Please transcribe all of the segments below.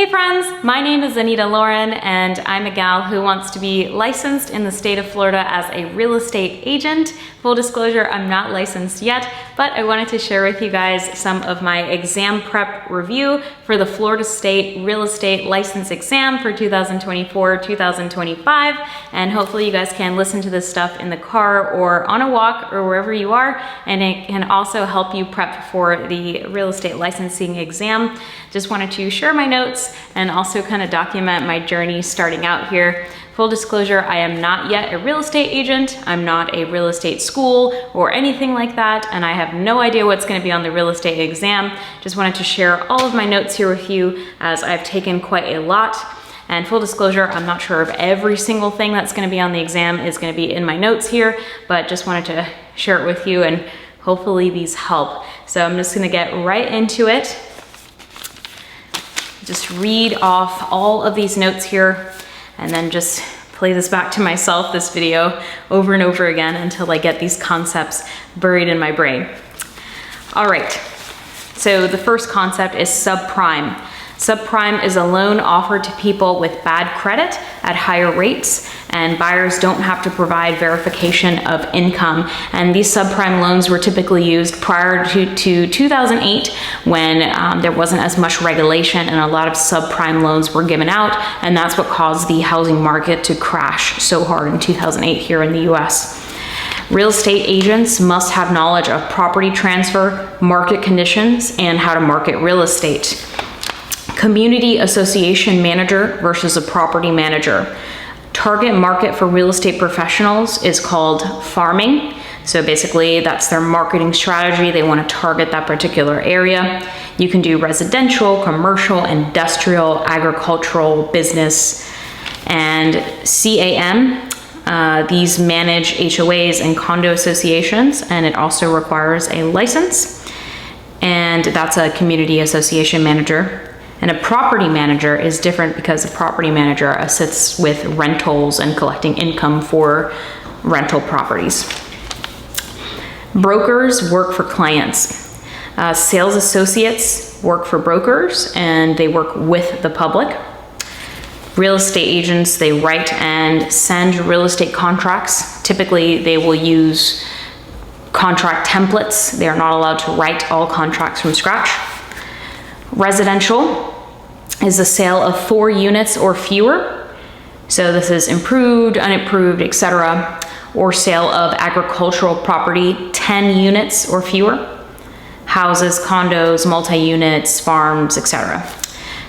Hey friends, my name is Anita Lauren and I'm a gal who wants to be licensed in the state of Florida as a real estate agent. Full disclosure, I'm not licensed yet, but I wanted to share with you guys some of my exam prep review for the Florida State Real Estate License Exam for 2024-2025, and hopefully you guys can listen to this stuff in the car or on a walk or wherever you are, and it can also help you prep for the real estate licensing exam. Just wanted to share my notes and also kind of document my journey starting out here. Full disclosure, I am not yet a real estate agent. I'm not a real estate school or anything like that, and I have no idea what's going to be on the real estate exam. Just wanted to share all of my notes here with you as I've taken quite a lot. And full disclosure, I'm not sure if every single thing that's going to be on the exam is going to be in my notes here, but just wanted to share it with you and hopefully these help. So I'm just going to get right into it. Just read off all of these notes here and then just play this back to myself, this video, over and over again until I get these concepts buried in my brain. All right, so the first concept is subprime. Subprime is a loan offered to people with bad credit at higher rates, and buyers don't have to provide verification of income. And these subprime loans were typically used prior to 2008 when there wasn't as much regulation and a lot of subprime loans were given out, and that's what caused the housing market to crash so hard in 2008 here in the US. Real estate agents must have knowledge of property transfer, market conditions, and how to market real estate. Community association manager versus a property manager. Target market for real estate professionals is called farming. So basically that's their marketing strategy. They want to target that particular area. You can do residential, commercial, industrial, agricultural, business, and CAM. These manage HOAs and condo associations, and it also requires a license. And that's a community association manager. And a property manager is different because a property manager assists with rentals and collecting income for rental properties. Brokers work for clients. Sales associates work for brokers and they work with the public. Real estate agents, they write and send real estate contracts. Typically, they will use contract templates. They are not allowed to write all contracts from scratch. Residential is the sale of 4 units or fewer. So this is improved, unimproved, etc. Or sale of agricultural property, 10 units or fewer. Houses, condos, multi-units, farms, etc.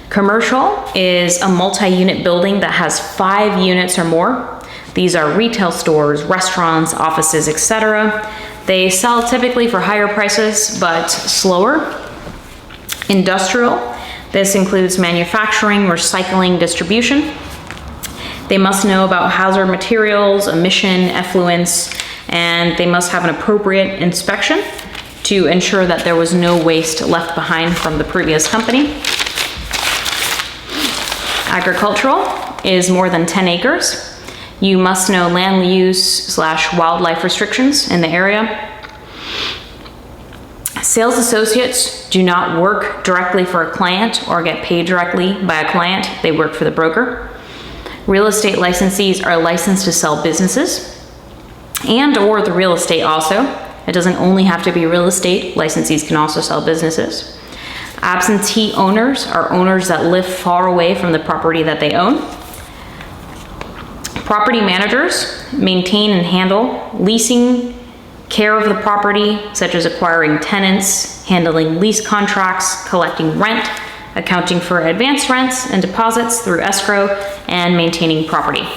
Commercial is a multi-unit building that has 5 units or more. These are retail stores, restaurants, offices, etc. They sell typically for higher prices, but slower. Industrial, this includes manufacturing, recycling, distribution. They must know about hazard materials, emission, effluents, and they must have an appropriate inspection to ensure that there was no waste left behind from the previous company. Agricultural is more than 10 acres. You must know land use / wildlife restrictions in the area. Sales associates do not work directly for a client or get paid directly by a client. They work for the broker. Real estate licensees are licensed to sell businesses and or the real estate also. It doesn't only have to be real estate. Licensees can also sell businesses. Absentee owners are owners that live far away from the property that they own. Property managers maintain and handle leasing, care of the property, such as acquiring tenants, handling lease contracts, collecting rent, accounting for advanced rents and deposits through escrow, and maintaining property.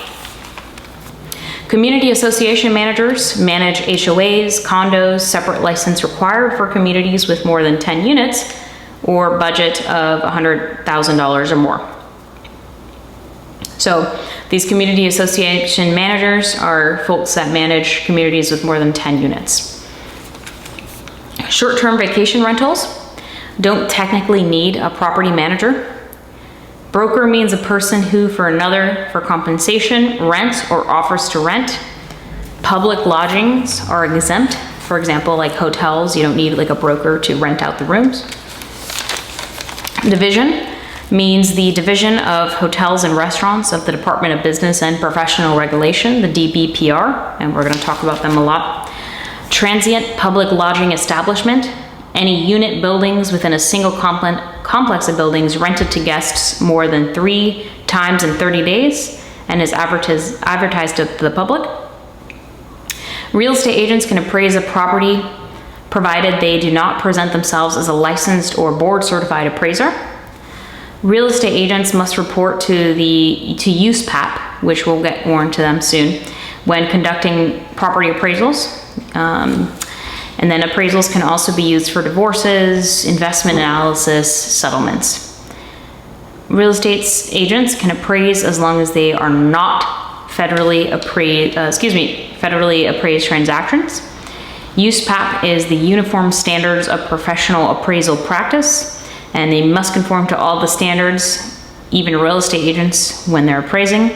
Community association managers manage HOAs, condos, separate license required for communities with more than 10 units, or budget of $100,000 or more. So these community association managers are folks that manage communities with more than 10 units. Short-term vacation rentals don't technically need a property manager. Broker means a person who for compensation, rents or offers to rent. Public lodgings are exempt. For example, like hotels, you don't need like a broker to rent out the rooms. Division means the Division of Hotels and Restaurants of the Department of Business and Professional Regulation, the DBPR, and we're going to talk about them a lot. Transient public lodging establishment, any unit buildings within a single complex of buildings rented to guests more than 3 times in 30 days and is advertised to the public. Real estate agents can appraise a property provided they do not present themselves as a licensed or board certified appraiser. Real estate agents must report to USPAP, which we'll get more into them soon, when conducting property appraisals. And then appraisals can also be used for divorces, investment analysis, settlements. Real estate agents can appraise as long as they are not federally appraised transactions. USPAP is the Uniform Standards of Professional Appraisal Practice, and they must conform to all the standards, even real estate agents, when they're appraising.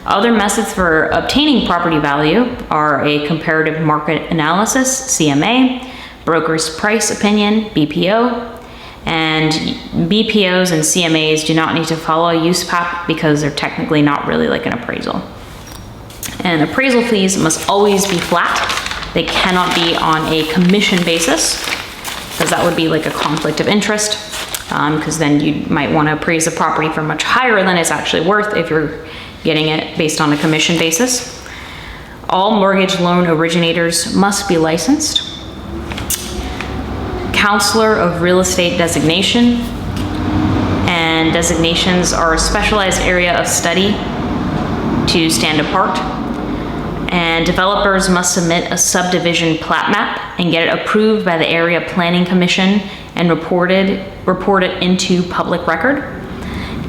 Other methods for obtaining property value are a comparative market analysis, CMA, broker's price opinion, BPO, and BPOs and CMAs do not need to follow USPAP because they're technically not really like an appraisal. And appraisal fees must always be flat. They cannot be on a commission basis, because that would be like a conflict of interest, because then you might want to appraise the property for much higher than it's actually worth if you're getting it based on a commission basis. All mortgage loan originators must be licensed. Counselor of real estate designation, and designations are a specialized area of study to stand apart. And developers must submit a subdivision plat map and get it approved by the Area Planning Commission and report it into public record.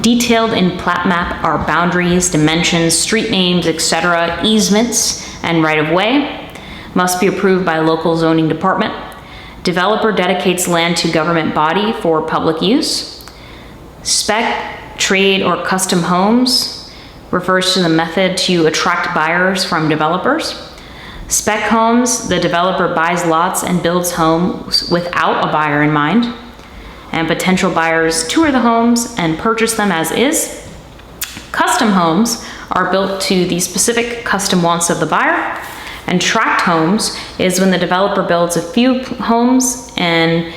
Detailed in plat map are boundaries, dimensions, street names, etc., easements, and right-of-way. Must be approved by local zoning department. Developer dedicates land to government body for public use. Spec, trade, or custom homes refers to the method to attract buyers from developers. Spec homes, the developer buys lots and builds homes without a buyer in mind, and potential buyers tour the homes and purchase them as is. Custom homes are built to the specific custom wants of the buyer, and tract homes is when the developer builds a few homes and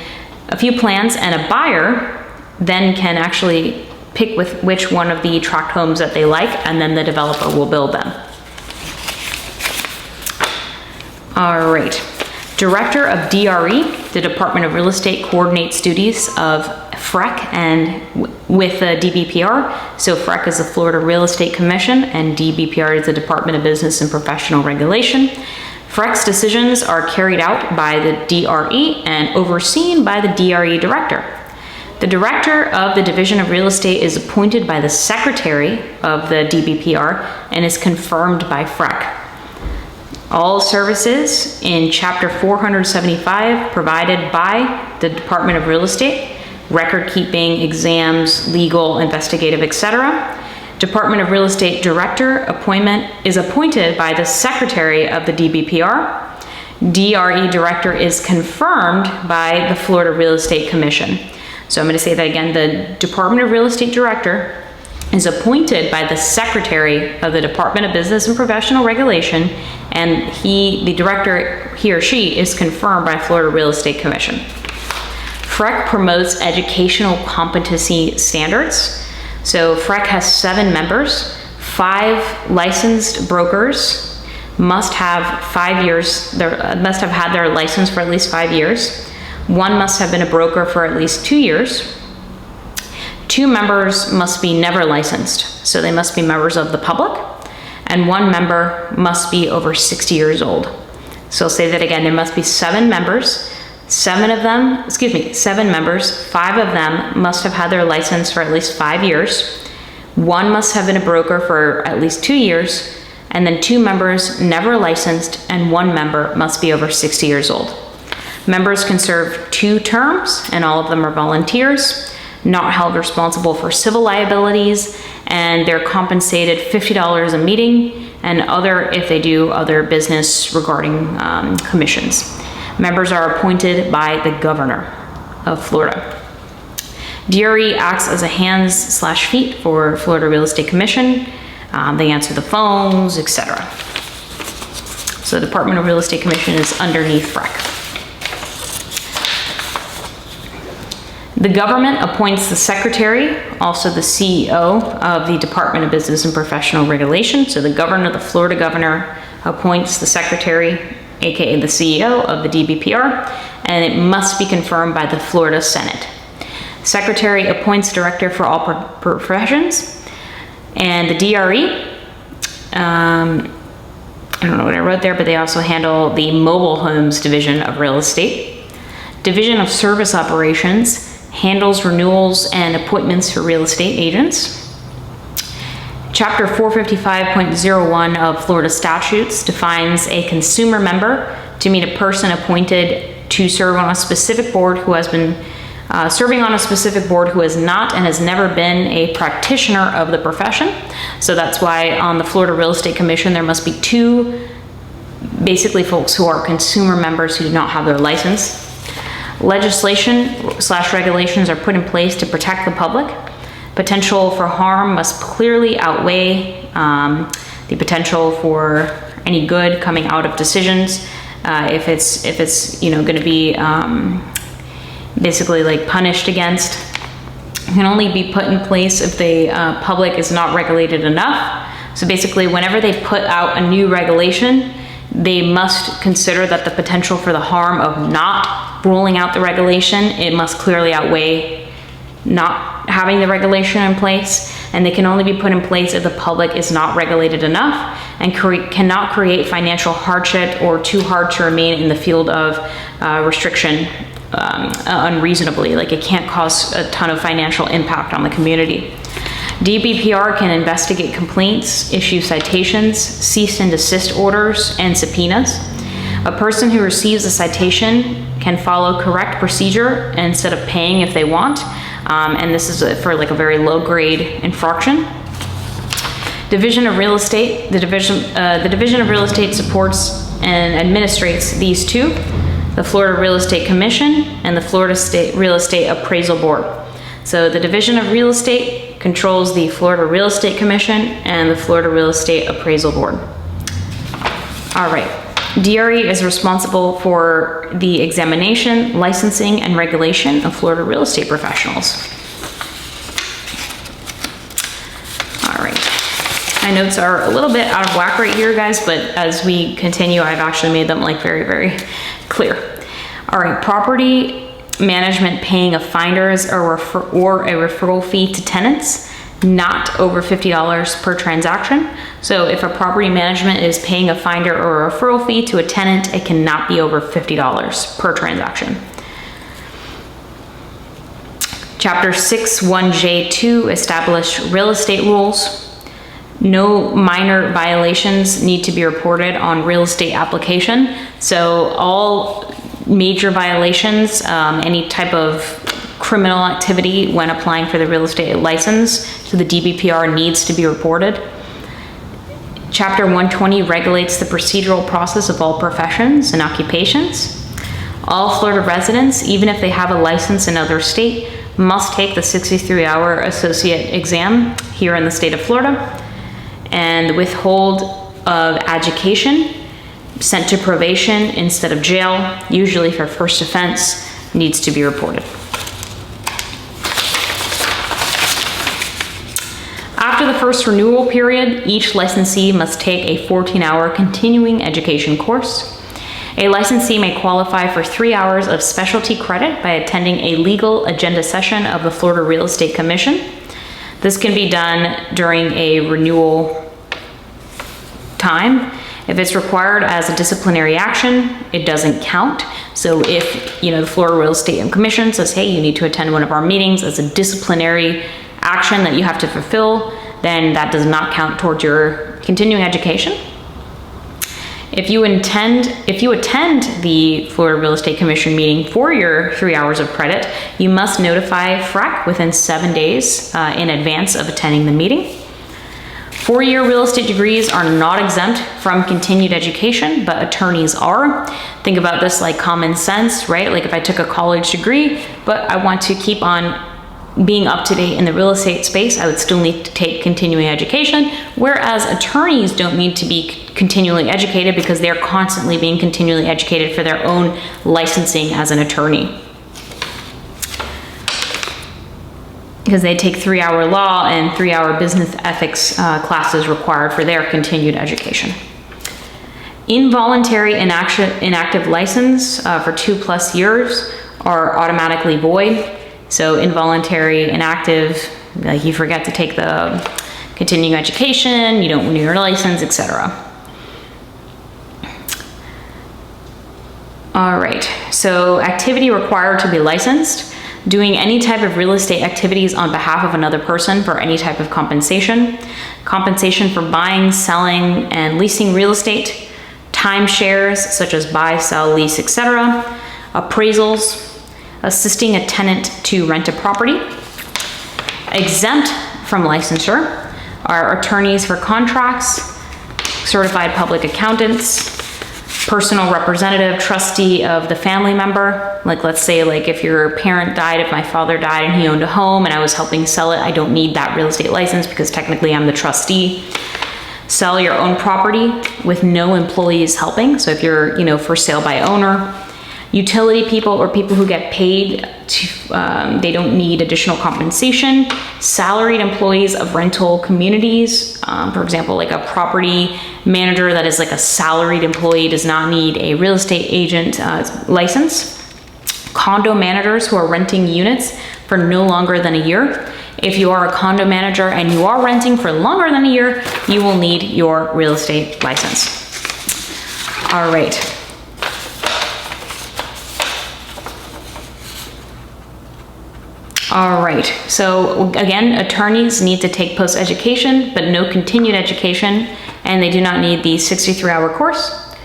a few plans, and a buyer then can actually pick with which one of the tract homes that they like, and then the developer will build them. All right. Director of DRE, the Department of Real Estate, coordinates duties of FREC and with the DBPR. So FREC is the Florida Real Estate Commission, and DBPR is the Department of Business and Professional Regulation. FREC's decisions are carried out by the DRE and overseen by the DRE Director. The Director of the Division of Real Estate is appointed by the Secretary of the DBPR and is confirmed by FREC. All services in Chapter 475 provided by the Department of Real Estate, record keeping, exams, legal, investigative, etc. Department of Real Estate Director appointment is appointed by the Secretary of the DBPR. DRE Director is confirmed by the Florida Real Estate Commission. So I'm going to say that again. The Department of Real Estate Director is appointed by the Secretary of the Department of Business and Professional Regulation, and the director, he or she, is confirmed by Florida Real Estate Commission. FREC promotes educational competency standards. So FREC has 7 members. 5 licensed brokers must have had their license for at least 5 years. 1 must have been a broker for at least 2 years. 2 members must be never licensed, so they must be members of the public, and 1 member must be over 60 years old. So I'll say that again, there must be 7 members. 7 members, 5 of them must have had their license for at least 5 years. 1 must have been a broker for at least 2 years, and then 2 members never licensed, and 1 member must be over 60 years old. Members can serve 2 terms, and all of them are volunteers, not held responsible for civil liabilities, and they're compensated $50 a meeting, and if they do other business regarding commissions. Members are appointed by the governor of Florida. DRE acts as a hands/feet for Florida Real Estate Commission. They answer the phones, etc. So the Department of Real Estate Commission is underneath FREC. The government appoints the secretary, also the CEO of the Department of Business and Professional Regulation. So the governor, the Florida governor, appoints the secretary, aka the CEO of the DBPR, and it must be confirmed by the Florida Senate. Secretary appoints director for all professions, and the DRE, I don't know what I wrote there, but they also handle the mobile homes division of real estate. Division of Service Operations handles renewals and appointments for real estate agents. Chapter 455.01 of Florida statutes defines a consumer member to mean a person appointed to serve on a specific board who has been serving on a specific board who has not and has never been a practitioner of the profession. So that's why on the Florida Real Estate Commission, there must be two basically folks who are consumer members who do not have their license. Legislation/regulations are put in place to protect the public. Potential for harm must clearly outweigh the potential for any good coming out of decisions. If it's going to be basically like punished against, it can only be put in place if the public is not regulated enough. So basically, whenever they put out a new regulation, they must consider that the potential for the harm of not rolling out the regulation, it must clearly outweigh not having the regulation in place, and they can only be put in place if the public is not regulated enough and cannot create financial hardship or too hard to remain in the field of restriction unreasonably. Like, it can't cause a ton of financial impact on the community. DBPR can investigate complaints, issue citations, cease and desist orders, and subpoenas. A person who receives a citation can follow correct procedure instead of paying if they want, and this is for like a very low grade infraction. Division of Real Estate. The Division of Real Estate supports and administrates these two: the Florida Real Estate Commission and the Florida State Real Estate Appraisal Board. So the Division of Real Estate controls the Florida Real Estate Commission and the Florida Real Estate Appraisal Board. All right. DRE is responsible for the examination, licensing, and regulation of Florida real estate professionals. All right. My notes are a little bit out of whack right here, guys, but as we continue, I've actually made them like very, very clear. All right. Property management paying a finder's or a referral fee to tenants, not over $50 per transaction. So if a property management is paying a finder or a referral fee to a tenant, it cannot be over $50 per transaction. Chapter 6.1J2 establish real estate rules. No minor violations need to be reported on real estate application. So all major violations, any type of criminal activity when applying for the real estate license to the DBPR needs to be reported. Chapter 120 regulates the procedural process of all professions and occupations. All Florida residents, even if they have a license in another state, must take the 63-hour associate exam here in the state of Florida. And the withhold of education, sent to probation instead of jail, usually for first offense, needs to be reported. After the first renewal period, each licensee must take a 14-hour continuing education course. A licensee may qualify for 3 hours of specialty credit by attending a legal agenda session of the Florida Real Estate Commission. This can be done during a renewal time. If it's required as a disciplinary action, it doesn't count. So if the Florida Real Estate Commission says, hey, you need to attend one of our meetings as a disciplinary action that you have to fulfill, then that does not count towards your continuing education. If you attend the Florida Real Estate Commission meeting for your 3 hours of credit, you must notify FREC within 7 days in advance of attending the meeting. 4-year real estate degrees are not exempt from continued education, but attorneys are. Think about this like common sense, right? Like if I took a college degree, but I want to keep on being up to date in the real estate space, I would still need to take continuing education, whereas attorneys don't need to be continually educated because they're constantly being continually educated for their own licensing as an attorney. Because they take 3-hour law and 3-hour business ethics classes required for their continued education. Involuntary inactive license for 2+ years are automatically void. So involuntary inactive, like you forget to take the continuing education, you don't renew your license, etc. All right, so activity required to be licensed. Doing any type of real estate activities on behalf of another person for any type of compensation. Compensation for buying, selling, and leasing real estate. Timeshares, such as buy, sell, lease, etc. Appraisals. Assisting a tenant to rent a property. Exempt from licensure are attorneys for contracts, certified public accountants, personal representative, trustee of the family member. Like, let's say, like if your parent died, if my father died and he owned a home and I was helping sell it, I don't need that real estate license because technically I'm the trustee. Sell your own property with no employees helping. So if you're, for sale by owner. Utility people or people who get paid, they don't need additional compensation. Salaried employees of rental communities, for example, like a property manager that is like a salaried employee does not need a real estate agent license. Condo managers who are renting units for no longer than a year. If you are a condo manager and you are renting for longer than a year, you will need your real estate license. All right. All right, so again, attorneys need to take post-education, but no continued education, and they do not need the 63-hour course.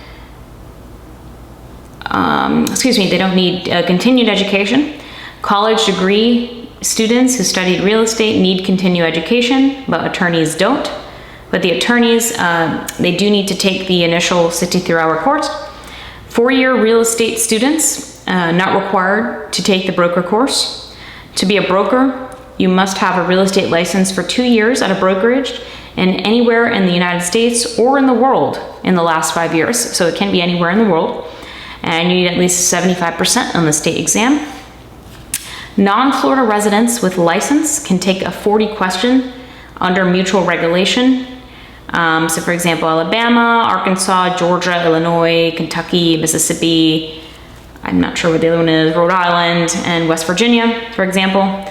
They don't need continued education. College degree students who studied real estate need continued education, but attorneys don't. But the attorneys, they do need to take the initial 63-hour course. 4-year real estate students, not required to take the broker course. To be a broker, you must have a real estate license for 2 years at a brokerage and anywhere in the United States or in the world in the last 5 years. So it can be anywhere in the world. And you need at least 75% on the state exam. Non-Florida residents with license can take a 40 question under mutual regulation. So for example, Alabama, Arkansas, Georgia, Illinois, Kentucky, Mississippi, I'm not sure what the other one is, Rhode Island, and West Virginia, for example.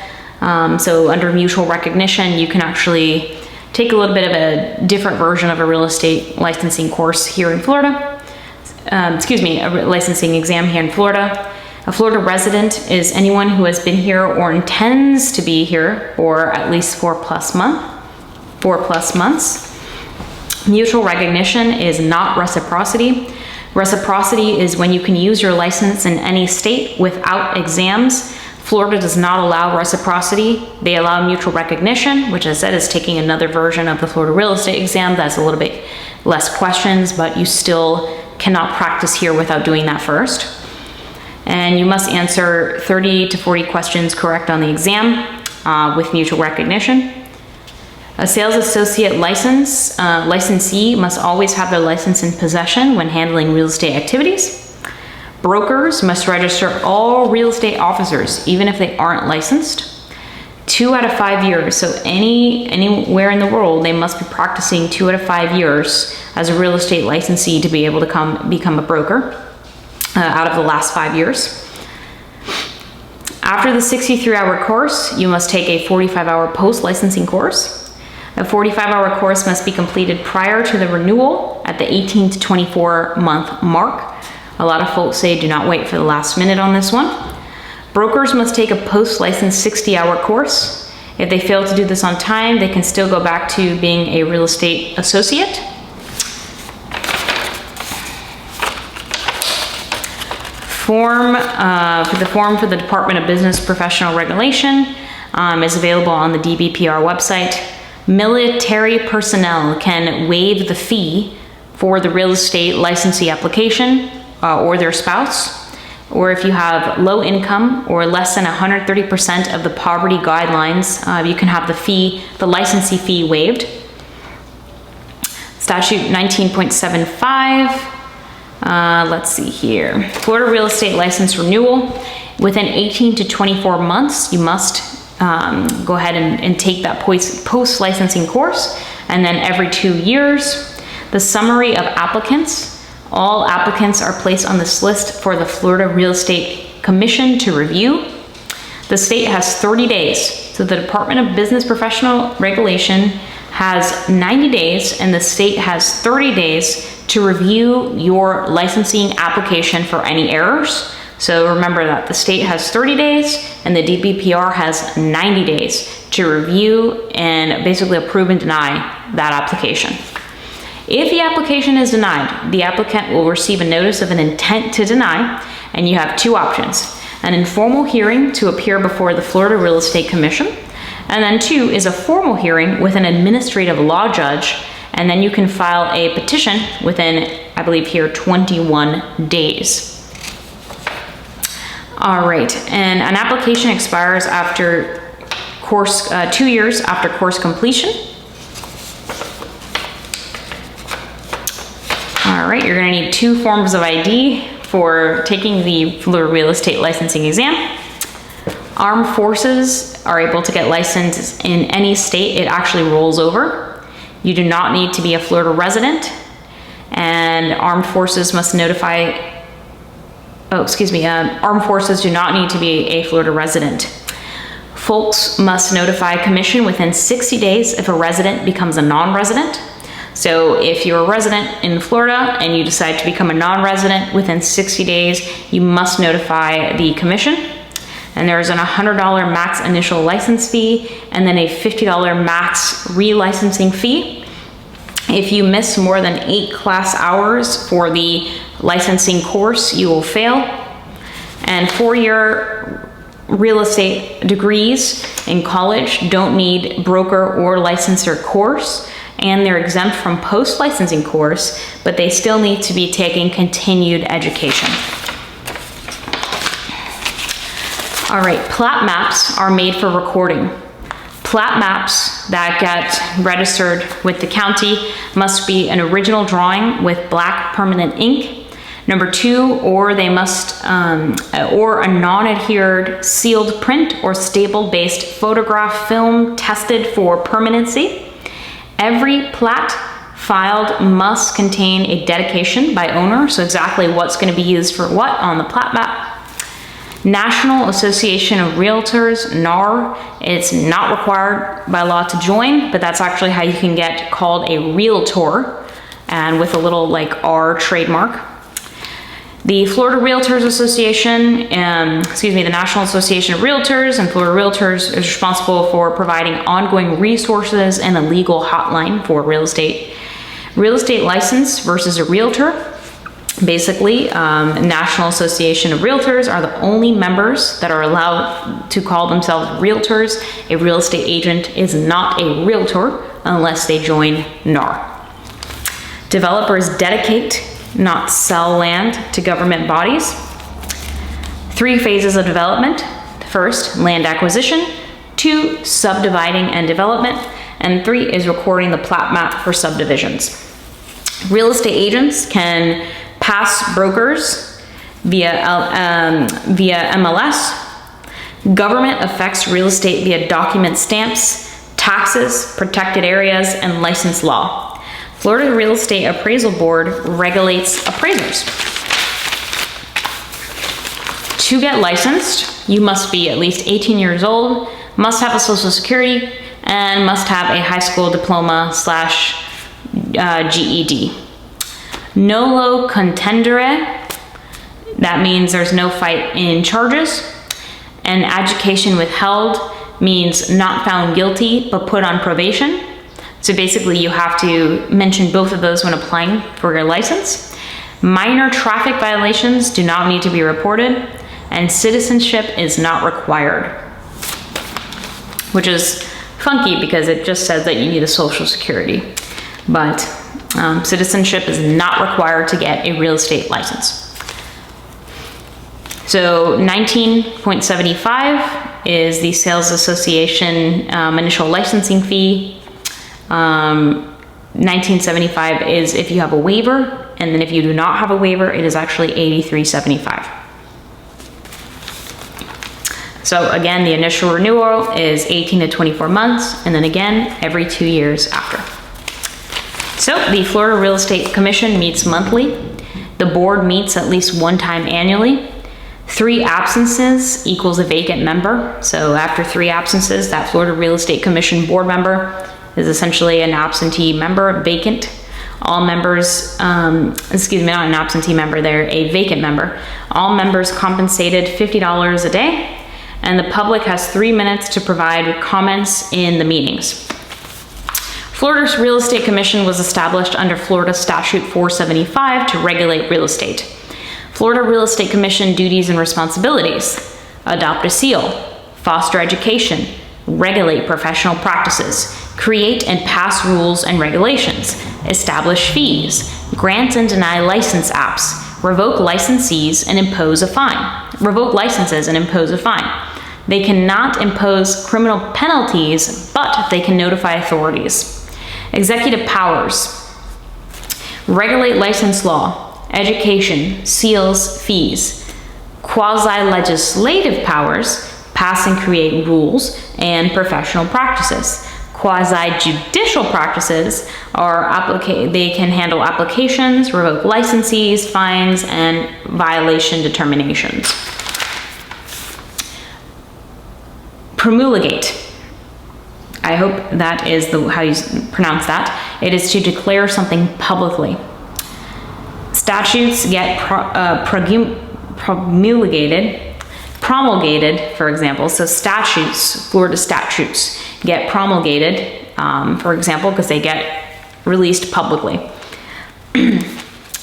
So under mutual recognition, you can actually take a little bit of a different version of a real estate licensing course here in Florida. A licensing exam here in Florida. A Florida resident is anyone who has been here or intends to be here for at least 4+ months. Mutual recognition is not reciprocity. Reciprocity is when you can use your license in any state without exams. Florida does not allow reciprocity. They allow mutual recognition, which I said is taking another version of the Florida real estate exam that's a little bit less questions, but you still cannot practice here without doing that first. And you must answer 30 to 40 questions correct on the exam with mutual recognition. A sales associate licensee must always have their license in possession when handling real estate activities. Brokers must register all real estate officers, even if they aren't licensed. 2 out of 5 years, so anywhere in the world, they must be practicing 2 out of 5 years as a real estate licensee to be able to become a broker out of the last 5 years. After the 63-hour course, you must take a 45-hour post-licensing course. A 45-hour course must be completed prior to the renewal at the 18 to 24-month mark. A lot of folks say do not wait for the last minute on this one. Brokers must take a post-license 60-hour course. If they fail to do this on time, they can still go back to being a real estate associate. The form for the Department of Business Professional Regulation is available on the DBPR website. Military personnel can waive the fee for the real estate licensee application or their spouse. or if you have low income or less than 130% of the poverty guidelines, you can have the licensee fee waived. Statute 19.75, let's see here. Florida real estate license renewal. Within 18 to 24 months, you must go ahead and take that post-licensing course, and then every 2 years. The summary of applicants. All applicants are placed on this list for the Florida Real Estate Commission to review. The state has 30 days. So the Department of Business Professional Regulation has 90 days, and the state has 30 days to review your licensing application for any errors. So remember that the state has 30 days and the DBPR has 90 days to review and basically approve and deny that application. If the application is denied, the applicant will receive a notice of an intent to deny, and you have two options: an informal hearing to appear before the Florida Real Estate Commission, and then 2 is a formal hearing with an administrative law judge, and then you can file a petition within, I believe here, 21 days. All right, and an application expires after 2 years after course completion. All right, you're gonna need 2 forms of ID for taking the Florida real estate licensing exam. Armed forces are able to get licensed in any state. It actually rolls over. You do not need to be a Florida resident, and armed forces must notify, armed forces do not need to be a Florida resident. Folks must notify commission within 60 days if a resident becomes a non-resident. So if you're a resident in Florida and you decide to become a non-resident, within 60 days, you must notify the commission. And there's an $100 max initial license fee, and then a $50 max relicensing fee. If you miss more than 8 class hours for the licensing course, you will fail. And 4-year real estate degrees in college don't need broker or licensor course, and they're exempt from post-licensing course, but they still need to be taking continued education. All right, plat maps are made for recording. Plat maps that get registered with the county must be an original drawing with black permanent ink. Number 2, or they must, or a non-adhered sealed print or staple-based photograph film tested for permanency. Every plat filed must contain a dedication by owner, so exactly what's going to be used for what on the plat map. National Association of Realtors, NAR, it's not required by law to join, but that's actually how you can get called a realtor, and with a little like R trademark. The Florida Realtors Association, the National Association of Realtors and Florida Realtors is responsible for providing ongoing resources and a legal hotline for real estate. Real estate license versus a realtor. Basically, National Association of Realtors are the only members that are allowed to call themselves realtors. A real estate agent is not a realtor unless they join NAR. Developers dedicate, not sell land to government bodies. 3 phases of development. First, land acquisition. 2, subdividing and development. And 3 is recording the plat map for subdivisions. Real estate agents can pass brokers via MLS. Government affects real estate via document stamps, taxes, protected areas, and license law. Florida Real Estate Appraisal Board regulates appraisers. To get licensed, you must be at least 18 years old, must have a social security, and must have a high school diploma / GED. Nolo contendere, that means there's no fight in charges. And education withheld means not found guilty, but put on probation. So basically you have to mention both of those when applying for your license. Minor traffic violations do not need to be reported, and citizenship is not required. Which is funky because it just says that you need a social security, but citizenship is not required to get a real estate license. So 19.75 is the Sales Association initial licensing fee. 1975 is if you have a waiver, and then if you do not have a waiver, it is actually 83.75. So again, the initial renewal is 18 to 24 months, and then again, every 2 years after. So the Florida Real Estate Commission meets monthly. The board meets at least one time annually. 3 absences equals a vacant member. So after 3 absences, that Florida Real Estate Commission board member is essentially an absentee member, vacant. All members, excuse me, not an absentee member, they're a vacant member. All members compensated $50 a day, and the public has 3 minutes to provide comments in the meetings. Florida's Real Estate Commission was established under Florida Statute 475 to regulate real estate. Florida Real Estate Commission duties and responsibilities: adopt a seal, foster education, regulate professional practices, create and pass rules and regulations, establish fees, grant and deny license apps, revoke licenses and impose a fine. They cannot impose criminal penalties, but they can notify authorities. Executive powers: regulate license law, education, seals, fees. Quasi-legislative powers: pass and create rules and professional practices. Quasi-judicial practices are they can handle applications, revoke licenses, fines, and violation determinations. Promulgate. I hope that is how you pronounce that. It is to declare something publicly. Statutes get promulgated, for example. So statutes, Florida statutes, get promulgated, for example, because they get released publicly.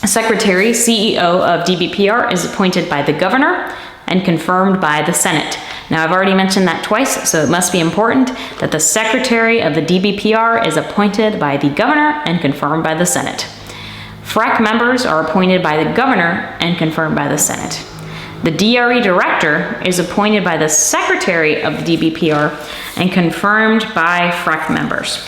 Secretary, CEO of DBPR is appointed by the governor and confirmed by the Senate. Now, I've already mentioned that twice, so it must be important that the secretary of the DBPR is appointed by the governor and confirmed by the Senate. FREC members are appointed by the governor and confirmed by the Senate. The DRE director is appointed by the secretary of the DBPR and confirmed by FREC members.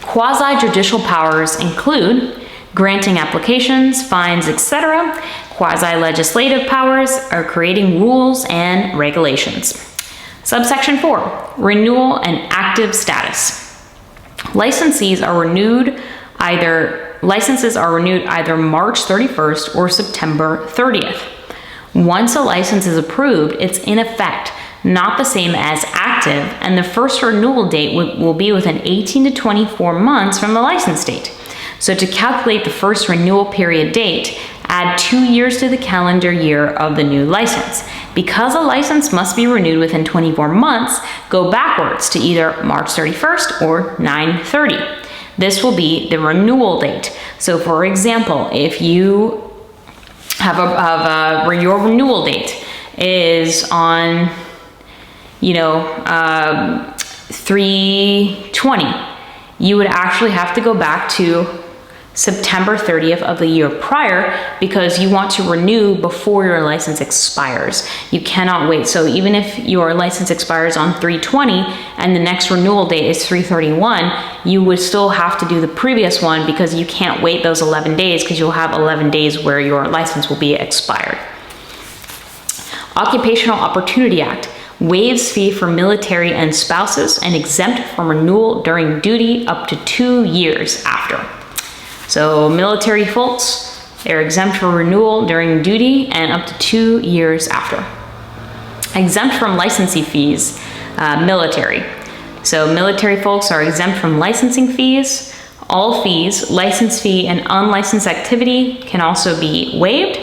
Quasi-judicial powers include granting applications, fines, etc. Quasi-legislative powers are creating rules and regulations. Subsection 4, renewal and active status. Licenses are renewed either March 31st or September 30th. Once a license is approved, it's in effect, not the same as active, and the first renewal date will be within 18 to 24 months from the license date. So to calculate the first renewal period date, add 2 years to the calendar year of the new license. Because a license must be renewed within 24 months, go backwards to either March 31st or 9/30. This will be the renewal date. So for example, if you have your renewal date is on, 3/20, you would actually have to go back to September 30th of the year prior, because you want to renew before your license expires. You cannot wait. So even if your license expires on 3/20 and the next renewal date is 3/31, you would still have to do the previous one, because you can't wait those 11 days, because you'll have 11 days where your license will be expired. Occupational Opportunity Act waives fee for military and spouses and exempt from renewal during duty up to 2 years after. So military folks, they're exempt from renewal during duty and up to 2 years after. Exempt from licensing fees, military. So military folks are exempt from licensing fees. All fees, license fee, and unlicensed activity can also be waived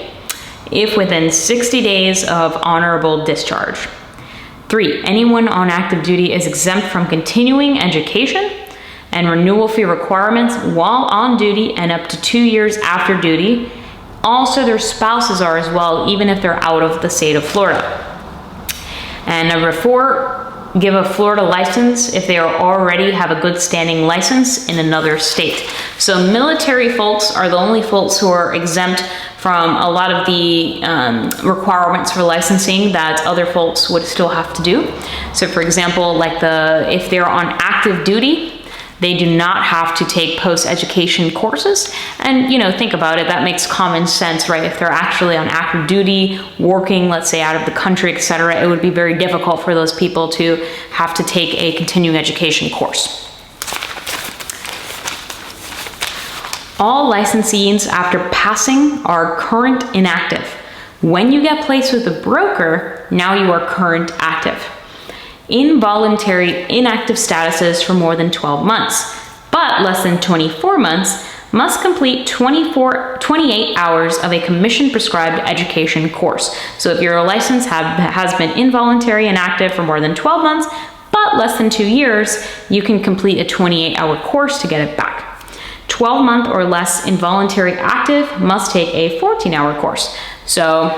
if within 60 days of honorable discharge. 3, anyone on active duty is exempt from continuing education and renewal fee requirements while on duty and up to 2 years after duty. Also, their spouses are as well, even if they're out of the state of Florida. And number 4, give a Florida license if they already have a good standing license in another state. So military folks are the only folks who are exempt from a lot of the requirements for licensing that other folks would still have to do. So for example, like if they're on active duty, they do not have to take post-education courses. And think about it, that makes common sense, right? If they're actually on active duty, working, let's say out of the country, etc., it would be very difficult for those people to have to take a continuing education course. All licensees after passing are current inactive. When you get placed with a broker, now you are current active. Involuntary inactive statuses for more than 12 months, but less than 24 months, must complete 28 hours of a commission-prescribed education course. So if your license has been involuntary inactive for more than 12 months, but less than 2 years, you can complete a 28-hour course to get it back. 12-month or less involuntary active must take a 14-hour course. So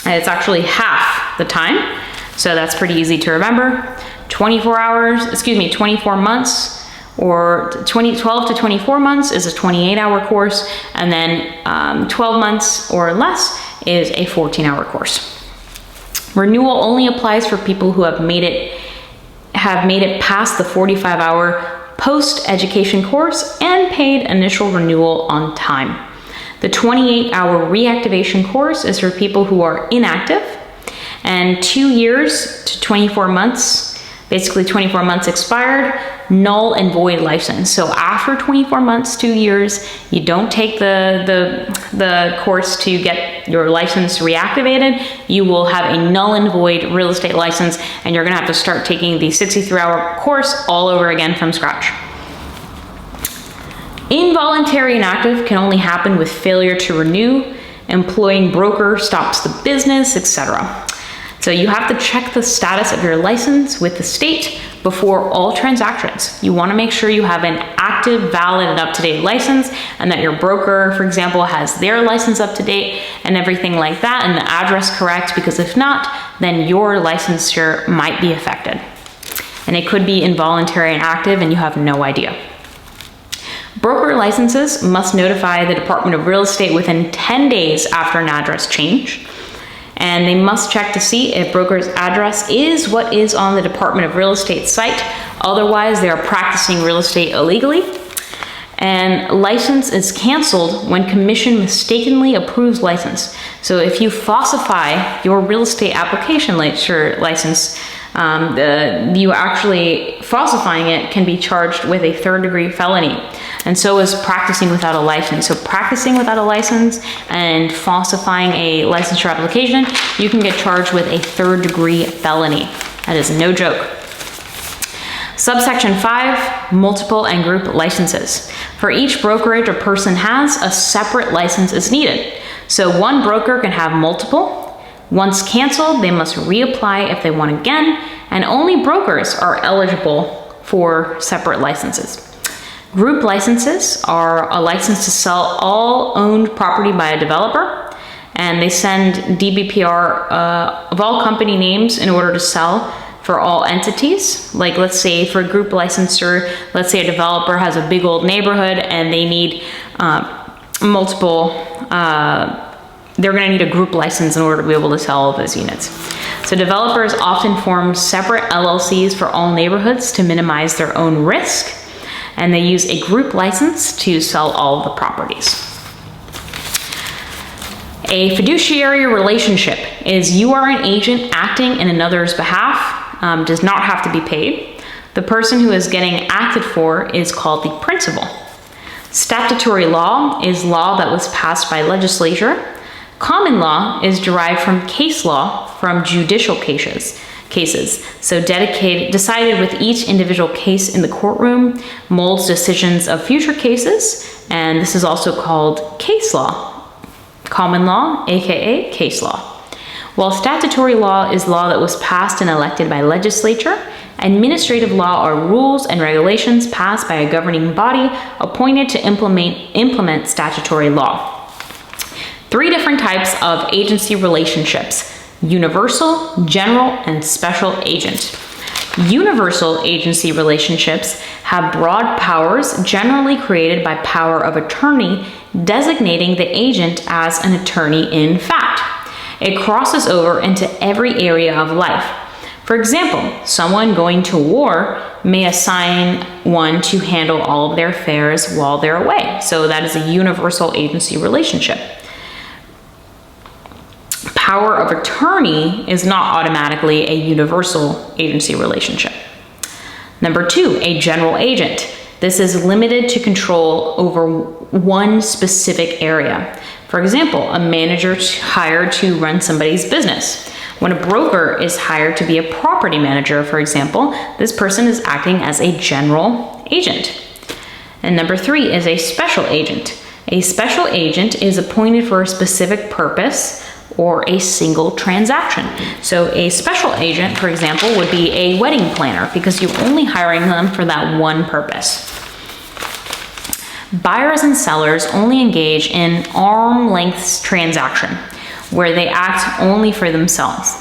it's actually half the time. So that's pretty easy to remember. 24 months or 12 to 24 months is a 28-hour course, and then 12 months or less is a 14-hour course. Renewal only applies for people who have made it past the 45-hour post-education course and paid initial renewal on time. The 28-hour reactivation course is for people who are inactive, and 2 years to 24 months, basically 24 months expired, null and void license. So after 24 months, 2 years, you don't take the course to get your license reactivated, you will have a null and void real estate license, and you're gonna have to start taking the 63-hour course all over again from scratch. Involuntary inactive can only happen with failure to renew, employing broker stops the business, etc. So you have to check the status of your license with the state before all transactions. You want to make sure you have an active, valid, and up-to-date license, and that your broker, for example, has their license up to date and everything like that, and the address correct, because if not, then your licensure might be affected. And it could be involuntary and active and you have no idea. Broker licenses must notify the Department of Real Estate within 10 days after an address change. And they must check to see if broker's address is what is on the Department of Real Estate site. Otherwise, they are practicing real estate illegally. And license is canceled when commission mistakenly approves license. So if you falsify your real estate application license, you actually falsifying it can be charged with a third-degree felony. And so is practicing without a license. So practicing without a license and falsifying a licensure application, you can get charged with a third-degree felony. That is no joke. Subsection 5, multiple and group licenses. For each brokerage a person has, a separate license is needed. So one broker can have multiple. Once canceled, they must reapply if they want again, and only brokers are eligible for separate licenses. Group licenses are a license to sell all owned property by a developer, and they send DBPR of all company names in order to sell for all entities. Like let's say for a group licensor, let's say a developer has a big old neighborhood and they need they're gonna need a group license in order to be able to sell all those units. So developers often form separate LLCs for all neighborhoods to minimize their own risk, and they use a group license to sell all the properties. A fiduciary relationship is you are an agent acting in another's behalf, does not have to be paid. The person who is getting acted for is called the principal. Statutory law is law that was passed by legislature. Common law is derived from case law from judicial cases. So decided with each individual case in the courtroom, molds decisions of future cases, and this is also called case law. Common law, aka case law. While statutory law is law that was passed and elected by legislature, administrative law are rules and regulations passed by a governing body appointed to implement statutory law. 3 different types of agency relationships: universal, general, and special agent. Universal agency relationships have broad powers generally created by power of attorney, designating the agent as an attorney in fact. It crosses over into every area of life. For example, someone going to war may assign one to handle all of their affairs while they're away. So that is a universal agency relationship. Power of attorney is not automatically a universal agency relationship. Number 2, a general agent. This is limited to control over one specific area. For example, a manager hired to run somebody's business. When a broker is hired to be a property manager, for example, this person is acting as a general agent. And number 3 is a special agent. A special agent is appointed for a specific purpose or a single transaction. So a special agent, for example, would be a wedding planner because you're only hiring them for that one purpose. Buyers and sellers only engage in arm's length transaction where they act only for themselves.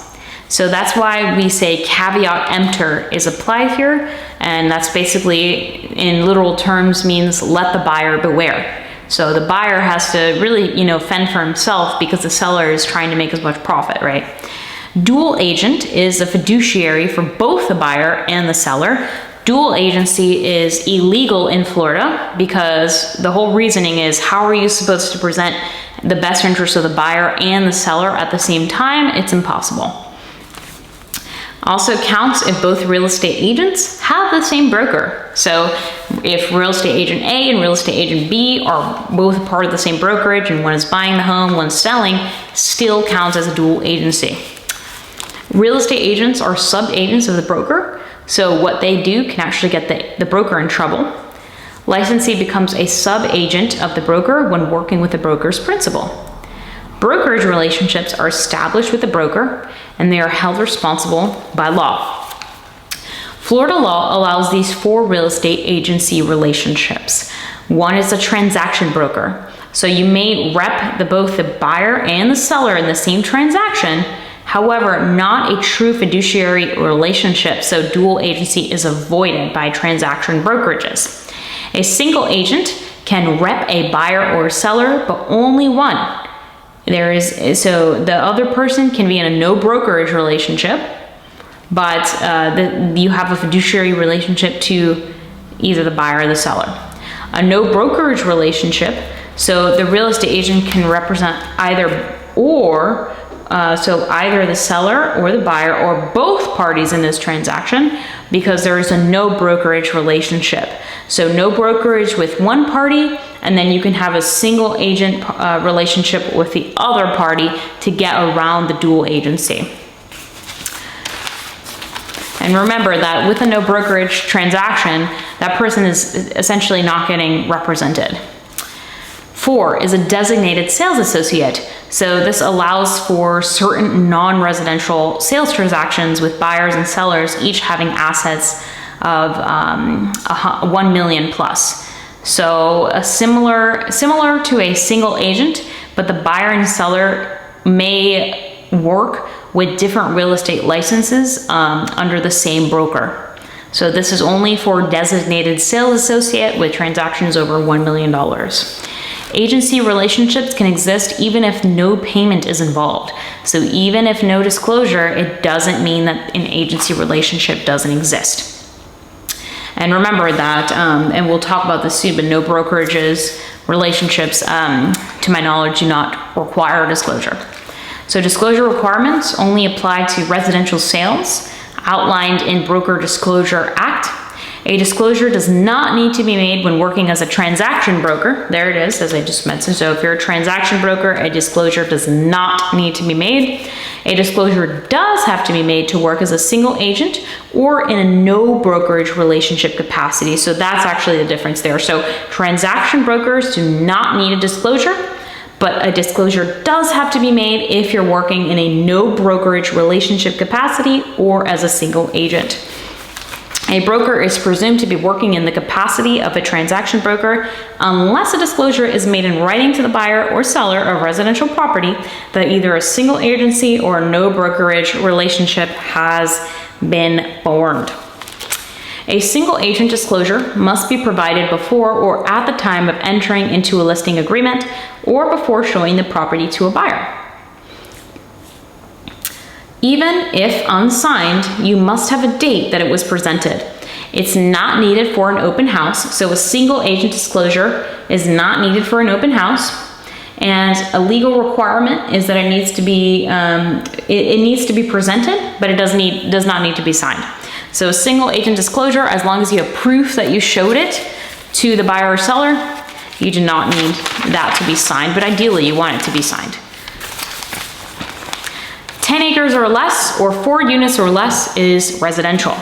So that's why we say caveat emptor is applied here, and that's basically in literal terms means let the buyer beware. So the buyer has to really, fend for himself because the seller is trying to make as much profit, right? Dual agent is a fiduciary for both the buyer and the seller. Dual agency is illegal in Florida because the whole reasoning is how are you supposed to present the best interest of the buyer and the seller at the same time? It's impossible. Also counts if both real estate agents have the same broker. So if real estate agent A and real estate agent B are both part of the same brokerage and one is buying the home, one's selling, still counts as a dual agency. Real estate agents are sub-agents of the broker. So what they do can actually get the broker in trouble. Licensee becomes a sub-agent of the broker when working with the broker's principal. Brokerage relationships are established with the broker and they are held responsible by law. Florida law allows these 4 real estate agency relationships. One is a transaction broker. So you may rep both the buyer and the seller in the same transaction, however, not a true fiduciary relationship, so dual agency is avoided by transaction brokerages. A single agent can rep a buyer or seller, but only one. So the other person can be in a no brokerage relationship, but you have a fiduciary relationship to either the buyer or the seller. A no brokerage relationship, so the real estate agent can represent either or, so either the seller or the buyer or both parties in this transaction because there is a no brokerage relationship. So no brokerage with one party, and then you can have a single agent relationship with the other party to get around the dual agency. And remember that with a no brokerage transaction, that person is essentially not getting represented. 4 is a designated sales associate. So this allows for certain non-residential sales transactions with buyers and sellers each having assets of 1 million plus. So similar to a single agent, but the buyer and seller may work with different real estate licenses under the same broker. So this is only for designated sales associate with transactions over $1 million. Agency relationships can exist even if no payment is involved. So even if no disclosure, it doesn't mean that an agency relationship doesn't exist. And remember that, and we'll talk about this soon, but no brokerages, relationships, to my knowledge, do not require disclosure. So disclosure requirements only apply to residential sales outlined in Broker Disclosure Act. A disclosure does not need to be made when working as a transaction broker. There it is, as I just mentioned. So if you're a transaction broker, a disclosure does not need to be made. A disclosure does have to be made to work as a single agent or in a no brokerage relationship capacity. So that's actually the difference there. So transaction brokers do not need a disclosure, but a disclosure does have to be made if you're working in a no brokerage relationship capacity or as a single agent. A broker is presumed to be working in the capacity of a transaction broker unless a disclosure is made in writing to the buyer or seller of residential property that either a single agency or no brokerage relationship has been formed. A single agent disclosure must be provided before or at the time of entering into a listing agreement or before showing the property to a buyer. Even if unsigned, you must have a date that it was presented. It's not needed for an open house, so a single agent disclosure is not needed for an open house. And a legal requirement is that it needs to be it needs to be presented, but it does not need to be signed. So a single agent disclosure, as long as you have proof that you showed it to the buyer or seller, you do not need that to be signed, but ideally you want it to be signed. 10 acres or less, or 4 units or less, is residential.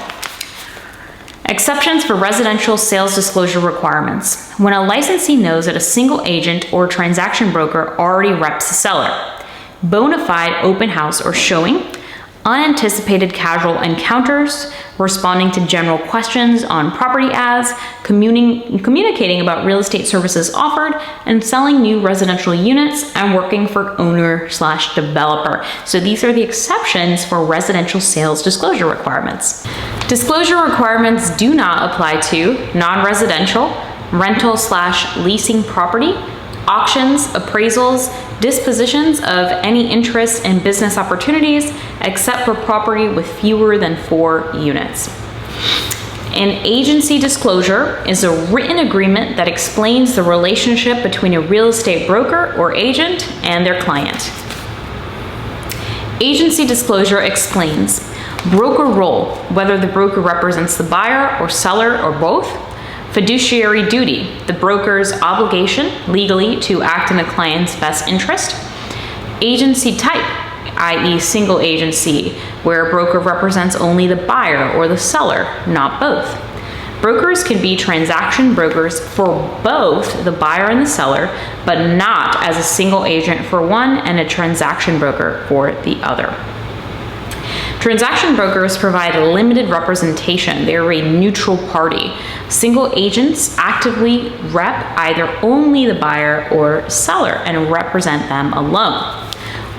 Exceptions for residential sales disclosure requirements. When a licensee knows that a single agent or transaction broker already reps the seller, bona fide open house or showing, unanticipated casual encounters, responding to general questions on property ads, communicating about real estate services offered, and selling new residential units, and working for owner/developer. So these are the exceptions for residential sales disclosure requirements. Disclosure requirements do not apply to non-residential, rental/leasing property, auctions, appraisals, dispositions of any interest in business opportunities, except for property with fewer than 4 units. An agency disclosure is a written agreement that explains the relationship between a real estate broker or agent and their client. Agency disclosure explains broker role, whether the broker represents the buyer or seller or both. Fiduciary duty, the broker's obligation legally to act in a client's best interest. Agency type, i.e. single agency, where a broker represents only the buyer or the seller, not both. Brokers can be transaction brokers for both the buyer and the seller, but not as a single agent for one and a transaction broker for the other. Transaction brokers provide limited representation. They are a neutral party. Single agents actively rep either only the buyer or seller and represent them alone.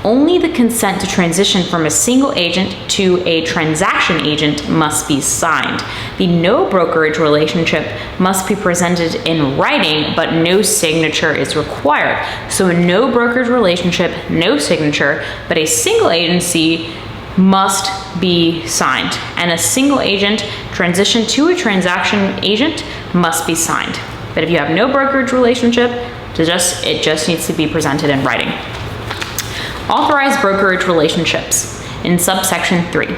Only the consent to transition from a single agent to a transaction agent must be signed. The no brokerage relationship must be presented in writing, but no signature is required. So a no brokerage relationship, no signature, but a single agency must be signed, and a single agent transition to a transaction agent must be signed. But if you have no brokerage relationship, it just needs to be presented in writing. Authorized brokerage relationships in subsection 3.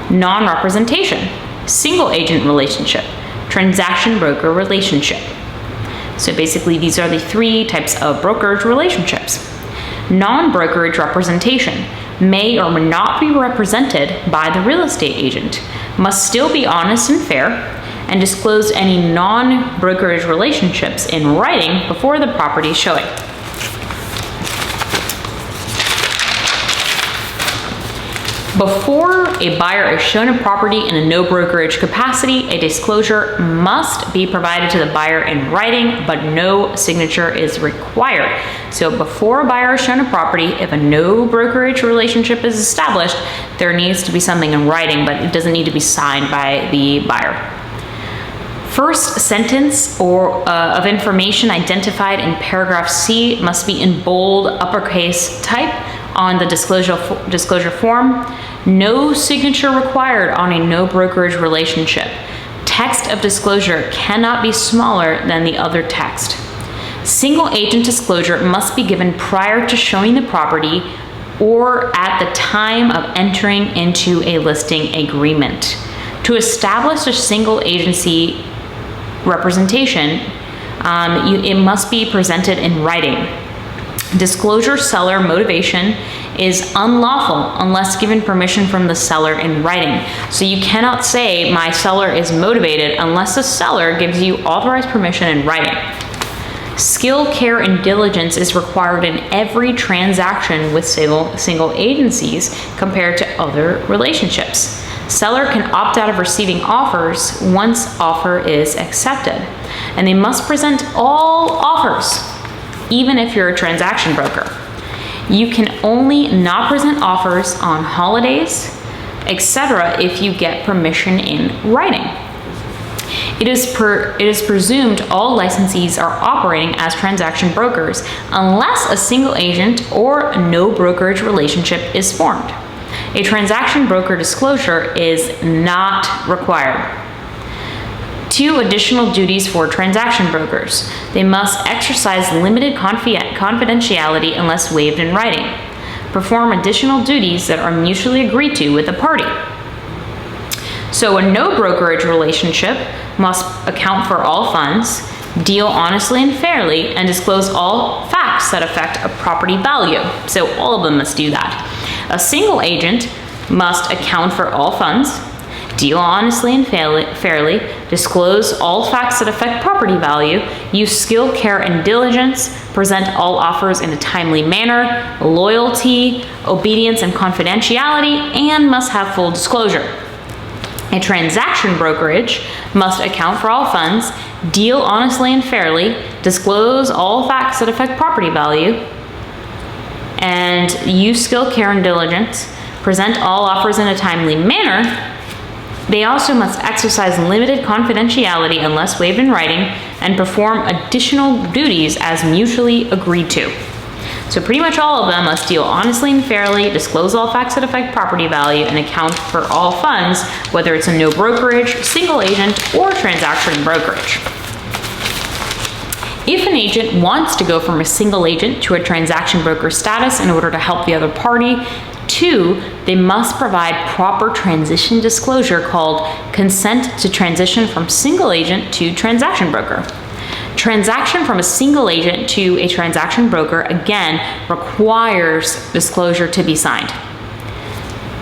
Non-representation, single agent relationship, transaction broker relationship. So basically these are the 3 types of brokerage relationships. Non-brokerage representation may or may not be represented by the real estate agent, must still be honest and fair, and disclose any non-brokerage relationships in writing before the property showing. Before a buyer is shown a property in a no brokerage capacity, a disclosure must be provided to the buyer in writing, but no signature is required. So before a buyer is shown a property, if a no brokerage relationship is established, there needs to be something in writing, but it doesn't need to be signed by the buyer. First sentence of information identified in paragraph C must be in bold uppercase type on the disclosure form. No signature required on a no brokerage relationship. Text of disclosure cannot be smaller than the other text. Single agent disclosure must be given prior to showing the property or at the time of entering into a listing agreement. To establish a single agency representation, it must be presented in writing. Disclosure seller motivation is unlawful unless given permission from the seller in writing. So you cannot say my seller is motivated unless the seller gives you authorized permission in writing. Skill, care, and diligence is required in every transaction with single agencies compared to other relationships. Seller can opt out of receiving offers once offer is accepted, and they must present all offers, even if you're a transaction broker. You can only not present offers on holidays, etc. if you get permission in writing. It is presumed all licensees are operating as transaction brokers unless a single agent or no brokerage relationship is formed. A transaction broker disclosure is not required. 2 additional duties for transaction brokers. They must exercise limited confidentiality unless waived in writing. Perform additional duties that are mutually agreed to with the party. So a no brokerage relationship must account for all funds, deal honestly and fairly, and disclose all facts that affect a property value. So all of them must do that. A single agent must account for all funds, deal honestly and fairly, disclose all facts that affect property value, use skill, care, and diligence, present all offers in a timely manner, loyalty, obedience, and confidentiality, and must have full disclosure. A transaction brokerage must account for all funds, deal honestly and fairly, disclose all facts that affect property value, and use skill, care, and diligence, present all offers in a timely manner. They also must exercise limited confidentiality unless waived in writing and perform additional duties as mutually agreed to. So pretty much all of them must deal honestly and fairly, disclose all facts that affect property value, and account for all funds, whether it's a no brokerage, single agent, or transaction brokerage. If an agent wants to go from a single agent to a transaction broker status in order to help the other party, 2, they must provide proper transition disclosure called consent to transition from single agent to transaction broker. Transaction from a single agent to a transaction broker, again, requires disclosure to be signed.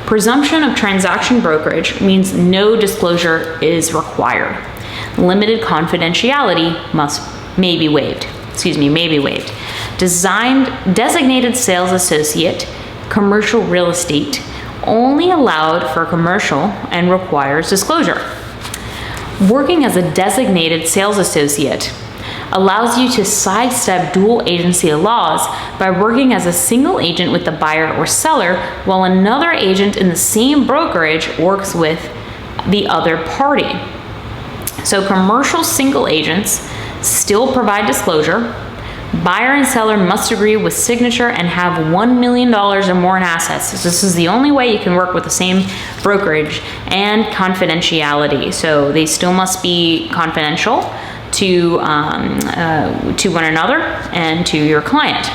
Presumption of transaction brokerage means no disclosure is required. Limited confidentiality may be waived. Designated sales associate, commercial real estate, only allowed for commercial and requires disclosure. Working as a designated sales associate allows you to sidestep dual agency laws by working as a single agent with the buyer or seller while another agent in the same brokerage works with the other party. So commercial single agents still provide disclosure. Buyer and seller must agree with signature and have $1 million or more in assets. So this is the only way you can work with the same brokerage, and confidentiality. So they still must be confidential to one another and to your client.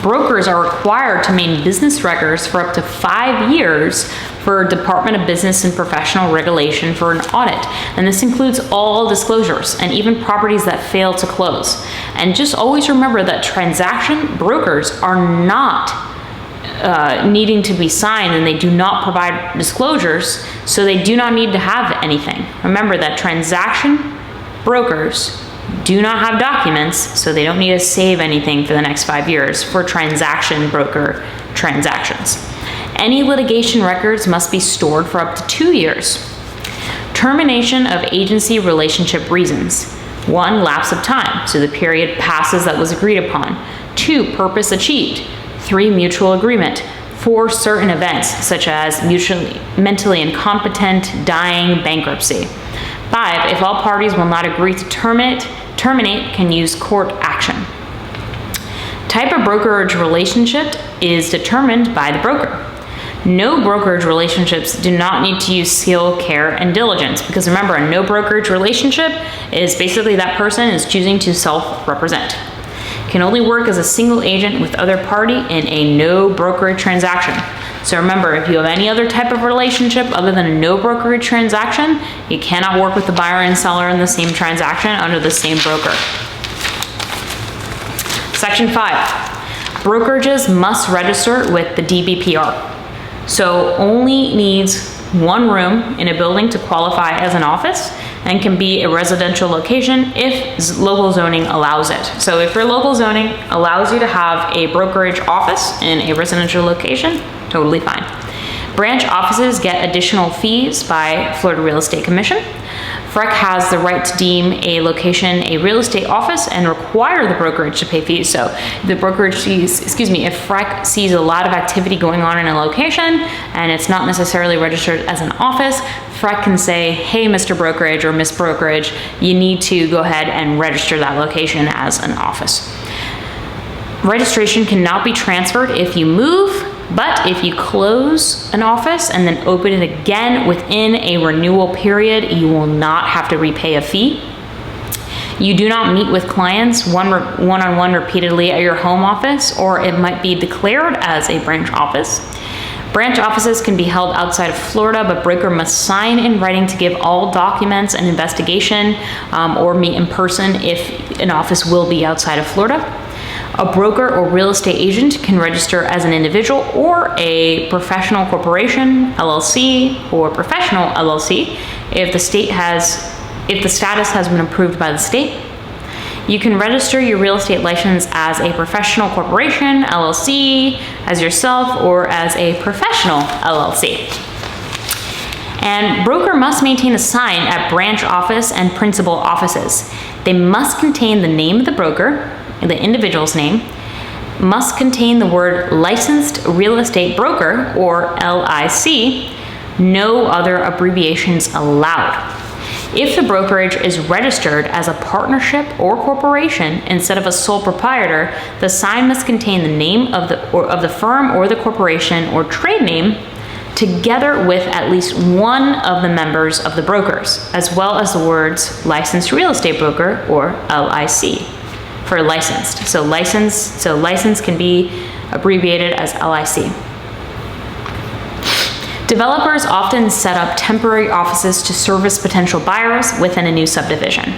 Brokers are required to maintain business records for up to 5 years for Department of Business and Professional Regulation for an audit. And this includes all disclosures and even properties that fail to close. And just always remember that transaction brokers are not needing to be signed, and they do not provide disclosures, so they do not need to have anything. Remember that transaction brokers do not have documents, so they don't need to save anything for the next 5 years for transaction broker transactions. Any litigation records must be stored for up to 2 years. Termination of agency relationship reasons. 1, lapse of time, so the period passes that was agreed upon. 2, purpose achieved. 3, mutual agreement. 4, certain events, such as mentally incompetent, dying, bankruptcy. 5, if all parties will not agree to terminate can use court action. Type of brokerage relationship is determined by the broker. No brokerage relationships do not need to use skill, care, and diligence, because remember, a no brokerage relationship is basically that person is choosing to self-represent. Can only work as a single agent with other party in a no brokerage transaction. So remember, if you have any other type of relationship other than a no brokerage transaction, you cannot work with the buyer and seller in the same transaction under the same broker. Section 5, brokerages must register with the DBPR. So only needs 1 room in a building to qualify as an office, and can be a residential location if local zoning allows it. So if your local zoning allows you to have a brokerage office in a residential location, totally fine. Branch offices get additional fees by Florida Real Estate Commission. FREC has the right to deem a location a real estate office and require the brokerage to pay fees. So the brokerage sees, if FREC sees a lot of activity going on in a location and it's not necessarily registered as an office, FREC can say, hey, Mr. Brokerage or Miss Brokerage, you need to go ahead and register that location as an office. Registration cannot be transferred if you move, but if you close an office and then open it again within a renewal period, you will not have to repay a fee. You do not meet with clients one-on-one repeatedly at your home office, or it might be declared as a branch office. Branch offices can be held outside of Florida, but broker must sign in writing to give all documents and investigation, or meet in person if an office will be outside of Florida. A broker or real estate agent can register as an individual or a professional corporation, LLC, or professional LLC if the status has been approved by the state. You can register your real estate license as a professional corporation, LLC, as yourself, or as a professional LLC. And broker must maintain a sign at branch office and principal offices. They must contain the name of the broker, the individual's name, must contain the word licensed real estate broker, or LIC, no other abbreviations allowed. If the brokerage is registered as a partnership or corporation instead of a sole proprietor, the sign must contain the name of the firm or the corporation or trade name, together with at least one of the members of the brokers, as well as the words licensed real estate broker, or LIC, for licensed. So license can be abbreviated as LIC. Developers often set up temporary offices to service potential buyers within a new subdivision.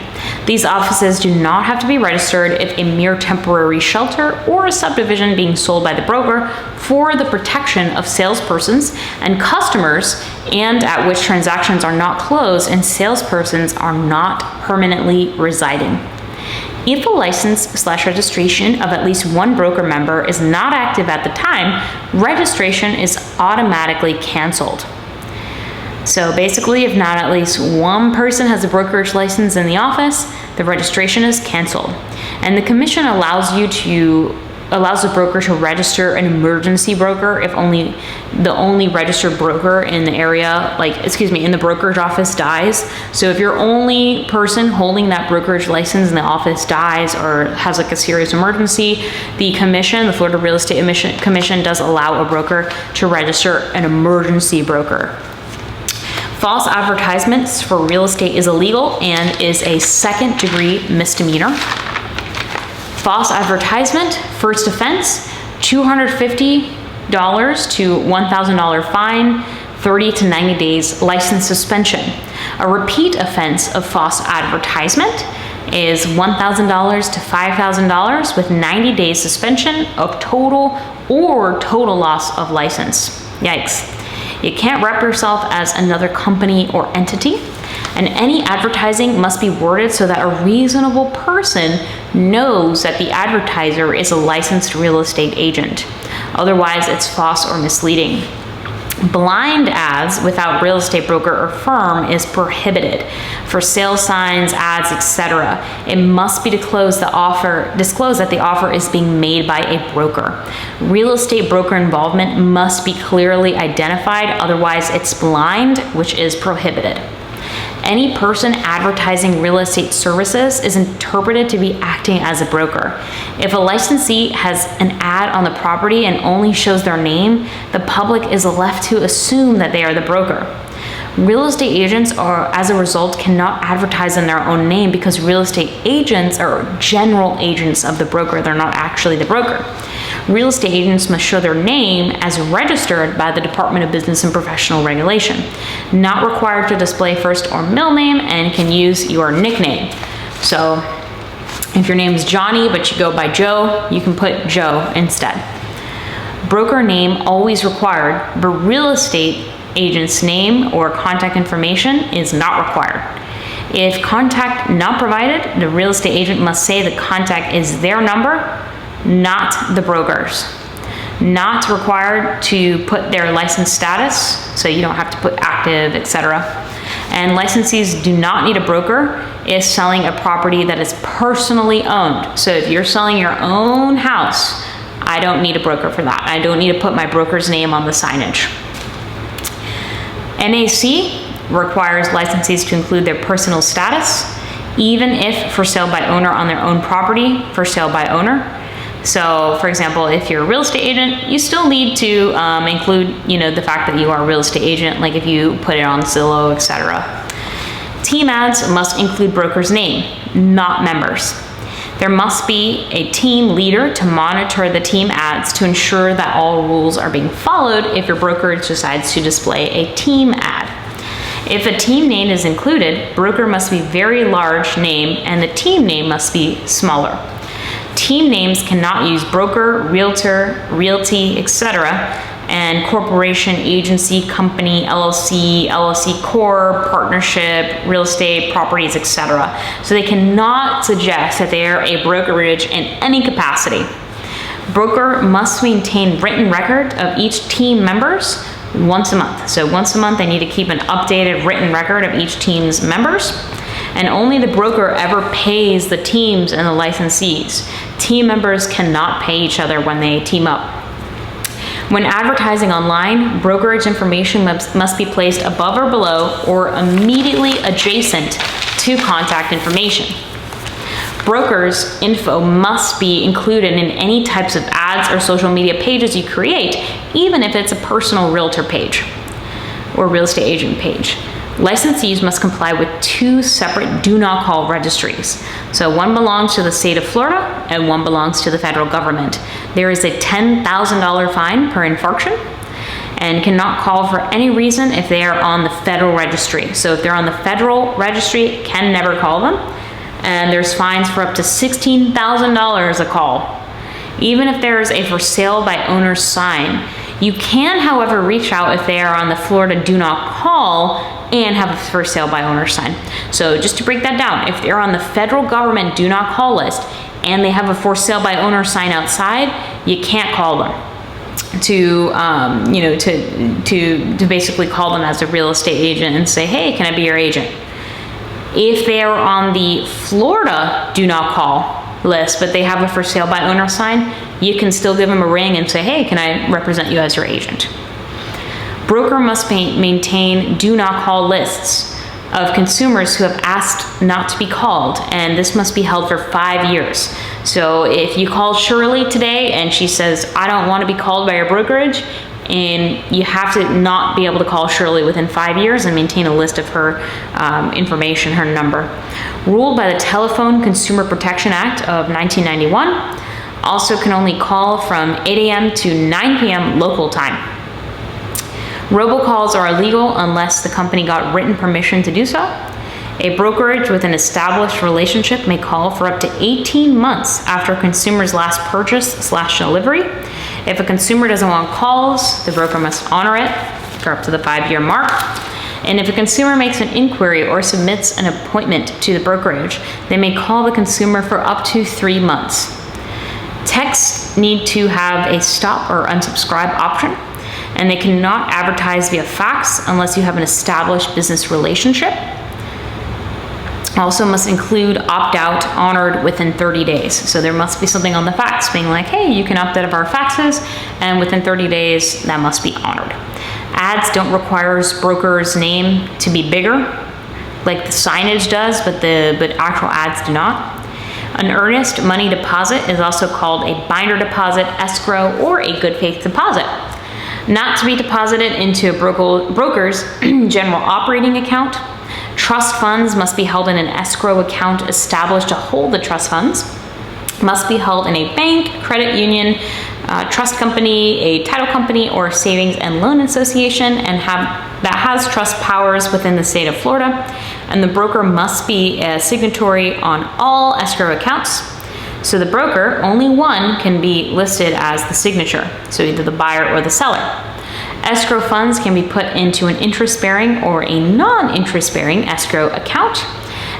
These offices do not have to be registered if a mere temporary shelter or a subdivision being sold by the broker for the protection of salespersons and customers, and at which transactions are not closed and salespersons are not permanently residing. If a license/registration of at least one broker member is not active at the time, registration is automatically canceled. So basically, if not at least one person has a brokerage license in the office, the registration is canceled. And the commission allows the broker to register an emergency broker if the only registered broker in the area, in the brokerage office dies. So if your only person holding that brokerage license in the office dies or has a serious emergency, the Florida Real Estate Commission does allow a broker to register an emergency broker. False advertisements for real estate is illegal and is a second-degree misdemeanor. False advertisement, first offense, $250 to $1,000 fine, 30 to 90 days license suspension. A repeat offense of false advertisement is $1,000 to $5,000 with 90 days suspension of total loss of license. Yikes. You can't rep yourself as another company or entity, and any advertising must be worded so that a reasonable person knows that the advertiser is a licensed real estate agent. Otherwise, it's false or misleading. Blind ads without real estate broker or firm is prohibited. For sale signs, ads, etc., it must be disclosed that the offer is being made by a broker. Real estate broker involvement must be clearly identified, otherwise it's blind, which is prohibited. Any person advertising real estate services is interpreted to be acting as a broker. If a licensee has an ad on the property and only shows their name, the public is left to assume that they are the broker. Real estate agents as a result, cannot advertise in their own name because real estate agents are general agents of the broker. They're not actually the broker. Real estate agents must show their name as registered by the Department of Business and Professional Regulation. Not required to display first or middle name, and can use your nickname. So if your name is Johnny but you go by Joe, you can put Joe instead. Broker name always required, but real estate agent's name or contact information is not required. If contact not provided, the real estate agent must say the contact is their number, not the broker's. Not required to put their license status, so you don't have to put active, etc. And licensees do not need a broker if selling a property that is personally owned. So if you're selling your own house, I don't need a broker for that. I don't need to put my broker's name on the signage. NAC requires licensees to include their personal status, even if for sale by owner on their own property, for sale by owner. So for example, if you're a real estate agent, you still need to include, the fact that you are a real estate agent, like if you put it on Zillow, etc. Team ads must include broker's name, not members. There must be a team leader to monitor the team ads to ensure that all rules are being followed if your brokerage decides to display a team ad. If a team name is included, broker must be very large name and the team name must be smaller. Team names cannot use broker, realtor, realty, etc., and corporation, agency, company, LLC, LLC corp, partnership, real estate, properties, etc. So they cannot suggest that they are a brokerage in any capacity. Broker must maintain written record of each team members once a month. So once a month, they need to keep an updated written record of each team's members. And only the broker ever pays the teams and the licensees. Team members cannot pay each other when they team up. When advertising online, brokerage information must be placed above or below or immediately adjacent to contact information. Brokers' info must be included in any types of ads or social media pages you create, even if it's a personal realtor page or real estate agent page. Licensees must comply with 2 separate do not call registries. So one belongs to the state of Florida and one belongs to the federal government. There is a $10,000 fine per infraction and cannot call for any reason if they are on the federal registry. So if they're on the federal registry, can never call them. And there's fines for up to $16,000 a call. Even if there is a for sale by owner sign, you can, however, reach out if they are on the Florida do not call and have a for sale by owner sign. So just to break that down, if they're on the federal government do not call list and they have a for sale by owner sign outside, you can't call them to basically call them as a real estate agent and say, hey, can I be your agent? If they are on the Florida do not call list, but they have a for sale by owner sign, you can still give them a ring and say, hey, can I represent you as your agent? Broker must maintain do not call lists of consumers who have asked not to be called, and this must be held for 5 years. So if you call Shirley today and she says, I don't want to be called by your brokerage, and you have to not be able to call Shirley within 5 years and maintain a list of her information, her number. Ruled by the Telephone Consumer Protection Act of 1991, also can only call from 8 a.m. to 9 p.m. local time. Robocalls are illegal unless the company got written permission to do so. A brokerage with an established relationship may call for up to 18 months after a consumer's last purchase/delivery. If a consumer doesn't want calls, the broker must honor it for up to the 5-year mark. And if a consumer makes an inquiry or submits an appointment to the brokerage, they may call the consumer for up to 3 months. Texts need to have a stop or unsubscribe option, and they cannot advertise via fax unless you have an established business relationship. Also must include opt-out honored within 30 days. So there must be something on the fax being like, hey, you can opt out of our faxes, and within 30 days, that must be honored. Ads don't require broker's name to be bigger, like the signage does, but actual ads do not. An earnest money deposit is also called a binder deposit, escrow, or a good faith deposit. Not to be deposited into a broker's general operating account. Trust funds must be held in an escrow account established to hold the trust funds. Must be held in a bank, credit union, trust company, a title company, or savings and loan association, and that has trust powers within the state of Florida. And the broker must be a signatory on all escrow accounts. So the broker, only one can be listed as the signature, so either the buyer or the seller. Escrow funds can be put into an interest-bearing or a non-interest-bearing escrow account.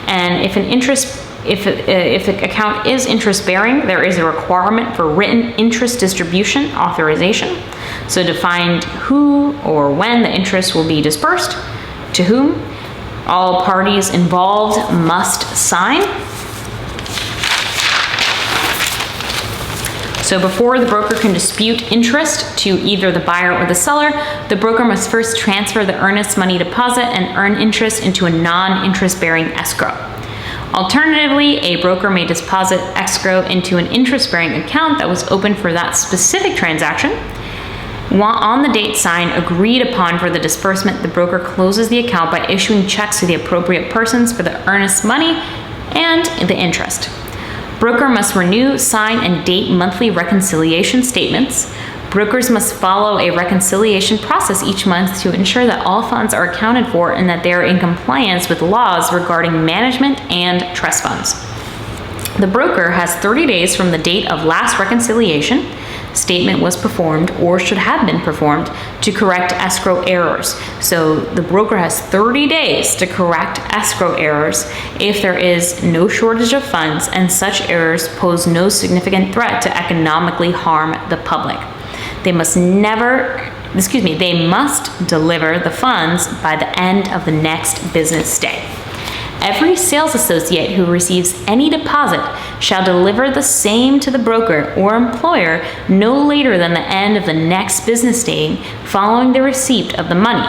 And if the account is interest-bearing, there is a requirement for written interest distribution authorization. So define who or when the interest will be dispersed, to whom, All parties involved must sign. So before the broker can dispute interest to either the buyer or the seller, the broker must first transfer the earnest money deposit and earn interest into a non-interest bearing escrow. Alternatively, a broker may deposit escrow into an interest-bearing account that was opened for that specific transaction. On the date signed agreed upon for the disbursement, the broker closes the account by issuing checks to the appropriate persons for the earnest money and the interest. Broker must renew, sign, and date monthly reconciliation statements. Brokers must follow a reconciliation process each month to ensure that all funds are accounted for and that they are in compliance with laws regarding management and trust funds. The broker has 30 days from the date of last reconciliation statement was performed or should have been performed to correct escrow errors. So the broker has 30 days to correct escrow errors if there is no shortage of funds and such errors pose no significant threat to economically harm the public. They must deliver the funds by the end of the next business day. Every sales associate who receives any deposit shall deliver the same to the broker or employer no later than the end of the next business day following the receipt of the money.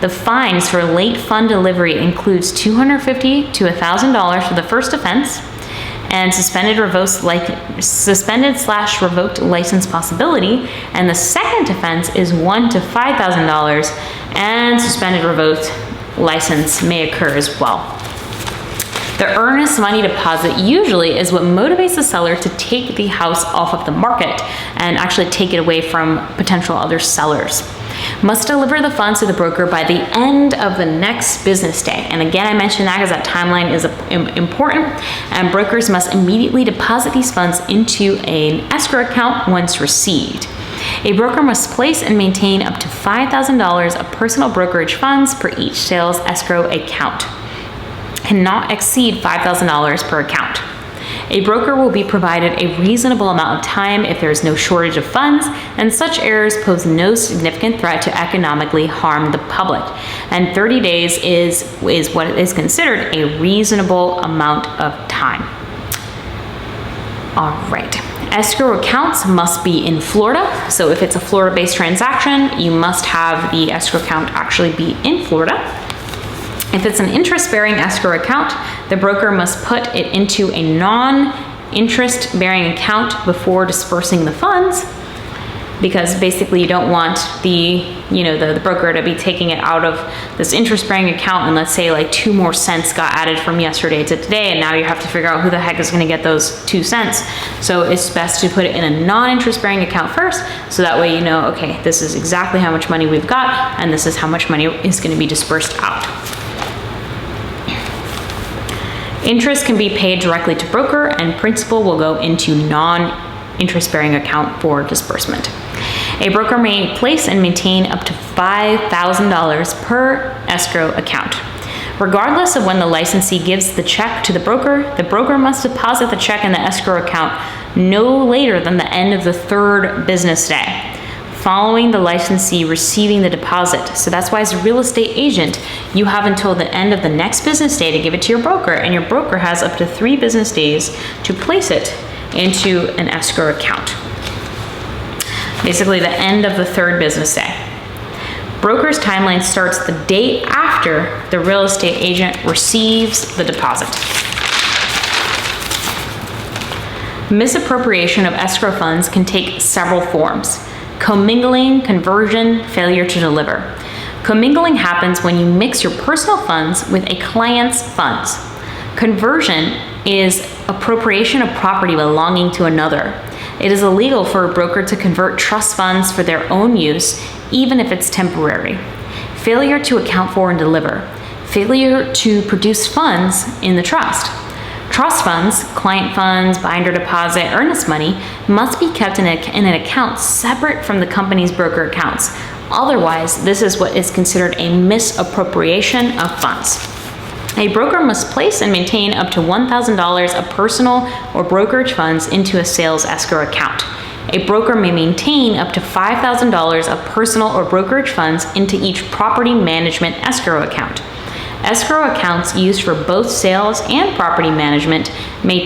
The fines for late fund delivery includes $250 to $1,000 for the first offense, and suspended/revoked license possibility, and the second offense is $1,000 to $5,000, and suspended revoked license may occur as well. The earnest money deposit usually is what motivates the seller to take the house off of the market and actually take it away from potential other sellers. Must deliver the funds to the broker by the end of the next business day. And again, I mentioned that because that timeline is important, and brokers must immediately deposit these funds into an escrow account once received. A broker must place and maintain up to $5,000 of personal brokerage funds per each sales escrow account. Cannot exceed $5,000 per account. A broker will be provided a reasonable amount of time if there is no shortage of funds, and such errors pose no significant threat to economically harm the public. And 30 days is what is considered a reasonable amount of time. All right. Escrow accounts must be in Florida. So if it's a Florida-based transaction, you must have the escrow account actually be in Florida. If it's an interest-bearing escrow account, the broker must put it into a non-interest-bearing account before dispersing the funds, because basically you don't want the broker to be taking it out of this interest-bearing account, and let's say like 2 more cents got added from yesterday to today, and now you have to figure out who the heck is going to get those 2 cents. So it's best to put it in a non-interest-bearing account first, so that way you know, okay, this is exactly how much money we've got, and this is how much money is going to be dispersed out. Interest can be paid directly to broker, and principal will go into non-interest-bearing account for disbursement. A broker may place and maintain up to $5,000 per escrow account. Regardless of when the licensee gives the check to the broker must deposit the check in the escrow account no later than the end of the 3rd business day following the licensee receiving the deposit. So that's why as a real estate agent, you have until the end of the next business day to give it to your broker, and your broker has up to 3 business days to place it into an escrow account. Basically the end of the 3rd business day. Broker's timeline starts the day after the real estate agent receives the deposit. Misappropriation of escrow funds can take several forms: commingling, conversion, failure to deliver. Commingling happens when you mix your personal funds with a client's funds. Conversion is appropriation of property belonging to another. It is illegal for a broker to convert trust funds for their own use, even if it's temporary. Failure to account for and deliver. Failure to produce funds in the trust. Trust funds, client funds, binder deposit, earnest money must be kept in an account separate from the company's broker accounts. Otherwise, this is what is considered a misappropriation of funds. A broker must place and maintain up to $1,000 of personal or brokerage funds into a sales escrow account. A broker may maintain up to $5,000 of personal or brokerage funds into each property management escrow account. Escrow accounts used for both sales and property management may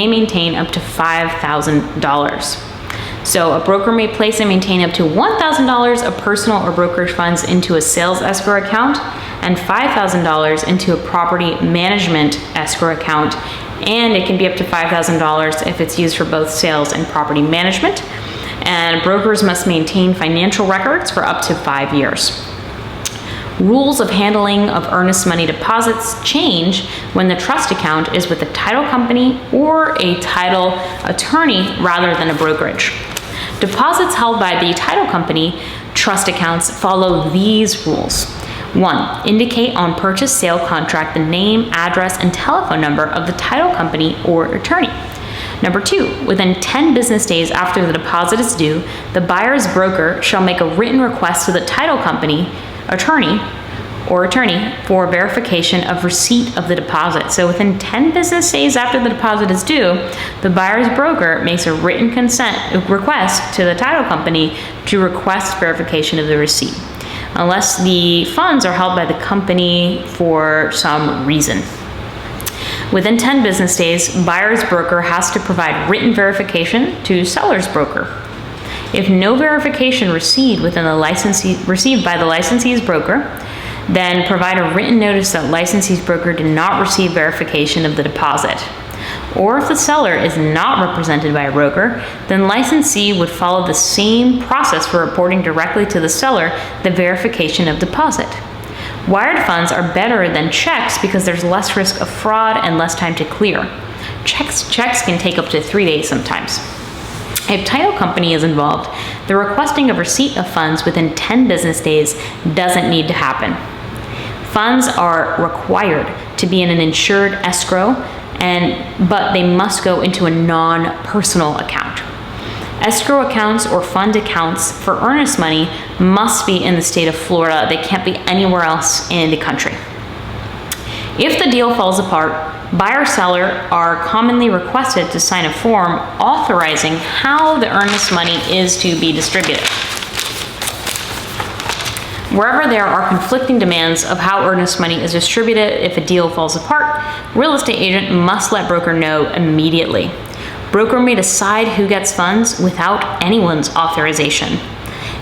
maintain up to $5,000. So a broker may place and maintain up to $1,000 of personal or brokerage funds into a sales escrow account and $5,000 into a property management escrow account, and it can be up to $5,000 if it's used for both sales and property management. And brokers must maintain financial records for up to 5 years. Rules of handling of earnest money deposits change when the trust account is with a title company or a title attorney rather than a brokerage. Deposits held by the title company trust accounts follow these rules. 1. Indicate on purchase sale contract the name, address, and telephone number of the title company or attorney. Number 2, within 10 business days after the deposit is due, the buyer's broker shall make a written request to the title company, attorney for verification of receipt of the deposit. So within 10 business days after the deposit is due, the buyer's broker makes a written consent request to the title company to request verification of the receipt, unless the funds are held by the company for some reason. Within 10 business days, buyer's broker has to provide written verification to seller's broker. If no verification received by the licensee's broker, then provide a written notice that licensee's broker did not receive verification of the deposit. Or if the seller is not represented by a broker, then licensee would follow the same process for reporting directly to the seller the verification of deposit. Wired funds are better than checks because there's less risk of fraud and less time to clear. Checks can take up to 3 days sometimes. If title company is involved, the requesting of receipt of funds within 10 business days doesn't need to happen. Funds are required to be in an insured escrow, but they must go into a non-personal account. Escrow accounts or fund accounts for earnest money must be in the state of Florida. They can't be anywhere else in the country. If the deal falls apart, buyer-seller are commonly requested to sign a form authorizing how the earnest money is to be distributed. Wherever there are conflicting demands of how earnest money is distributed if a deal falls apart, real estate agent must let broker know immediately. Broker may decide who gets funds without anyone's authorization.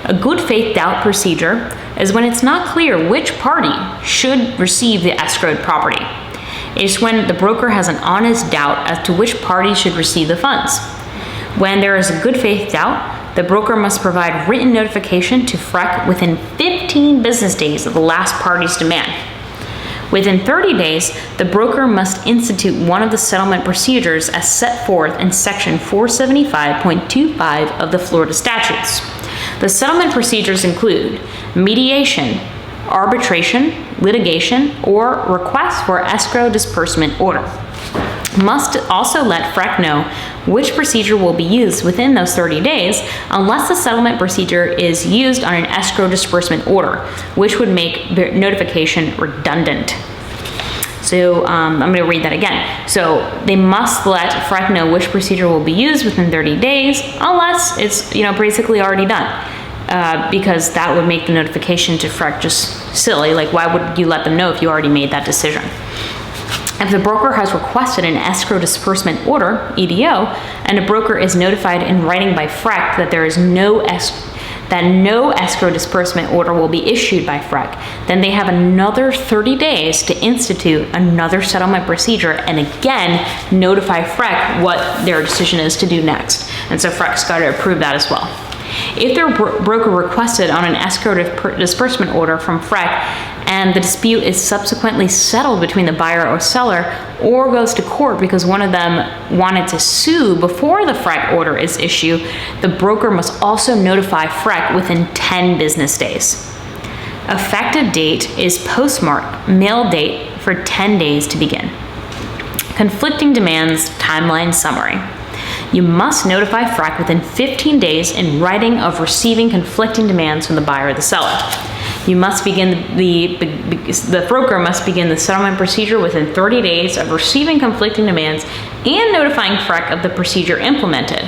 A good faith doubt procedure is when it's not clear which party should receive the escrowed property. It's when the broker has an honest doubt as to which party should receive the funds. When there is a good faith doubt, the broker must provide written notification to FREC within 15 business days of the last party's demand. Within 30 days, the broker must institute one of the settlement procedures as set forth in Section 475.25 of the Florida statutes. The settlement procedures include mediation, arbitration, litigation, or request for escrow disbursement order. Must also let FREC know which procedure will be used within those 30 days unless the settlement procedure is used on an escrow disbursement order, which would make notification redundant. So I'm going to read that again. So they must let FREC know which procedure will be used within 30 days unless it's basically already done. Because that would make the notification to FREC just silly. Like, why would you let them know if you already made that decision? If the broker has requested an escrow disbursement order, EDO, and a broker is notified in writing by FREC that there is no escrow disbursement order will be issued by FREC, then they have another 30 days to institute another settlement procedure and again notify FREC what their decision is to do next. And so FREC's got to approve that as well. If their broker requested on an escrow disbursement order from FREC and the dispute is subsequently settled between the buyer or seller or goes to court because one of them wanted to sue before the FREC order is issued, the broker must also notify FREC within 10 business days. Effective date is postmarked, mail date for 10 days to begin. Conflicting demands timeline summary. You must notify FREC within 15 days in writing of receiving conflicting demands from the buyer or the seller. You must begin the broker must begin the settlement procedure within 30 days of receiving conflicting demands and notifying FREC of the procedure implemented.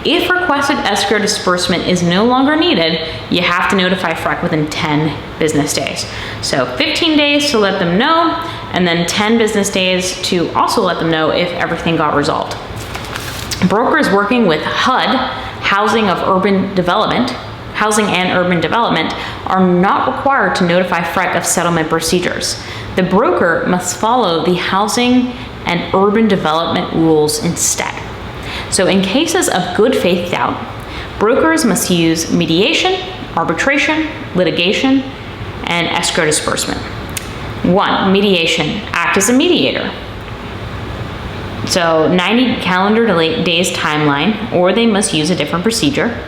If requested escrow disbursement is no longer needed, you have to notify FREC within 10 business days. So 15 days to let them know, and then 10 business days to also let them know if everything got resolved. Brokers working with HUD, Housing and Urban Development, are not required to notify FREC of settlement procedures. The broker must follow the Housing and Urban Development rules instead. So in cases of good faith doubt, brokers must use mediation, arbitration, litigation, and escrow disbursement. 1, mediation, act as a mediator. So 90 calendar days timeline, or they must use a different procedure.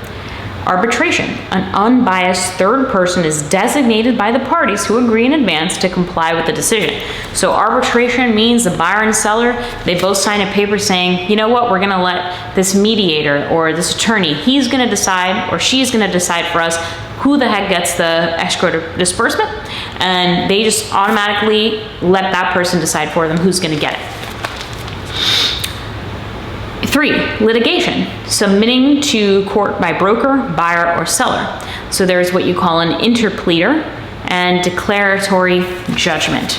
Arbitration, an unbiased third person is designated by the parties who agree in advance to comply with the decision. So arbitration means the buyer and seller, they both sign a paper saying, you know what, we're gonna let this mediator or this attorney, he's gonna decide or she's gonna decide for us who the heck gets the escrow disbursement, and they just automatically let that person decide for them who's gonna get it. 3, litigation, submitting to court by broker, buyer, or seller. So there's what you call an interpleader and declaratory judgment.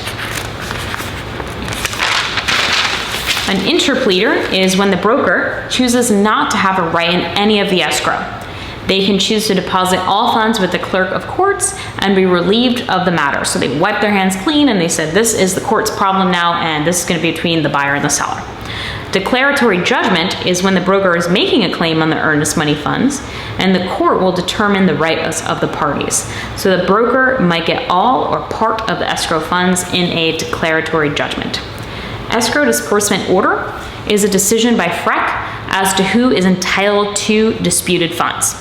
An interpleader is when the broker chooses not to have a right in any of the escrow. They can choose to deposit all funds with the clerk of courts and be relieved of the matter. So they wipe their hands clean and they said, this is the court's problem now, and this is going to be between the buyer and the seller. Declaratory judgment is when the broker is making a claim on the earnest money funds, and the court will determine the rights of the parties. So the broker might get all or part of the escrow funds in a declaratory judgment. Escrow disbursement order is a decision by FREC as to who is entitled to disputed funds.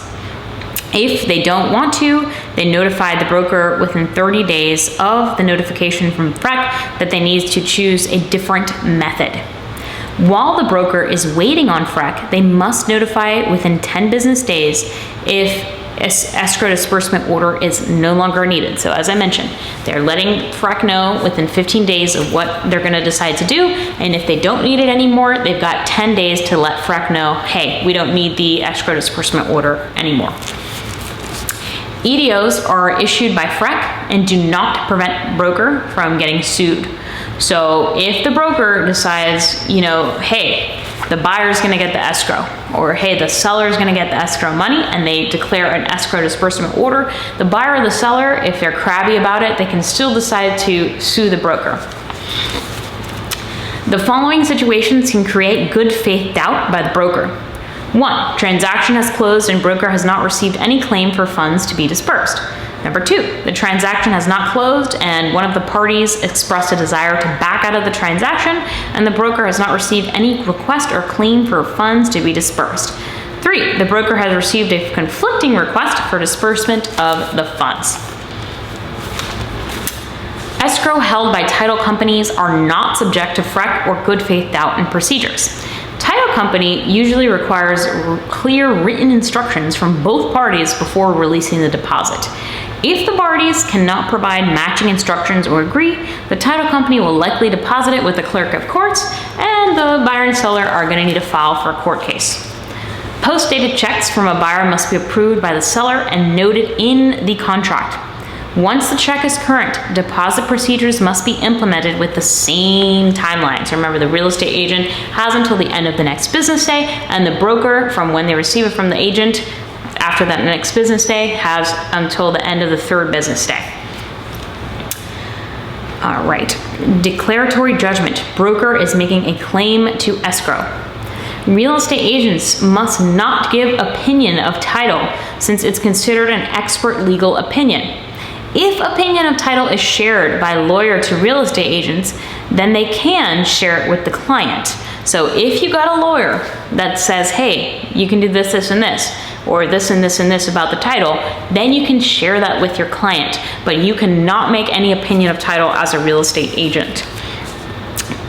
If they don't want to, they notify the broker within 30 days of the notification from FREC that they need to choose a different method. While the broker is waiting on FREC, they must notify within 10 business days if escrow disbursement order is no longer needed. So as I mentioned, they're letting FREC know within 15 days of what they're going to decide to do, and if they don't need it anymore, they've got 10 days to let FREC know, hey, we don't need the escrow disbursement order anymore. EDOs are issued by FREC and do not prevent broker from getting sued. So if the broker decides, you know, hey, the buyer's gonna get the escrow, or hey, the seller's gonna get the escrow money, and they declare an escrow disbursement order, the buyer or the seller, if they're crabby about it, they can still decide to sue the broker. The following situations can create good faith doubt by the broker. 1, transaction has closed and broker has not received any claim for funds to be disbursed. Number 2, the transaction has not closed and one of the parties expressed a desire to back out of the transaction and the broker has not received any request or claim for funds to be disbursed. 3, the broker has received a conflicting request for disbursement of the funds. Escrow held by title companies are not subject to FREC or good faith doubt and procedures. Title company usually requires clear written instructions from both parties before releasing the deposit. If the parties cannot provide matching instructions or agree, the title company will likely deposit it with the clerk of courts, and the buyer and seller are going to need to file for a court case. Post-dated checks from a buyer must be approved by the seller and noted in the contract. Once the check is current, deposit procedures must be implemented with the same timeline. So remember, the real estate agent has until the end of the next business day, and the broker, from when they receive it from the agent, after that next business day, has until the end of the 3rd business day. All right, declaratory judgment. Broker is making a claim to escrow. Real estate agents must not give opinion of title since it's considered an expert legal opinion. If opinion of title is shared by lawyer to real estate agents, then they can share it with the client. So if you got a lawyer that says, hey, you can do this, this, and this, or this and this and this about the title, then you can share that with your client, but you cannot make any opinion of title as a real estate agent.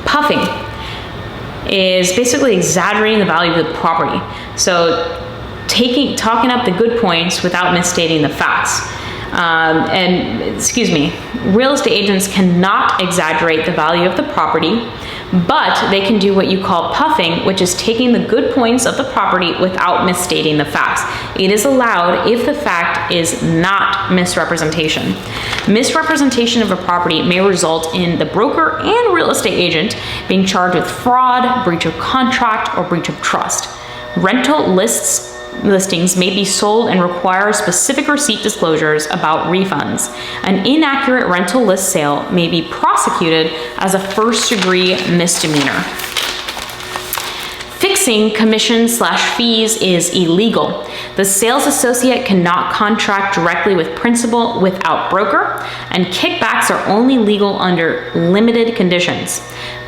Puffing is basically exaggerating the value of the property. So talking up the good points without misstating the facts. Real estate agents cannot exaggerate the value of the property, but they can do what you call puffing, which is taking the good points of the property without misstating the facts. It is allowed if the fact is not misrepresentation. Misrepresentation of a property may result in the broker and real estate agent being charged with fraud, breach of contract, or breach of trust. Rental listings may be sold and require specific receipt disclosures about refunds. An inaccurate rental list sale may be prosecuted as a first-degree misdemeanor. Fixing commissions/fees is illegal. The sales associate cannot contract directly with principal without broker, and kickbacks are only legal under limited conditions.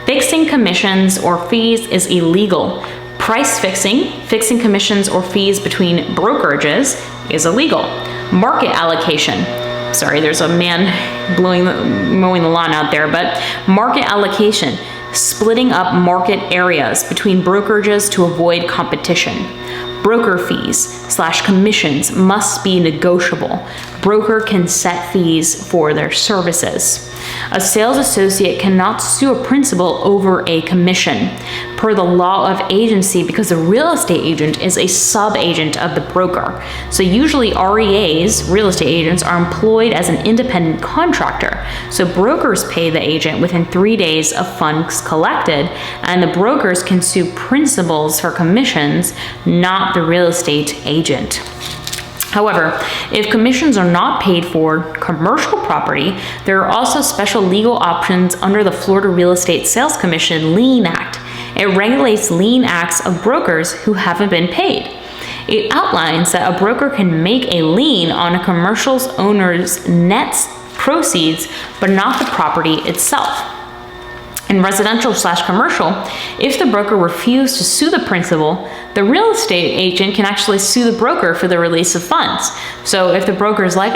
Fixing commissions or fees is illegal. Price fixing commissions or fees between brokerages is illegal. Market allocation. Sorry, there's a man mowing the lawn out there, but market allocation, splitting up market areas between brokerages to avoid competition. Broker fees/commissions must be negotiable. Broker can set fees for their services. A sales associate cannot sue a principal over a commission per the law of agency because the real estate agent is a sub-agent of the broker. So usually REAs, real estate agents, are employed as an independent contractor. So brokers pay the agent within 3 days of funds collected, and the brokers can sue principals for commissions, not the real estate agent. However, if commissions are not paid for commercial property, there are also special legal options under the Florida Real Estate Sales Commission Lien Act. It regulates lien acts of brokers who haven't been paid. It outlines that a broker can make a lien on a commercial owner's net proceeds, but not the property itself. In residential/commercial, if the broker refused to sue the principal, the real estate agent can actually sue the broker for the release of funds. So if the broker is like,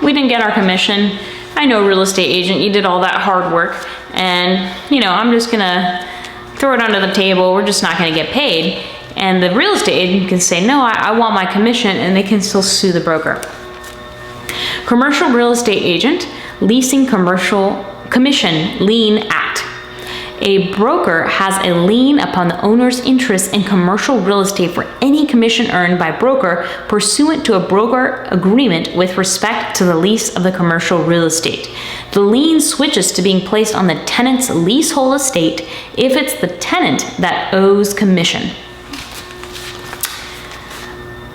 we didn't get our commission, I know, real estate agent, you did all that hard work, and I'm just gonna throw it under the table, we're just not gonna get paid. And the real estate agent can say, no, I want my commission, and they can still sue the broker. Commercial real estate agent, leasing commercial commission lien act. A broker has a lien upon the owner's interest in commercial real estate for any commission earned by broker pursuant to a broker agreement with respect to the lease of the commercial real estate. The lien switches to being placed on the tenant's leasehold estate if it's the tenant that owes commission.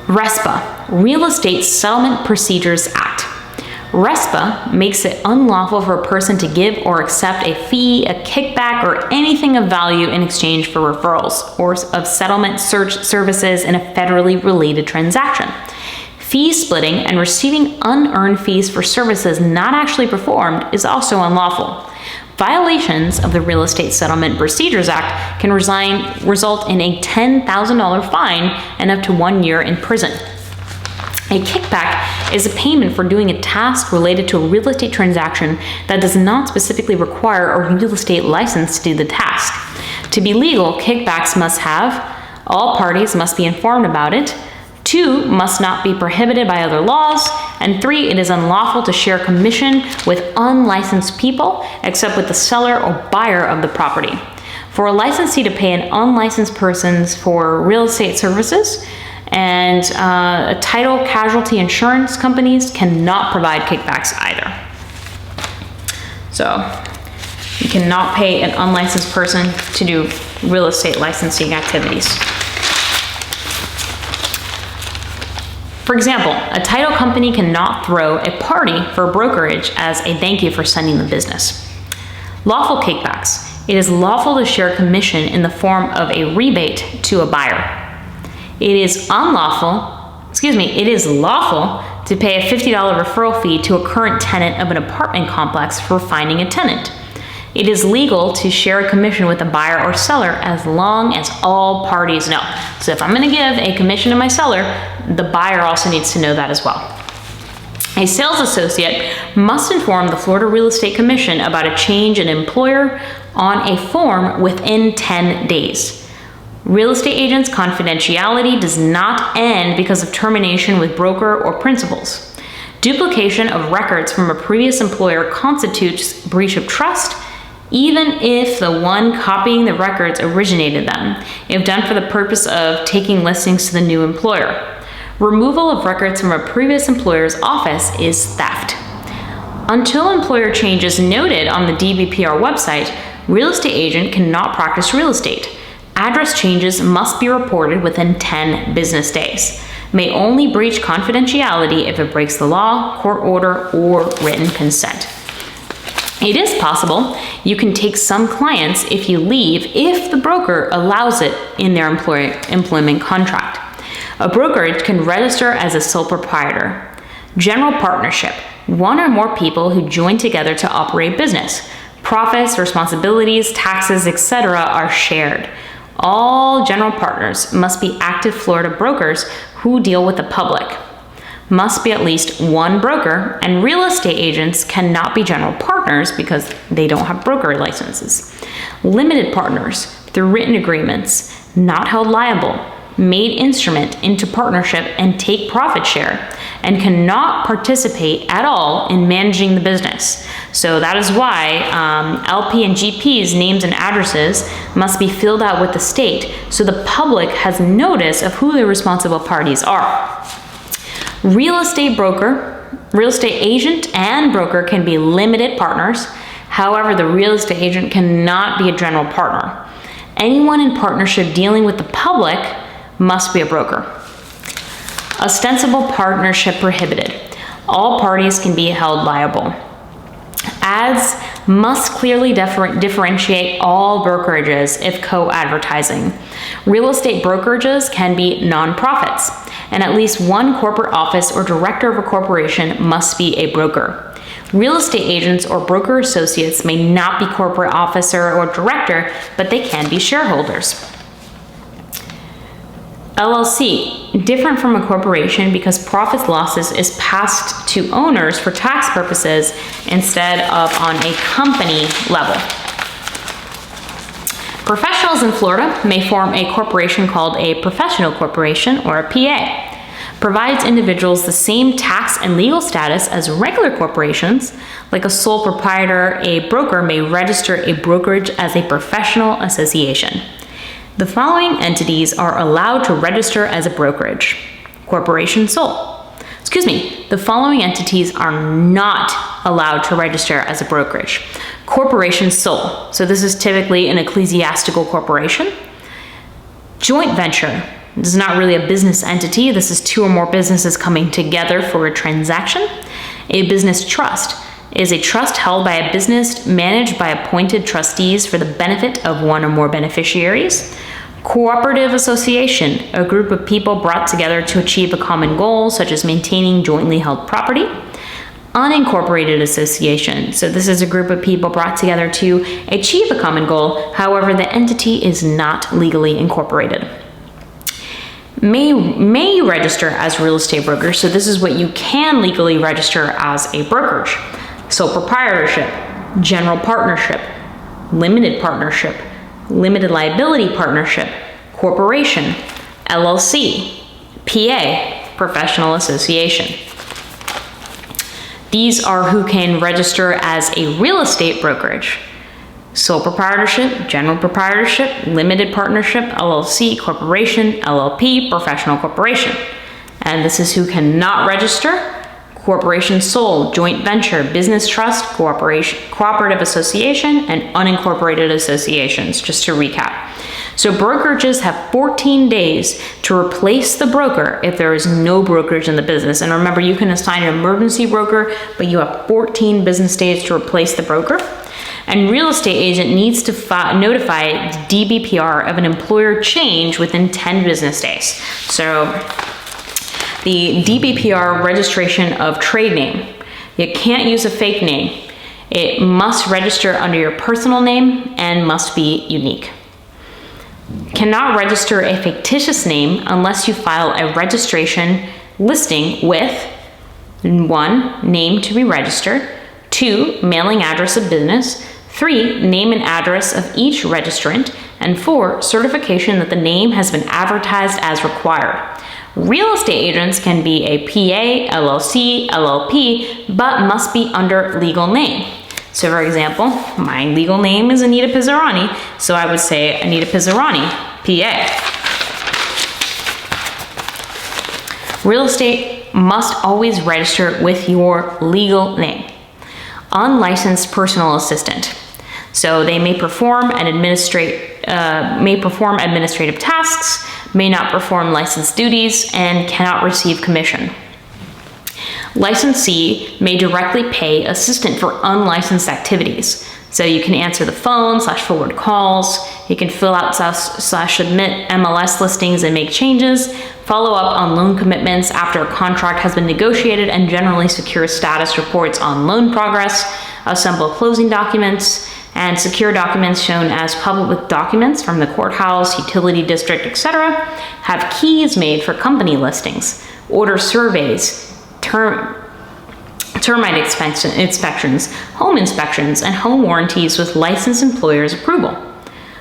RESPA, Real Estate Settlement Procedures Act. RESPA makes it unlawful for a person to give or accept a fee, a kickback, or anything of value in exchange for referrals or of settlement search services in a federally related transaction. Fee splitting and receiving unearned fees for services not actually performed is also unlawful. Violations of the Real Estate Settlement Procedures Act can result in a $10,000 fine and up to 1 year in prison. A kickback is a payment for doing a task related to a real estate transaction that does not specifically require a real estate license to do the task. To be legal, kickbacks must have, all parties must be informed about it, 2, must not be prohibited by other laws, and 3, it is unlawful to share commission with unlicensed people except with the seller or buyer of the property. For a licensee to pay an unlicensed person for real estate services, and title casualty insurance companies cannot provide kickbacks either. So you cannot pay an unlicensed person to do real estate licensing activities. For example, a title company cannot throw a party for brokerage as a thank you for sending the business. Lawful kickbacks. It is lawful to share commission in the form of a rebate to a buyer. It is lawful to pay a $50 referral fee to a current tenant of an apartment complex for finding a tenant. It is legal to share a commission with a buyer or seller as long as all parties know. So if I'm going to give a commission to my seller, the buyer also needs to know that as well. A sales associate must inform the Florida Real Estate Commission about a change in employer on a form within 10 days. Real estate agents' confidentiality does not end because of termination with broker or principals. Duplication of records from a previous employer constitutes breach of trust even if the one copying the records originated them, if done for the purpose of taking listings to the new employer. Removal of records from a previous employer's office is theft. Until employer change is noted on the DBPR website, real estate agent cannot practice real estate. Address changes must be reported within 10 business days. May only breach confidentiality if it breaks the law, court order, or written consent. It is possible you can take some clients if you leave if the broker allows it in their employment contract. A brokerage can register as a sole proprietor. General partnership, one or more people who join together to operate business. Profits, responsibilities, taxes, etc. are shared. All general partners must be active Florida brokers who deal with the public. Must be at least one broker, and real estate agents cannot be general partners because they don't have broker licenses. Limited partners, through written agreements, not held liable, made instrument into partnership and take profit share, and cannot participate at all in managing the business. So that is why LP and GP's names and addresses must be filled out with the state so the public has notice of who the responsible parties are. Real estate agent and broker can be limited partners. However, the real estate agent cannot be a general partner. Anyone in partnership dealing with the public must be a broker. Ostensible partnership prohibited. All parties can be held liable. Ads must clearly differentiate all brokerages if co-advertising. Real estate brokerages can be nonprofits, and at least one corporate office or director of a corporation must be a broker. Real estate agents or broker associates may not be corporate officer or director, but they can be shareholders. LLC, different from a corporation because profits losses is passed to owners for tax purposes instead of on a company level. Professionals in Florida may form a corporation called a professional corporation or a PA. Provides individuals the same tax and legal status as regular corporations. Like a sole proprietor, a broker may register a brokerage as a professional association. The following entities are allowed to register as a brokerage. Corporation sole. The following entities are not allowed to register as a brokerage. Corporation sole. So this is typically an ecclesiastical corporation. Joint venture. This is not really a business entity. This is two or more businesses coming together for a transaction. A business trust is a trust held by a business managed by appointed trustees for the benefit of one or more beneficiaries. Cooperative association, a group of people brought together to achieve a common goal, such as maintaining jointly held property. Unincorporated association, so this is a group of people brought together to achieve a common goal, however, the entity is not legally incorporated. May register as real estate broker, so this is what you can legally register as a brokerage. Sole proprietorship, general partnership, limited partnership, limited liability partnership, corporation, LLC, PA, professional association. These are who can register as a real estate brokerage. Sole proprietorship, general proprietorship, limited partnership, LLC, corporation, LLP, professional corporation. And this is who cannot register. Corporation sole, joint venture, business trust, cooperative association, and unincorporated associations, just to recap. So brokerages have 14 days to replace the broker if there is no brokerage in the business. And remember, you can assign an emergency broker, but you have 14 business days to replace the broker. And real estate agent needs to notify DBPR of an employer change within 10 business days. So the DBPR registration of trade name. You can't use a fake name. It must register under your personal name and must be unique. Cannot register a fictitious name unless you file a registration listing with 1. Name to be registered, 2. Mailing address of business, 3. Name and address of each registrant, and 4. Certification that the name has been advertised as required. Real estate agents can be a PA, LLC, LLP, but must be under legal name. So for example, my legal name is Anita Pizzarani, so I would say Anita Pizzarani, PA. Real estate must always register with your legal name. Unlicensed personal assistant. So they may perform administrative tasks, may not perform licensed duties, and cannot receive commission. Licensee may directly pay assistant for unlicensed activities. So you can answer the phone / forward calls, you can fill out / submit MLS listings and make changes, follow up on loan commitments after a contract has been negotiated, and generally secure status reports on loan progress, assemble closing documents, and secure documents shown as public documents from the courthouse, utility district, etc. Have keys made for company listings, order surveys, termite inspections, home inspections, and home warranties with licensed employer's approval.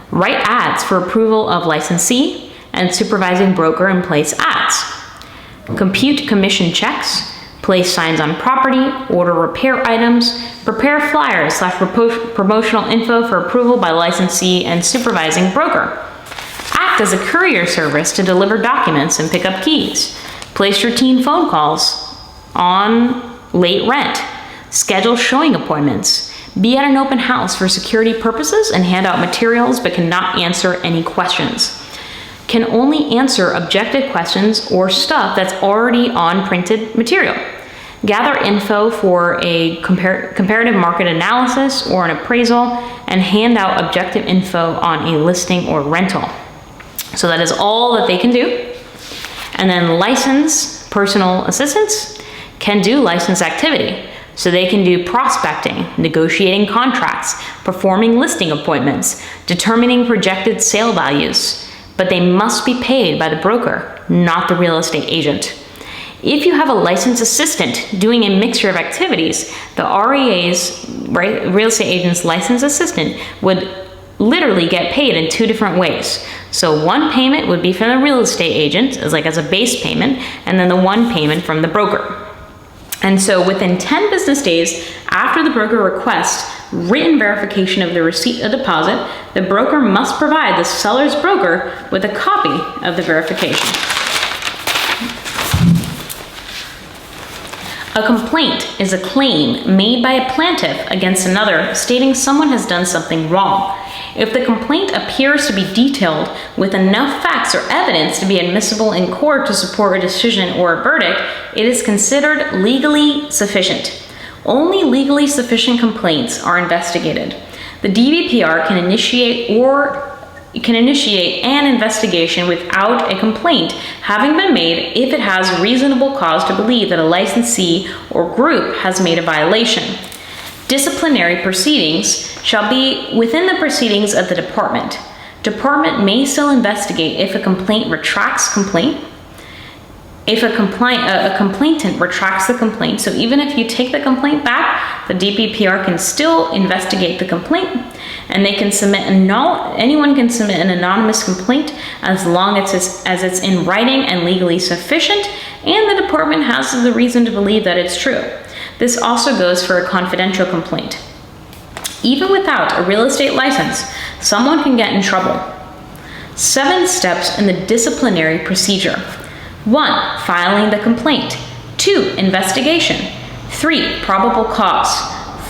Write ads for approval of licensee and supervising broker and place ads. Compute commission checks, place signs on property, order repair items, prepare flyers / promotional info for approval by licensee and supervising broker. Act as a courier service to deliver documents and pick up keys. Place routine phone calls on late rent. Schedule showing appointments. Be at an open house for security purposes and hand out materials but cannot answer any questions. Can only answer objective questions or stuff that's already on printed material. Gather info for a comparative market analysis or an appraisal and hand out objective info on a listing or rental. So that is all that they can do. And then licensed personal assistants can do license activity. So they can do prospecting, negotiating contracts, performing listing appointments, determining projected sale values, but they must be paid by the broker, not the real estate agent. If you have a licensed assistant doing a mixture of activities, the REA's, real estate agent's licensed assistant, would literally get paid in 2 different ways. So one payment would be from the real estate agent as a base payment, and then the one payment from the broker. And so within 10 business days after the broker requests written verification of the receipt of deposit, the broker must provide the seller's broker with a copy of the verification. A complaint is a claim made by a plaintiff against another stating someone has done something wrong. If the complaint appears to be detailed with enough facts or evidence to be admissible in court to support a decision or a verdict, it is considered legally sufficient. Only legally sufficient complaints are investigated. The DBPR can initiate an investigation without a complaint having been made if it has reasonable cause to believe that a licensee or group has made a violation. Disciplinary proceedings shall be within the proceedings of the department. Department may still investigate if a complaint retracts complaint. If a complainant retracts the complaint, so even if you take the complaint back, the DBPR can still investigate the complaint, and they can submit anyone can submit an anonymous complaint as long as it's in writing and legally sufficient, and the department has the reason to believe that it's true. This also goes for a confidential complaint. Even without a real estate license, someone can get in trouble. 7 steps in the disciplinary procedure. 1. Filing the complaint. 2. Investigation. 3. Probable cause.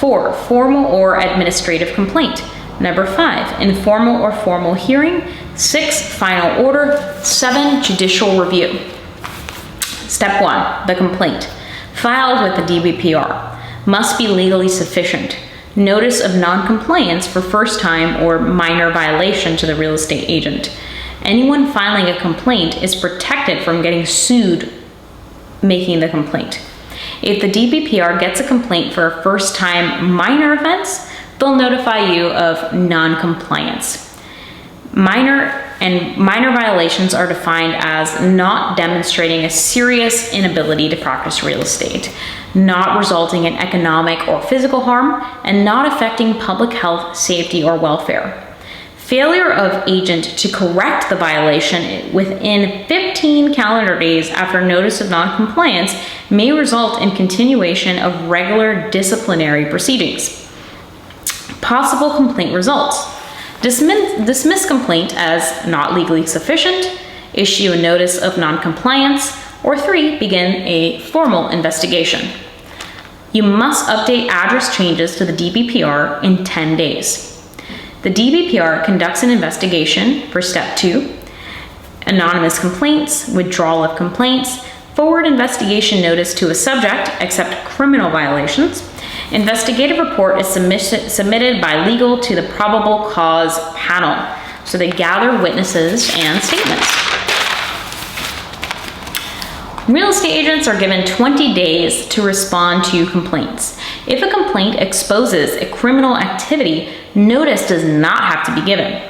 4. Formal or administrative complaint. Number 5. Informal or formal hearing. 6. Final order. 7. Judicial review. Step 1. The complaint. Filed with the DBPR. Must be legally sufficient. Notice of non-compliance for first time or minor violation to the real estate agent. Anyone filing a complaint is protected from getting sued making the complaint. If the DBPR gets a complaint for a first time minor offense, they'll notify you of non-compliance. Minor violations are defined as not demonstrating a serious inability to practice real estate, not resulting in economic or physical harm, and not affecting public health, safety, or welfare. Failure of agent to correct the violation within 15 calendar days after notice of non-compliance may result in continuation of regular disciplinary proceedings. Possible complaint results. Dismiss complaint as not legally sufficient, issue a notice of non-compliance, or 3, begin a formal investigation. You must update address changes to the DBPR in 10 days. The DBPR conducts an investigation for step 2, anonymous complaints, withdrawal of complaints, forward investigation notice to a subject except criminal violations. Investigative report is submitted by legal to the probable cause panel. So they gather witnesses and statements. Real estate agents are given 20 days to respond to complaints. If a complaint exposes a criminal activity, notice does not have to be given.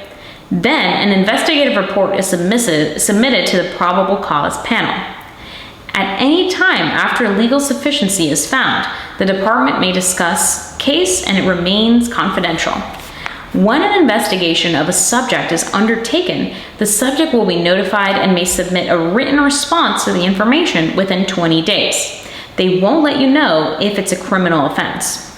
Then an investigative report is submitted to the probable cause panel. At any time after legal sufficiency is found, the department may discuss case and it remains confidential. When an investigation of a subject is undertaken, the subject will be notified and may submit a written response to the information within 20 days. They won't let you know if it's a criminal offense.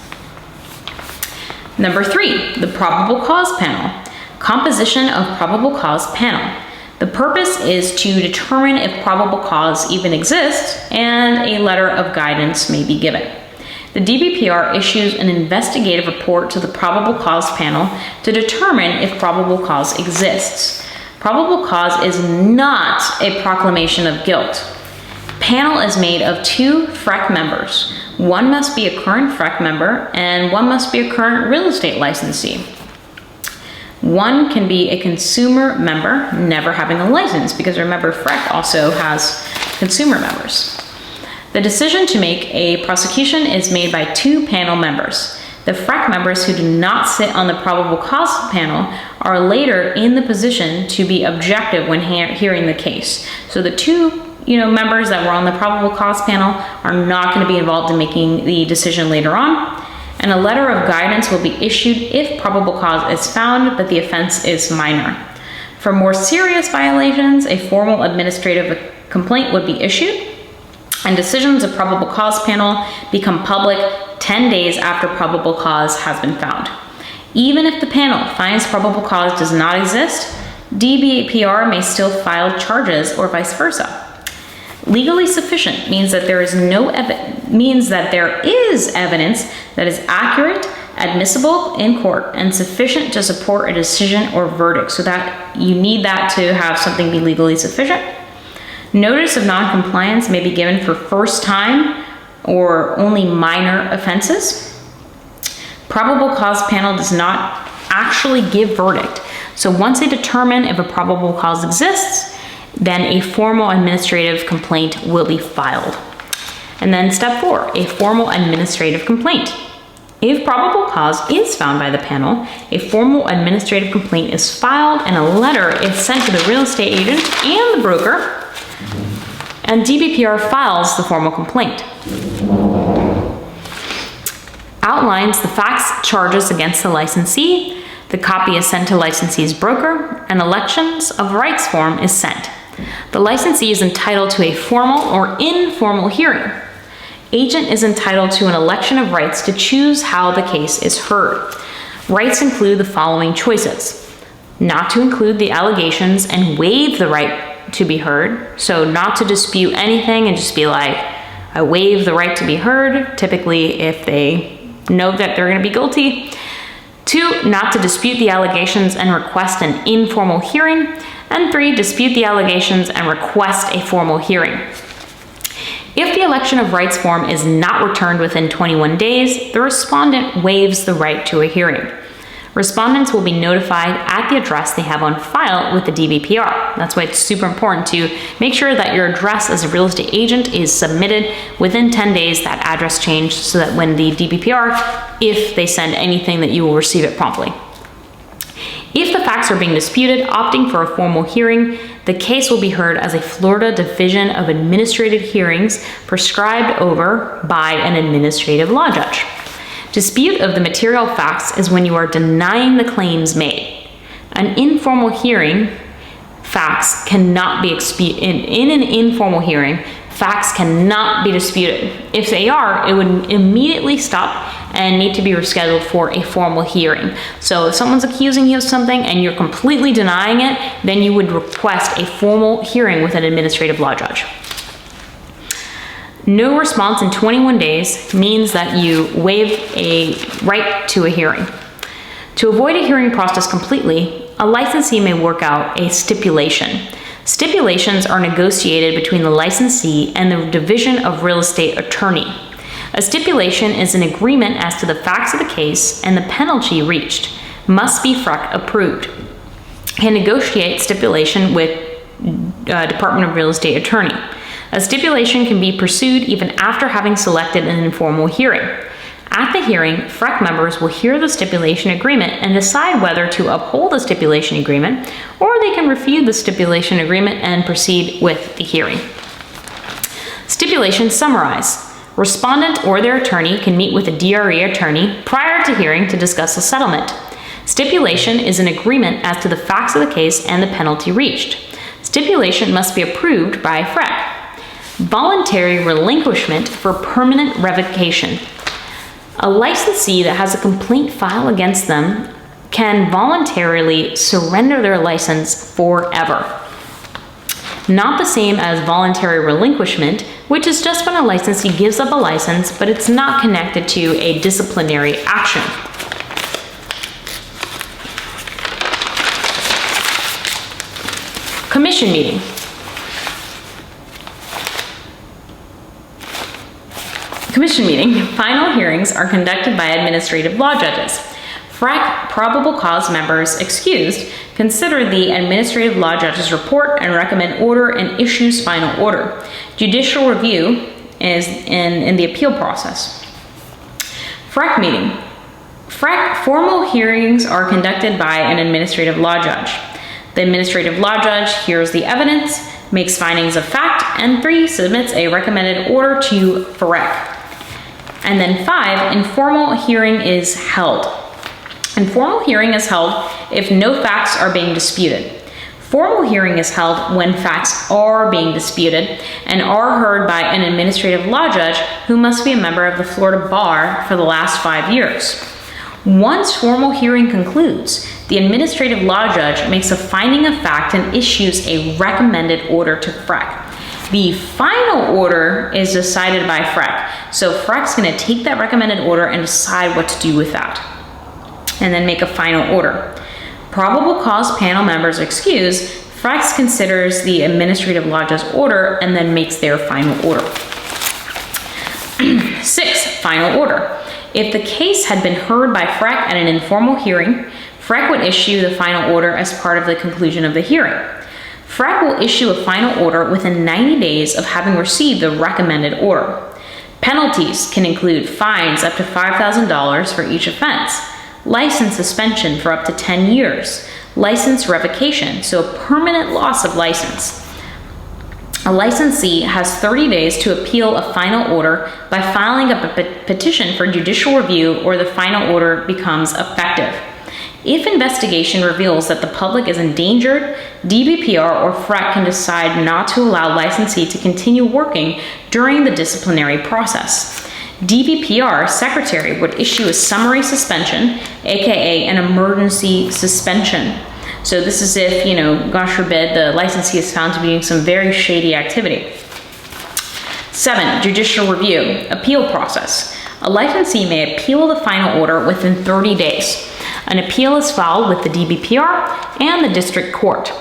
Number 3, the probable cause panel. Composition of probable cause panel. The purpose is to determine if probable cause even exists and a letter of guidance may be given. The DBPR issues an investigative report to the probable cause panel to determine if probable cause exists. Probable cause is not a proclamation of guilt. Panel is made of 2 FREC members. One must be a current FREC member and one must be a current real estate licensee. One can be a consumer member, never having a license, because remember, FREC also has consumer members. The decision to make a prosecution is made by 2 panel members. The FREC members who do not sit on the probable cause panel are later in the position to be objective when hearing the case. So the 2 members that were on the probable cause panel are not going to be involved in making the decision later on. And a letter of guidance will be issued if probable cause is found, but the offense is minor. For more serious violations, a formal administrative complaint would be issued, and decisions of probable cause panel become public 10 days after probable cause has been found. Even if the panel finds probable cause does not exist, DBPR may still file charges or vice versa. Legally sufficient means that there is evidence that is accurate, admissible in court, and sufficient to support a decision or verdict. So that you need that to have something be legally sufficient. Notice of non-compliance may be given for first time or only minor offenses. Probable cause panel does not actually give verdict. So once they determine if a probable cause exists, then a formal administrative complaint will be filed. And then step 4, a formal administrative complaint. If probable cause is found by the panel, a formal administrative complaint is filed and a letter is sent to the real estate agent and the broker, and DBPR files the formal complaint. Outlines the facts, charges against the licensee. The copy is sent to licensee's broker. An elections of rights form is sent. The licensee is entitled to a formal or informal hearing. Agent is entitled to an election of rights to choose how the case is heard. Rights include the following choices: not to include the allegations and waive the right to be heard. So not to dispute anything and just be like, I waive the right to be heard, typically if they know that they're going to be guilty. 2, not to dispute the allegations and request an informal hearing. And 3, dispute the allegations and request a formal hearing. If the election of rights form is not returned within 21 days, the respondent waives the right to a hearing. Respondents will be notified at the address they have on file with the DBPR. That's why it's super important to make sure that your address as a real estate agent is submitted within 10 days, that address change, so that when the DBPR, if they send anything, that you will receive it promptly. If the facts are being disputed, opting for a formal hearing, the case will be heard as a Florida Division of Administrative Hearings prescribed over by an administrative law judge. Dispute of the material facts is when you are denying the claims made. An informal hearing, facts cannot be in an informal hearing, facts cannot be disputed. If they are, it would immediately stop and need to be rescheduled for a formal hearing. So if someone's accusing you of something and you're completely denying it, then you would request a formal hearing with an administrative law judge. No response in 21 days means that you waive a right to a hearing. To avoid a hearing process completely, a licensee may work out a stipulation. Stipulations are negotiated between the licensee and the Division of Real Estate Attorney. A stipulation is an agreement as to the facts of the case, and the penalty reached must be FREC approved. Can negotiate stipulation with Department of Real Estate Attorney. A stipulation can be pursued even after having selected an informal hearing. At the hearing, FREC members will hear the stipulation agreement and decide whether to uphold the stipulation agreement, or they can refute the stipulation agreement and proceed with the hearing. Stipulation summarize. Respondent or their attorney can meet with a DRE attorney prior to hearing to discuss a settlement. Stipulation is an agreement as to the facts of the case and the penalty reached. Stipulation must be approved by FREC. Voluntary relinquishment for permanent revocation. A licensee that has a complaint filed against them can voluntarily surrender their license forever. Not the same as voluntary relinquishment, which is just when a licensee gives up a license, but it's not connected to a disciplinary action. Commission meeting. Commission meeting. Final hearings are conducted by administrative law judges. FREC probable cause members excused consider the administrative law judge's report and recommend order and issues final order. Judicial review is in the appeal process. FREC meeting. FREC formal hearings are conducted by an administrative law judge. The administrative law judge hears the evidence, makes findings of fact, and 3, submits a recommended order to FREC. And then 5, informal hearing is held. Informal hearing is held if no facts are being disputed. Formal hearing is held when facts are being disputed and are heard by an administrative law judge who must be a member of the Florida Bar for the last 5 years. Once formal hearing concludes, the administrative law judge makes a finding of fact and issues a recommended order to FREC. The final order is decided by FREC. So FREC's going to take that recommended order and decide what to do with that, and then make a final order. Probable cause panel members excuse, FREC considers the administrative law judge's order and then makes their final order. 6, final order. If the case had been heard by FREC at an informal hearing, FREC would issue the final order as part of the conclusion of the hearing. FREC will issue a final order within 90 days of having received the recommended order. Penalties can include fines up to $5,000 for each offense, license suspension for up to 10 years, license revocation, so a permanent loss of license. A licensee has 30 days to appeal a final order by filing a petition for judicial review, or the final order becomes effective. If investigation reveals that the public is endangered, DBPR or FREC can decide not to allow licensee to continue working during the disciplinary process. DBPR secretary would issue a summary suspension, aka an emergency suspension. So this is if, gosh forbid, the licensee is found to be doing some very shady activity. 7, judicial review, appeal process. A licensee may appeal the final order within 30 days. An appeal is filed with the DBPR and the district court.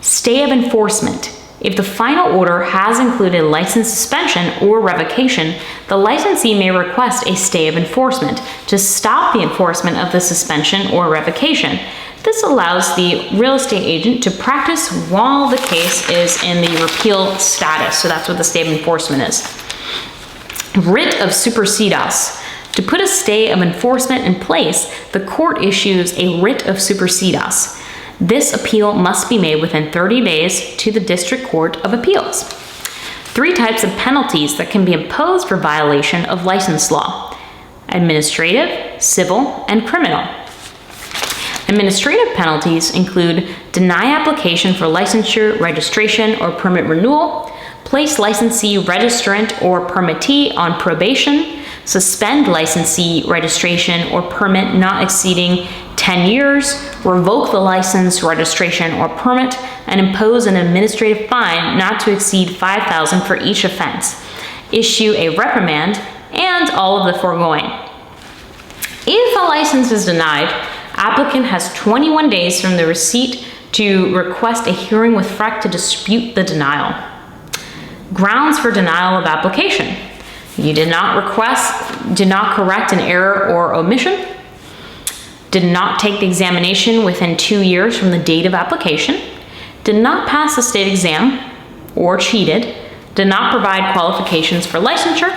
Stay of enforcement. If the final order has included license suspension or revocation, the licensee may request a stay of enforcement to stop the enforcement of the suspension or revocation. This allows the real estate agent to practice while the case is in the repeal status. So that's what the stay of enforcement is. Writ of supersedas. To put a stay of enforcement in place, the court issues a writ of supersedas. This appeal must be made within 30 days to the District Court of Appeals. 3 types of penalties that can be imposed for violation of license law: administrative, civil, and criminal. Administrative penalties include deny application for licensure, registration, or permit renewal, place licensee, registrant, or permittee on probation, suspend licensee registration or permit not exceeding 10 years, revoke the license, registration, or permit, and impose an administrative fine not to exceed $5,000 for each offense, issue a reprimand, and all of the foregoing. If a license is denied, applicant has 21 days from the receipt to request a hearing with FREC to dispute the denial. Grounds for denial of application. You did not correct an error or omission, did not take the examination within 2 years from the date of application, did not pass the state exam or cheated, did not provide qualifications for licensure,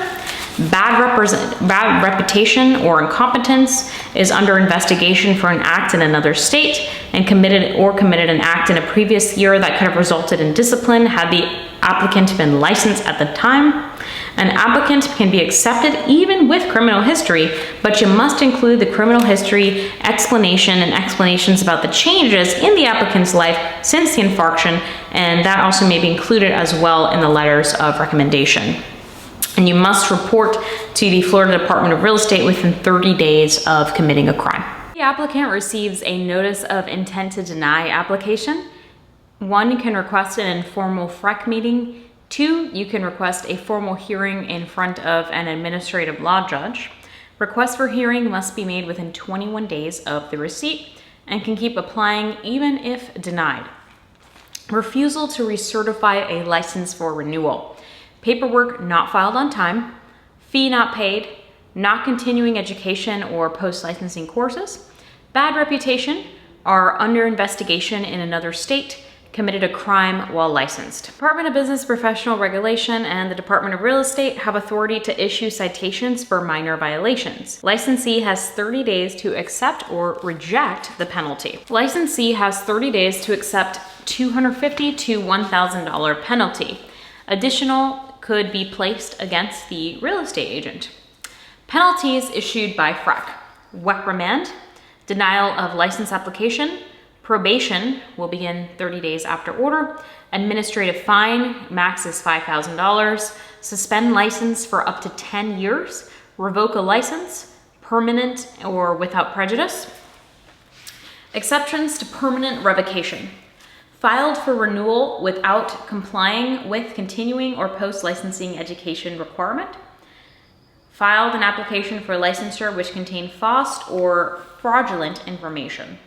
bad reputation or incompetence, is under investigation for an act in another state, and committed an act in a previous year that could have resulted in discipline had the applicant been licensed at the time. An applicant can be accepted even with criminal history, but you must include the criminal history explanation and explanations about the changes in the applicant's life since the infraction, and that also may be included as well in the letters of recommendation. And you must report to the Florida Department of Real Estate within 30 days of committing a crime. The applicant receives a notice of intent to deny application. 1, you can request an informal FREC meeting. 2, you can request a formal hearing in front of an administrative law judge. Request for hearing must be made within 21 days of the receipt and can keep applying even if denied. Refusal to recertify a license for renewal. Paperwork not filed on time, fee not paid, not continuing education or post-licensing courses, bad reputation, are under investigation in another state, committed a crime while licensed. Department of Business Professional Regulation and the Department of Real Estate have authority to issue citations for minor violations. Licensee has 30 days to accept or reject the penalty. Licensee has 30 days to accept $250 to $1,000 penalty. Additional could be placed against the real estate agent. Penalties issued by FREC: reprimand, denial of license application, probation will begin 30 days after order, administrative fine, max is $5,000, suspend license for up to 10 years, revoke a license, permanent or without prejudice. Exceptions to permanent revocation: filed for renewal without complying with continuing or post-licensing education requirement, filed an application for licensure which contained false or fraudulent information.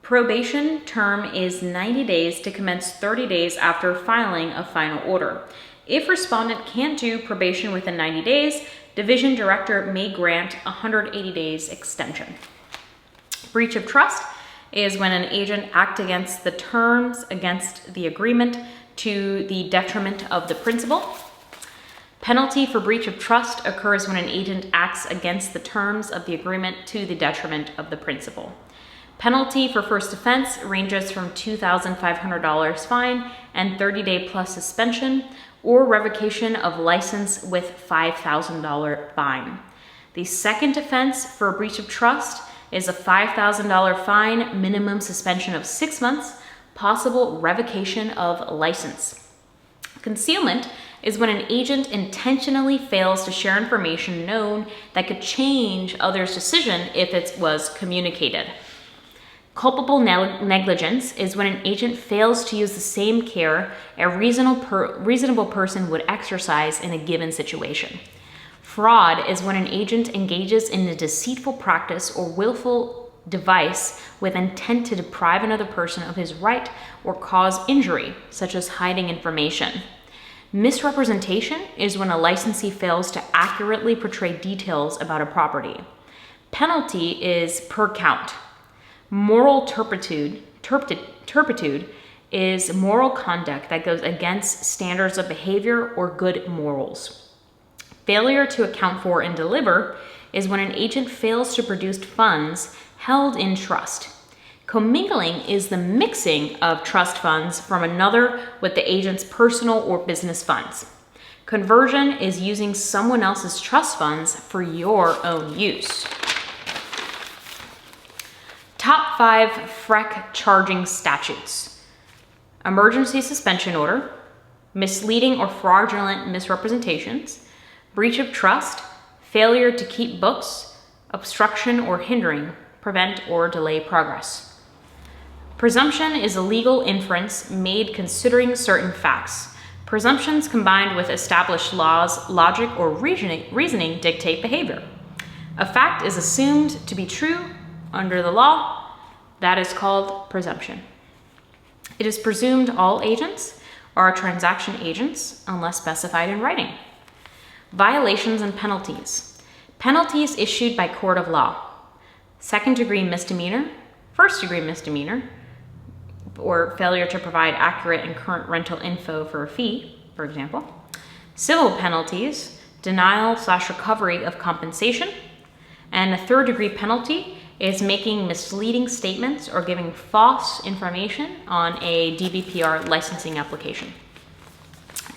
Probation term is 90 days to commence 30 days after filing a final order. If respondent can't do probation within 90 days, division director may grant 180 days extension. Breach of trust is when an agent acts against the terms against the agreement to the detriment of the principal. Penalty for breach of trust occurs when an agent acts against the terms of the agreement to the detriment of the principal. Penalty for first offense ranges from $2,500 fine and 30-day plus suspension or revocation of license with $5,000 fine. The second offense for breach of trust is a $5,000 fine, minimum suspension of 6 months, possible revocation of license. Concealment is when an agent intentionally fails to share information known that could change others' decision if it was communicated. Culpable negligence is when an agent fails to use the same care a reasonable person would exercise in a given situation. Fraud is when an agent engages in a deceitful practice or willful device with intent to deprive another person of his right or cause injury, such as hiding information. Misrepresentation is when a licensee fails to accurately portray details about a property. Penalty is per count. Moral turpitude is moral conduct that goes against standards of behavior or good morals. Failure to account for and deliver is when an agent fails to produce funds held in trust. Commingling is the mixing of trust funds from another with the agent's personal or business funds. Conversion is using someone else's trust funds for your own use. Top 5 FREC charging statutes: emergency suspension order, misleading or fraudulent misrepresentations, breach of trust, failure to keep books, obstruction or hindering, prevent or delay progress. Presumption is a legal inference made considering certain facts. Presumptions combined with established laws, logic, or reasoning dictate behavior. A fact is assumed to be true under the law. That is called presumption. It is presumed all agents are transaction agents unless specified in writing. Violations and penalties. Penalties issued by court of law. Second-degree misdemeanor, first-degree misdemeanor, or failure to provide accurate and current rental info for a fee, for example. Civil penalties, denial/recovery of compensation. And a third-degree penalty is making misleading statements or giving false information on a DBPR licensing application.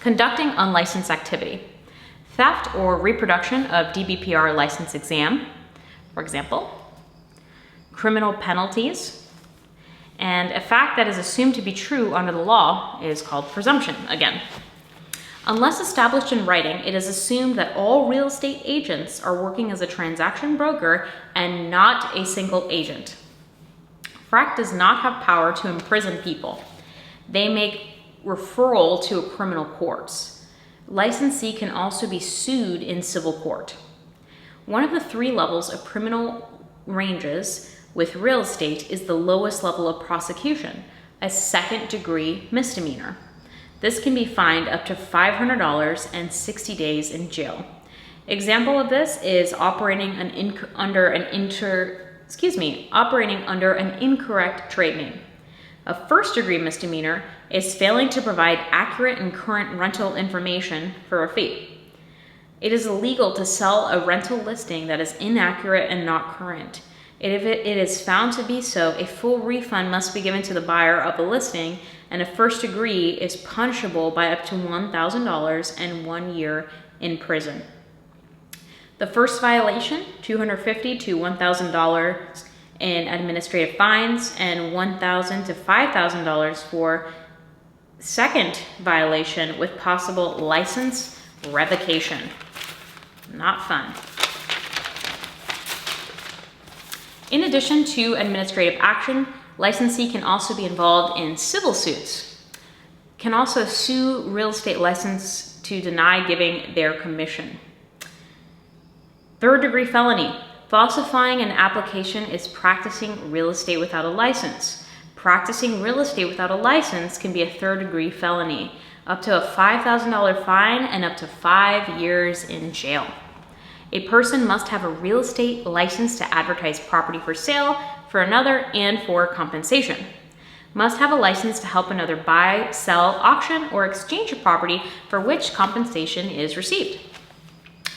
Conducting unlicensed activity. Theft or reproduction of DBPR license exam, for example. Criminal penalties. And a fact that is assumed to be true under the law is called presumption again. Unless established in writing, it is assumed that all real estate agents are working as a transaction broker and not a single agent. FRAC does not have power to imprison people. They make referral to criminal courts. Licensee can also be sued in civil court. One of the 3 levels of criminal ranges with real estate is the lowest level of prosecution, a second-degree misdemeanor. This can be fined up to $500 and 60 days in jail. Example of this is operating under an incorrect trade name. A first-degree misdemeanor is failing to provide accurate and current rental information for a fee. It is illegal to sell a rental listing that is inaccurate and not current. If it is found to be so, a full refund must be given to the buyer of the listing, and a first degree is punishable by up to $1,000 and 1 year in prison. The first violation, $250 to $1,000 in administrative fines and $1,000 to $5,000 for second violation with possible license revocation. Not fun. In addition to administrative action, licensee can also be involved in civil suits, can also sue real estate license to deny giving their commission. Third-degree felony. Falsifying an application is practicing real estate without a license. Practicing real estate without a license can be a third-degree felony, up to a $5,000 fine and up to 5 years in jail. A person must have a real estate license to advertise property for sale for another and for compensation. Must have a license to help another buy, sell, auction, or exchange a property for which compensation is received.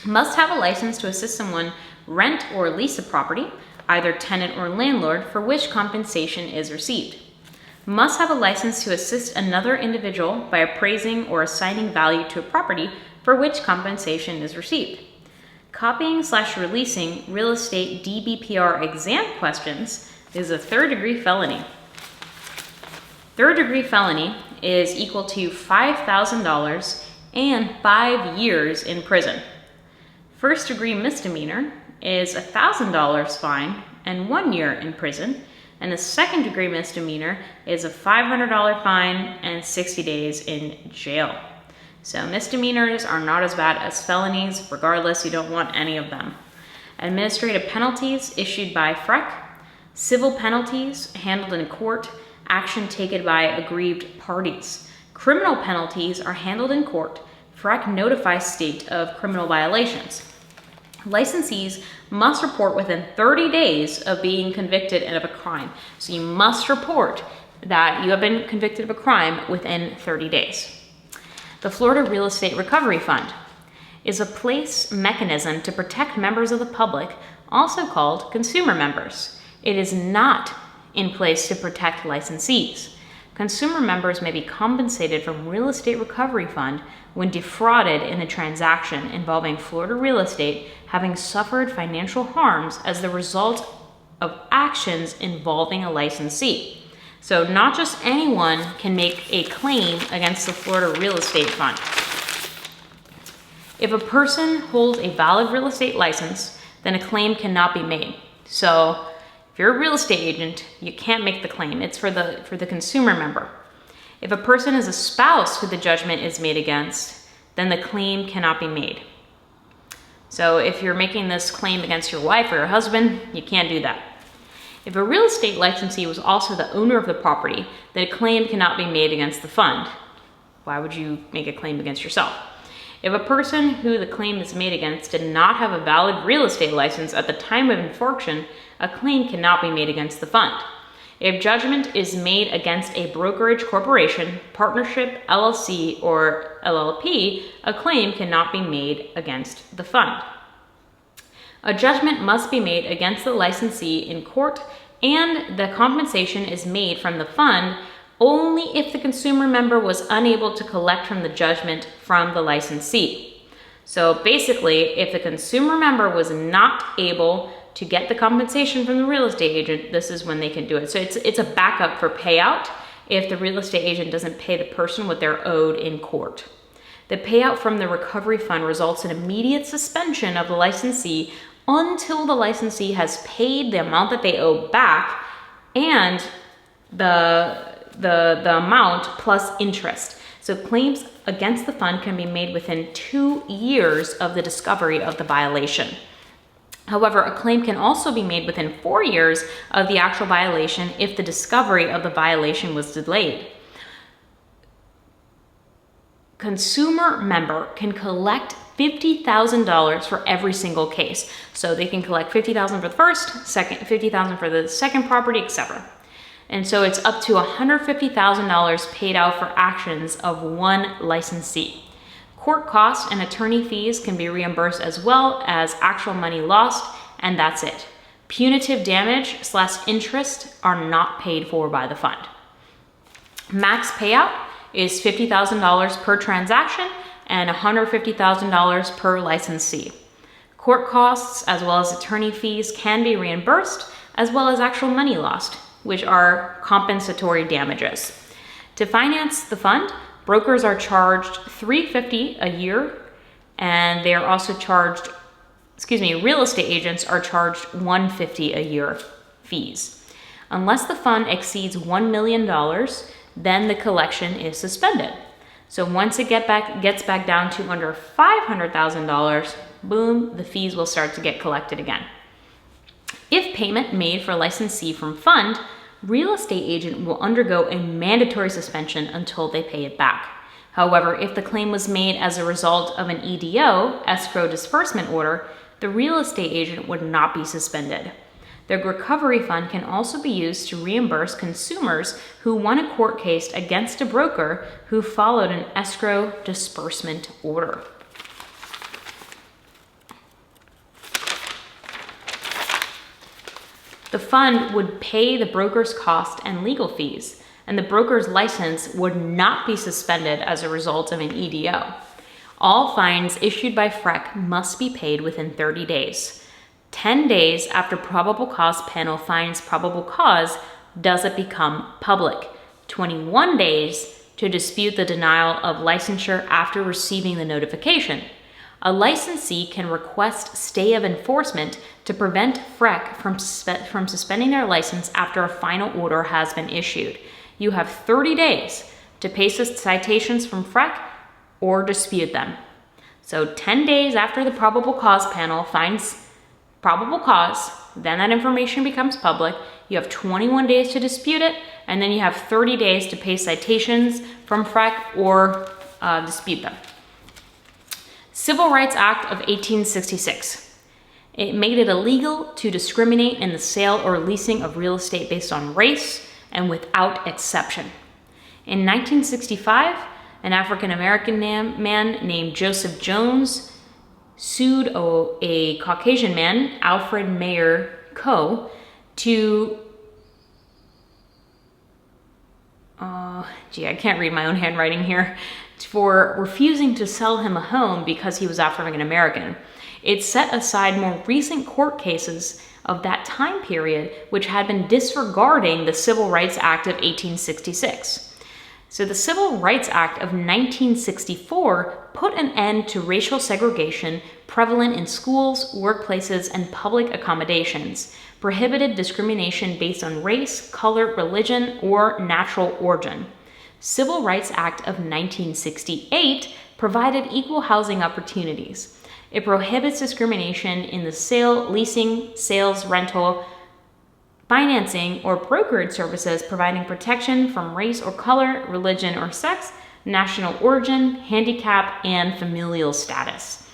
Must have a license to assist someone rent or lease a property, either tenant or landlord, for which compensation is received. Must have a license to assist another individual by appraising or assigning value to a property for which compensation is received. Copying/releasing real estate DBPR exam questions is a third-degree felony. Third-degree felony is equal to $5,000 and 5 years in prison. First-degree misdemeanor is $1,000 fine and 1 year in prison, and a second-degree misdemeanor is a $500 fine and 60 days in jail. So misdemeanors are not as bad as felonies. Regardless, you don't want any of them. Administrative penalties issued by FREC. Civil penalties handled in court. Action taken by aggrieved parties. Criminal penalties are handled in court. FREC notifies state of criminal violations. Licensees must report within 30 days of being convicted of a crime. So you must report that you have been convicted of a crime within 30 days. The Florida Real Estate Recovery Fund is a place mechanism to protect members of the public, also called consumer members. It is not in place to protect licensees. Consumer members may be compensated from Real Estate Recovery Fund when defrauded in a transaction involving Florida real estate, having suffered financial harms as the result of actions involving a licensee. So not just anyone can make a claim against the Florida Real Estate Fund. If a person holds a valid real estate license, then a claim cannot be made. So if you're a real estate agent, you can't make the claim. It's for the consumer member. If a person is a spouse who the judgment is made against, then the claim cannot be made. So if you're making this claim against your wife or your husband, you can't do that. If a real estate licensee was also the owner of the property, then a claim cannot be made against the fund. Why would you make a claim against yourself? If a person who the claim is made against did not have a valid real estate license at the time of infraction, a claim cannot be made against the fund. If judgment is made against a brokerage corporation, partnership, LLC, or LLP, a claim cannot be made against the fund. A judgment must be made against the licensee in court, and the compensation is made from the fund only if the consumer member was unable to collect from the judgment from the licensee. So basically, if the consumer member was not able to get the compensation from the real estate agent, this is when they can do it. So it's a backup for payout if the real estate agent doesn't pay the person what they're owed in court. The payout from the recovery fund results in immediate suspension of the licensee until the licensee has paid the amount that they owe back and the amount plus interest. So claims against the fund can be made within 2 years of the discovery of the violation. However, a claim can also be made within 4 years of the actual violation if the discovery of the violation was delayed. Consumer member can collect $50,000 for every single case. So they can collect $50,000 for the first, $50,000 for the second property, etc. And so it's up to $150,000 paid out for actions of one licensee. Court costs and attorney fees can be reimbursed as well as actual money lost, and that's it. Punitive damage / interest are not paid for by the fund. Max payout is $50,000 per transaction and $150,000 per licensee. Court costs as well as attorney fees can be reimbursed as well as actual money lost, which are compensatory damages. To finance the fund, brokers are charged $350 a year, and they are also charged, real estate agents are charged $150 a year fees. Unless the fund exceeds $1 million, then the collection is suspended. So once it gets back down to under $500,000, boom, the fees will start to get collected again. If payment made for licensee from fund, real estate agent will undergo a mandatory suspension until they pay it back. However, if the claim was made as a result of an EDO, escrow disbursement order, the real estate agent would not be suspended. The recovery fund can also be used to reimburse consumers who won a court case against a broker who followed an escrow disbursement order. The fund would pay the broker's cost and legal fees, and the broker's license would not be suspended as a result of an EDO. All fines issued by FREC must be paid within 30 days. 10 days after probable cause panel finds probable cause does it become public. 21 days to dispute the denial of licensure after receiving the notification. A licensee can request stay of enforcement to prevent FREC from suspending their license after a final order has been issued. You have 30 days to pay citations from FREC or dispute them. So 10 days after the probable cause panel finds probable cause, then that information becomes public. You have 21 days to dispute it, and then you have 30 days to pay citations from FREC or dispute them. Civil Rights Act of 1866. It made it illegal to discriminate in the sale or leasing of real estate based on race and without exception. In 1965, an African-American man named Joseph Jones sued a Caucasian man, Alfred Mayer Coe, to, I can't read my own handwriting here, for refusing to sell him a home because he was African American. It set aside more recent court cases of that time period which had been disregarding the Civil Rights Act of 1866. So the Civil Rights Act of 1964 put an end to racial segregation prevalent in schools, workplaces, and public accommodations, prohibited discrimination based on race, color, religion, or natural origin. Civil Rights Act of 1968 provided equal housing opportunities. It prohibits discrimination in the sale, leasing, sales, rental, financing, or brokerage services providing protection from race or color, religion or sex, national origin, handicap, and familial status.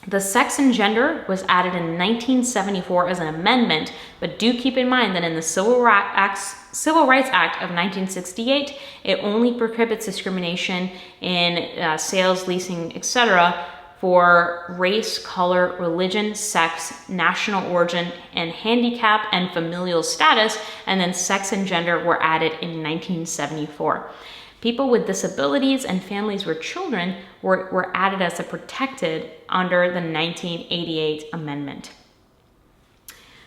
The sex and gender was added in 1974 as an amendment, but do keep in mind that in the Civil Rights Act of 1968, it only prohibits discrimination in sales, leasing, etc., for race, color, religion, sex, national origin, and handicap and familial status, and then sex and gender were added in 1974. People with disabilities and families with children were added as a protected under the 1988 amendment.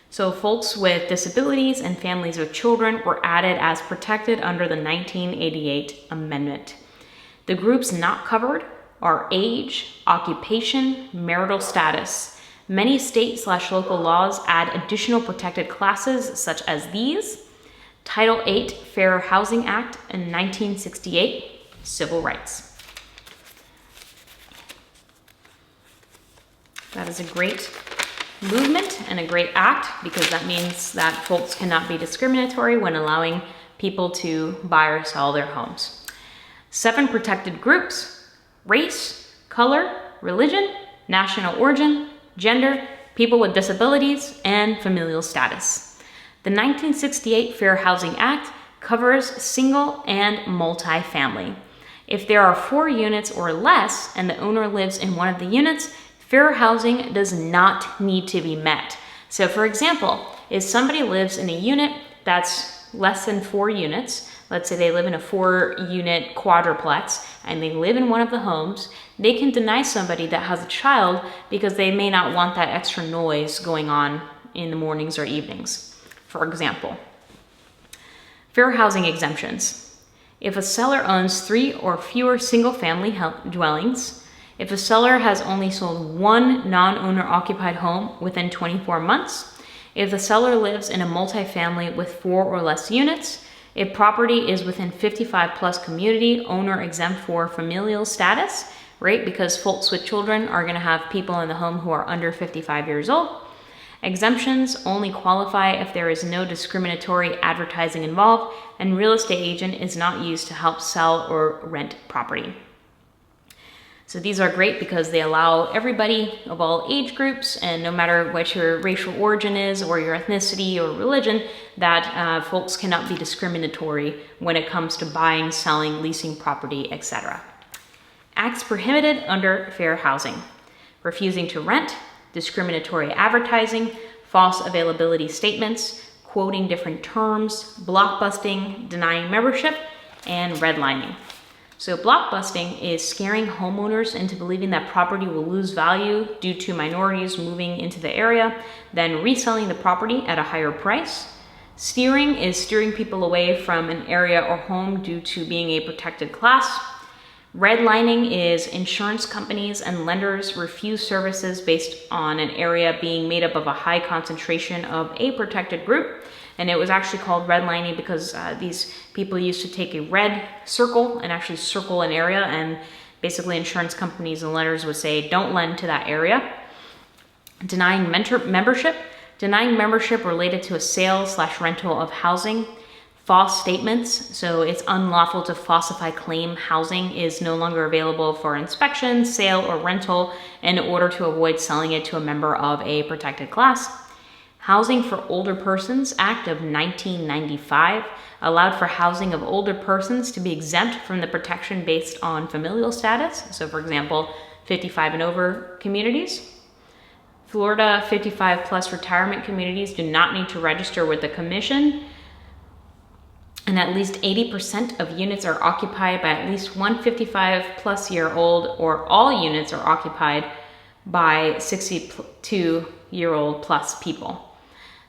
So folks with disabilities and families with children were added as protected under the 1988 amendment. The groups not covered are age, occupation, marital status. Many state/local laws add additional protected classes such as these: Title VIII Fair Housing Act in 1968, civil rights. That is a great movement and a great act, because that means that folks cannot be discriminatory when allowing people to buy or sell their homes. 7 protected groups: race, color, religion, national origin, gender, people with disabilities, and familial status. The 1968 Fair Housing Act covers single and multi-family. If there are 4 units or less and the owner lives in one of the units, fair housing does not need to be met. So for example, if somebody lives in a unit that's less than 4 units, let's say they live in a 4-unit quadruplex and they live in one of the homes, they can deny somebody that has a child because they may not want that extra noise going on in the mornings or evenings, for example. Fair housing exemptions. If a seller owns 3 or fewer single-family dwellings, if a seller has only sold 1 non-owner occupied home within 24 months, if the seller lives in a multifamily with 4 or less units, if property is within 55 plus community, owner exempt for familial status, right? Because folks with children are gonna have people in the home who are under 55 years old. Exemptions only qualify if there is no discriminatory advertising involved and real estate agent is not used to help sell or rent property. So these are great because they allow everybody of all age groups, and no matter what your racial origin is or your ethnicity or religion, that folks cannot be discriminatory when it comes to buying, selling, leasing property, etc. Acts prohibited under fair housing: refusing to rent, discriminatory advertising, false availability statements, quoting different terms, blockbusting, denying membership, and redlining. So blockbusting is scaring homeowners into believing that property will lose value due to minorities moving into the area, then reselling the property at a higher price. Steering is steering people away from an area or home due to being a protected class. Redlining is insurance companies and lenders refuse services based on an area being made up of a high concentration of a protected group. And it was actually called redlining because these people used to take a red circle and actually circle an area, and basically insurance companies and lenders would say, don't lend to that area. Denying membership. Denying membership related to a sale/rental of housing. False statements, so it's unlawful to falsify claim housing is no longer available for inspection, sale, or rental in order to avoid selling it to a member of a protected class. Housing for Older Persons Act of 1995 allowed for housing of older persons to be exempt from the protection based on familial status. So for example, 55 and over communities. Florida 55 plus retirement communities do not need to register with the commission. And at least 80% of units are occupied by at least one 55 plus year old, or all units are occupied by 62-year-old plus people.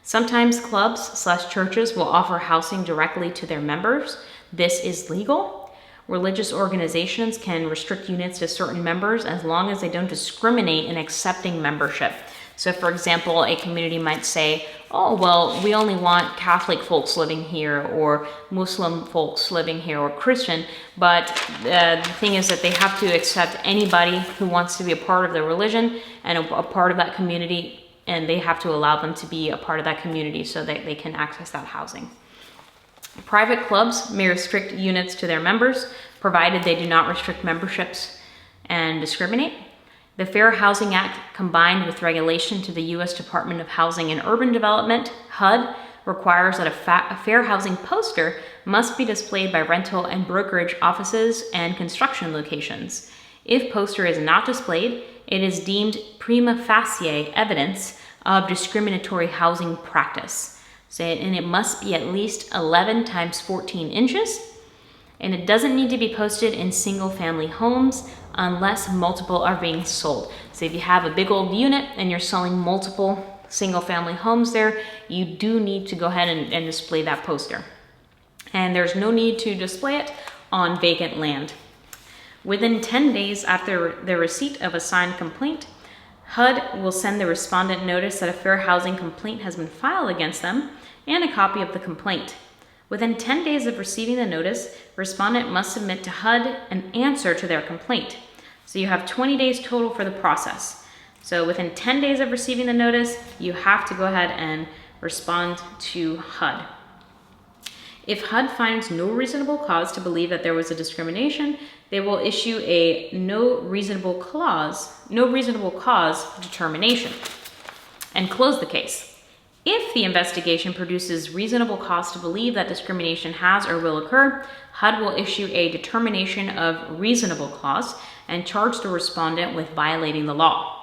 Sometimes clubs/churches will offer housing directly to their members. This is legal. Religious organizations can restrict units to certain members as long as they don't discriminate in accepting membership. So for example, a community might say, oh, well, we only want Catholic folks living here, or Muslim folks living here, or Christian, but the thing is that they have to accept anybody who wants to be a part of their religion and a part of that community, and they have to allow them to be a part of that community so that they can access that housing. Private clubs may restrict units to their members, provided they do not restrict memberships and discriminate. The Fair Housing Act, combined with regulation to the U.S. Department of Housing and Urban Development, HUD, requires that a fair housing poster must be displayed by rental and brokerage offices and construction locations. If poster is not displayed, it is deemed prima facie evidence of discriminatory housing practice. And it must be at least 11 times 14 inches. And it doesn't need to be posted in single-family homes unless multiple are being sold. So if you have a big old unit and you're selling multiple single-family homes there, you do need to go ahead and display that poster. And there's no need to display it on vacant land. Within 10 days after the receipt of a signed complaint, HUD will send the respondent notice that a fair housing complaint has been filed against them and a copy of the complaint. Within 10 days of receiving the notice, respondent must submit to HUD an answer to their complaint. So you have 20 days total for the process. So within 10 days of receiving the notice, you have to go ahead and respond to HUD. If HUD finds no reasonable cause to believe that there was a discrimination, they will issue a no reasonable cause determination and close the case. If the investigation produces reasonable cause to believe that discrimination has or will occur, HUD will issue a determination of reasonable cause and charge the respondent with violating the law.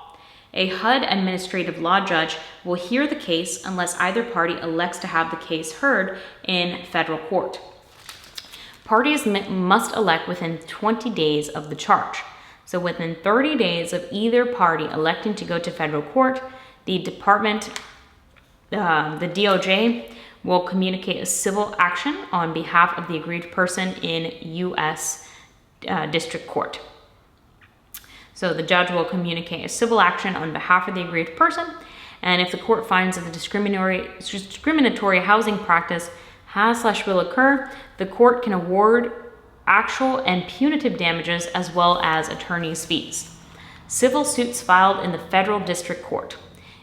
A HUD administrative law judge will hear the case unless either party elects to have the case heard in federal court. Parties must elect within 20 days of the charge. So within 30 days of either party electing to go to federal court, the DOJ will communicate a civil action on behalf of the aggrieved person in U.S. District Court. So the judge will communicate a civil action on behalf of the aggrieved person, and if the court finds that the discriminatory housing practice has/will occur, the court can award actual and punitive damages as well as attorney's fees. Civil suits filed in the federal district court.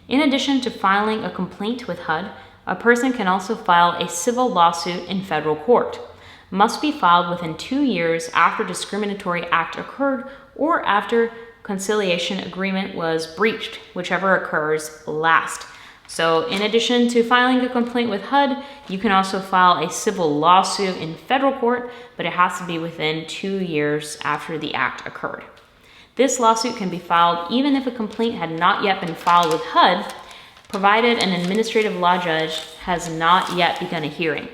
In addition to filing a complaint with HUD, a person can also file a civil lawsuit in federal court. Must be filed within 2 years after discriminatory act occurred or after conciliation agreement was breached, whichever occurs last. So in addition to filing a complaint with HUD, you can also file a civil lawsuit in federal court, but it has to be within 2 years after the act occurred. This lawsuit can be filed even if a complaint had not yet been filed with HUD, provided an administrative law judge has not yet begun a hearing.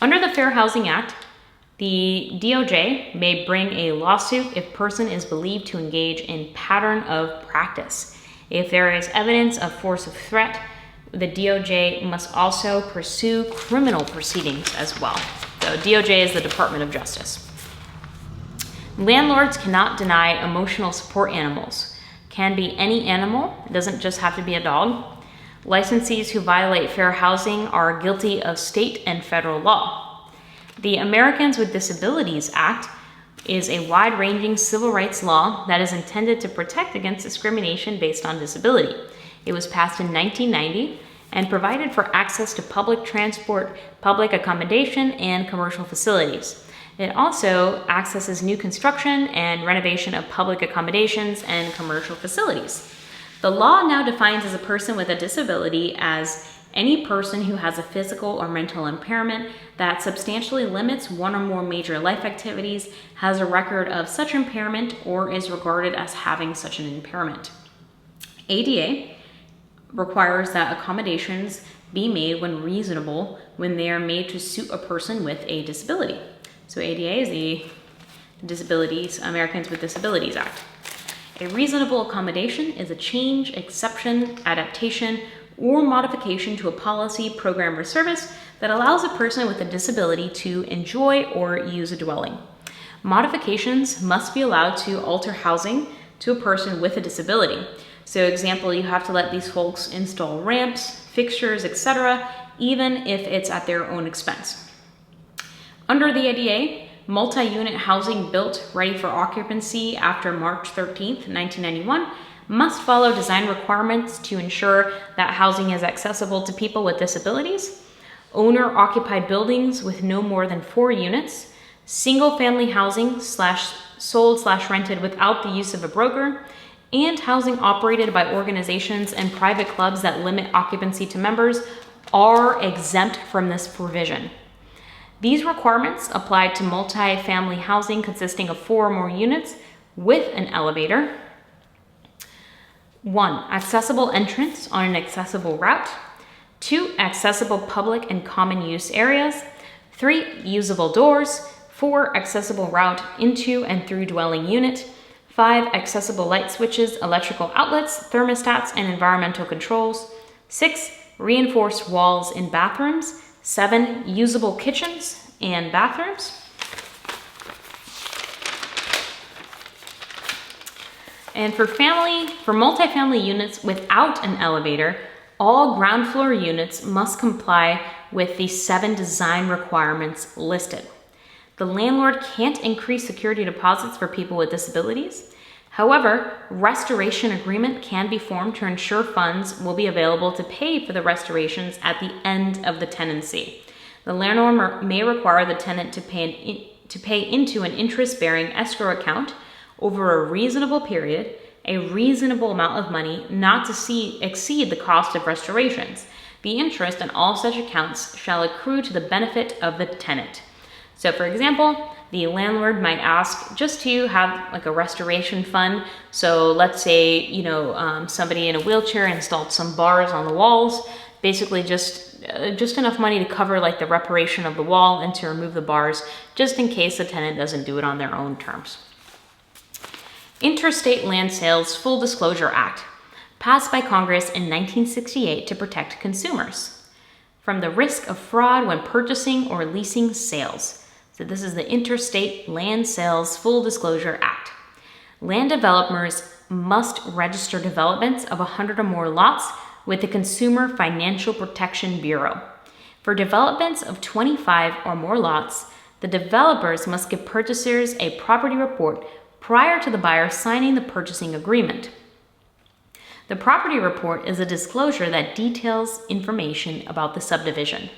Under the Fair Housing Act, the DOJ may bring a lawsuit if person is believed to engage in pattern of practice. If there is evidence of force of threat, the DOJ must also pursue criminal proceedings as well. So DOJ is the Department of Justice. Landlords cannot deny emotional support animals. Can be any animal, it doesn't just have to be a dog. Licensees who violate fair housing are guilty of state and federal law. The Americans with Disabilities Act is a wide-ranging civil rights law that is intended to protect against discrimination based on disability. It was passed in 1990 and provided for access to public transport, public accommodation, and commercial facilities. It also accesses new construction and renovation of public accommodations and commercial facilities. The law now defines as a person with a disability as any person who has a physical or mental impairment that substantially limits one or more major life activities, has a record of such impairment, or is regarded as having such an impairment. ADA requires that accommodations be made when reasonable when they are made to suit a person with a disability. So ADA is the Americans with Disabilities Act. A reasonable accommodation is a change, exception, adaptation, or modification to a policy, program, or service that allows a person with a disability to enjoy or use a dwelling. Modifications must be allowed to alter housing to a person with a disability. So example, you have to let these folks install ramps, fixtures, etc., even if it's at their own expense. Under the ADA, multi-unit housing built ready for occupancy after March 13th, 1991 must follow design requirements to ensure that housing is accessible to people with disabilities, owner-occupied buildings with no more than 4 units, single-family housing sold/rented without the use of a broker, and housing operated by organizations and private clubs that limit occupancy to members are exempt from this provision. These requirements apply to multi-family housing consisting of 4 or more units with an elevator. 1. Accessible entrance on an accessible route. 2. Accessible public and common use areas. 3. Usable doors. 4. Accessible route into and through dwelling unit. 5. Accessible light switches, electrical outlets, thermostats, and environmental controls. 6. Reinforced walls in bathrooms. 7. Usable kitchens and bathrooms. And for multifamily units without an elevator, all ground floor units must comply with the 7 design requirements listed. The landlord can't increase security deposits for people with disabilities. However, restoration agreement can be formed to ensure funds will be available to pay for the restorations at the end of the tenancy. The landlord may require the tenant to pay into an interest-bearing escrow account over a reasonable period, a reasonable amount of money not to exceed the cost of restorations. The interest in all such accounts shall accrue to the benefit of the tenant. So for example, the landlord might ask just to have like a restoration fund. So let's say, somebody in a wheelchair installed some bars on the walls, basically just enough money to cover like the reparation of the wall and to remove the bars, just in case the tenant doesn't do it on their own terms. Interstate Land Sales Full Disclosure Act, passed by Congress in 1968 to protect consumers from the risk of fraud when purchasing or leasing sales. So this is the Interstate Land Sales Full Disclosure Act. Land developers must register developments of 100 or more lots with the Consumer Financial Protection Bureau. For developments of 25 or more lots, the developers must give purchasers a property report prior to the buyer signing the purchasing agreement. The property report is a disclosure that details information about the subdivision.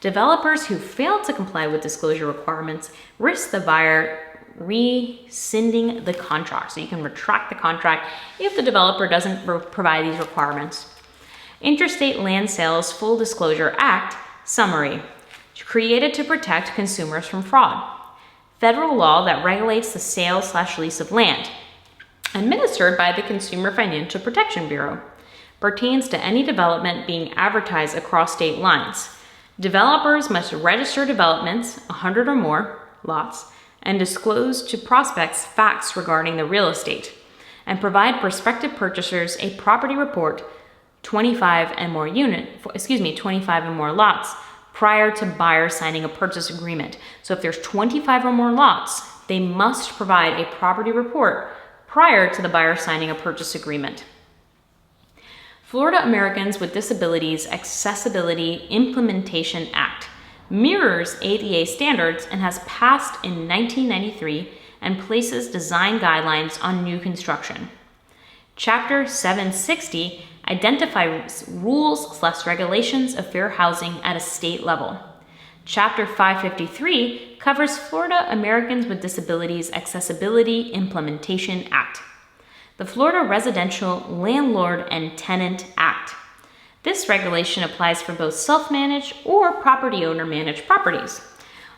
Developers who fail to comply with disclosure requirements risk the buyer rescinding the contract. So you can retract the contract if the developer doesn't provide these requirements. Interstate Land Sales Full Disclosure Act summary, created to protect consumers from fraud. Federal law that regulates the sale/lease of land, administered by the Consumer Financial Protection Bureau, pertains to any development being advertised across state lines. Developers must register developments, 100 or more lots, and disclose to prospects facts regarding the real estate, and provide prospective purchasers a property report, 25 and more lots, prior to buyer signing a purchase agreement. So if there's 25 or more lots, they must provide a property report prior to the buyer signing a purchase agreement. Florida Americans with Disabilities Accessibility Implementation Act mirrors ADA standards and has passed in 1993 and places design guidelines on new construction. Chapter 760 identifies rules/regulations of fair housing at a state level. Chapter 553 covers Florida Americans with Disabilities Accessibility Implementation Act. The Florida Residential Landlord and Tenant Act. This regulation applies for both self-managed or property owner-managed properties.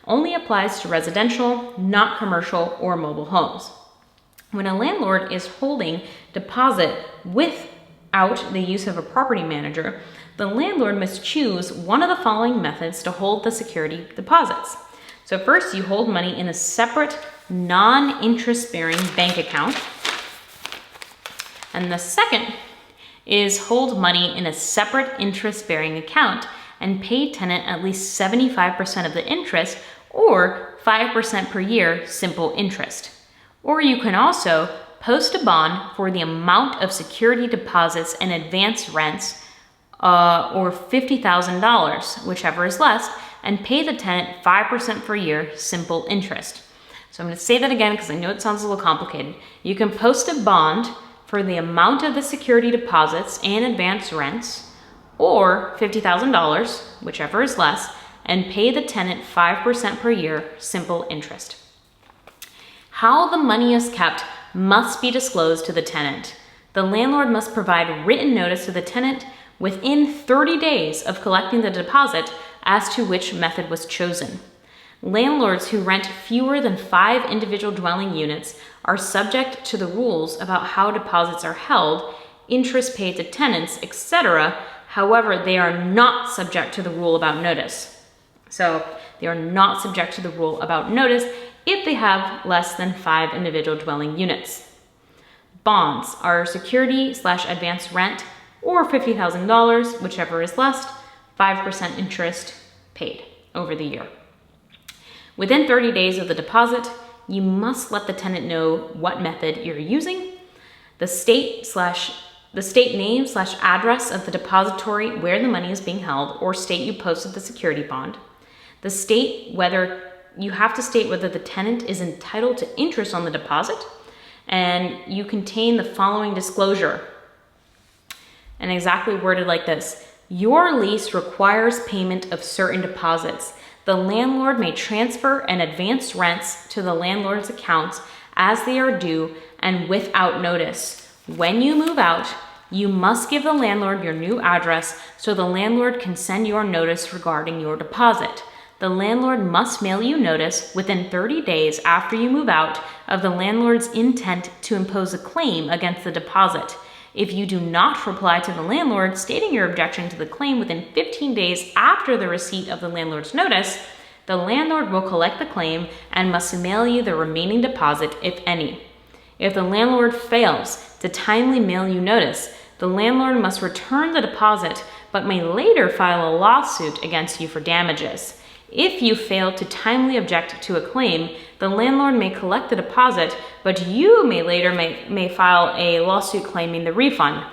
Only applies to residential, not commercial or mobile homes. When a landlord is holding deposit without the use of a property manager, the landlord must choose one of the following methods to hold the security deposits. So first, you hold money in a separate non-interest bearing bank account. And the second is hold money in a separate interest-bearing account and pay tenant at least 75% of the interest or 5% per year simple interest. Or you can also post a bond for the amount of security deposits and advance rents or $50,000, whichever is less, and pay the tenant 5% per year simple interest. So I'm going to say that again because I know it sounds a little complicated. You can post a bond for the amount of the security deposits and advance rents or $50,000, whichever is less, and pay the tenant 5% per year simple interest. How the money is kept must be disclosed to the tenant. The landlord must provide written notice to the tenant within 30 days of collecting the deposit as to which method was chosen. Landlords who rent fewer than 5 individual dwelling units are subject to the rules about how deposits are held, interest paid to tenants, etc. However, they are not subject to the rule about notice. So they are not subject to the rule about notice if they have less than 5 individual dwelling units. Bonds are security/advance rent or $50,000, whichever is less, 5% interest paid over the year. Within 30 days of the deposit, you must let the tenant know what method you're using, the state name/address of the depository where the money is being held or state you posted the security bond, you have to state whether the tenant is entitled to interest on the deposit, and you contain the following disclosure, and exactly worded like this. Your lease requires payment of certain deposits. The landlord may transfer and advance rents to the landlord's accounts as they are due and without notice. When you move out, you must give the landlord your new address so the landlord can send your notice regarding your deposit. The landlord must mail you notice within 30 days after you move out of the landlord's intent to impose a claim against the deposit. If you do not reply to the landlord stating your objection to the claim within 15 days after the receipt of the landlord's notice, the landlord will collect the claim and must mail you the remaining deposit, if any. If the landlord fails to timely mail you notice, the landlord must return the deposit but may later file a lawsuit against you for damages. If you fail to timely object to a claim, the landlord may collect the deposit, but you may later may file a lawsuit claiming the refund.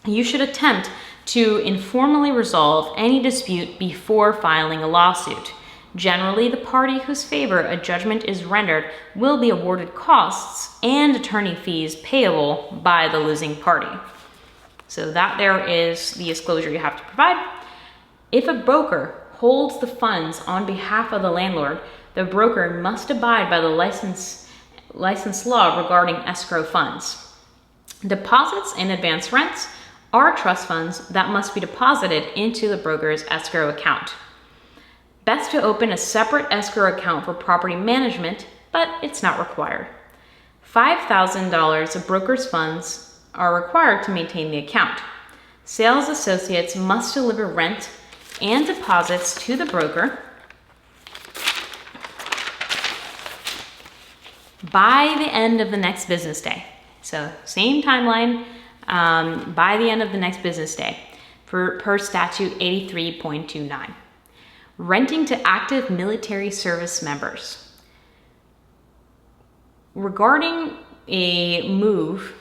You should attempt to informally resolve any dispute before filing a lawsuit. Generally, the party whose favor a judgment is rendered will be awarded costs and attorney fees payable by the losing party. So that there is the disclosure you have to provide. If a broker holds the funds on behalf of the landlord, the broker must abide by the license law regarding escrow funds. Deposits and advance rents are trust funds that must be deposited into the broker's escrow account. Best to open a separate escrow account for property management, but it's not required. $5,000 of broker's funds are required to maintain the account. Sales associates must deliver rent and deposits to the broker by the end of the next business day. So same timeline, by the end of the next business day per statute 83.29. Renting to active military service members. Regarding a move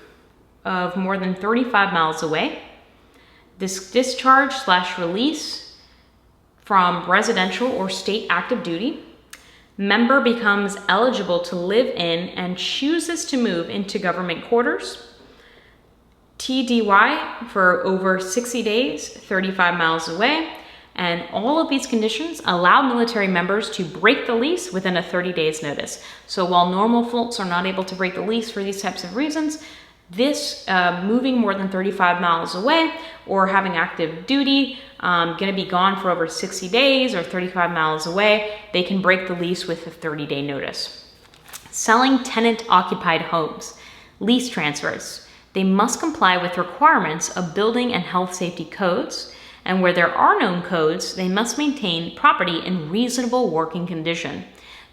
of more than 35 miles away, this discharge/release from residential or state active duty, member becomes eligible to live in and chooses to move into government quarters, TDY for over 60 days, 35 miles away, and all of these conditions allow military members to break the lease within a 30 days notice. So while normal folks are not able to break the lease for these types of reasons, this moving more than 35 miles away or having active duty, going to be gone for over 60 days or 35 miles away, they can break the lease with a 30-day notice. Selling tenant-occupied homes. Lease transfers. They must comply with requirements of building and health safety codes, and where there are known codes, they must maintain property in reasonable working condition.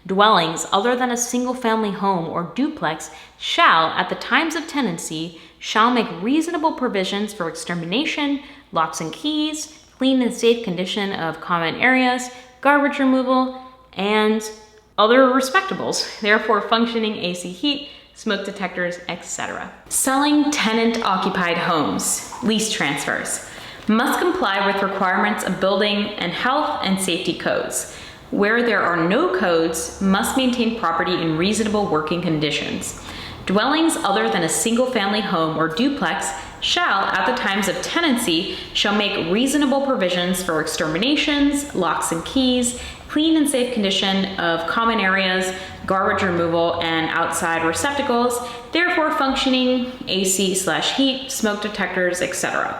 Dwellings other than a single-family home or duplex shall, at the times of tenancy, shall make reasonable provisions for extermination, locks and keys, clean and safe condition of common areas, garbage removal, and other respectables, therefore functioning AC heat, smoke detectors, etc. Selling tenant-occupied homes, lease transfers, must comply with requirements of building and health and safety codes. Where there are no codes, must maintain property in reasonable working conditions. Dwellings other than a single-family home or duplex shall, at the times of tenancy, shall make reasonable provisions for exterminations, locks and keys, clean and safe condition of common areas, garbage removal, and outside receptacles, therefore functioning AC/heat, smoke detectors, etc.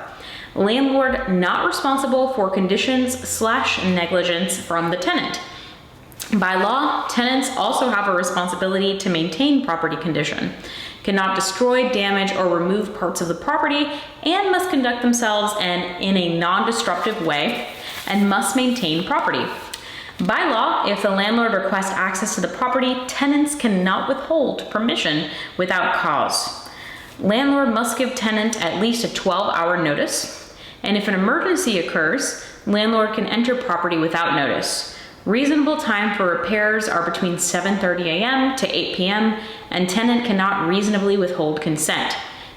Landlord not responsible for conditions/negligence from the tenant. By law, tenants also have a responsibility to maintain property condition, cannot destroy, damage, or remove parts of the property, and must conduct themselves in a non-destructive way, and must maintain property. By law, if the landlord requests access to the property, tenants cannot withhold permission without cause. Landlord must give tenant at least a 12-hour notice, and if an emergency occurs, landlord can enter property without notice. Reasonable time for repairs are between 7:30 a.m. to 8 p.m., and tenant cannot reasonably withhold consent.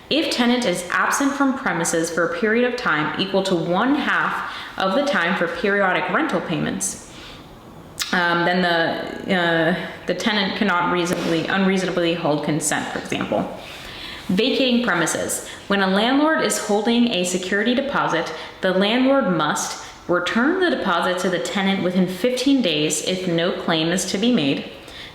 If tenant is absent from premises for a period of time equal to 1/2 of the time for periodic rental payments, then the tenant cannot unreasonably hold consent, for example. Vacating premises. When a landlord is holding a security deposit, the landlord must return the deposit to the tenant within 15 days if no claim is to be made,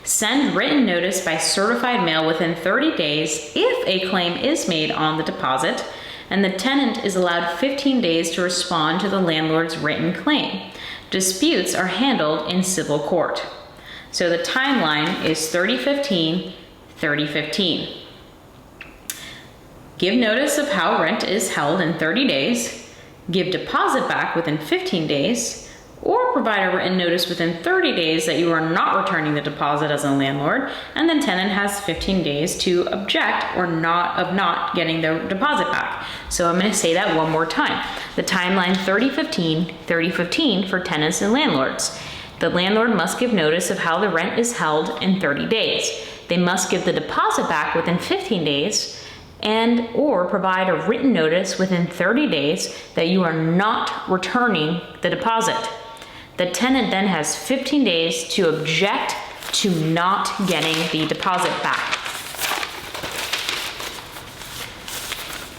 send written notice by certified mail within 30 days if a claim is made on the deposit, and the tenant is allowed 15 days to respond to the landlord's written claim. Disputes are handled in civil court. So the timeline is 30/15, 30/15. Give notice of how rent is held in 30 days, give deposit back within 15 days, or provide a written notice within 30 days that you are not returning the deposit as a landlord, and then tenant has 15 days to object or not getting the deposit back. So I'm going to say that one more time. The timeline 30/15, 30/15 for tenants and landlords. The landlord must give notice of how the rent is held in 30 days. They must give the deposit back within 15 days and or provide a written notice within 30 days that you are not returning the deposit. The tenant then has 15 days to object to not getting the deposit back.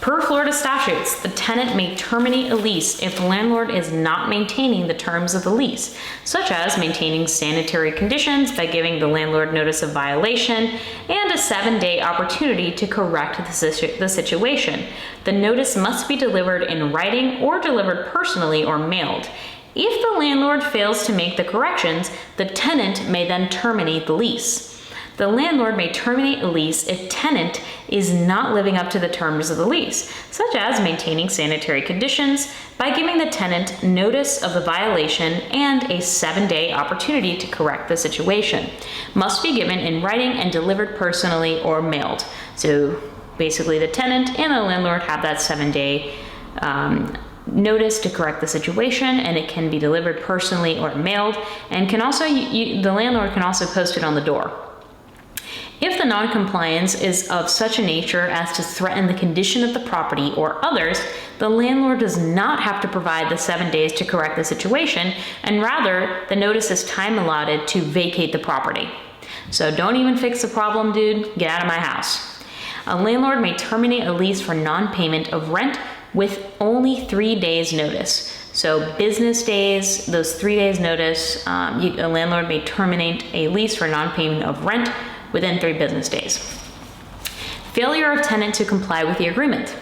Per Florida statutes, the tenant may terminate a lease if the landlord is not maintaining the terms of the lease, such as maintaining sanitary conditions by giving the landlord notice of violation and a 7-day opportunity to correct the situation. The notice must be delivered in writing or delivered personally or mailed. If the landlord fails to make the corrections, the tenant may then terminate the lease. The landlord may terminate a lease if tenant is not living up to the terms of the lease, such as maintaining sanitary conditions by giving the tenant notice of the violation and a 7-day opportunity to correct the situation. Must be given in writing and delivered personally or mailed. So basically the tenant and the landlord have that 7-day notice to correct the situation, and it can be delivered personally or mailed, and can also the landlord can also post it on the door. If the non-compliance is of such a nature as to threaten the condition of the property or others, the landlord does not have to provide the 7 days to correct the situation, and rather the notice is time allotted to vacate the property. So don't even fix the problem, dude. Get out of my house. A landlord may terminate a lease for non-payment of rent with only 3 days notice. So business days, those 3 days notice, a landlord may terminate a lease for non-payment of rent within 3 business days. Failure of tenant to comply with the agreement.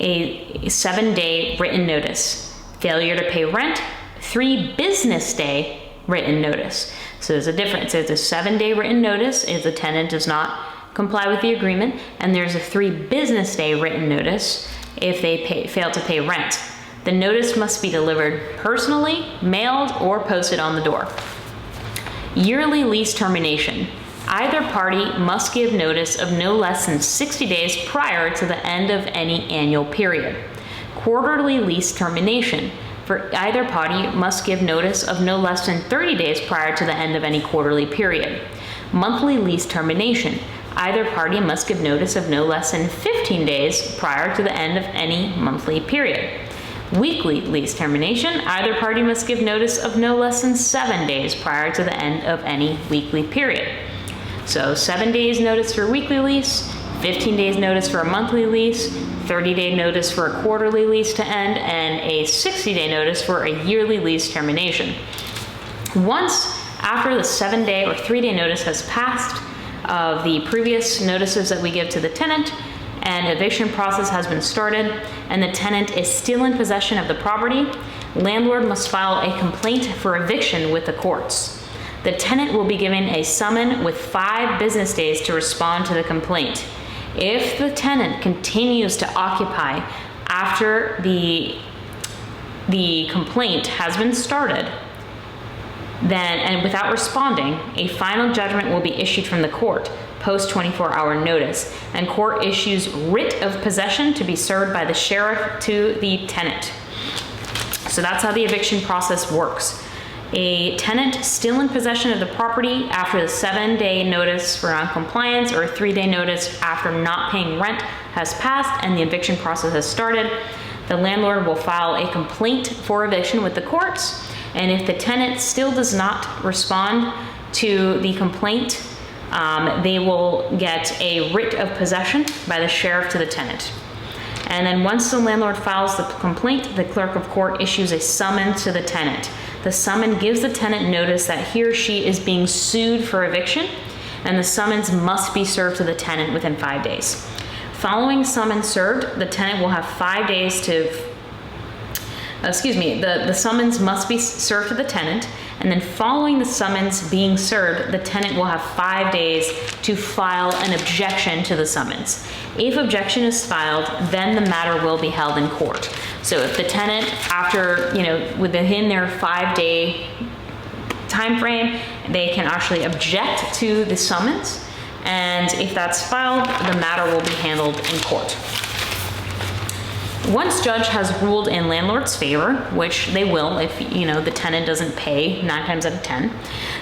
A 7-day written notice. Failure to pay rent, 3 business day written notice. So there's a difference. There's a 7-day written notice if the tenant does not comply with the agreement, and there's a 3 business day written notice if they fail to pay rent. The notice must be delivered personally, mailed, or posted on the door. Yearly lease termination. Either party must give notice of no less than 60 days prior to the end of any annual period. Quarterly lease termination. For either party must give notice of no less than 30 days prior to the end of any quarterly period. Monthly lease termination. Either party must give notice of no less than 15 days prior to the end of any monthly period. Weekly lease termination. Either party must give notice of no less than 7 days prior to the end of any weekly period. So 7 days notice for a weekly lease, 15 days notice for a monthly lease, 30-day notice for a quarterly lease to end, and a 60-day notice for a yearly lease termination. Once after the 7-day or 3-day notice has passed of the previous notices that we give to the tenant, and eviction process has been started, and the tenant is still in possession of the property, landlord must file a complaint for eviction with the courts. The tenant will be given a summons with 5 business days to respond to the complaint. If the tenant continues to occupy after the complaint has been started, then, and without responding, a final judgment will be issued from the court, post 24-hour notice, and court issues writ of possession to be served by the sheriff to the tenant. So that's how the eviction process works. A tenant still in possession of the property after the 7-day notice for noncompliance or a 3-day notice after not paying rent has passed and the eviction process has started, the landlord will file a complaint for eviction with the courts. And if the tenant still does not respond to the complaint, they will get a writ of possession by the sheriff to the tenant. And then once the landlord files the complaint, the clerk of court issues a summons to the tenant. The summons gives the tenant notice that he or she is being sued for eviction, and the summons must be served to the tenant within 5 days. Following summons served, the tenant will have 5 days to the summons must be served to the tenant, and then following the summons being served, the tenant will have 5 days to file an objection to the summons. If objection is filed, then the matter will be held in court. So if the tenant, after, within their 5-day time frame, they can actually object to the summons, and if that's filed, the matter will be handled in court. Once judge has ruled in landlord's favor, which they will if the tenant doesn't pay 9 times out of 10,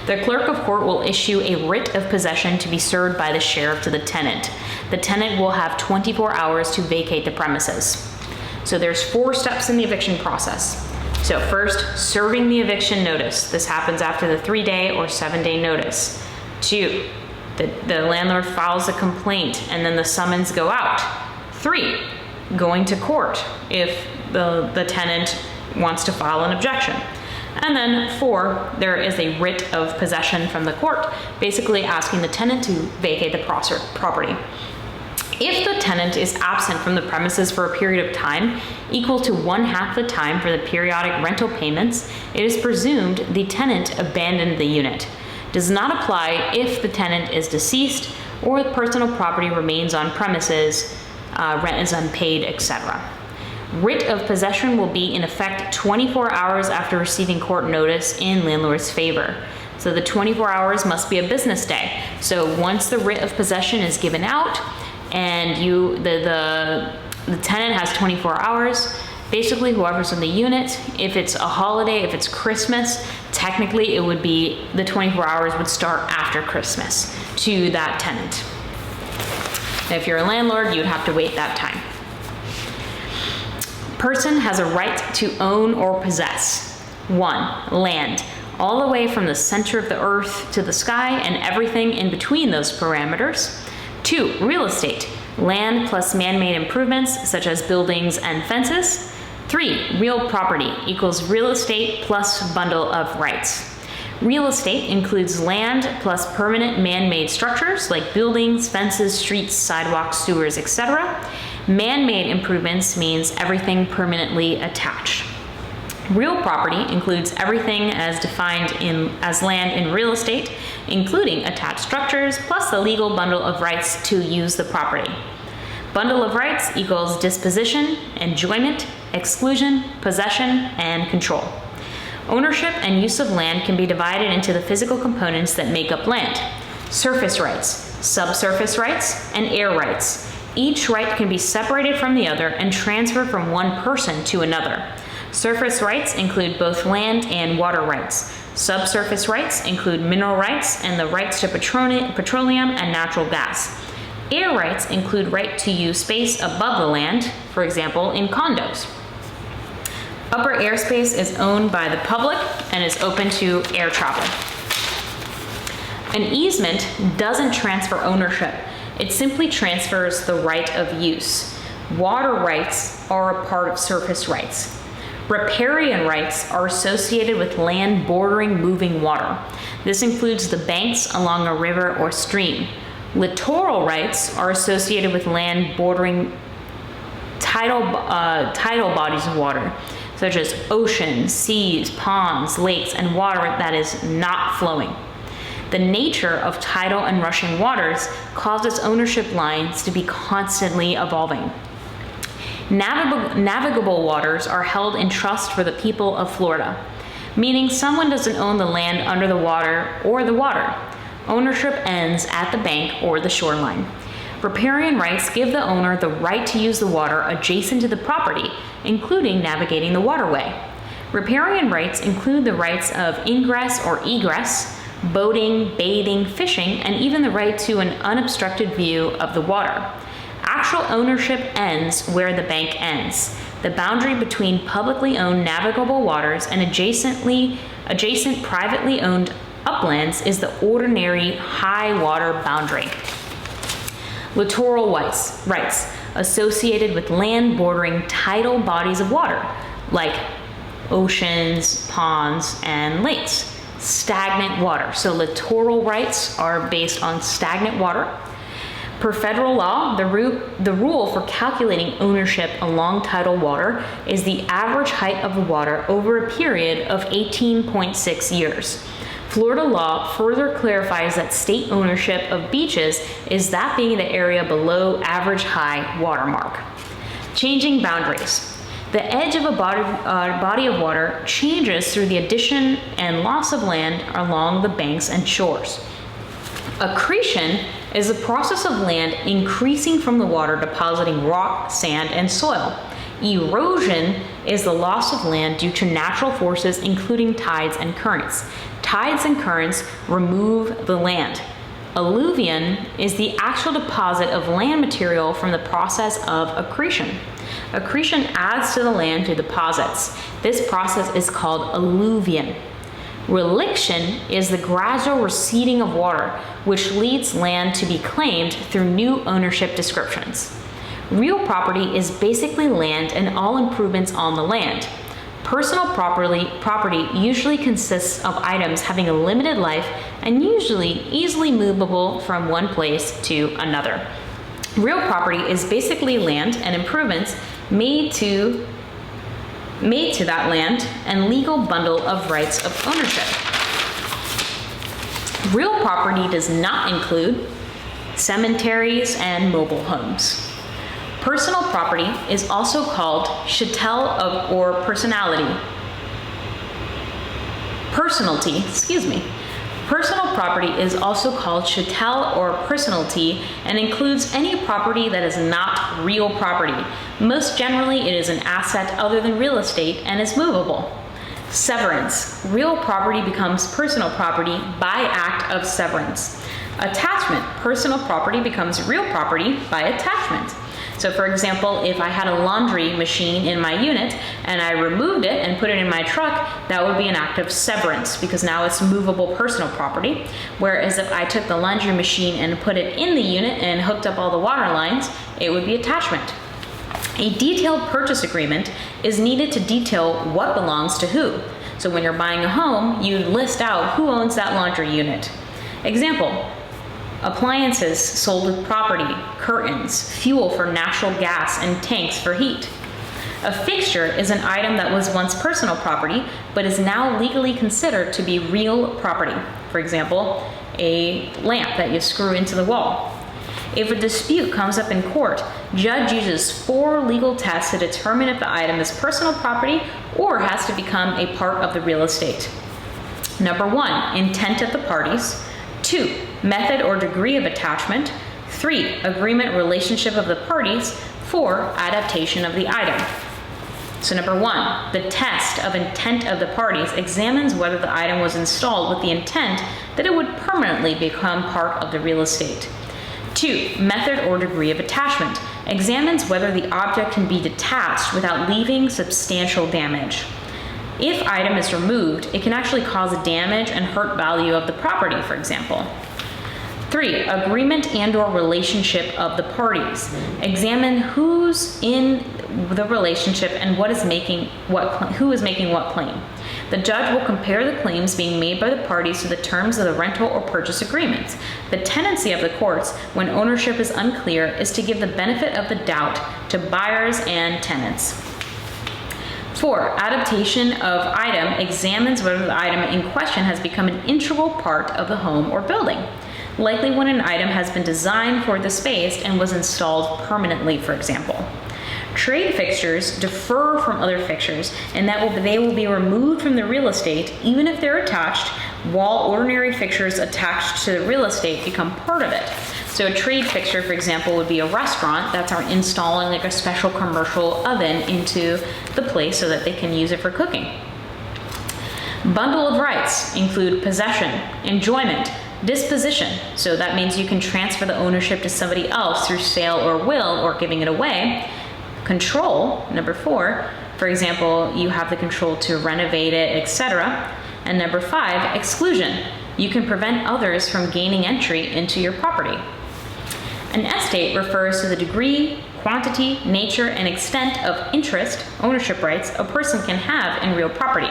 the clerk of court will issue a writ of possession to be served by the sheriff to the tenant. The tenant will have 24 hours to vacate the premises. So there's 4 steps in the eviction process. So first, serving the eviction notice. This happens after the 3-day or 7-day notice. 2, the landlord files a complaint and then the summons go out. 3, going to court if the tenant wants to file an objection. And then 4, there is a writ of possession from the court, basically asking the tenant to vacate the property. If the tenant is absent from the premises for a period of time equal to 1/2 the time for the periodic rental payments, it is presumed the tenant abandoned the unit. Does not apply if the tenant is deceased or the personal property remains on premises, rent is unpaid, etc. Writ of possession will be in effect 24 hours after receiving court notice in landlord's favor. So the 24 hours must be a business day. So once the writ of possession is given out and the tenant has 24 hours, basically whoever's in the unit, if it's a holiday, if it's Christmas, technically it would be the 24 hours would start after Christmas to that tenant. If you're a landlord, you'd have to wait that time. Person has a right to own or possess. 1, land, all the way from the center of the earth to the sky and everything in between those parameters. 2, real estate, land plus man-made improvements such as buildings and fences. 3, real property equals real estate plus bundle of rights. Real estate includes land plus permanent man-made structures like buildings, fences, streets, sidewalks, sewers, etc. Man-made improvements means everything permanently attached. Real property includes everything as defined as land in real estate, including attached structures plus the legal bundle of rights to use the property. Bundle of rights equals disposition, enjoyment, exclusion, possession, and control. Ownership and use of land can be divided into the physical components that make up land. Surface rights, subsurface rights, and air rights. Each right can be separated from the other and transferred from one person to another. Surface rights include both land and water rights. Subsurface rights include mineral rights and the rights to petroleum and natural gas. Air rights include right to use space above the land, for example, in condos. Upper airspace is owned by the public and is open to air travel. An easement doesn't transfer ownership. It simply transfers the right of use. Water rights are a part of surface rights. Riparian rights are associated with land bordering moving water. This includes the banks along a river or stream. Littoral rights are associated with land bordering tidal bodies of water, such as oceans, seas, ponds, lakes, and water that is not flowing. The nature of tidal and rushing waters causes ownership lines to be constantly evolving. Navigable waters are held in trust for the people of Florida, meaning someone doesn't own the land under the water or the water. Ownership ends at the bank or the shoreline. Riparian rights give the owner the right to use the water adjacent to the property, including navigating the waterway. Riparian rights include the rights of ingress or egress, boating, bathing, fishing, and even the right to an unobstructed view of the water. Actual ownership ends where the bank ends. The boundary between publicly owned navigable waters and adjacent privately owned uplands is the ordinary high water boundary. Littoral rights associated with land bordering tidal bodies of water, like oceans, ponds, and lakes. Stagnant water. So littoral rights are based on stagnant water. Per federal law, the rule for calculating ownership along tidal water is the average height of the water over a period of 18.6 years. Florida law further clarifies that state ownership of beaches is that being the area below average high water mark. Changing boundaries. The edge of a body of water changes through the addition and loss of land along the banks and shores. Accretion is the process of land increasing from the water, depositing rock, sand, and soil. Erosion is the loss of land due to natural forces, including tides and currents. Tides and currents remove the land. Alluvion is the actual deposit of land material from the process of accretion. Accretion adds to the land through deposits. This process is called alluvion. Reliction is the gradual receding of water, which leads land to be claimed through new ownership descriptions. Real property is basically land and all improvements on the land. Personal property usually consists of items having a limited life and usually easily movable from one place to another. Real property is basically land and improvements made to that land and legal bundle of rights of ownership. Real property does not include cemeteries and mobile homes. Personal property is also called chattel or personality. Personality. Personal property is also called chattel or personality and includes any property that is not real property. Most generally, it is an asset other than real estate and is movable. Severance. Real property becomes personal property by act of severance. Attachment. Personal property becomes real property by attachment. So for example, if I had a laundry machine in my unit and I removed it and put it in my truck, that would be an act of severance because now it's movable personal property. Whereas if I took the laundry machine and put it in the unit and hooked up all the water lines, it would be attachment. A detailed purchase agreement is needed to detail what belongs to who. So when you're buying a home, you list out who owns that laundry unit. Example. Appliances sold with property, curtains, fuel for natural gas, and tanks for heat. A fixture is an item that was once personal property, but is now legally considered to be real property. For example, a lamp that you screw into the wall. If a dispute comes up in court, judge uses 4 legal tests to determine if the item is personal property or has to become a part of the real estate. Number 1, intent of the parties. 2, method or degree of attachment. 3, agreement relationship of the parties. 4, adaptation of the item. So number 1, the test of intent of the parties examines whether the item was installed with the intent that it would permanently become part of the real estate. 2, method or degree of attachment examines whether the object can be detached without leaving substantial damage. If item is removed, it can actually cause damage and hurt value of the property, for example. 3, agreement and or relationship of the parties. Examine who's in the relationship and who is making what claim. The judge will compare the claims being made by the parties to the terms of the rental or purchase agreements. The tendency of the courts, when ownership is unclear, is to give the benefit of the doubt to buyers and tenants. 4, adaptation of item examines whether the item in question has become an integral part of the home or building. Likely when an item has been designed for the space and was installed permanently, for example. Trade fixtures differ from other fixtures in that they will be removed from the real estate even if they're attached, while ordinary fixtures attached to the real estate become part of it. So a trade fixture, for example, would be a restaurant that's installing like a special commercial oven into the place so that they can use it for cooking. Bundle of rights include possession, enjoyment, disposition, so that means you can transfer the ownership to somebody else through sale or will or giving it away. Control, number 4, for example, you have the control to renovate it, etc. And number 5, exclusion. You can prevent others from gaining entry into your property. An estate refers to the degree, quantity, nature, and extent of interest, ownership rights, a person can have in real property.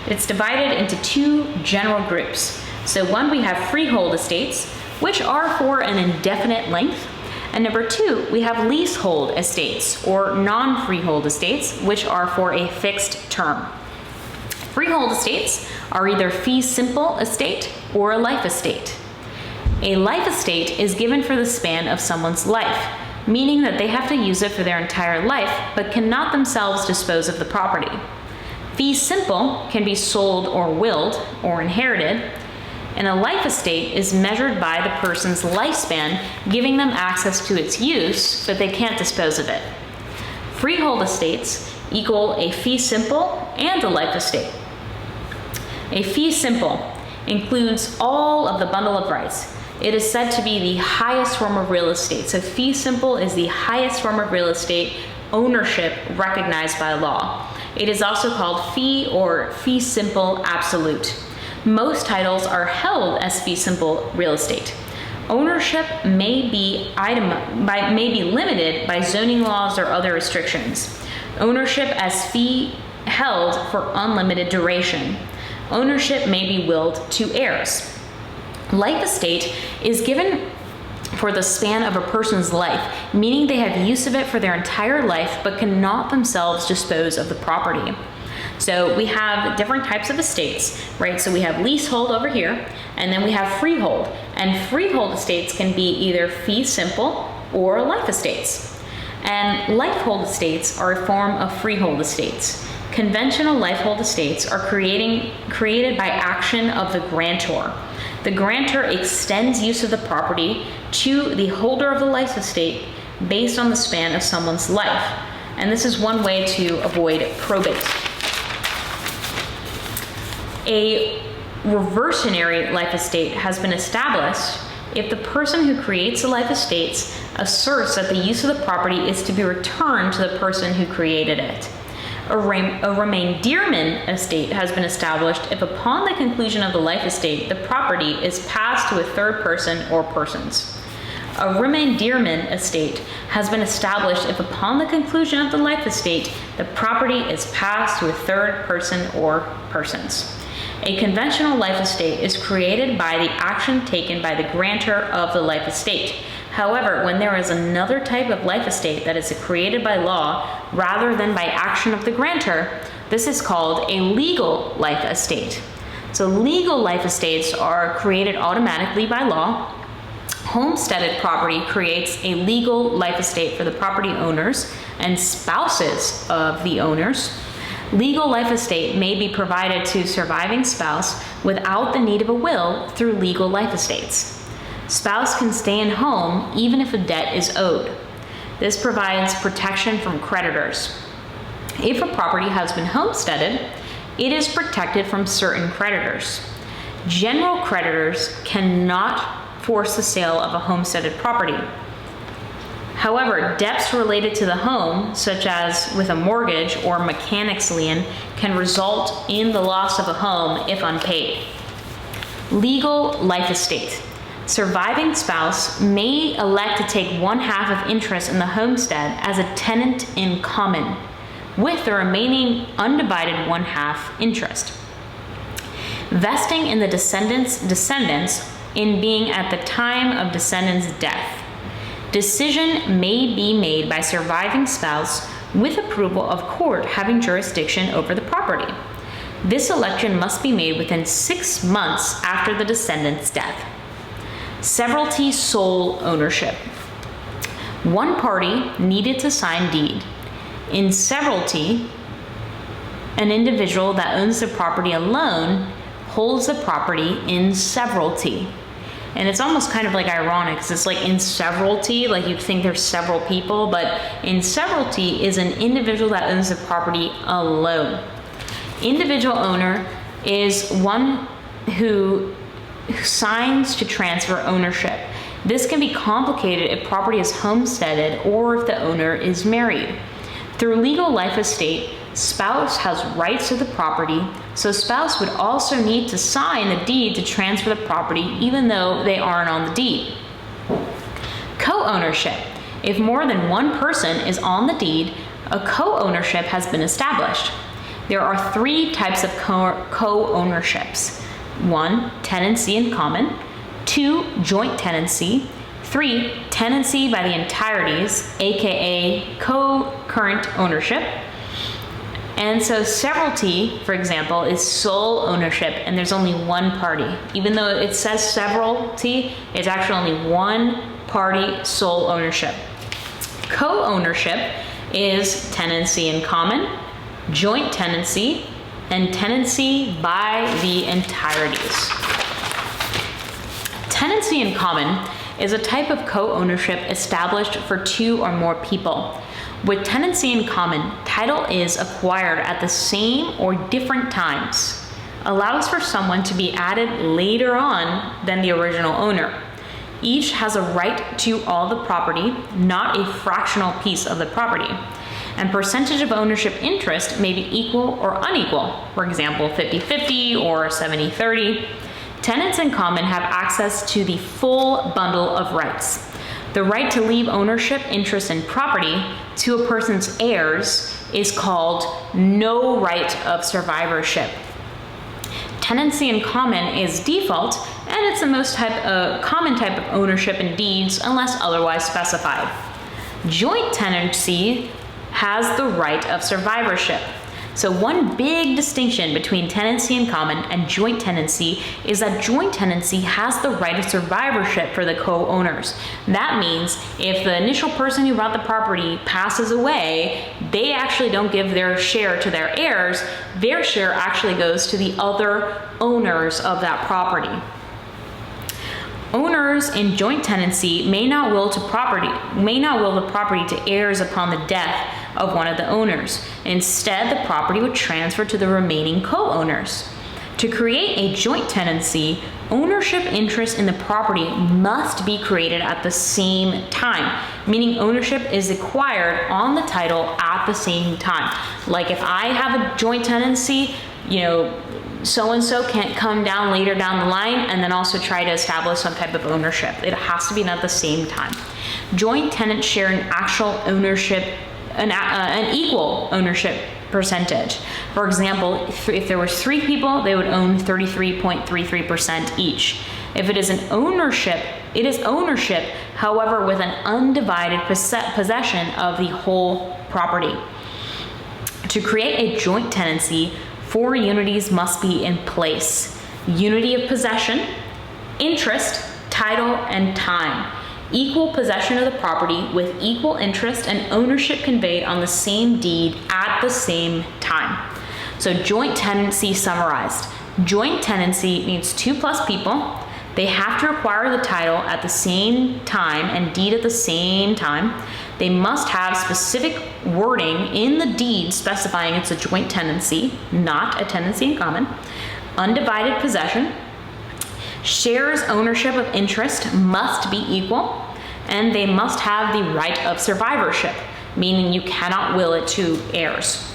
It's divided into 2 general groups. So 1, we have freehold estates, which are for an indefinite length. And number 2, we have leasehold estates, or non-freehold estates, which are for a fixed term. Freehold estates are either fee simple estate or a life estate. A life estate is given for the span of someone's life, meaning that they have to use it for their entire life, but cannot themselves dispose of the property. Fee simple can be sold or willed or inherited, and a life estate is measured by the person's lifespan, giving them access to its use, but they can't dispose of it. Freehold estates equal a fee simple and a life estate. A fee simple includes all of the bundle of rights. It is said to be the highest form of real estate. So fee simple is the highest form of real estate ownership recognized by law. It is also called fee or fee simple absolute. Most titles are held as fee simple real estate. Ownership may be limited by zoning laws or other restrictions. Ownership as fee held for unlimited duration. Ownership may be willed to heirs. Life estate is given for the span of a person's life, meaning they have use of it for their entire life but cannot themselves dispose of the property. So we have different types of estates, right? So we have leasehold over here, and then we have freehold. And freehold estates can be either fee simple or life estates. And lifehold estates are a form of freehold estates. Conventional lifehold estates are created by action of the grantor. The grantor extends use of the property to the holder of the life estate based on the span of someone's life. And this is one way to avoid probate. A reversionary life estate has been established if the person who creates the life estates asserts that the use of the property is to be returned to the person who created it. A remaindeerment estate has been established if upon the conclusion of the life estate, the property is passed to a third person or persons. A remaindeerment estate has been established if upon the conclusion of the life estate, the property is passed to a third person or persons. A conventional life estate is created by the action taken by the grantor of the life estate. However, when there is another type of life estate that is created by law rather than by action of the grantor, this is called a legal life estate. So legal life estates are created automatically by law. Homesteaded property creates a legal life estate for the property owners and spouses of the owners. Legal life estate may be provided to surviving spouse without the need of a will through legal life estates. Spouse can stay in home even if a debt is owed. This provides protection from creditors. If a property has been homesteaded, it is protected from certain creditors. General creditors cannot force the sale of a homesteaded property. However, debts related to the home, such as with a mortgage or mechanic's lien, can result in the loss of a home if unpaid. Legal life estate. Surviving spouse may elect to take 1/2 of interest in the homestead as a tenant in common, with the remaining undivided 1/2 interest. Vesting in the descendants in being at the time of descendant's death. Decision may be made by surviving spouse with approval of court having jurisdiction over the property. This election must be made within 6 months after the descendant's death. Severalty sole ownership. One party needed to sign deed. In severalty, an individual that owns the property alone holds the property in severalty. And it's almost kind of like ironic because it's like in severalty, like you'd think there's several people, but in severalty is an individual that owns the property alone. Individual owner is one who signs to transfer ownership. This can be complicated if property is homesteaded or if the owner is married. Through legal life estate, spouse has rights to the property, so spouse would also need to sign the deed to transfer the property even though they aren't on the deed. Co-ownership. If more than one person is on the deed, a co-ownership has been established. There are 3 types of co-ownerships. 1, tenancy in common. 2, joint tenancy. 3, tenancy by the entireties, aka co-current ownership. And so severalty, for example, is sole ownership and there's only one party. Even though it says severalty, it's actually only one party sole ownership. Co-ownership is tenancy in common, joint tenancy, and tenancy by the entireties. Tenancy in common is a type of co-ownership established for 2 or more people. With tenancy in common, title is acquired at the same or different times, allows for someone to be added later on than the original owner. Each has a right to all the property, not a fractional piece of the property. And percentage of ownership interest may be equal or unequal, for example, 50-50 or 70-30. Tenants in common have access to the full bundle of rights. The right to leave ownership interest in property to a person's heirs is called no right of survivorship. Tenancy in common is default, and it's the most common type of ownership in deeds unless otherwise specified. Joint tenancy has the right of survivorship. So one big distinction between tenancy in common and joint tenancy is that joint tenancy has the right of survivorship for the co-owners. That means if the initial person who bought the property passes away, they actually don't give their share to their heirs. Their share actually goes to the other owners of that property. Owners in joint tenancy may not will the property to heirs upon the death of one of the owners. Instead, the property would transfer to the remaining co-owners. To create a joint tenancy, ownership interest in the property must be created at the same time, meaning ownership is acquired on the title at the same time. Like if I have a joint tenancy, so-and-so can't come down later down the line and then also try to establish some type of ownership. It has to be done at the same time. Joint tenants share an actual ownership, an equal ownership percentage. For example, if there was 3 people, they would own 33.33% each. If it is an ownership, it is ownership, however, with an undivided possession of the whole property. To create a joint tenancy, 4 unities must be in place: unity of possession, interest, title, and time. Equal possession of the property with equal interest and ownership conveyed on the same deed at the same time. So joint tenancy summarized. Joint tenancy means 2+ people. They have to acquire the title at the same time and deed at the same time. They must have specific wording in the deed specifying it's a joint tenancy, not a tenancy in common. Undivided possession. Shares ownership of interest must be equal, and they must have the right of survivorship, meaning you cannot will it to heirs.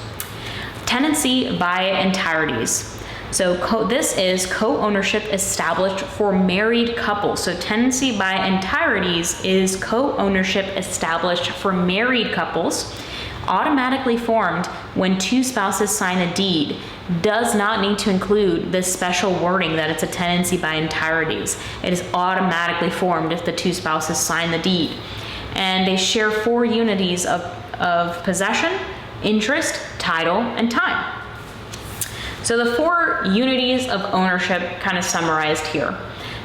Tenancy by entireties. So this is co-ownership established for married couples. So tenancy by entireties is co-ownership established for married couples, automatically formed when two spouses sign a deed. Does not need to include this special wording that it's a tenancy by entireties. It is automatically formed if the two spouses sign the deed. And they share 4 unities of possession, interest, title, and time. So the 4 unities of ownership kind of summarized here.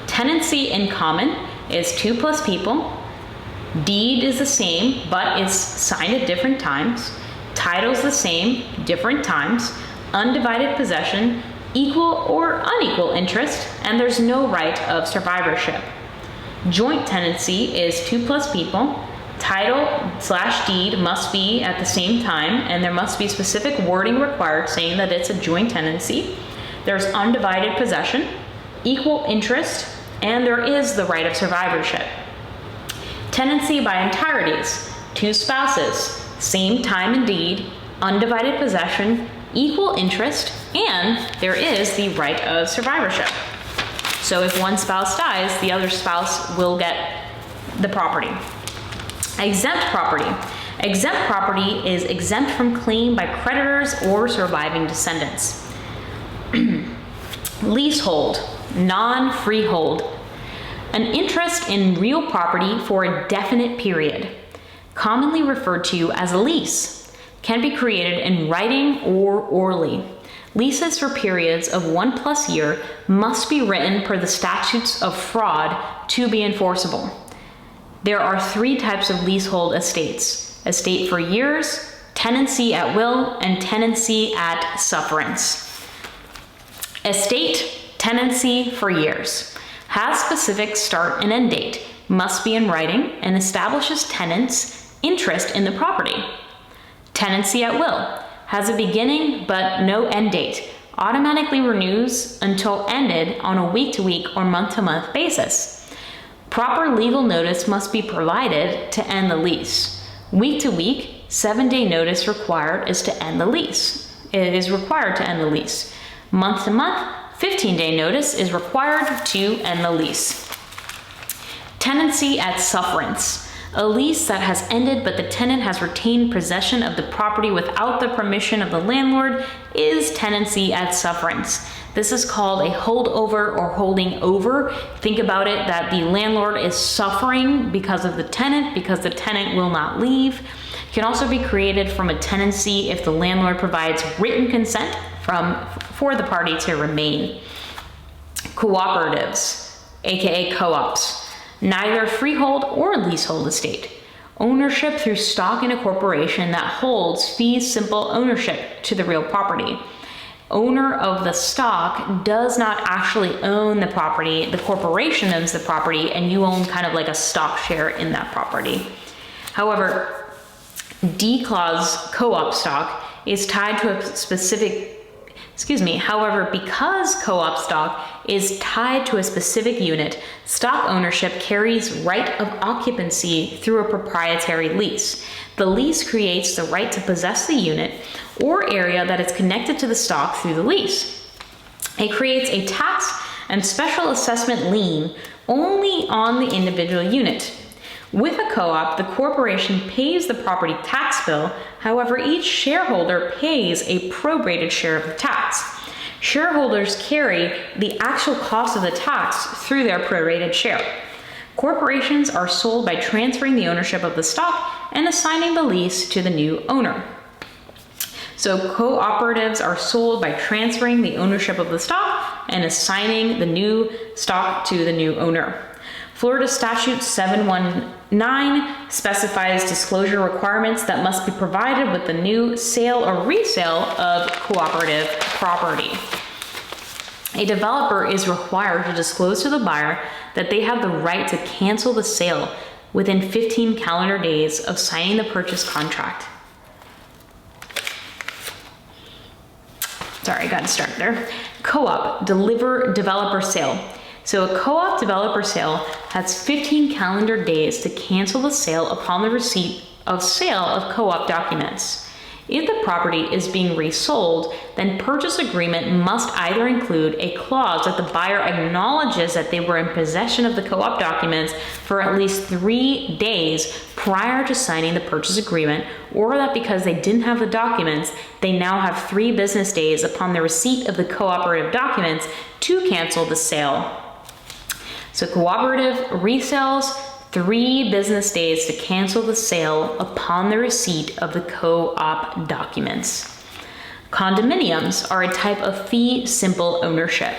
Tenancy in common is 2 plus people. Deed is the same, but it's signed at different times. Title's the same, different times. Undivided possession, equal or unequal interest, and there's no right of survivorship. Joint tenancy is 2 plus people. Title/deed must be at the same time, and there must be specific wording required saying that it's a joint tenancy. There's undivided possession, equal interest, and there is the right of survivorship. Tenancy by entireties, 2 spouses, same time and deed, undivided possession, equal interest, and there is the right of survivorship. So if one spouse dies, the other spouse will get the property. Exempt property. Exempt property is exempt from claim by creditors or surviving descendants. Leasehold, non-freehold. An interest in real property for a definite period, commonly referred to as a lease, can be created in writing or orally. Leases for periods of 1+ year must be written per the statutes of fraud to be enforceable. There are 3 types of leasehold estates: estate for years, tenancy at will, and tenancy at sufferance. Estate, tenancy for years, has specific start and end date, must be in writing, and establishes tenants' interest in the property. Tenancy at will has a beginning but no end date, automatically renews until ended on a week-to-week or month-to-month basis. Proper legal notice must be provided to end the lease. Week-to-week, 7-day notice required is to end the lease. It is required to end the lease. Month-to-month, 15-day notice is required to end the lease. Tenancy at sufferance. A lease that has ended but the tenant has retained possession of the property without the permission of the landlord is tenancy at sufferance. This is called a holdover or holding over. Think about it that the landlord is suffering because of the tenant, because the tenant will not leave. It can also be created from a tenancy if the landlord provides written consent for the party to remain. Cooperatives, aka co-ops. Neither freehold or leasehold estate. Ownership through stock in a corporation that holds fee simple ownership to the real property. Owner of the stock does not actually own the property. The corporation owns the property and you own kind of like a stock share in that property. However, D-clause co-op stock is tied to a specific However, because co-op stock is tied to a specific unit, stock ownership carries right of occupancy through a proprietary lease. The lease creates the right to possess the unit or area that is connected to the stock through the lease. It creates a tax and special assessment lien only on the individual unit. With a co-op, the corporation pays the property tax bill. However, each shareholder pays a prorated share of the tax. Shareholders carry the actual cost of the tax through their prorated share. Corporations are sold by transferring the ownership of the stock and assigning the lease to the new owner. So cooperatives are sold by transferring the ownership of the stock and assigning the new stock to the new owner. Florida Statute 719 specifies disclosure requirements that must be provided with the new sale or resale of cooperative property. A developer is required to disclose to the buyer that they have the right to cancel the sale within 15 calendar days of signing the purchase contract. Sorry, I got to start there. Co-op, developer sale. So a co-op developer sale has 15 calendar days to cancel the sale upon the receipt of sale of co-op documents. If the property is being resold, then purchase agreement must either include a clause that the buyer acknowledges that they were in possession of the co-op documents for at least 3 days prior to signing the purchase agreement, or that because they didn't have the documents, they now have 3 business days upon the receipt of the cooperative documents to cancel the sale. So cooperative resales, 3 business days to cancel the sale upon the receipt of the co-op documents. Condominiums are a type of fee simple ownership.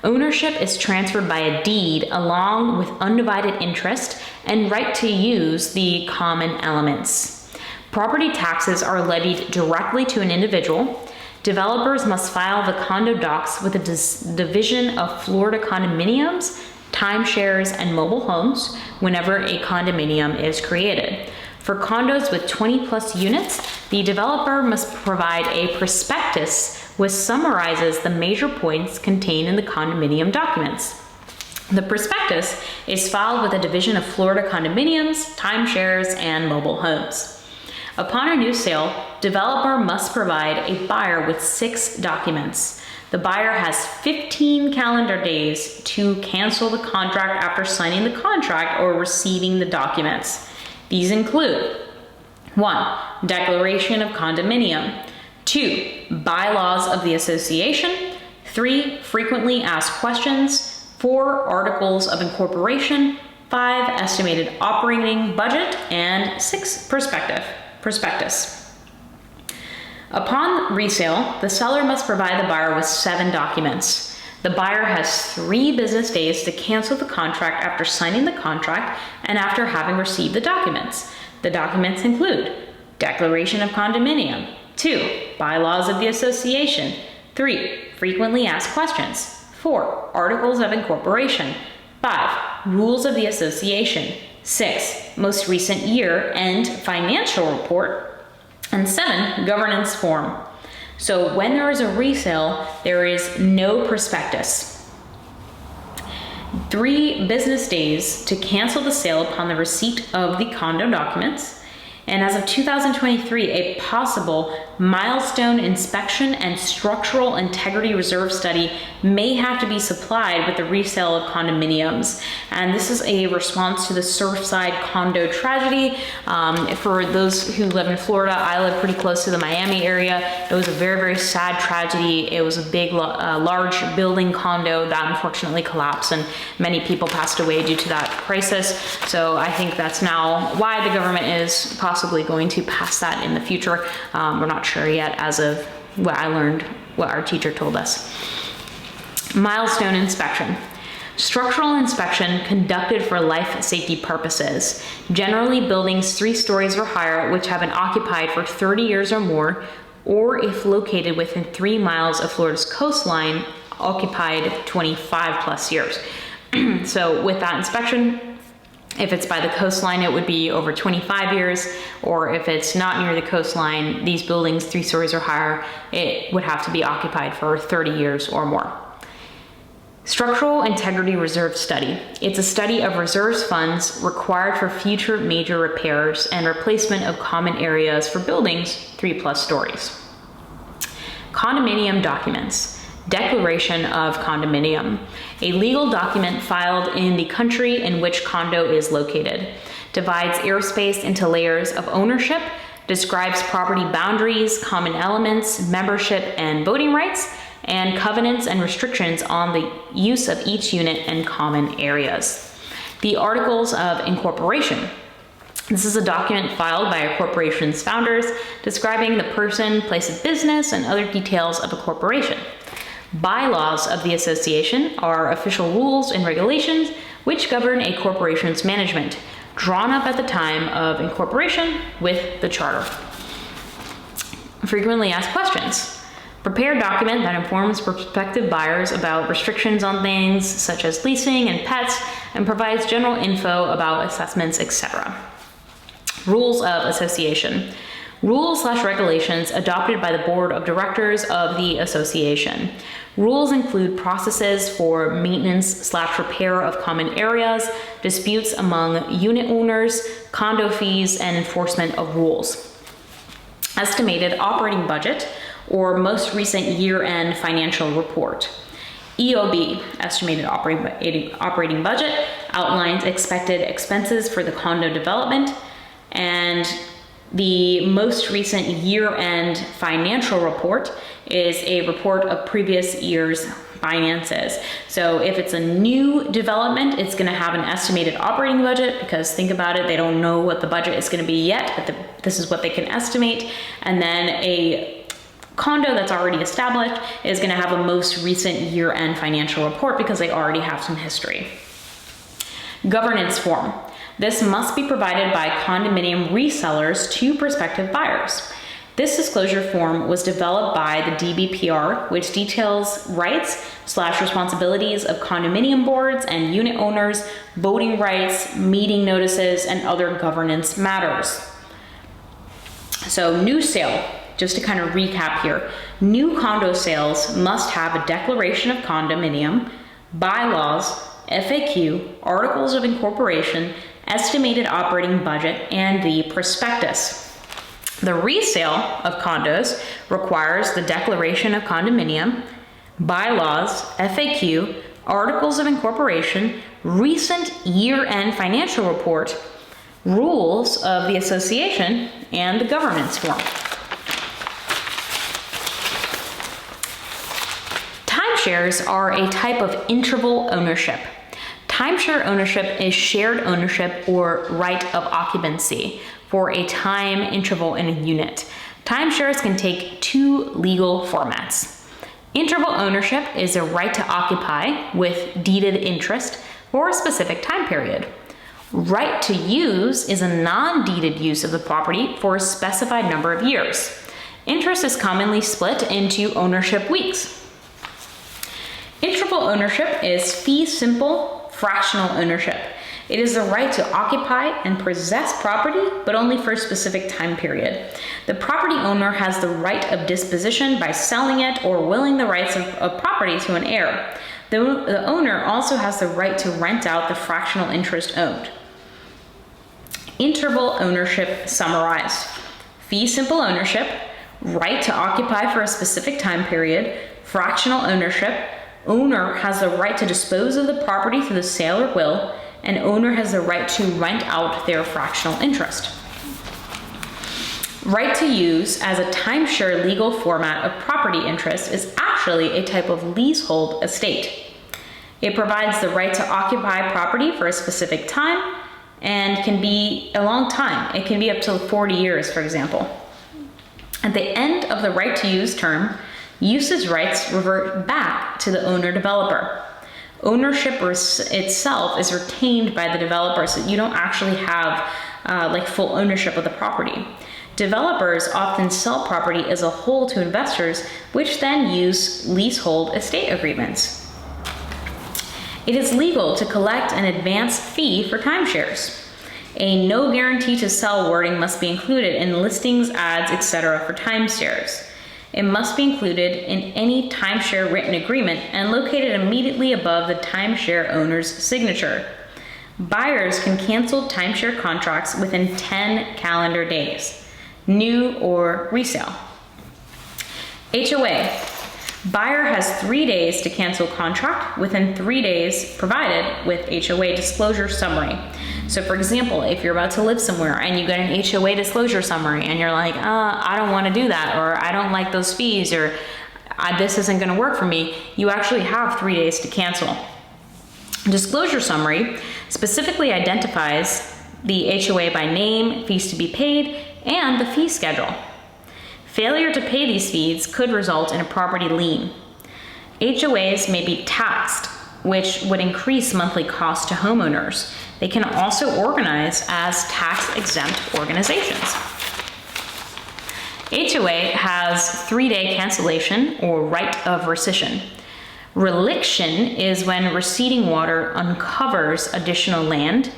Ownership is transferred by a deed along with undivided interest and right to use the common elements. Property taxes are levied directly to an individual. Developers must file the condo docs with the Division of Florida Condominiums, timeshares, and mobile homes whenever a condominium is created. For condos with 20 plus units, the developer must provide a prospectus which summarizes the major points contained in the condominium documents. The prospectus is filed with the Division of Florida Condominiums, timeshares, and mobile homes. Upon a new sale, developer must provide a buyer with 6 documents. The buyer has 15 calendar days to cancel the contract after signing the contract or receiving the documents. These include 1. Declaration of condominium. 2. Bylaws of the association. 3. Frequently asked questions. 4. Articles of incorporation. 5. Estimated operating budget. And 6. Prospectus. Upon resale, the seller must provide the buyer with 7 documents. The buyer has 3 business days to cancel the contract after signing the contract and after having received the documents. The documents include Declaration of Condominium, 2. Bylaws of the association, 3. Frequently asked questions, 4. Articles of incorporation, 5. Rules of the association, 6. Most recent year-end financial report, and 7. Governance form. So when there is a resale, there is no prospectus. 3 business days to cancel the sale upon the receipt of the condo documents. And as of 2023, a possible milestone inspection and structural integrity reserve study may have to be supplied with the resale of condominiums. And this is a response to the Surfside condo tragedy. For those who live in Florida, I live pretty close to the Miami area. It was a very, very sad tragedy. It was a big, large building condo that unfortunately collapsed, and many people passed away due to that crisis. So I think that's now why the government is possibly going to pass that in the future. We're not sure yet, as of what I learned, what our teacher told us. Milestone inspection. Structural inspection conducted for life safety purposes. Generally, buildings 3 stories or higher which have been occupied for 30 years or more, or if located within 3 miles of Florida's coastline, occupied 25 plus years. So with that inspection, if it's by the coastline, it would be over 25 years, or if it's not near the coastline, these buildings 3 stories or higher, it would have to be occupied for 30 years or more. Structural Integrity Reserve Study. It's a study of reserves funds required for future major repairs and replacement of common areas for buildings 3+ stories. Condominium documents. Declaration of condominium. A legal document filed in the country in which condo is located. Divides airspace into layers of ownership, describes property boundaries, common elements, membership and voting rights, and covenants and restrictions on the use of each unit and common areas. The Articles of Incorporation. This is a document filed by a corporation's founders describing the person, place of business, and other details of a corporation. Bylaws of the association are official rules and regulations which govern a corporation's management, drawn up at the time of incorporation with the charter. Frequently asked questions. Prepare a document that informs prospective buyers about restrictions on things such as leasing and pets, and provides general info about assessments, etc. Rules of association. Rules/regulations adopted by the board of directors of the association. Rules include processes for maintenance/repair of common areas, disputes among unit owners, condo fees, and enforcement of rules. Estimated operating budget, or most recent year-end financial report. EOB, estimated operating budget, outlines expected expenses for the condo development, and the most recent year-end financial report is a report of previous year's finances. So if it's a new development, it's going to have an estimated operating budget, because think about it, they don't know what the budget is going to be yet, but this is what they can estimate. And then a condo that's already established is going to have a most recent year-end financial report, because they already have some history. Governance form. This must be provided by condominium resellers to prospective buyers. This disclosure form was developed by the DBPR, which details rights/responsibilities of condominium boards and unit owners, voting rights, meeting notices, and other governance matters. So new sale, just to kind of recap here, new condo sales must have a declaration of condominium, bylaws, FAQ, articles of incorporation, estimated operating budget, and the prospectus. The resale of condos requires the declaration of condominium, bylaws, FAQ, articles of incorporation, recent year-end financial report, rules of the association, and the governance form. Timeshares are a type of interval ownership. Timeshare ownership is shared ownership or right of occupancy for a time interval in a unit. Timeshares can take two legal formats. Interval ownership is a right to occupy with deeded interest for a specific time period. Right to use is a non-deeded use of the property for a specified number of years. Interest is commonly split into ownership weeks. Interval ownership is fee simple fractional ownership. It is the right to occupy and possess property, but only for a specific time period. The property owner has the right of disposition by selling it or willing the rights of property to an heir. The owner also has the right to rent out the fractional interest owned. Interval ownership summarized. Fee simple ownership, right to occupy for a specific time period, fractional ownership, owner has the right to dispose of the property through the sale or will, and owner has the right to rent out their fractional interest. Right to use as a timeshare legal format of property interest is actually a type of leasehold estate. It provides the right to occupy property for a specific time and can be a long time. It can be up to 40 years, for example. At the end of the right to use term, usage rights revert back to the owner developer. Ownership itself is retained by the developer, so you don't actually have like full ownership of the property. Developers often sell property as a whole to investors, which then use leasehold estate agreements. It is legal to collect an advance fee for timeshares. A no guarantee to sell wording must be included in listings, ads, etc. for timeshares. It must be included in any timeshare written agreement and located immediately above the timeshare owner's signature. Buyers can cancel timeshare contracts within 10 calendar days, new or resale. HOA. Buyer has 3 days to cancel contract within 3 days provided with HOA disclosure summary. So for example, if you're about to live somewhere and you get an HOA disclosure summary and you're like, I don't want to do that, or I don't like those fees, or this isn't going to work for me, you actually have 3 days to cancel. Disclosure summary specifically identifies the HOA by name, fees to be paid, and the fee schedule. Failure to pay these fees could result in a property lien. HOAs may be taxed, which would increase monthly costs to homeowners. They can also organize as tax-exempt organizations. HOA has 3-day cancellation or right of rescission. Reliction is when receding water uncovers additional land.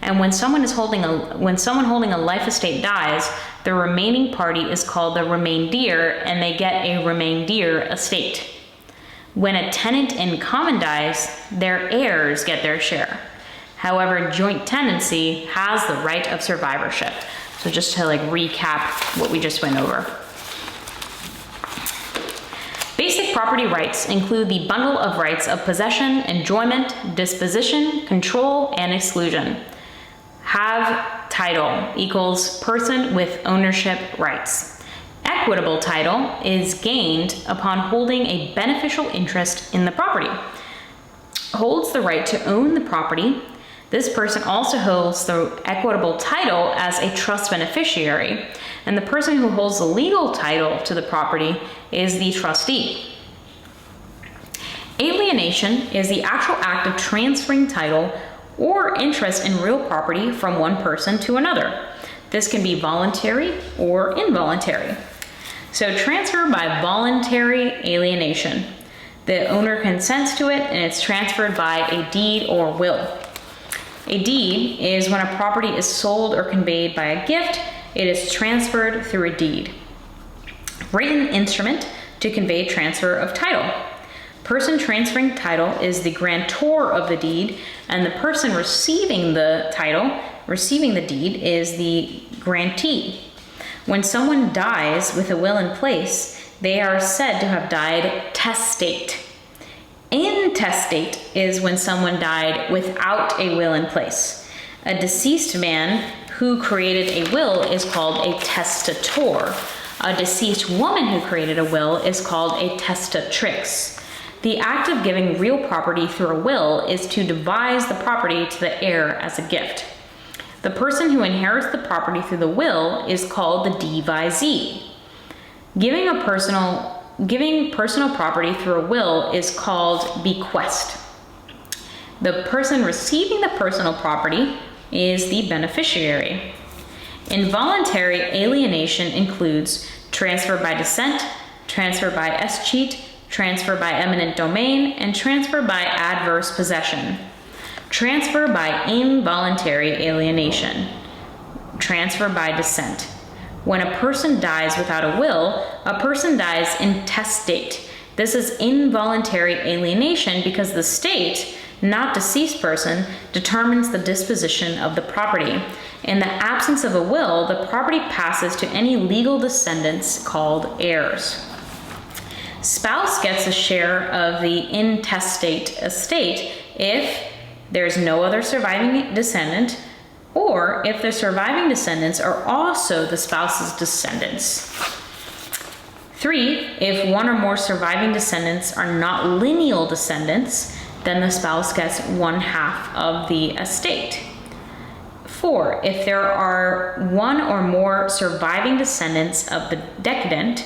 And when someone holding a life estate dies, the remaining party is called the remainder, and they get a remainder estate. When a tenant in common dies, their heirs get their share. However, joint tenancy has the right of survivorship. So just to recap what we just went over. Basic property rights include the bundle of rights of possession, enjoyment, disposition, control, and exclusion. Have title equals person with ownership rights. Equitable title is gained upon holding a beneficial interest in the property. Holds the right to own the property. This person also holds the equitable title as a trust beneficiary, and the person who holds the legal title to the property is the trustee. Alienation is the actual act of transferring title or interest in real property from one person to another. This can be voluntary or involuntary. So transfer by voluntary alienation. The owner consents to it and it's transferred by a deed or will. A deed is when a property is sold or conveyed by a gift. It is transferred through a deed. Written instrument to convey transfer of title. Person transferring title is the grantor of the deed, and the person receiving the title, receiving the deed, is the grantee. When someone dies with a will in place, they are said to have died testate. Intestate is when someone died without a will in place. A deceased man who created a will is called a testator. A deceased woman who created a will is called a testatrix. The act of giving real property through a will is to devise the property to the heir as a gift. The person who inherits the property through the will is called the devisee. Giving personal property through a will is called bequest. The person receiving the personal property is the beneficiary. Involuntary alienation includes transfer by descent, transfer by escheat, transfer by eminent domain, and transfer by adverse possession. Transfer by involuntary alienation. Transfer by descent. When a person dies without a will, a person dies intestate. This is involuntary alienation because the state, not deceased person, determines the disposition of the property. In the absence of a will, the property passes to any legal descendants called heirs. Spouse gets a share of the intestate estate if there's no other surviving descendant, or if the surviving descendants are also the spouse's descendants. 3, if one or more surviving descendants are not lineal descendants, then the spouse gets 1/2 of the estate. 4, if there are one or more surviving descendants of the decedent,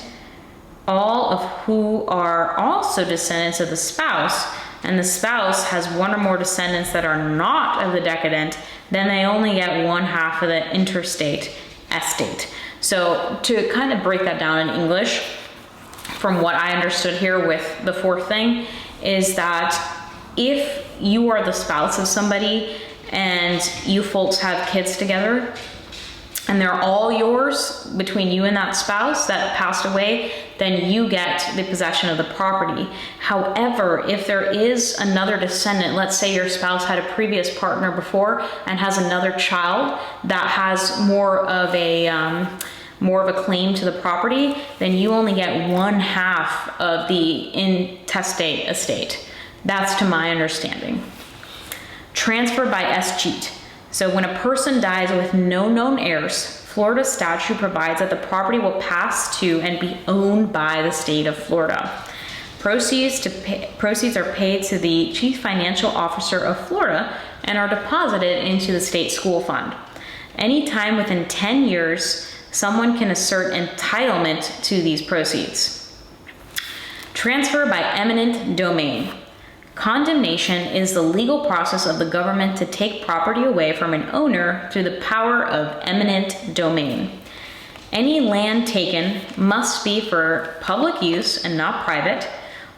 all of who are also descendants of the spouse, and the spouse has one or more descendants that are not of the decedent, then they only get 1/2 of the interstate estate. So to kind of break that down in English, from what I understood here with the 4th thing, is that if you are the spouse of somebody and you folks have kids together, and they're all yours between you and that spouse that passed away, then you get the possession of the property. However, if there is another descendant, let's say your spouse had a previous partner before and has another child that has more of a claim to the property, then you only get 1/2 of the intestate estate. That's to my understanding. Transfer by escheat. So when a person dies with no known heirs, Florida statute provides that the property will pass to and be owned by the state of Florida. Proceeds are paid to the Chief Financial Officer of Florida and are deposited into the state school fund. Anytime within 10 years, someone can assert entitlement to these proceeds. Transfer by eminent domain. Condemnation is the legal process of the government to take property away from an owner through the power of eminent domain. Any land taken must be for public use and not private.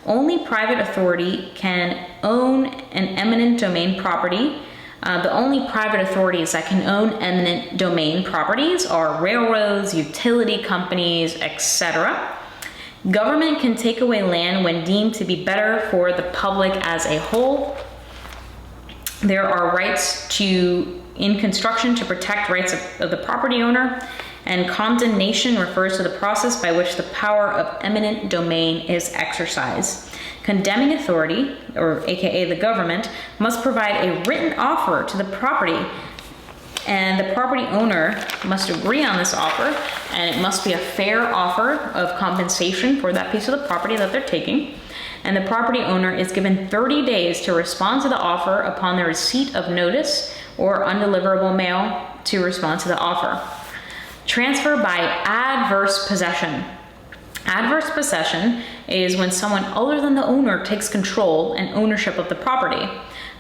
Only private authority can own an eminent domain property. The only private authorities that can own eminent domain properties are railroads, utility companies, etc. Government can take away land when deemed to be better for the public as a whole. There are rights in construction to protect rights of the property owner, and condemnation refers to the process by which the power of eminent domain is exercised. Condemning authority, or AKA the government, must provide a written offer to the property, and the property owner must agree on this offer, and it must be a fair offer of compensation for that piece of the property that they're taking. And the property owner is given 30 days to respond to the offer upon the receipt of notice or undeliverable mail to respond to the offer. Transfer by adverse possession. Adverse possession is when someone other than the owner takes control and ownership of the property.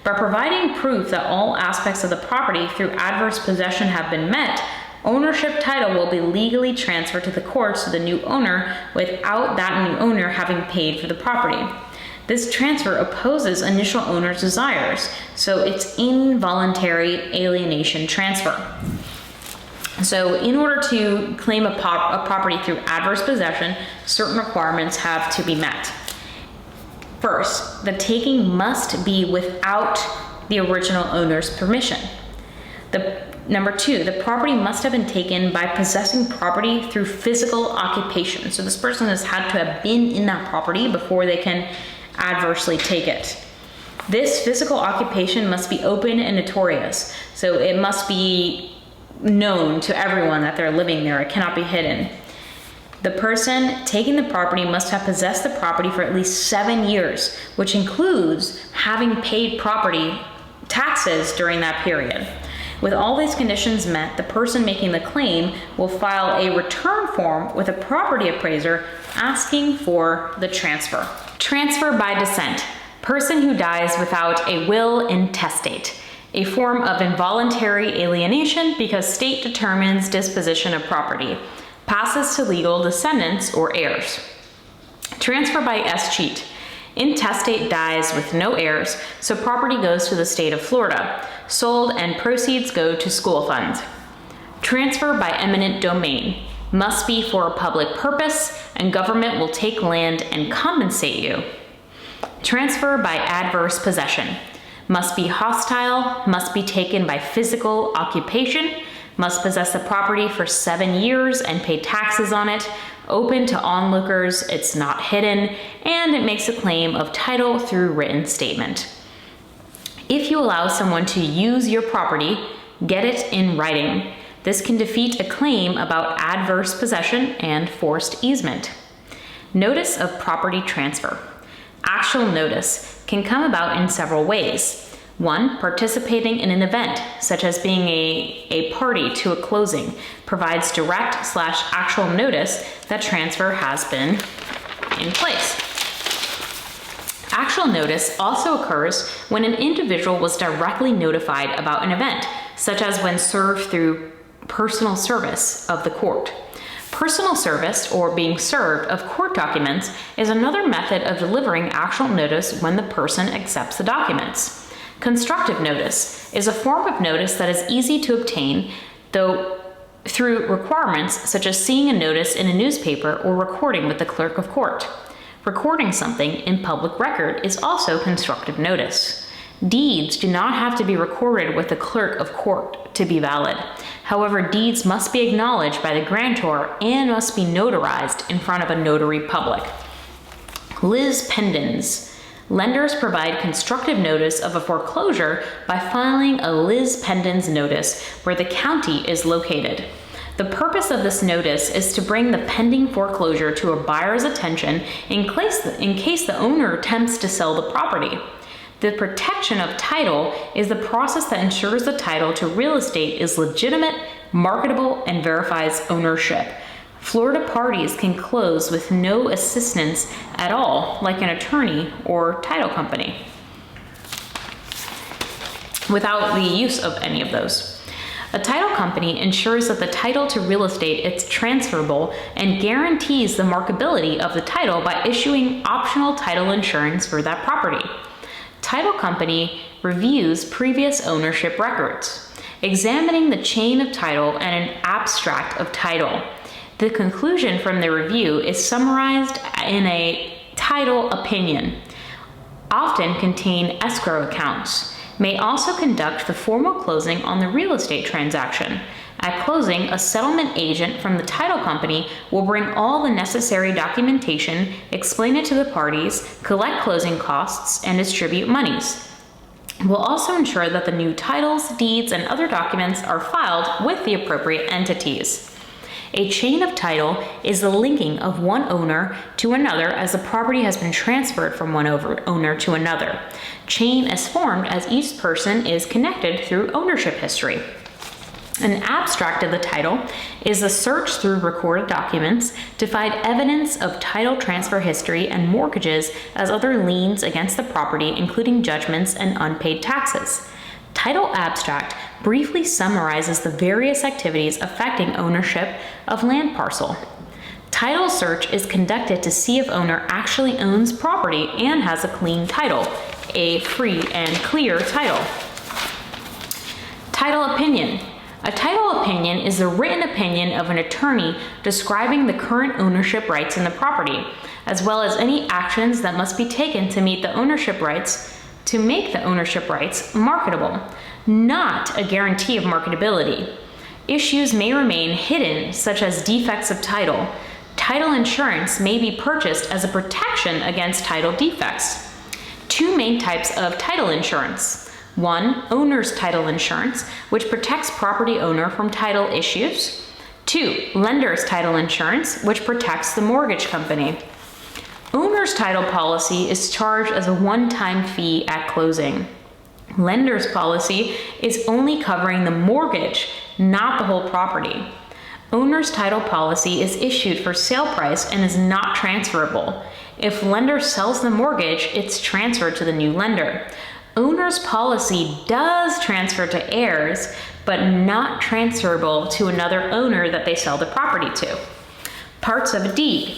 By providing proof that all aspects of the property through adverse possession have been met, ownership title will be legally transferred to the courts to the new owner without that new owner having paid for the property. This transfer opposes initial owner's desires, so it's involuntary alienation transfer. So in order to claim a property through adverse possession, certain requirements have to be met. First, the taking must be without the original owner's permission. Number two, the property must have been taken by possessing property through physical occupation. So this person has had to have been in that property before they can adversely take it. This physical occupation must be open and notorious. So it must be known to everyone that they're living there. It cannot be hidden. The person taking the property must have possessed the property for at least 7 years, which includes having paid property taxes during that period. With all these conditions met, the person making the claim will file a return form with a property appraiser asking for the transfer. Transfer by descent. Person who dies without a will intestate. A form of involuntary alienation because state determines disposition of property. Passes to legal descendants or heirs. Transfer by escheat. Intestate dies with no heirs, so property goes to the state of Florida. Sold and proceeds go to school fund. Transfer by eminent domain. Must be for a public purpose, and government will take land and compensate you. Transfer by adverse possession. Must be hostile, must be taken by physical occupation, must possess the property for 7 years and pay taxes on it, open to onlookers, it's not hidden, and it makes a claim of title through written statement. If you allow someone to use your property, get it in writing. This can defeat a claim about adverse possession and forced easement. Notice of property transfer. Actual notice can come about in several ways. 1. Participating in an event, such as being a party to a closing, provides direct/actual notice that transfer has been in place. Actual notice also occurs when an individual was directly notified about an event, such as when served through personal service of the court. Personal service, or being served, of court documents is another method of delivering actual notice when the person accepts the documents. Constructive notice is a form of notice that is easy to obtain, though through requirements such as seeing a notice in a newspaper or recording with the clerk of court. Recording something in public record is also constructive notice. Deeds do not have to be recorded with the clerk of court to be valid. However, deeds must be acknowledged by the grantor and must be notarized in front of a notary public. Lis pendens. Lenders provide constructive notice of a foreclosure by filing a lis pendens notice where the county is located. The purpose of this notice is to bring the pending foreclosure to a buyer's attention in case the owner attempts to sell the property. The protection of title is the process that ensures the title to real estate is legitimate, marketable, and verifies ownership. Florida parties can close with no assistance at all, like an attorney or title company, without the use of any of those. A title company ensures that the title to real estate is transferable and guarantees the markability of the title by issuing optional title insurance for that property. Title company reviews previous ownership records, examining the chain of title and an abstract of title. The conclusion from the review is summarized in a title opinion, often contain escrow accounts. May also conduct the formal closing on the real estate transaction. At closing, a settlement agent from the title company will bring all the necessary documentation, explain it to the parties, collect closing costs, and distribute monies. Will also ensure that the new titles, deeds, and other documents are filed with the appropriate entities. A chain of title is the linking of one owner to another as the property has been transferred from one owner to another. Chain is formed as each person is connected through ownership history. An abstract of the title is a search through recorded documents to find evidence of title transfer history and mortgages as other liens against the property, including judgments and unpaid taxes. Title abstract briefly summarizes the various activities affecting ownership of land parcel. Title search is conducted to see if owner actually owns property and has a clean title, a free and clear title. Title opinion. A title opinion is the written opinion of an attorney describing the current ownership rights in the property, as well as any actions that must be taken to make the ownership rights marketable, not a guarantee of marketability. Issues may remain hidden, such as defects of title. Title insurance may be purchased as a protection against title defects. Two main types of title insurance. One, owner's title insurance, which protects property owner from title issues. Two, lender's title insurance, which protects the mortgage company. Owner's title policy is charged as a one-time fee at closing. Lender's policy is only covering the mortgage, not the whole property. Owner's title policy is issued for sale price and is not transferable. If lender sells the mortgage, it's transferred to the new lender. Owner's policy does transfer to heirs, but not transferable to another owner that they sell the property to. Parts of a deed.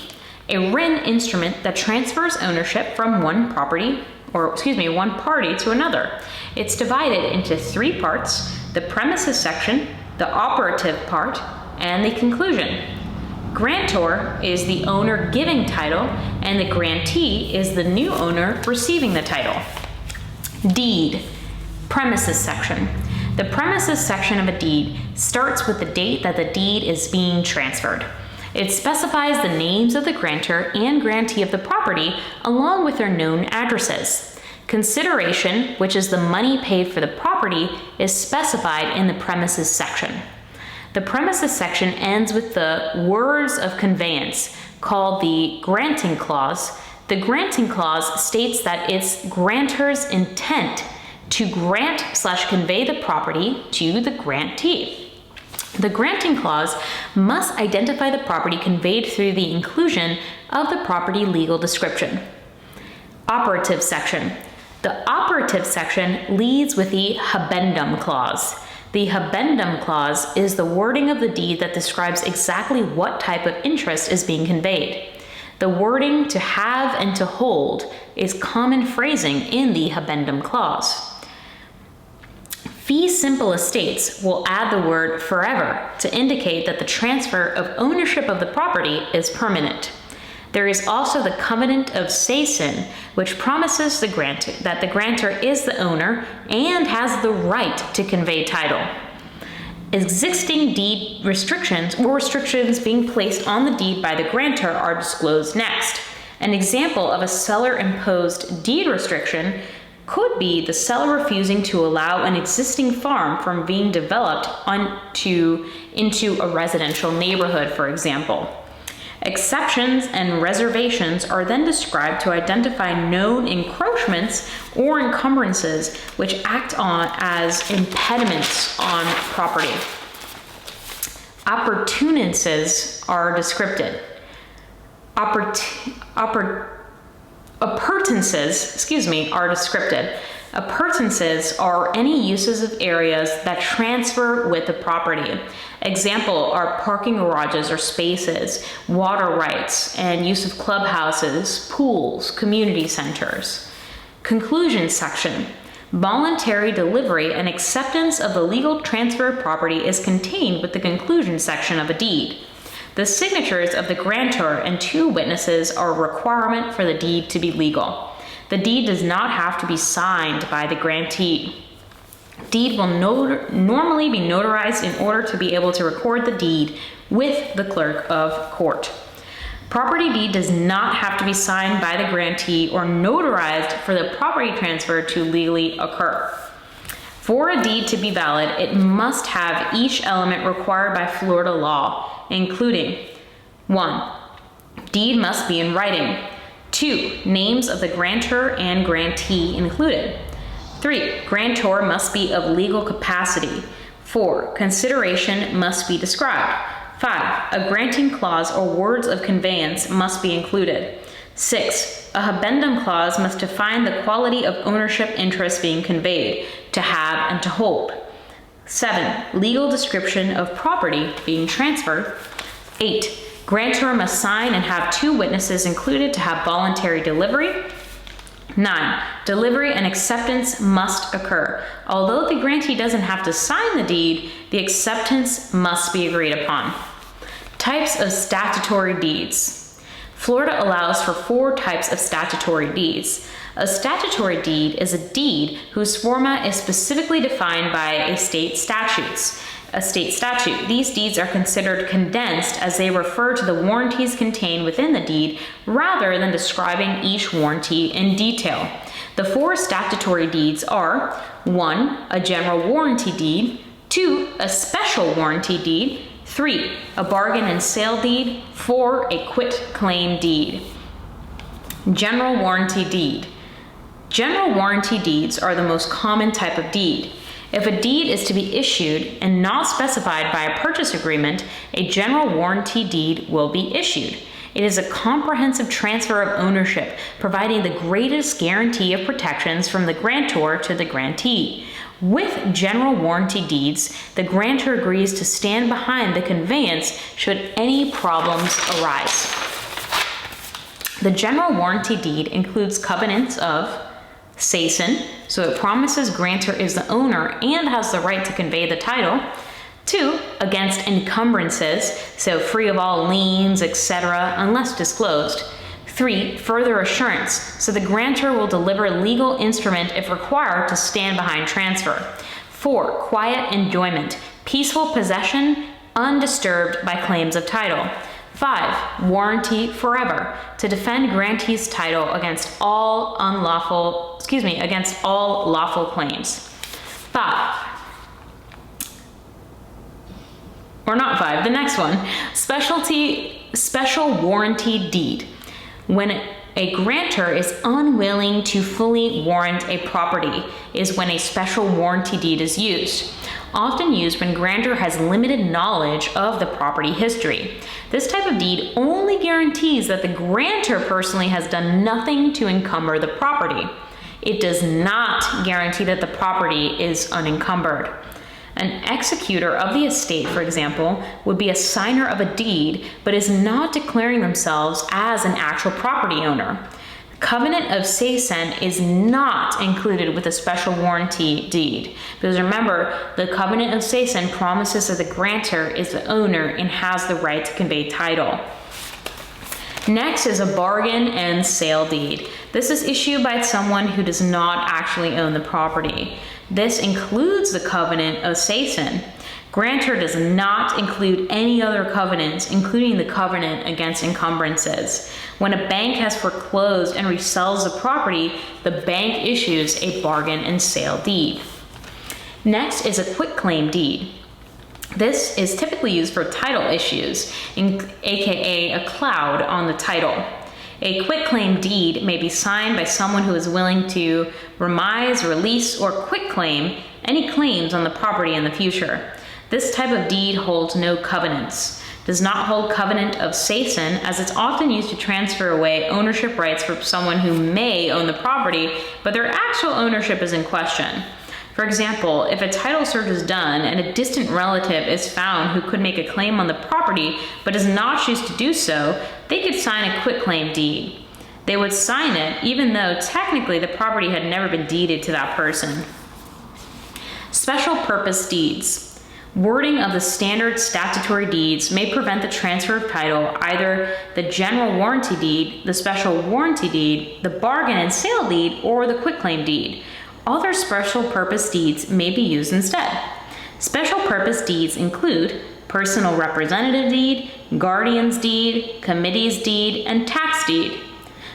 A written instrument that transfers ownership from one party to another. It's divided into three parts: the premises section, the operative part, and the conclusion. Grantor is the owner giving title, and the grantee is the new owner receiving the title. Deed. Premises section. The premises section of a deed starts with the date that the deed is being transferred. It specifies the names of the grantor and grantee of the property along with their known addresses. Consideration, which is the money paid for the property, is specified in the premises section. The premises section ends with the words of conveyance, called the granting clause. The granting clause states that it's grantor's intent to grant/convey the property to the grantee. The granting clause must identify the property conveyed through the inclusion of the property legal description. Operative section. The operative section leads with the habendum clause. The habendum clause is the wording of the deed that describes exactly what type of interest is being conveyed. The wording to have and to hold is common phrasing in the habendum clause. Fee simple estates will add the word forever to indicate that the transfer of ownership of the property is permanent. There is also the covenant of seisin, which promises that the grantor is the owner and has the right to convey title. Existing deed restrictions or restrictions being placed on the deed by the grantor are disclosed next. An example of a seller-imposed deed restriction could be the seller refusing to allow an existing farm from being developed into a residential neighborhood, for example. Exceptions and reservations are then described to identify known encroachments or encumbrances which act on as impediments on property. Appurtenances are descripted. Appurtenances are descripted. Appurtenances are any uses of areas that transfer with the property. Example are parking garages or spaces, water rights, and use of clubhouses, pools, community centers. Conclusion section. Voluntary delivery and acceptance of the legal transfer of property is contained with the conclusion section of a deed. The signatures of the grantor and 2 witnesses are a requirement for the deed to be legal. The deed does not have to be signed by the grantee. Deed will normally be notarized in order to be able to record the deed with the clerk of court. Property deed does not have to be signed by the grantee or notarized for the property transfer to legally occur. For a deed to be valid, it must have each element required by Florida law, including 1. Deed must be in writing. 2. Names of the grantor and grantee included. 3. Grantor must be of legal capacity. 4. Consideration must be described. 5. A granting clause or words of conveyance must be included. 6. A habendum clause must define the quality of ownership interest being conveyed, to have and to hold. 7. Legal description of property being transferred. 8. Grantor must sign and have 2 witnesses included to have voluntary delivery. 9. Delivery and acceptance must occur. Although the grantee doesn't have to sign the deed, the acceptance must be agreed upon. Types of statutory deeds. Florida allows for 4 types of statutory deeds. A statutory deed is a deed whose format is specifically defined by a state statute. These deeds are considered condensed as they refer to the warranties contained within the deed rather than describing each warranty in detail. The 4 statutory deeds are 1. A general warranty deed. 2. A special warranty deed. 3. A bargain and sale deed. 4. A quit-claim deed. General warranty deed. General warranty deeds are the most common type of deed. If a deed is to be issued and not specified by a purchase agreement, a general warranty deed will be issued. It is a comprehensive transfer of ownership, providing the greatest guarantee of protections from the grantor to the grantee. With general warranty deeds, the grantor agrees to stand behind the conveyance should any problems arise. The general warranty deed includes covenants of cession, so it promises grantor is the owner and has the right to convey the title. 2. Against encumbrances, so free of all liens, etc., unless disclosed. 3. Further assurance, so the grantor will deliver legal instrument if required to stand behind transfer. 4. Quiet enjoyment, peaceful possession, undisturbed by claims of title. 5. Warranty forever, to defend grantee's title against all lawful claims. 5. Or not 5, the next one. Special warranty deed. When a grantor is unwilling to fully warrant a property is when a special warranty deed is used. Often used when grantor has limited knowledge of the property history. This type of deed only guarantees that the grantor personally has done nothing to encumber the property. It does not guarantee that the property is unencumbered. An executor of the estate, for example, would be a signer of a deed, but is not declaring themselves as an actual property owner. Covenant of cession is not included with a special warranty deed, because remember, the covenant of cession promises that the grantor is the owner and has the right to convey title. Next is a bargain and sale deed. This is issued by someone who does not actually own the property. This includes the covenant of cession. Grantor does not include any other covenants, including the covenant against encumbrances. When a bank has foreclosed and resells the property, the bank issues a bargain and sale deed. Next is a quitclaim deed. This is typically used for title issues, aka a cloud on the title. A quitclaim deed may be signed by someone who is willing to remise, release, or quitclaim any claims on the property in the future. This type of deed holds no covenants. does not hold covenant of seisin, as it's often used to transfer away ownership rights from someone who may own the property, but their actual ownership is in question. For example, if a title search is done and a distant relative is found who could make a claim on the property but does not choose to do so, they could sign a quitclaim deed. They would sign it even though technically the property had never been deeded to that person. Special purpose deeds. Wording of the standard statutory deeds may prevent the transfer of title, either the general warranty deed, the special warranty deed, the bargain and sale deed, or the quitclaim deed. Other special purpose deeds may be used instead. Special purpose deeds include personal representative deed, guardian's deed, committee's deed, and tax deed.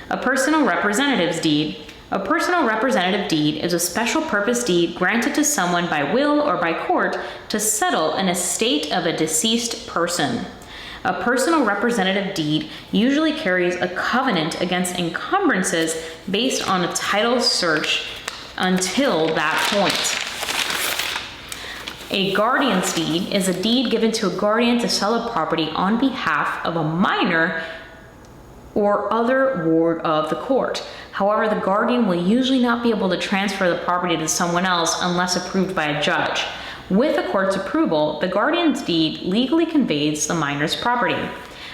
A personal representative's deed. A personal representative deed is a special purpose deed granted to someone by will or by court to settle an estate of a deceased person. A personal representative deed usually carries a covenant against encumbrances based on a title search until that point. A guardian's deed is a deed given to a guardian to sell a property on behalf of a minor or other ward of the court. However, the guardian will usually not be able to transfer the property to someone else unless approved by a judge. With the court's approval, the guardian's deed legally conveys the minor's property.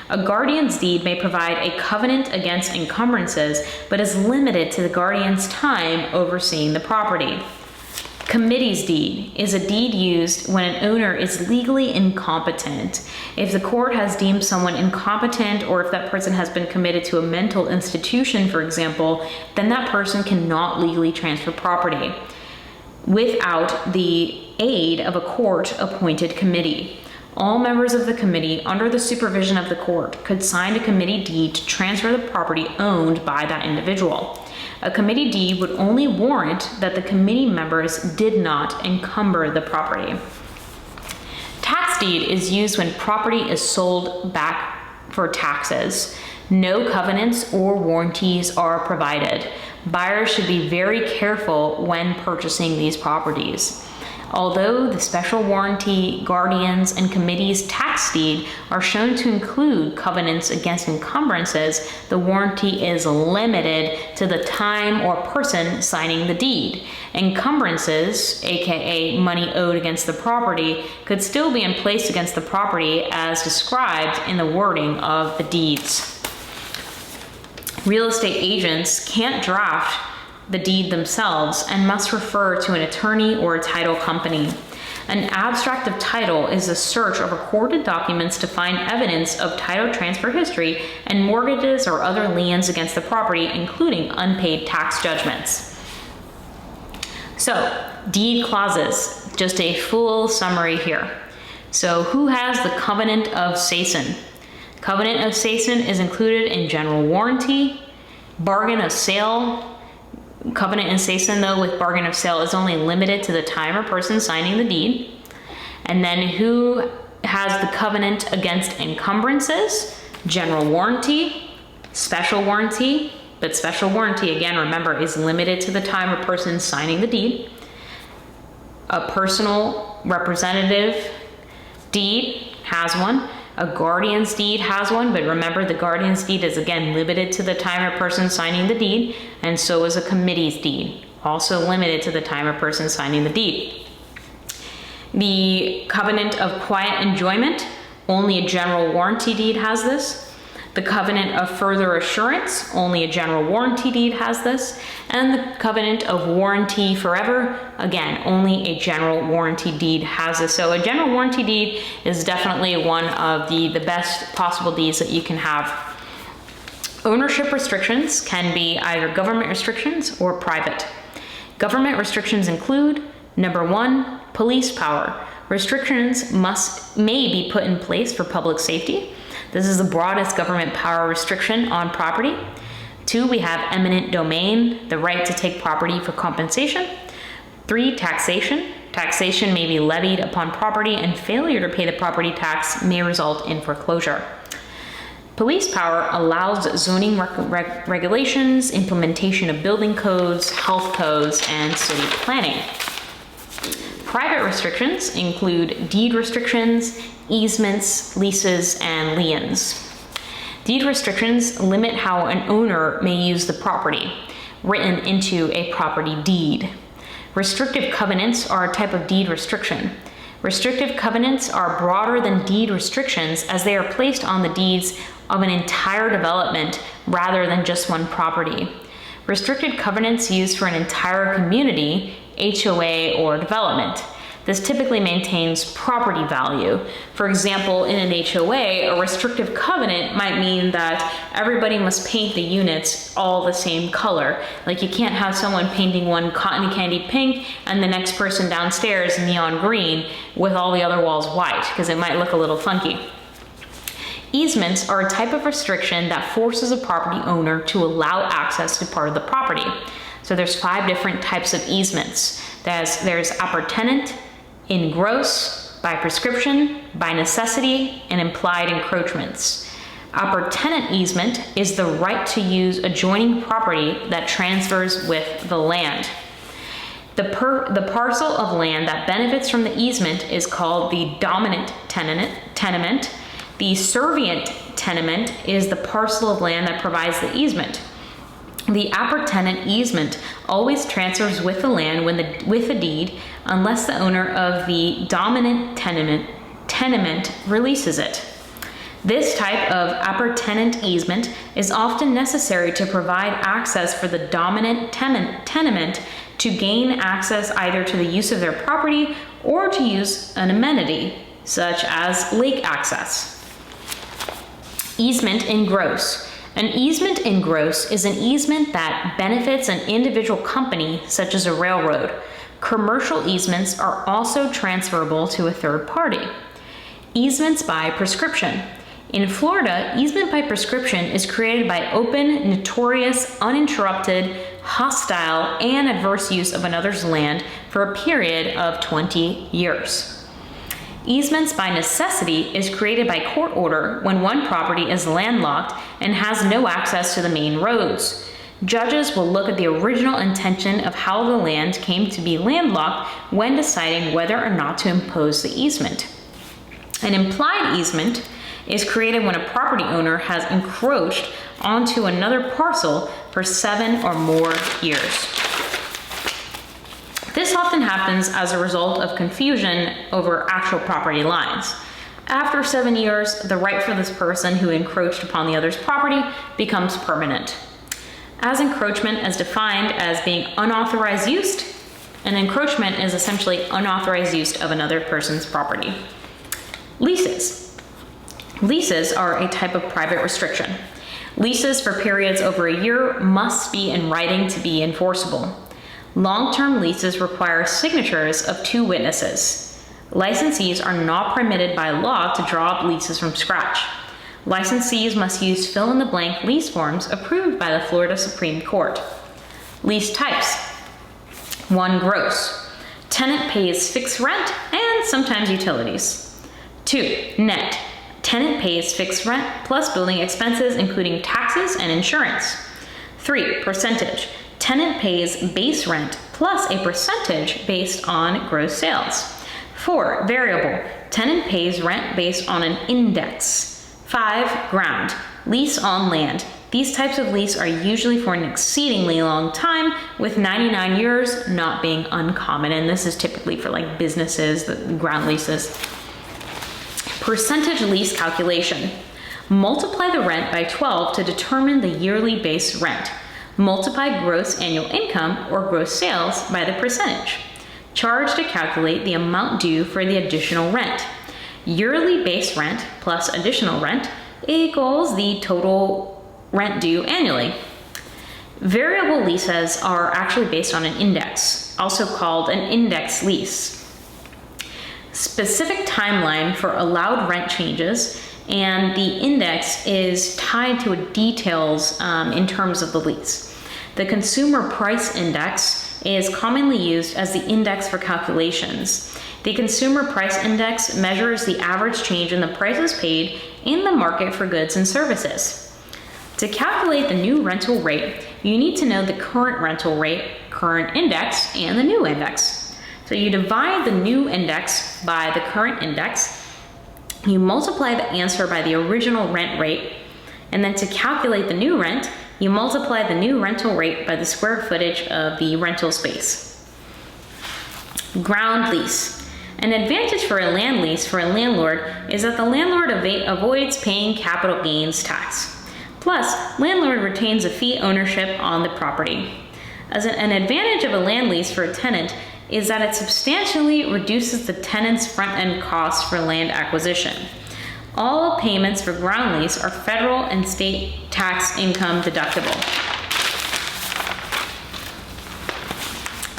A guardian's deed may provide a covenant against encumbrances, but is limited to the guardian's time overseeing the property. Committee's deed is a deed used when an owner is legally incompetent. If the court has deemed someone incompetent, or if that person has been committed to a mental institution, for example, then that person cannot legally transfer property without the aid of a court-appointed committee. All members of the committee, under the supervision of the court, could sign a committee deed to transfer the property owned by that individual. A committee deed would only warrant that the committee members did not encumber the property. Tax deed is used when property is sold back for taxes. No covenants or warranties are provided. Buyers should be very careful when purchasing these properties. Although the special warranty, guardians, and committee's tax deed are shown to include covenants against encumbrances, the warranty is limited to the time or person signing the deed. Encumbrances, aka money owed against the property, could still be in place against the property as described in the wording of the deeds. Real estate agents can't draft the deed themselves and must refer to an attorney or a title company. An abstract of title is a search of recorded documents to find evidence of title transfer history and mortgages or other liens against the property, including unpaid tax judgments. So, deed clauses, just a full summary here. So, who has the covenant of seisin? Covenant of seisin is included in general warranty, bargain of sale. Covenant and seisin, though, with bargain of sale is only limited to the time or person signing the deed. And then who has the covenant against encumbrances? General warranty, special warranty, but special warranty, again, remember, is limited to the time or person signing the deed. A personal representative deed has one. A guardian's deed has one, but remember the guardian's deed is again limited to the time or person signing the deed, and so is a committee's deed, also limited to the time or person signing the deed. The covenant of quiet enjoyment, only a general warranty deed has this. The covenant of further assurance, only a general warranty deed has this. And the covenant of warranty forever, again, only a general warranty deed has this. So a general warranty deed is definitely one of the best possible deeds that you can have. Ownership restrictions can be either government restrictions or private. Government restrictions include, number 1, police power. Restrictions may be put in place for public safety. This is the broadest government power restriction on property. 2, we have eminent domain, the right to take property for compensation. 3, taxation. Taxation may be levied upon property, and failure to pay the property tax may result in foreclosure. Police power allows zoning regulations, implementation of building codes, health codes, and city planning. private restrictions include deed restrictions, easements, leases, and liens. Deed restrictions limit how an owner may use the property, written into a property deed. Restrictive covenants are a type of deed restriction. Restrictive covenants are broader than deed restrictions as they are placed on the deeds of an entire development rather than just one property. Restricted covenants used for an entire community, HOA, or development. This typically maintains property value. For example, in an HOA, a restrictive covenant might mean that everybody must paint the units all the same color. Like you can't have someone painting one cotton candy pink and the next person downstairs neon green with all the other walls white, because it might look a little funky. Easements are a type of restriction that forces a property owner to allow access to part of the property. So there's 5 different types of easements. There's appurtenant, in gross, by prescription, by necessity, and implied encroachments. Appurtenant easement is the right to use adjoining property that transfers with the land. The parcel of land that benefits from the easement is called the dominant tenement. The servient tenement is the parcel of land that provides the easement. The appurtenant easement always transfers with the land with the deed unless the owner of the dominant tenement releases it. This type of appurtenant easement is often necessary to provide access for the dominant tenement to gain access either to the use of their property or to use an amenity, such as lake access. Easement in gross. An easement in gross is an easement that benefits an individual company, such as a railroad. Commercial easements are also transferable to a third party. Easements by prescription. In Florida, easement by prescription is created by open, notorious, uninterrupted, hostile, and adverse use of another's land for a period of 20 years. Easements by necessity is created by court order when one property is landlocked and has no access to the main roads. Judges will look at the original intention of how the land came to be landlocked when deciding whether or not to impose the easement. An implied easement is created when a property owner has encroached onto another parcel for 7 or more years. This often happens as a result of confusion over actual property lines. After 7 years, the right for this person who encroached upon the other's property becomes permanent. As encroachment is defined as being unauthorized use, an encroachment is essentially unauthorized use of another person's property. Leases. Leases are a type of private restriction. Leases for periods over a year must be in writing to be enforceable. Long-term leases require signatures of 2 witnesses. Licensees are not permitted by law to draw up leases from scratch. Licensees must use fill-in-the-blank lease forms approved by the Florida Supreme Court. Lease types. 1. Gross. Tenant pays fixed rent and sometimes utilities. 2. Net. Tenant pays fixed rent plus building expenses including taxes and insurance. 3. Percentage. Tenant pays base rent plus a percentage based on gross sales. 4. Variable. Tenant pays rent based on an index. 5. Ground. Lease on land. These types of lease are usually for an exceedingly long time, with 99 years not being uncommon, and this is typically for like businesses, the ground leases. Percentage lease calculation. Multiply the rent by 12 to determine the yearly base rent. Multiply gross annual income or gross sales by the percentage. Charge to calculate the amount due for the additional rent. Yearly base rent plus additional rent equals the total rent due annually. Variable leases are actually based on an index, also called an index lease. Specific timeline for allowed rent changes, and the index is tied to details in terms of the lease. The Consumer Price Index is commonly used as the index for calculations. The Consumer Price Index measures the average change in the prices paid in the market for goods and services. To calculate the new rental rate, you need to know the current rental rate, current index, and the new index. So you divide the new index by the current index, you multiply the answer by the original rent rate, and then to calculate the new rent, you multiply the new rental rate by the square footage of the rental space. Ground lease. An advantage for a land lease for a landlord is that the landlord avoids paying capital gains tax. Plus, landlord retains a fee ownership on the property. As an advantage of a land lease for a tenant is that it substantially reduces the tenant's front-end costs for land acquisition. All payments for ground lease are federal and state tax income deductible.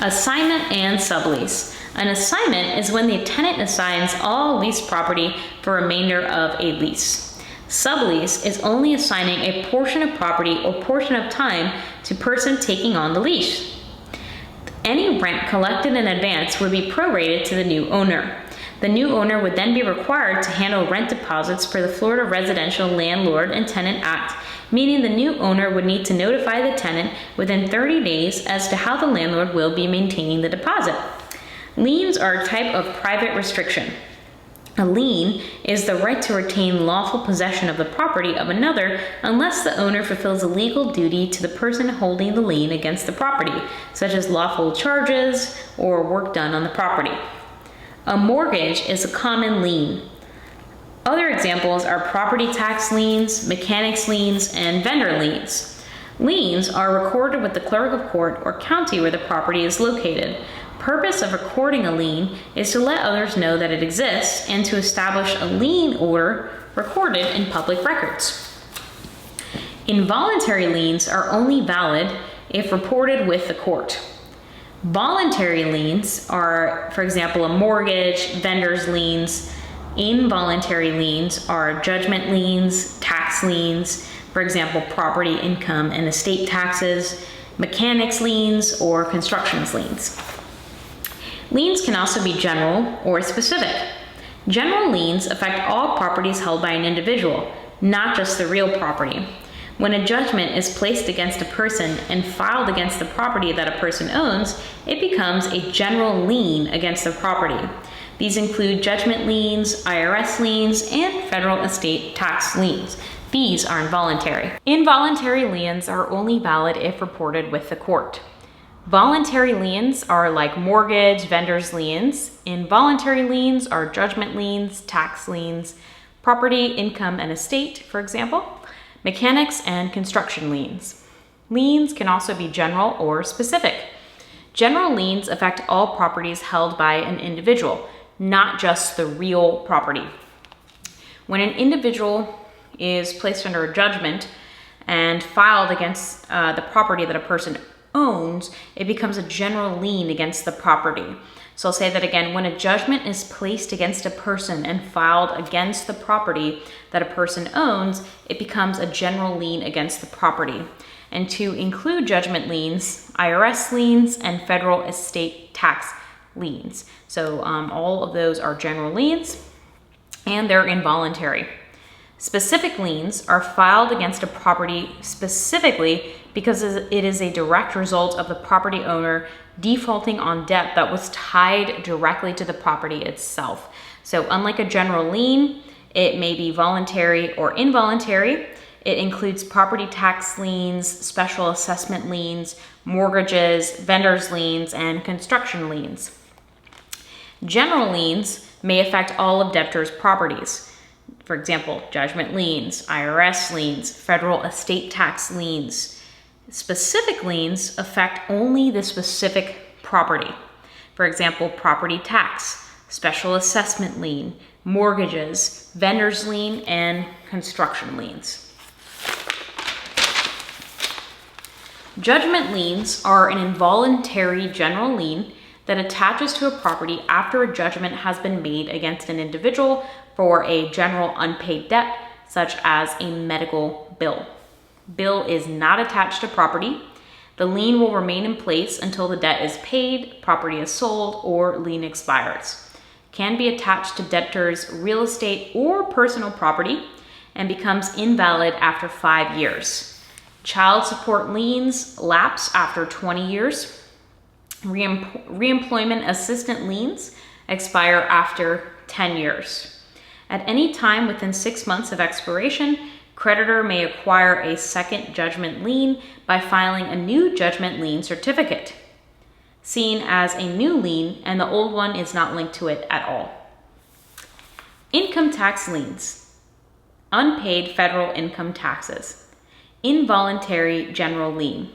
Assignment and sublease. An assignment is when the tenant assigns all leased property for remainder of a lease. Sublease is only assigning a portion of property or portion of time to person taking on the lease. Any rent collected in advance would be prorated to the new owner. The new owner would then be required to handle rent deposits per the Florida Residential Landlord and Tenant Act, meaning the new owner would need to notify the tenant within 30 days as to how the landlord will be maintaining the deposit. Liens are a type of private restriction. A lien is the right to retain lawful possession of the property of another unless the owner fulfills a legal duty to the person holding the lien against the property, such as lawful charges or work done on the property. A mortgage is a common lien. Other examples are property tax liens, mechanics liens, and vendor liens. Liens are recorded with the clerk of court or county where the property is located. Purpose of recording a lien is to let others know that it exists and to establish a lien order recorded in public records. Involuntary liens are only valid if reported with the court. Voluntary liens are, for example, a mortgage, vendor's liens. Involuntary liens are judgment liens, tax liens, for example, property, income, and estate taxes, mechanics liens, or constructions liens. Liens can also be general or specific. General liens affect all properties held by an individual, not just the real property. When a judgment is placed against a person and filed against the property that a person owns, it becomes a general lien against the property. These include judgment liens, IRS liens, and federal estate tax liens. These are involuntary. Involuntary liens are only valid if reported with the court. Voluntary liens are like mortgage, vendor's liens. Involuntary liens are judgment liens, tax liens, property, income, and estate, for example, mechanics, and construction liens. Liens can also be general or specific. General liens affect all properties held by an individual, not just the real property. When an individual is placed under a judgment and filed against the property that a person owns, it becomes a general lien against the property. So I'll say that again, when a judgment is placed against a person and filed against the property that a person owns, it becomes a general lien against the property. And to include judgment liens, IRS liens, and federal estate tax liens. So all of those are general liens and they're involuntary. Specific liens are filed against a property specifically because it is a direct result of the property owner defaulting on debt that was tied directly to the property itself. So unlike a general lien, it may be voluntary or involuntary. It includes property tax liens, special assessment liens, mortgages, vendor's liens, and construction liens. General liens may affect all of debtors' properties. For example, judgment liens, IRS liens, federal estate tax liens. Specific liens affect only the specific property. For example, property tax, special assessment lien, mortgages, vendor's lien, and construction liens. Judgment liens are an involuntary general lien that attaches to a property after a judgment has been made against an individual for a general unpaid debt, such as a medical bill. Bill is not attached to property. The lien will remain in place until the debt is paid, property is sold, or lien expires. Can be attached to debtors' real estate or personal property and becomes invalid after 5 years. Child support liens lapse after 20 years. Reemployment assistant liens expire after 10 years. At any time within 6 months of expiration, creditor may acquire a second judgment lien by filing a new judgment lien certificate, seen as a new lien, and the old one is not linked to it at all. Income tax liens. Unpaid federal income taxes. Involuntary general lien.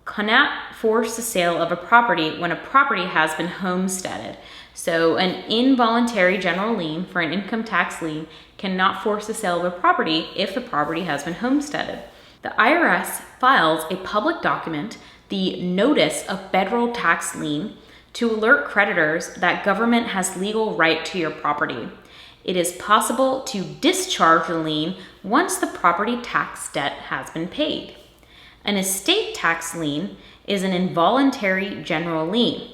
Cannot force the sale of a property when a property has been homesteaded. So an involuntary general lien for an income tax lien cannot force the sale of a property if the property has been homesteaded. The IRS files a public document, the Notice of Federal Tax Lien, to alert creditors that government has legal right to your property. It is possible to discharge the lien once the property tax debt has been paid. An estate tax lien is an involuntary general lien.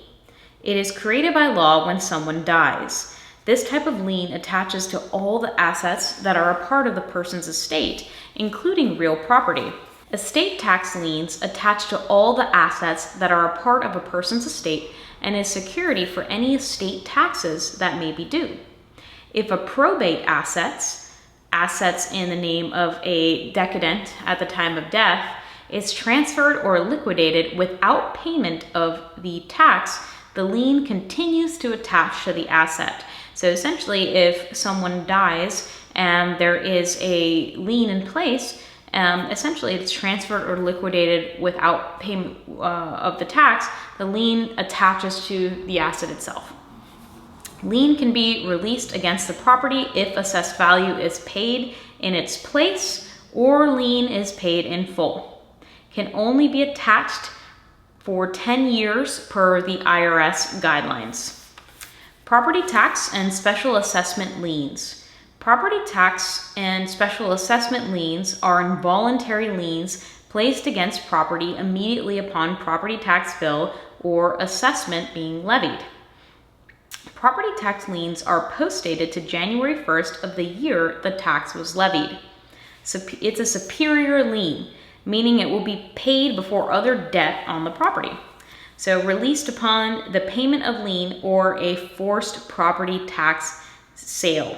It is created by law when someone dies. This type of lien attaches to all the assets that are a part of the person's estate, including real property. Estate tax liens attach to all the assets that are a part of a person's estate and is security for any estate taxes that may be due. If a probate assets in the name of a decedent at the time of death, is transferred or liquidated without payment of the tax, the lien continues to attach to the asset. So essentially, if someone dies and there is a lien in place, essentially it's transferred or liquidated without payment of the tax, the lien attaches to the asset itself. Lien can be released against the property if assessed value is paid in its place or lien is paid in full. Can only be attached for 10 years per the IRS guidelines. Property tax and special assessment liens. Property tax and special assessment liens are involuntary liens placed against property immediately upon property tax bill or assessment being levied. Property tax liens are post-dated to January 1st of the year the tax was levied. So it's a superior lien, meaning it will be paid before other debt on the property. So released upon the payment of lien or a forced property tax sale.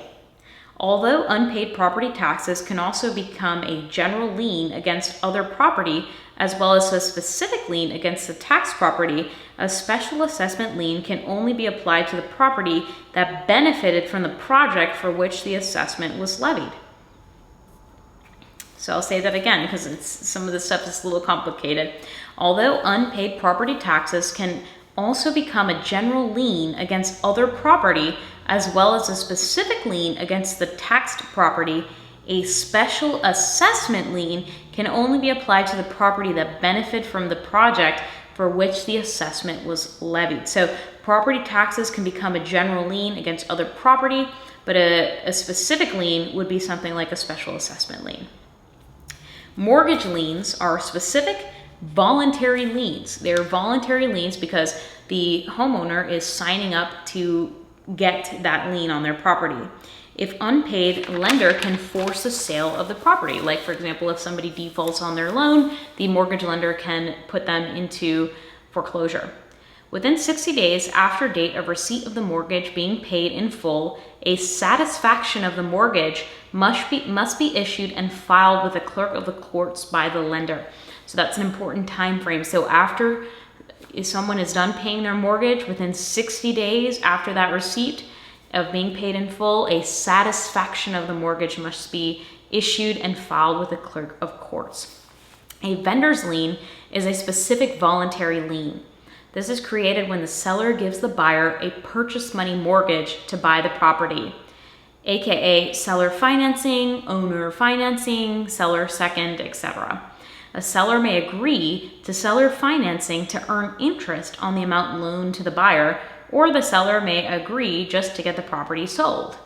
Although unpaid property taxes can also become a general lien against other property, as well as a specific lien against the tax property, a special assessment lien can only be applied to the property that benefited from the project for which the assessment was levied. So I'll say that again because some of the stuff is a little complicated. Although unpaid property taxes can also become a general lien against other property, as well as a specific lien against the taxed property, a special assessment lien can only be applied to the property that benefited from the project for which the assessment was levied. So property taxes can become a general lien against other property, but a specific lien would be something like a special assessment lien. Mortgage liens are specific voluntary liens. They're voluntary liens because the homeowner is signing up to get that lien on their property. If unpaid, lender can force a sale of the property. Like for example, if somebody defaults on their loan, the mortgage lender can put them into foreclosure. Within 60 days after date of receipt of the mortgage being paid in full, a satisfaction of the mortgage must be issued and filed with the clerk of the courts by the lender. So that's an important time frame. So after someone is done paying their mortgage, within 60 days after that receipt of being paid in full, a satisfaction of the mortgage must be issued and filed with the clerk of courts. A vendor's lien is a specific voluntary lien. This is created when the seller gives the buyer a purchase money mortgage to buy the property, aka seller financing, owner financing, seller second, etc. A seller may agree to seller financing to earn interest on the amount loaned to the buyer, or the seller may agree just to get the property sold.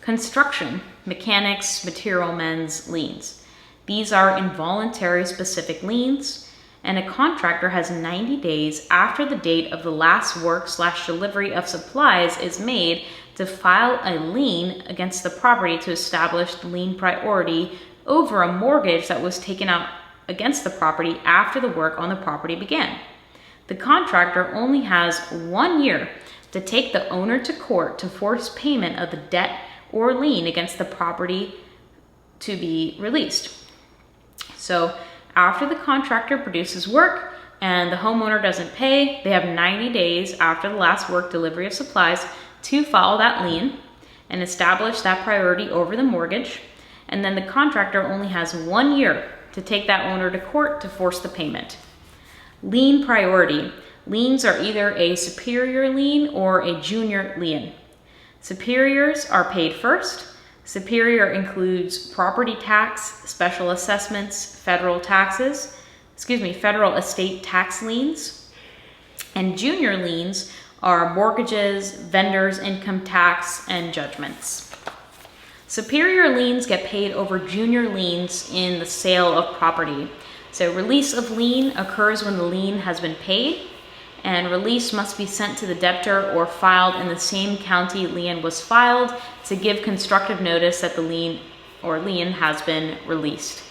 Construction, mechanics, material men's liens. These are involuntary specific liens, and a contractor has 90 days after the date of the last work/delivery of supplies is made to file a lien against the property to establish lien priority over a mortgage that was taken out against the property after the work on the property began. The contractor only has 1 year to take the owner to court to force payment of the debt or lien against the property to be released. So after the contractor produces work and the homeowner doesn't pay, they have 90 days after the last work delivery of supplies to file that lien and establish that priority over the mortgage. And then the contractor only has 1 year to take that owner to court to force the payment. Lien priority. Liens are either a superior lien or a junior lien. Superiors are paid first. Superior includes property tax, special assessments, federal estate tax liens. And junior liens are mortgages, vendors' income tax, and judgments. Superior liens get paid over junior liens in the sale of property. So release of lien occurs when the lien has been paid, and release must be sent to the debtor or filed in the same county lien was filed to give constructive notice that the lien has been released.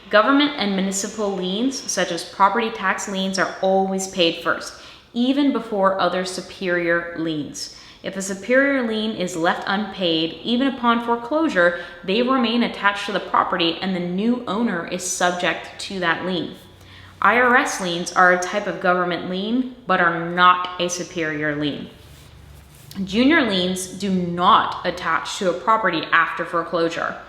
Government and municipal liens, such as property tax liens, are always paid first, even before other superior liens. If a superior lien is left unpaid, even upon foreclosure, they remain attached to the property and the new owner is subject to that lien. IRS liens are a type of government lien, but are not a superior lien. Junior liens do not attach to a property after foreclosure.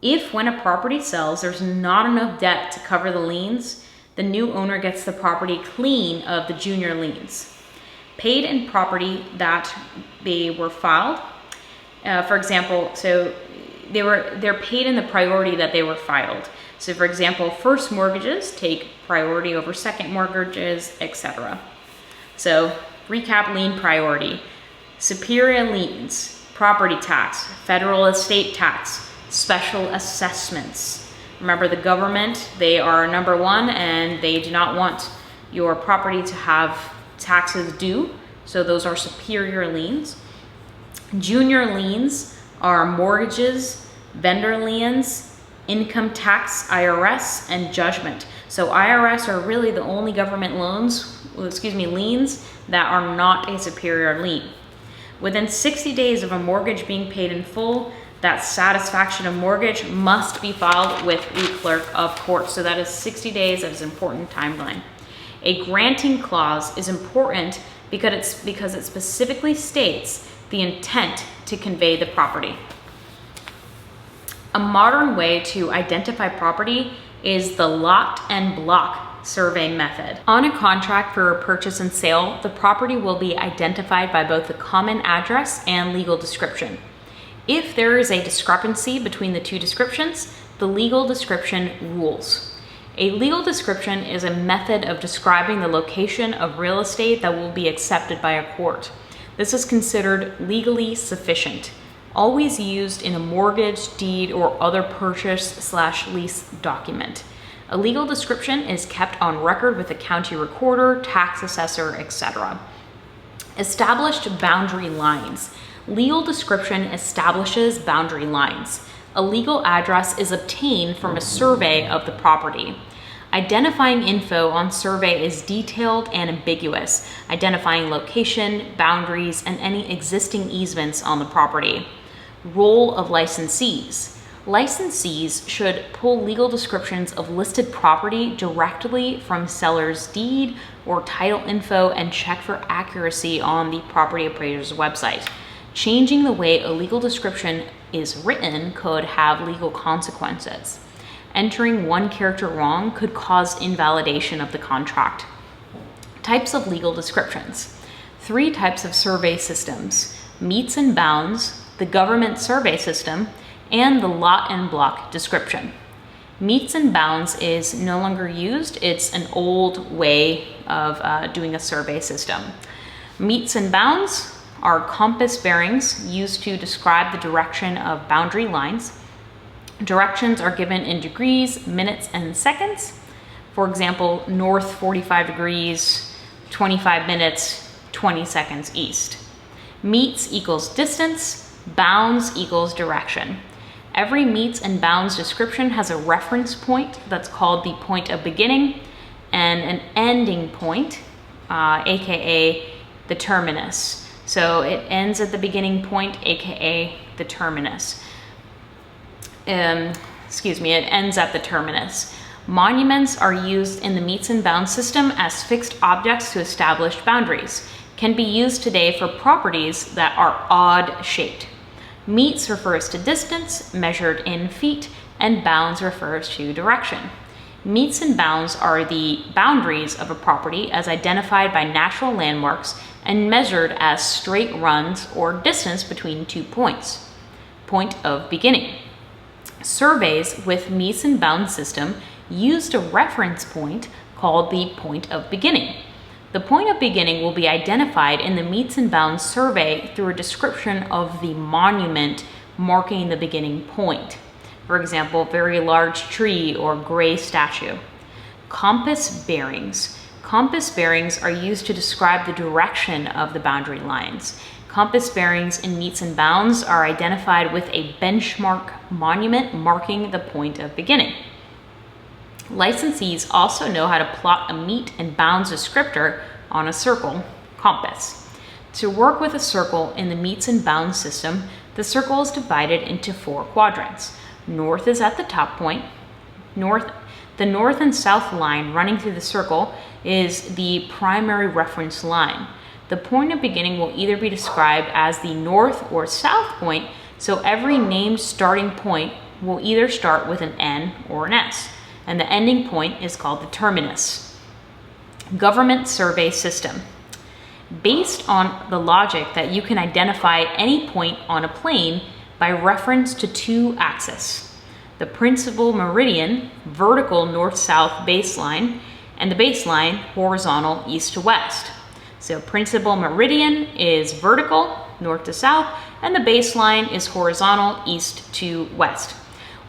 If when a property sells, there's not enough debt to cover the liens, the new owner gets the property clean of the junior liens. Paid in property that they were filed. For example, so they're paid in the priority that they were filed. So for example, first mortgages take priority over second mortgages, etc. So recap lien priority. Superior liens, property tax, federal estate tax, special assessments. Remember, the government, they are number one and they do not want your property to have taxes due. So those are superior liens. Junior liens are mortgages, vendor liens, income tax, IRS, and judgment. So IRS are really the only government liens that are not a superior lien. Within 60 days of a mortgage being paid in full, that satisfaction of mortgage must be filed with the clerk of court. So that is 60 days. That is an important timeline. A granting clause is important because it specifically states the intent to convey the property. A modern way to identify property is the lot and block survey method. On a contract for a purchase and sale, the property will be identified by both the common address and legal description. If there is a discrepancy between the two descriptions, the legal description rules. A legal description is a method of describing the location of real estate that will be accepted by a court. This is considered legally sufficient, always used in a mortgage, deed, or other purchase/lease document. A legal description is kept on record with the county recorder, tax assessor, etc. Established boundary lines. Legal description establishes boundary lines. A legal address is obtained from a survey of the property. Identifying info on survey is detailed and ambiguous, identifying location, boundaries, and any existing easements on the property. Role of licensees. Licensees should pull legal descriptions of listed property directly from seller's deed or title info and check for accuracy on the property appraiser's website. Changing the way a legal description is written could have legal consequences. Entering one character wrong could cause invalidation of the contract. Types of legal descriptions. 3 types of survey systems: meets and bounds, the government survey system, and the lot and block description. Meets and bounds is no longer used. It's an old way of doing a survey system. Meets and bounds are compass bearings used to describe the direction of boundary lines. Directions are given in degrees, minutes, and seconds. For example, north 45 degrees, 25 minutes, 20 seconds east. Meets equals distance, bounds equals direction. Every meets and bounds description has a reference point that's called the point of beginning, and an ending point, aka the terminus. So it ends at the beginning point, aka the terminus. It ends at the terminus. Monuments are used in the metes and bounds system as fixed objects to establish boundaries. Can be used today for properties that are odd shaped. Metes refers to distance measured in feet, and bounds refers to direction. Metes and bounds are the boundaries of a property as identified by natural landmarks and measured as straight runs or distance between 2 points. Point of beginning. Surveys with metes and bounds system used a reference point called the point of beginning. The point of beginning will be identified in the metes and bounds survey through a description of the monument marking the beginning point. For example, very large tree or gray statue. Compass bearings. Compass bearings are used to describe the direction of the boundary lines. Compass bearings in metes and bounds are identified with a benchmark monument marking the point of beginning. Licensees also know how to plot a mete and bounds descriptor on a circle compass. To work with a circle in the metes and bounds system, the circle is divided into 4 quadrants. North is at the top point. The north and south line running through the circle is the primary reference line. The point of beginning will either be described as the north or south point, so every named starting point will either start with an N or an S, and the ending point is called the terminus. Government survey system. Based on the logic that you can identify any point on a plane by reference to 2 axes, the principal meridian, vertical north-south baseline, and the baseline, horizontal east to west. So principal meridian is vertical, north to south, and the baseline is horizontal, east to west.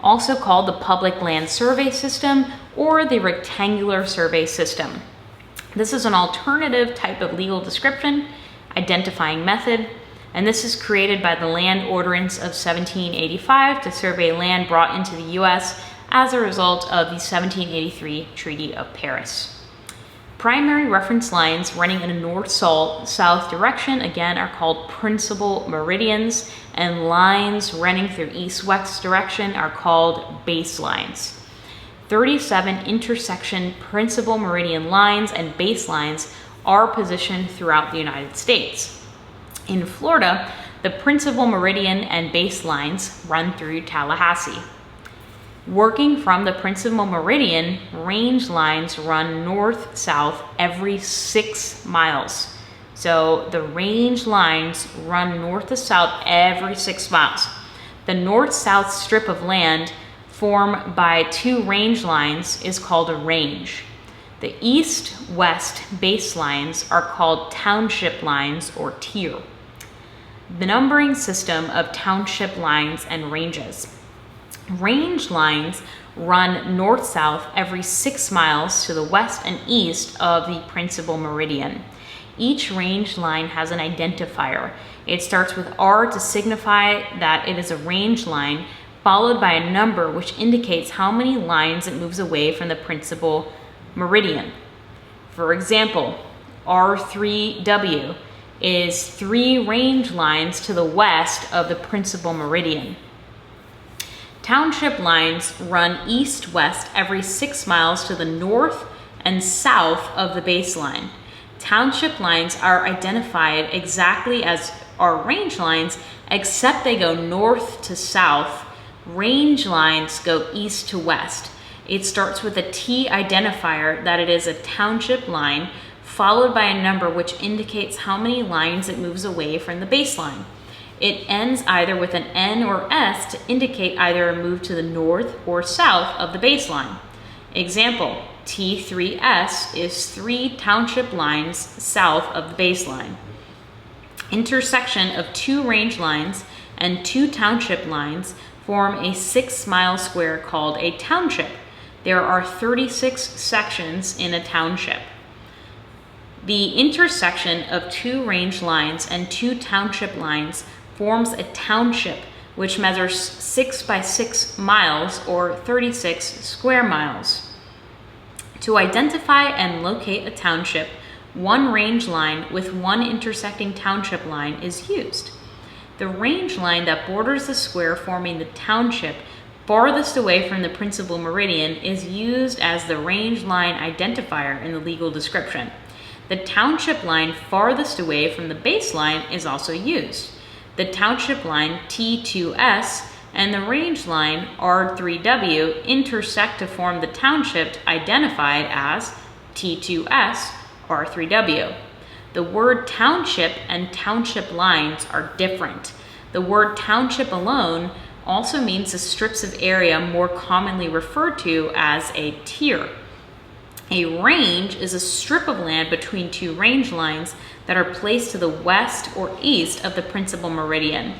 Also called the public land survey system or the rectangular survey system. This is an alternative type of legal description, identifying method, and this is created by the Land Ordinance of 1785 to survey land brought into the U.S. as a result of the 1783 Treaty of Paris. Primary reference lines running in a north-south direction, again, are called principal meridians, and lines running through east-west direction are called baselines. 37 intersection principal meridian lines and baselines are positioned throughout the United States. In Florida, the principal meridian and baselines run through Tallahassee. Working from the principal meridian, range lines run north-south every 6 miles. So the range lines run north to south every 6 miles. The north-south strip of land formed by 2 range lines is called a range. The east-west baselines are called township lines or tier. The numbering system of township lines and ranges. Range lines run north-south every 6 miles to the west and east of the principal meridian. Each range line has an identifier. It starts with R to signify that it is a range line, followed by a number which indicates how many lines it moves away from the principal meridian. For example, R3W is 3 range lines to the west of the principal meridian. Township lines run east-west every 6 miles to the north and south of the baseline. Township lines are identified exactly as are range lines, except they go north to south. Range lines go east to west. It starts with a T identifier that it is a township line, followed by a number which indicates how many lines it moves away from the baseline. It ends either with an N or S to indicate either a move to the north or south of the baseline. Example, T3S is 3 township lines south of the baseline. Intersection of 2 range lines and 2 township lines form a 6-mile square called a township. There are 36 sections in a township. The intersection of 2 range lines and 2 township lines forms a township, which measures 6 by 6 miles or 36 square miles. To identify and locate a township, one range line with one intersecting township line is used. The range line that borders the square forming the township farthest away from the principal meridian is used as the range line identifier in the legal description. The township line farthest away from the baseline is also used. The township line T2S and the range line R3W intersect to form the township identified as T2S R3W. The word township and township lines are different. The word township alone also means the strips of area more commonly referred to as a tier. A range is a strip of land between two range lines that are placed to the west or east of the principal meridian.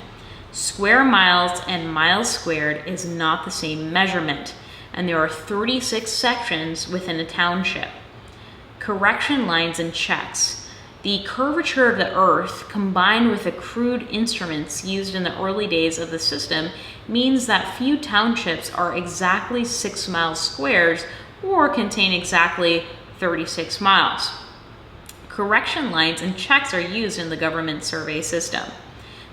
Square miles and miles squared is not the same measurement, and there are 36 sections within a township. Correction lines and checks. The curvature of the earth combined with the crude instruments used in the early days of the system means that few townships are exactly 6 miles squares or contain exactly 36 miles. Correction lines and checks are used in the government survey system.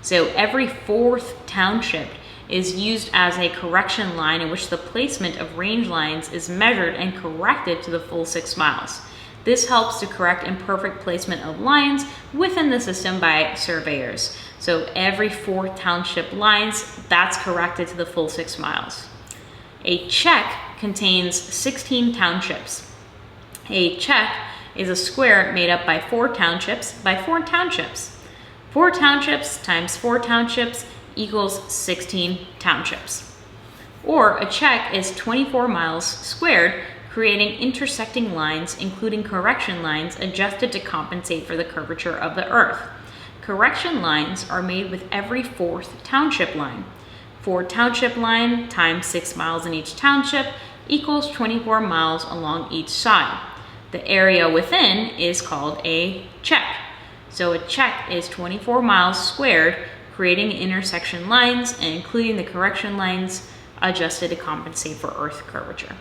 So every 4th township is used as a correction line in which the placement of range lines is measured and corrected to the full 6 miles. This helps to correct imperfect placement of lines within the system by surveyors. So every 4th township lines, that's corrected to the full 6 miles. A check contains 16 townships. A check is a square made up by 4 townships by 4 townships. 4 townships times 4 townships equals 16 townships. Or a check is 24 miles squared, creating intersecting lines, including correction lines adjusted to compensate for the curvature of the earth. Correction lines are made with every 4th township line. 4 township line times 6 miles in each township equals 24 miles along each side. The area within is called a check. So a check is 24 miles squared, creating intersection lines and including the correction lines adjusted to compensate for earth curvature.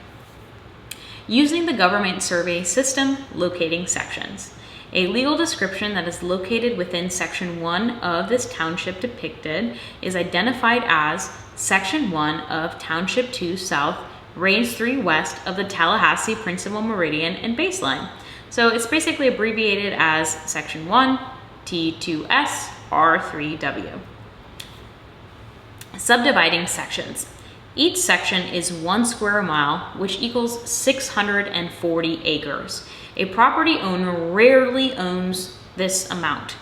Using the government survey system, locating sections. A legal description that is located within Section 1 of this township depicted is identified as Section 1 of Township 2 South, Range 3 West of the Tallahassee Principal Meridian and Baseline. So it's basically abbreviated as Section 1, T2S, R3W. Subdividing sections. Each section is 1 square mile, which equals 640 acres. A property owner rarely owns this amount.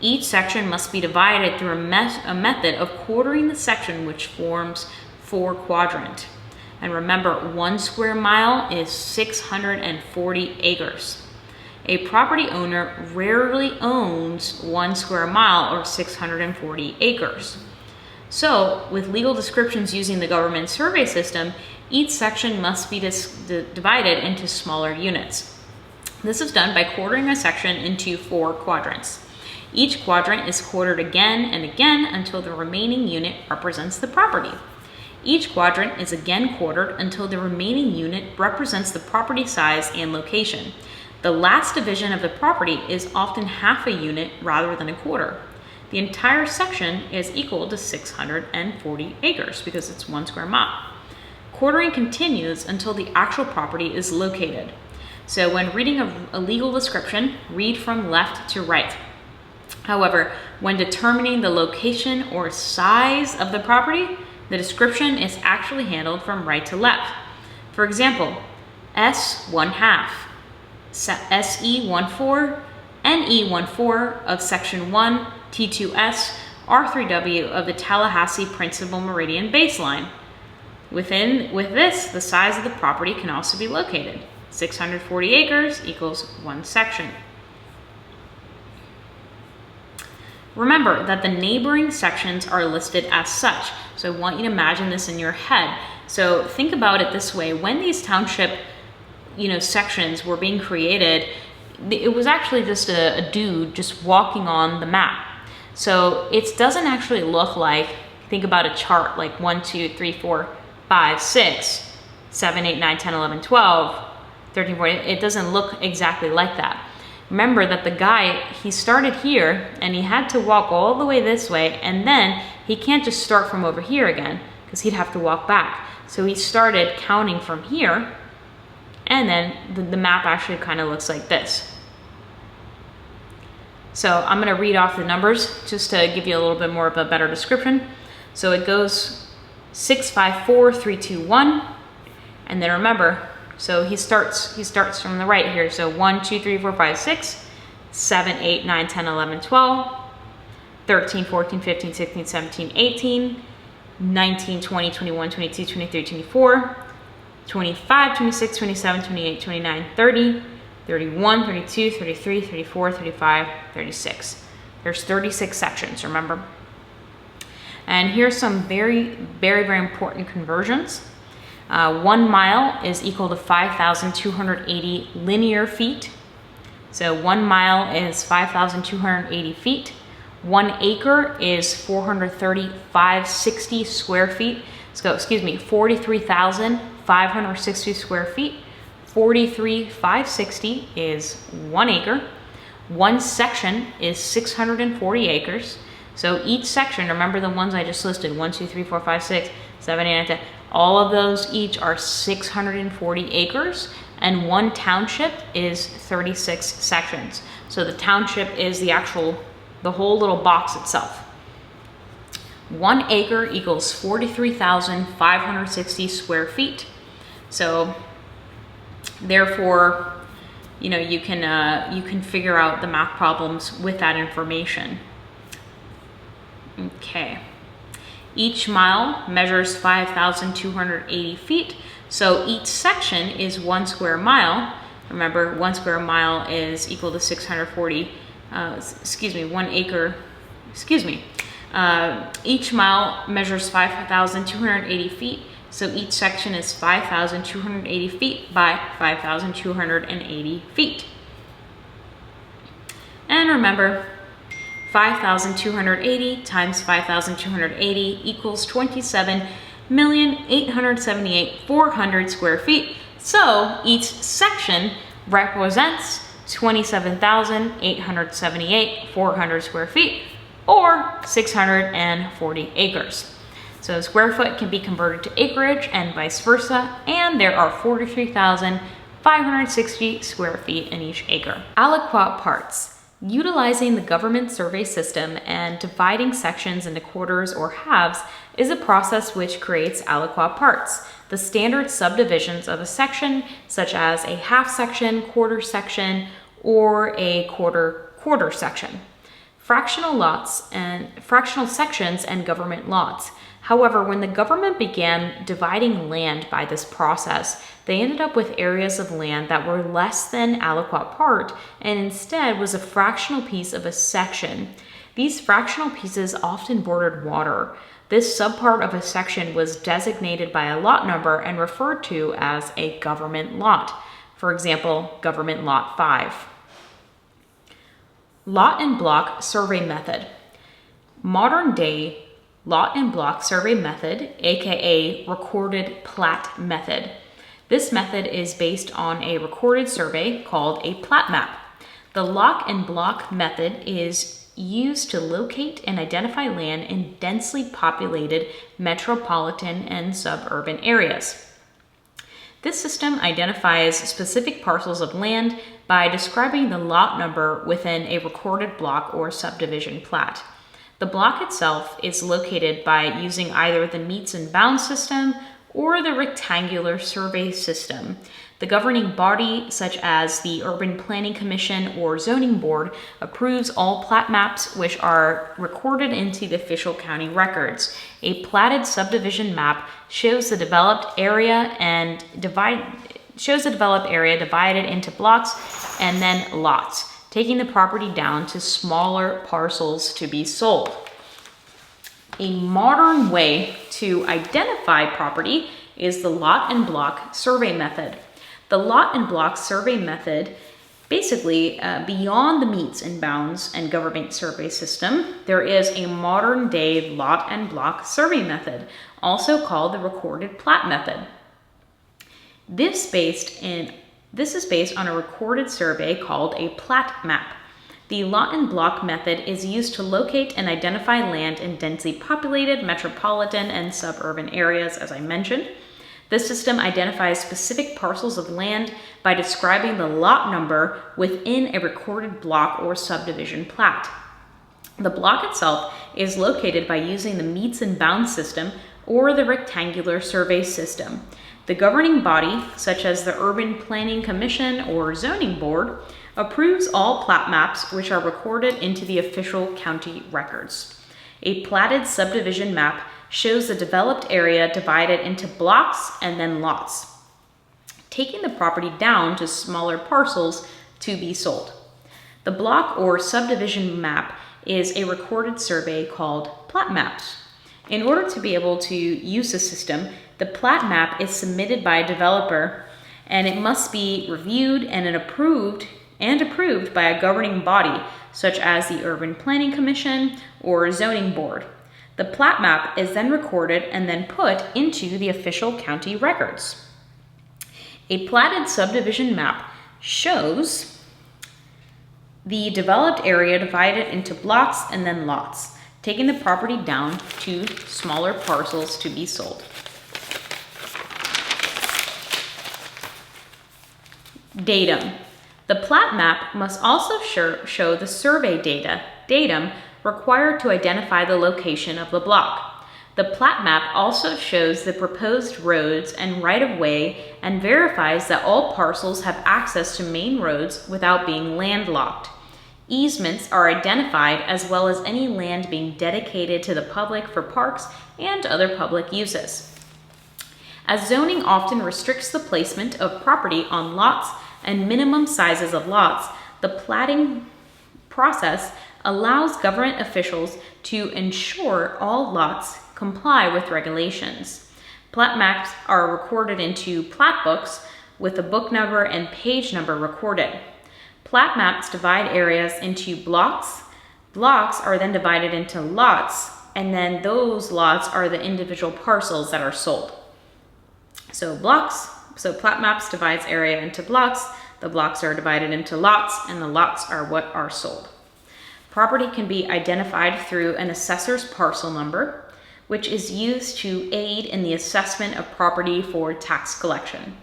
Each section must be divided through a method of quartering the section, which forms 4 quadrant. And remember, 1 square mile is 640 acres. A property owner rarely owns 1 square mile or 640 acres. So, with legal descriptions using the government survey system, each section must be divided into smaller units. This is done by quartering a section into 4 quadrants. Each quadrant is quartered again and again until the remaining unit represents the property. Each quadrant is again quartered until the remaining unit represents the property size and location. The last division of the property is often half a unit rather than a quarter. The entire section is equal to 640 acres because it's 1 square mile. Quartering continues until the actual property is located. So when reading a legal description, read from left to right. However, when determining the location or size of the property, the description is actually handled from right to left. For example, S1/2, SE14, NE14 of Section 1, T2S, R3W of the Tallahassee Principal Meridian Baseline. With this, the size of the property can also be located. 640 acres equals 1 section. Remember that the neighboring sections are listed as such. So I want you to imagine this in your head. So think about it this way. When these township, sections were being created, it was actually just a dude just walking on the map. So it doesn't actually look like, think about a chart like 1, 2, 3, 4, 5, 6, 7, 8, 9, 10, 11, 12. 1340. It doesn't look exactly like that. Remember that the guy, he started here and he had to walk all the way this way, and then he can't just start from over here again because he'd have to walk back. So he started counting from here, and then the map actually kind of looks like this. So I'm going to read off the numbers just to give you a little bit more of a better description. So it goes 6, 5, 4, 3, 2, 1, and then remember, so he starts from the right here. So 1, 2, 3, 4, 5, 6, 7, 8, 9, 10, 11, 12, 13, 14, 15, 16, 17, 18, 19, 20, 21, 22, 23, 24, 25, 26, 27, 28, 29, 30, 31, 32, 33, 34, 35, 36. There's 36 sections, remember? And here's some very important conversions. 1 mile is equal to 5,280 linear feet. So 1 mile is 5,280 feet. 1 acre is 435.60 square feet. So, excuse me, 43,560 square feet. 43,560 is 1 acre. 1 section is 640 acres. So each section, remember the ones I just listed, 1, 2, 3, 4, 5, 6, 7, 8, 9, 10, all of those each are 640 acres, and 1 township is 36 sections. So the township is the whole little box itself. 1 acre equals 43,560 square feet. So therefore, you know, you can figure out the math problems with that information. Okay. Each mile measures 5,280 feet. So each section is 1 square mile. Remember, 1 square mile is equal to 640, 1 acre, each mile measures 5,280 feet. So each section is 5,280 feet by 5,280 feet. And remember, 5,280 times 5,280 equals 27,878,400 square feet. So each section represents 27,878,400 square feet, or 640 acres. So square foot can be converted to acreage and vice versa, and there are 43,560 square feet in each acre. Aliquot parts. Utilizing the government survey system and dividing sections into quarters or halves is a process which creates aliquot parts, the standard subdivisions of a section, such as a half section, quarter section, or a quarter section. Fractional sections and government lots. However, when the government began dividing land by this process, they ended up with areas of land that were less than aliquot part and instead was a fractional piece of a section. These fractional pieces often bordered water. This subpart of a section was designated by a lot number and referred to as a government lot. For example, government lot 5. Lot and block survey method. Modern day lot and block survey method, aka recorded plat method. This method is based on a recorded survey called a plat map. The lot and block method is used to locate and identify land in densely populated metropolitan and suburban areas. This system identifies specific parcels of land by describing the lot number within a recorded block or subdivision plat. The block itself is located by using either the meets and bounds system or the rectangular survey system. The governing body, such as the Urban Planning Commission or Zoning Board, approves all plat maps which are recorded into the official county records. A platted subdivision map shows the developed area divided into blocks and then lots, taking the property down to smaller parcels to be sold. A modern way to identify property is the lot and block survey method. The lot and block survey method, basically beyond the meets and bounds and government survey system, there is a modern day lot and block survey method, also called the recorded plat method. This This is based on a recorded survey called a plat map. The lot and block method is used to locate and identify land in densely populated metropolitan and suburban areas, as I mentioned. This system identifies specific parcels of land by describing the lot number within a recorded block or subdivision plat. The block itself is located by using the meets and bounds system or the rectangular survey system. The governing body, such as the Urban Planning Commission or Zoning Board, approves all plat maps which are recorded into the official county records. A platted subdivision map shows the developed area divided into blocks and then lots, taking the property down to smaller parcels to be sold. The block or subdivision map is a recorded survey called plat maps. In order to be able to use the system, the plat map is submitted by a developer and it must be reviewed and approved by a governing body such as the Urban Planning Commission or Zoning Board. The plat map is then recorded and then put into the official county records. A platted subdivision map shows the developed area divided into blocks and then lots, taking the property down to smaller parcels to be sold. Datum. The plat map must also show the survey datum required to identify the location of the block. The plat map also shows the proposed roads and right-of-way and verifies that all parcels have access to main roads without being landlocked. Easements are identified as well as any land being dedicated to the public for parks and other public uses. As zoning often restricts the placement of property on lots and minimum sizes of lots, the platting process allows government officials to ensure all lots comply with regulations. Plat maps are recorded into plat books with a book number and page number recorded. Plat maps divide areas into blocks. Blocks are then divided into lots, and then those lots are the individual parcels that are sold. So plat maps divides area into blocks. The blocks are divided into lots, and the lots are what are sold. Property can be identified through an assessor's parcel number, which is used to aid in the assessment of property for tax collection.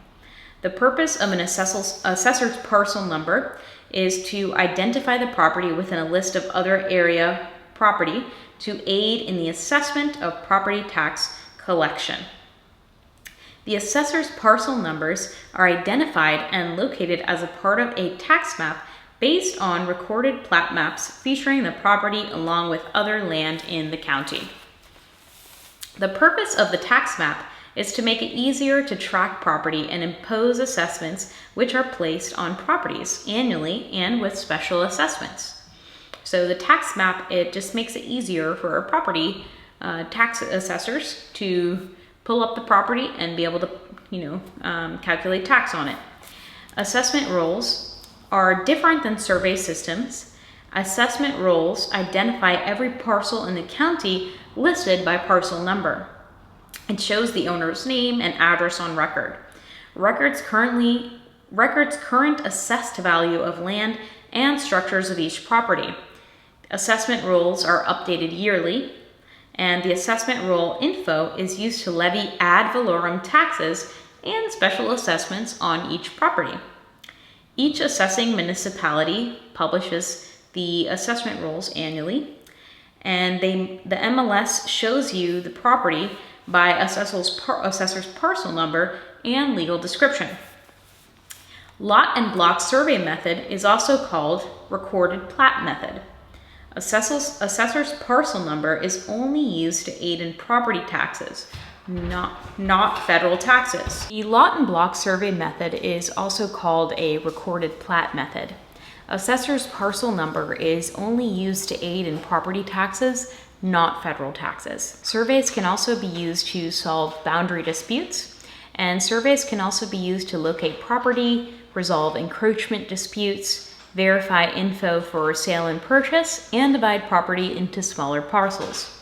The purpose of an assessor's parcel number is to identify the property within a list of other area property to aid in the assessment of property tax collection. The assessor's parcel numbers are identified and located as a part of a tax map based on recorded plat maps featuring the property along with other land in the county. The purpose of the tax map is to make it easier to track property and impose assessments which are placed on properties annually and with special assessments. So the tax map, it just makes it easier for our property tax assessors to pull up the property and be able to, calculate tax on it. Assessment rolls are different than survey systems. Assessment rolls identify every parcel in the county listed by parcel number. It shows the owner's name and address on record. Records current assessed value of land and structures of each property. Assessment rolls are updated yearly, and the assessment roll info is used to levy ad valorem taxes and special assessments on each property. Each assessing municipality publishes the assessment rolls annually, and the MLS shows you the property by assessor's parcel number and legal description. Lot and block survey method is also called recorded plat method. Assessor's parcel number is only used to aid in property taxes, not federal taxes. The lot and block survey method is also called a recorded plat method. Assessor's parcel number is only used to aid in property taxes, not federal taxes. Surveys can also be used to solve boundary disputes, and surveys can also be used to locate property, resolve encroachment disputes, verify info for sale and purchase, and divide property into smaller parcels.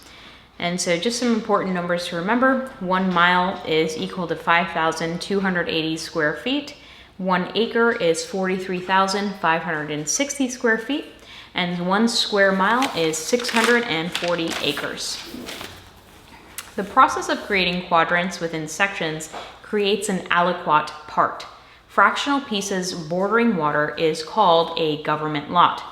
And so just some important numbers to remember. 1 mile is equal to 5,280 square feet. 1 acre is 43,560 square feet, and 1 square mile is 640 acres. The process of creating quadrants within sections creates an aliquot part. Fractional pieces bordering water is called a government lot.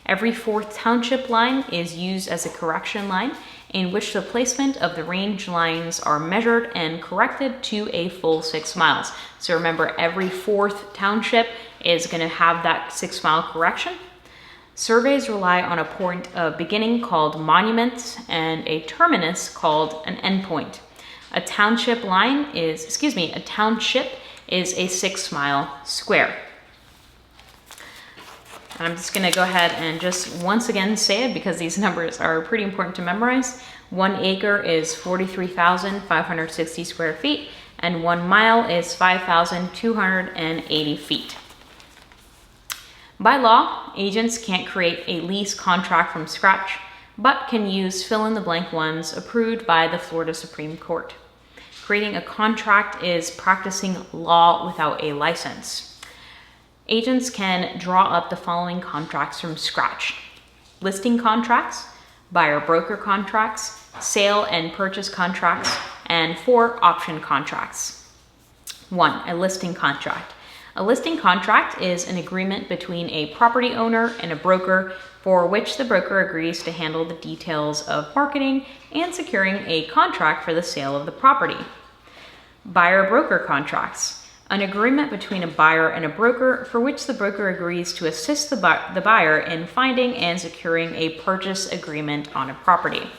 Every fourth township line is used as a correction line, in which the placement of the range lines are measured and corrected to a full 6 miles. So remember, every fourth township is going to have that 6 mile correction. Surveys rely on a point of beginning called monument and a terminus called an endpoint. A township is a 6 mile square. And I'm just going to go ahead and just once again say it because these numbers are pretty important to memorize. 1 acre is 43,560 square feet, and 1 mile is 5,280 feet. By law, agents can't create a lease contract from scratch, but can use fill-in-the-blank ones approved by the Florida Supreme Court. Creating a contract is practicing law without a license. Agents can draw up the following contracts from scratch: listing contracts, buyer-broker contracts, sale and purchase contracts, and 4 option contracts. 1. A listing contract. A listing contract is an agreement between a property owner and a broker for which the broker agrees to handle the details of marketing and securing a contract for the sale of the property. Buyer-broker contracts. An agreement between a buyer and a broker for which the broker agrees to assist the buyer in finding and securing a purchase agreement on a property.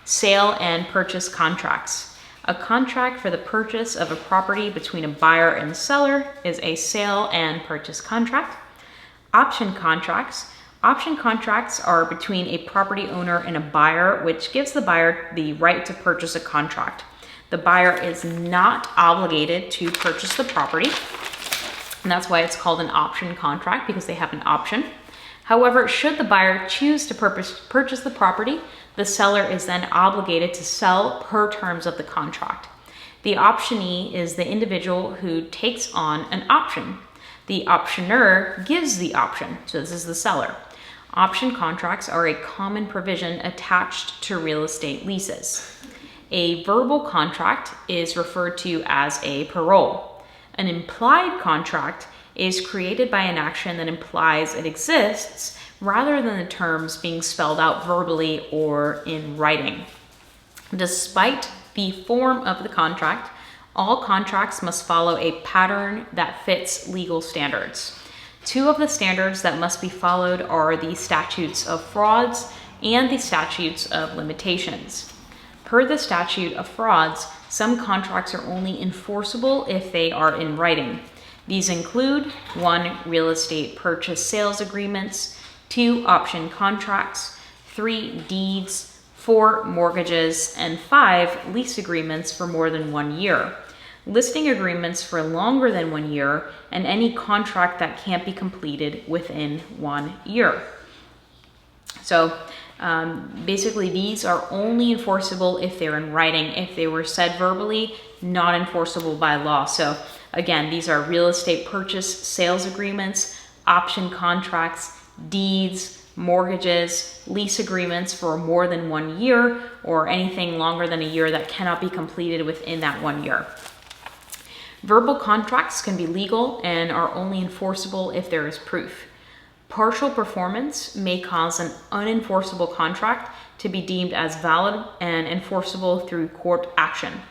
Sale and purchase contracts. A contract for the purchase of a property between a buyer and seller is a sale and purchase contract. Option contracts. Option contracts are between a property owner and a buyer, which gives the buyer the right to purchase a contract. The buyer is not obligated to purchase the property, and that's why it's called an option contract, because they have an option. However, should the buyer choose to purchase the property, the seller is then obligated to sell per terms of the contract. The optionee is the individual who takes on an option. The optioner gives the option, so this is the seller. Option contracts are a common provision attached to real estate leases. A verbal contract is referred to as a parole. An implied contract is created by an action that implies it exists rather than the terms being spelled out verbally or in writing. Despite the form of the contract, all contracts must follow a pattern that fits legal standards. 2 of the standards that must be followed are the statutes of frauds and the statutes of limitations. Per the statute of frauds, some contracts are only enforceable if they are in writing. These include 1. Real estate purchase sales agreements, 2. Option contracts, 3. Deeds, 4. Mortgages, and 5. Lease agreements for more than 1 year. Listing agreements for longer than 1 year, and any contract that can't be completed within 1 year. So basically, these are only enforceable if they're in writing. If they were said verbally, not enforceable by law. So again, these are real estate purchase sales agreements, option contracts, deeds, mortgages, lease agreements for more than 1 year, or anything longer than a year that cannot be completed within that 1 year. Verbal contracts can be legal and are only enforceable if there is proof. Partial performance may cause an unenforceable contract to be deemed as valid and enforceable through court action.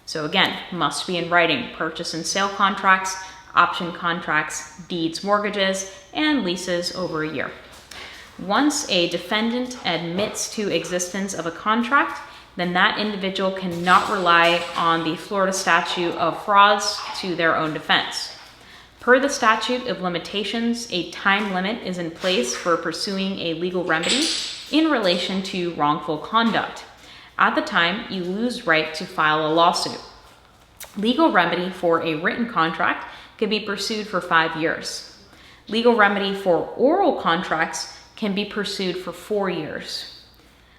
So again, must be in writing: purchase and sale contracts, option contracts, deeds, mortgages, and leases over a year. Once a defendant admits to existence of a contract, then that individual cannot rely on the Florida statute of frauds to their own defense. Per the statute of limitations, a time limit is in place for pursuing a legal remedy in relation to wrongful conduct. At the time, you lose right to file a lawsuit. Legal remedy for a written contract can be pursued for 5 years. Legal remedy for oral contracts can be pursued for 4 years.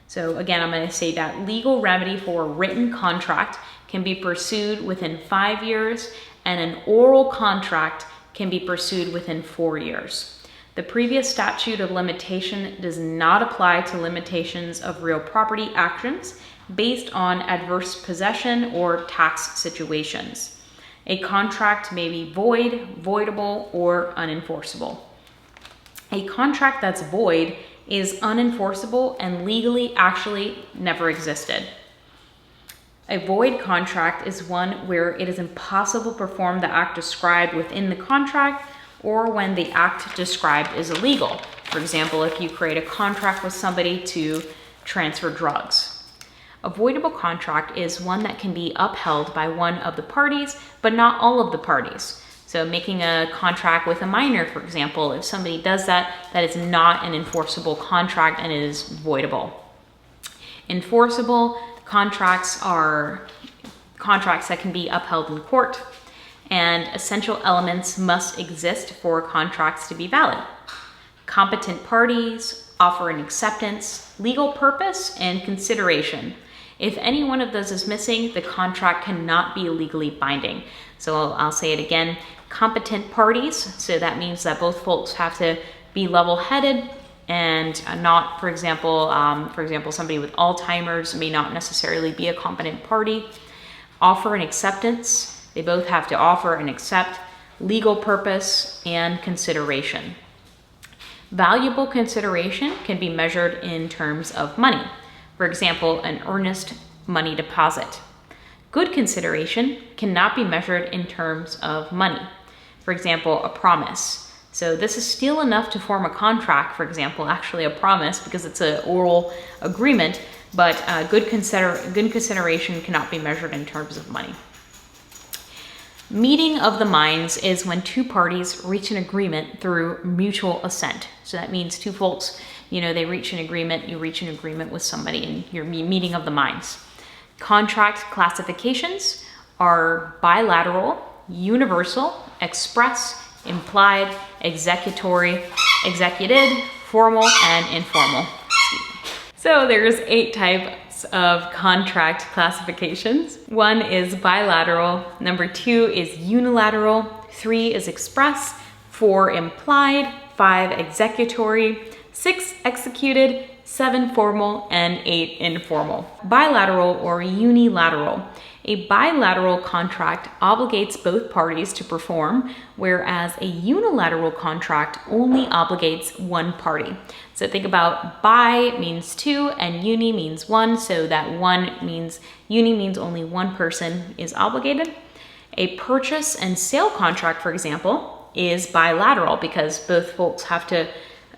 So again, I'm going to say that legal remedy for a written contract can be pursued within 5 years, and an oral contract can be pursued within 4 years. The previous statute of limitation does not apply to limitations of real property actions based on adverse possession or tax situations. A contract may be void, voidable, or unenforceable. A contract that's void is unenforceable and legally actually never existed. A void contract is one where it is impossible to perform the act described within the contract or when the act described is illegal. For example, if you create a contract with somebody to transfer drugs. A voidable contract is one that can be upheld by one of the parties, but not all of the parties. So making a contract with a minor, for example, if somebody does that, that is not an enforceable contract and it is voidable. Enforceable contracts are contracts that can be upheld in court, and essential elements must exist for contracts to be valid. Competent parties, offer and acceptance, legal purpose, and consideration. If any one of those is missing, the contract cannot be legally binding. So I'll say it again, competent parties, so that means that both folks have to be level-headed and not, for example, somebody with Alzheimer's may not necessarily be a competent party. Offer and acceptance, they both have to offer and accept. Legal purpose and consideration. Valuable consideration can be measured in terms of money. For example, an earnest money deposit. Good consideration cannot be measured in terms of money. For example, a promise. So this is still enough to form a contract, for example, actually a promise because it's an oral agreement, but good consideration cannot be measured in terms of money. Meeting of the minds is when two parties reach an agreement through mutual assent. So that means two folks, they reach an agreement, you reach an agreement with somebody and you're meeting of the minds. Contract classifications are bilateral, universal, express, implied, executory, executed, formal, and informal. So there's 8 types of contract classifications. 1 is bilateral, number 2 is unilateral, 3 is express, 4 implied, 5 executory, 6 executed, 7 formal, and 8 informal. Bilateral or unilateral. A bilateral contract obligates both parties to perform, whereas a unilateral contract only obligates one party. So think about bi means 2 and uni means 1, so that uni means only one person is obligated. A purchase and sale contract, for example, is bilateral because both folks have to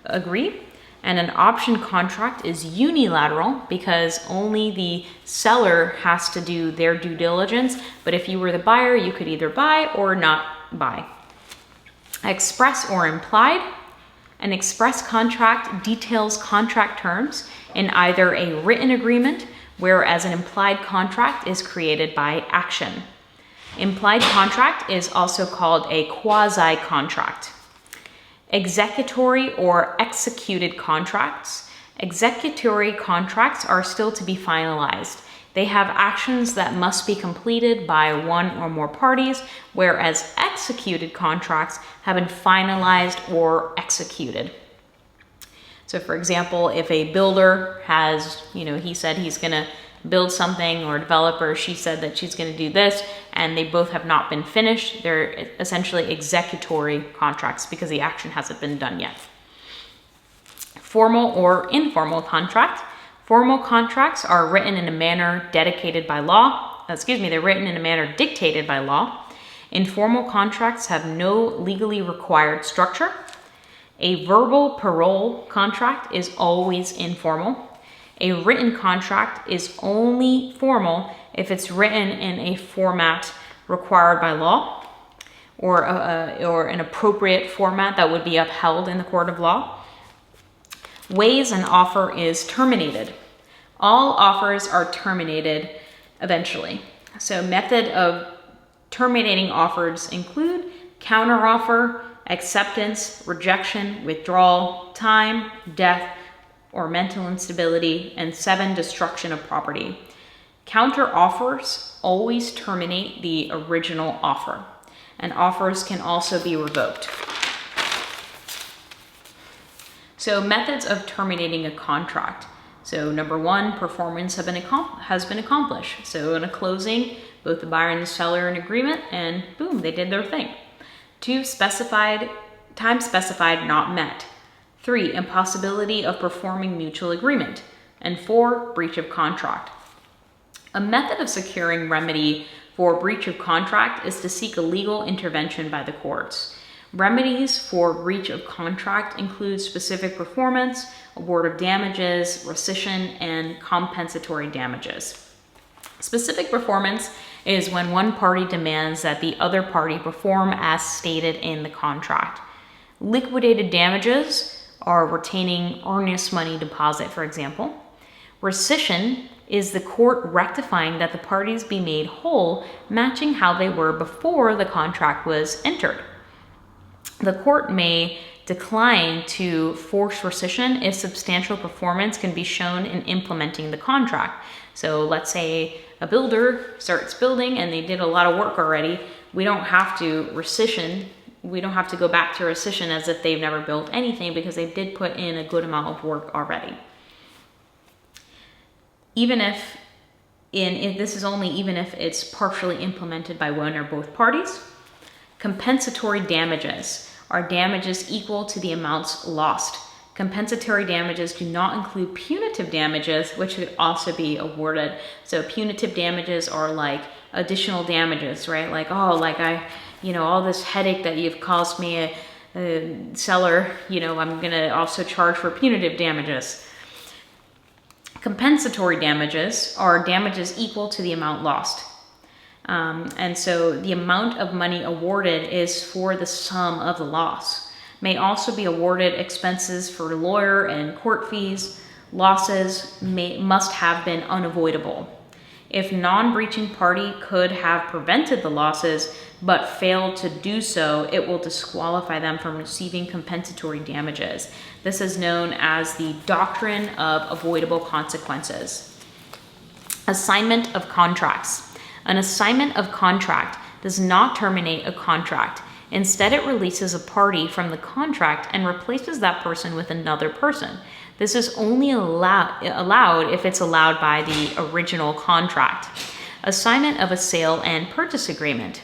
agree. And an option contract is unilateral because only the seller has to do their due diligence. But if you were the buyer, you could either buy or not buy. Express or implied. An express contract details contract terms in either a written agreement, whereas an implied contract is created by action. Implied contract is also called a quasi-contract. Executory or executed contracts. Executory contracts are still to be finalized. They have actions that must be completed by one or more parties, whereas executed contracts have been finalized or executed. So for example, if a builder has, he said he's gonna build something, or a developer, she said that she's gonna do this, and they both have not been finished, they're essentially executory contracts because the action hasn't been done yet. Formal or informal contract. Formal contracts are written in a manner dictated by law. Informal contracts have no legally required structure. A verbal parole contract is always informal. A written contract is only formal if it's written in a format required by law or an appropriate format that would be upheld in the court of law. Ways an offer is terminated. All offers are terminated eventually. So method of terminating offers include counteroffer, acceptance, rejection, withdrawal, time, death, or mental instability, and 7, destruction of property. Counter offers always terminate the original offer. and offers can also be revoked. So methods of terminating a contract. So number one, performance has been accomplished. So in a closing, both the buyer and the seller are in agreement, and boom, they did their thing. 2, time specified not met. 3, impossibility of performing mutual agreement. And 4, breach of contract. A method of securing remedy for breach of contract is to seek a legal intervention by the courts. Remedies for breach of contract include specific performance, award of damages, rescission, and compensatory damages. Specific performance is when one party demands that the other party perform as stated in the contract. Liquidated damages are retaining earnest money deposit, for example. Rescission is the court rectifying that the parties be made whole, matching how they were before the contract was entered. The court may decline to force rescission if substantial performance can be shown in implementing the contract. So let's say a builder starts building and they did a lot of work already. We don't have to rescission. We don't have to go back to rescission as if they've never built anything, because they did put in a good amount of work already. Even if it's partially implemented by one or both parties. Compensatory damages are damages equal to the amounts lost. Compensatory damages do not include punitive damages, which could also be awarded. So punitive damages are like additional damages, right? Like, oh, like all this headache that you've caused me, a seller, I'm gonna also charge for punitive damages. Compensatory damages are damages equal to the amount lost. And so the amount of money awarded is for the sum of the loss. May also be awarded expenses for lawyer and court fees. Losses must have been unavoidable. If non-breaching party could have prevented the losses but failed to do so, it will disqualify them from receiving compensatory damages. This is known as the doctrine of avoidable consequences. Assignment of contracts. An assignment of contract does not terminate a contract. Instead, it releases a party from the contract and replaces that person with another person. This is only allowed if it's allowed by the original contract. Assignment of a sale and purchase agreement.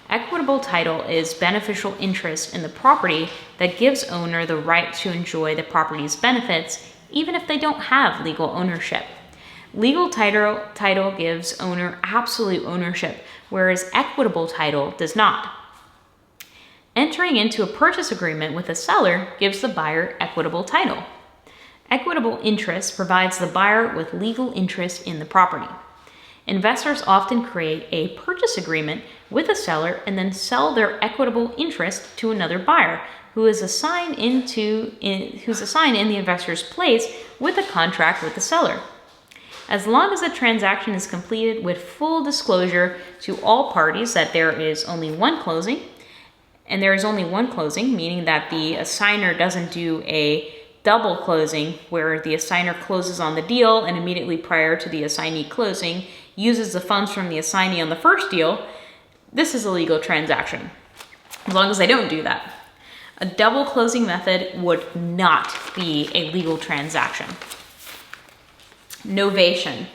Equitable title is beneficial interest in the property that gives owner the right to enjoy the property's benefits, even if they don't have legal ownership. Legal title gives owner absolute ownership, whereas equitable title does not. Entering into a purchase agreement with a seller gives the buyer equitable title. Equitable interest provides the buyer with legal interest in the property. Investors often create a purchase agreement with a seller and then sell their equitable interest to another buyer who is assigned in the investor's place with a contract with the seller. As long as the transaction is completed with full disclosure to all parties that there is only one closing, meaning that the assigner doesn't do a double closing where the assigner closes on the deal and immediately prior to the assignee closing uses the funds from the assignee on the first deal, this is a legal transaction. As long as they don't do that. A double closing method would not be a legal transaction. Novation.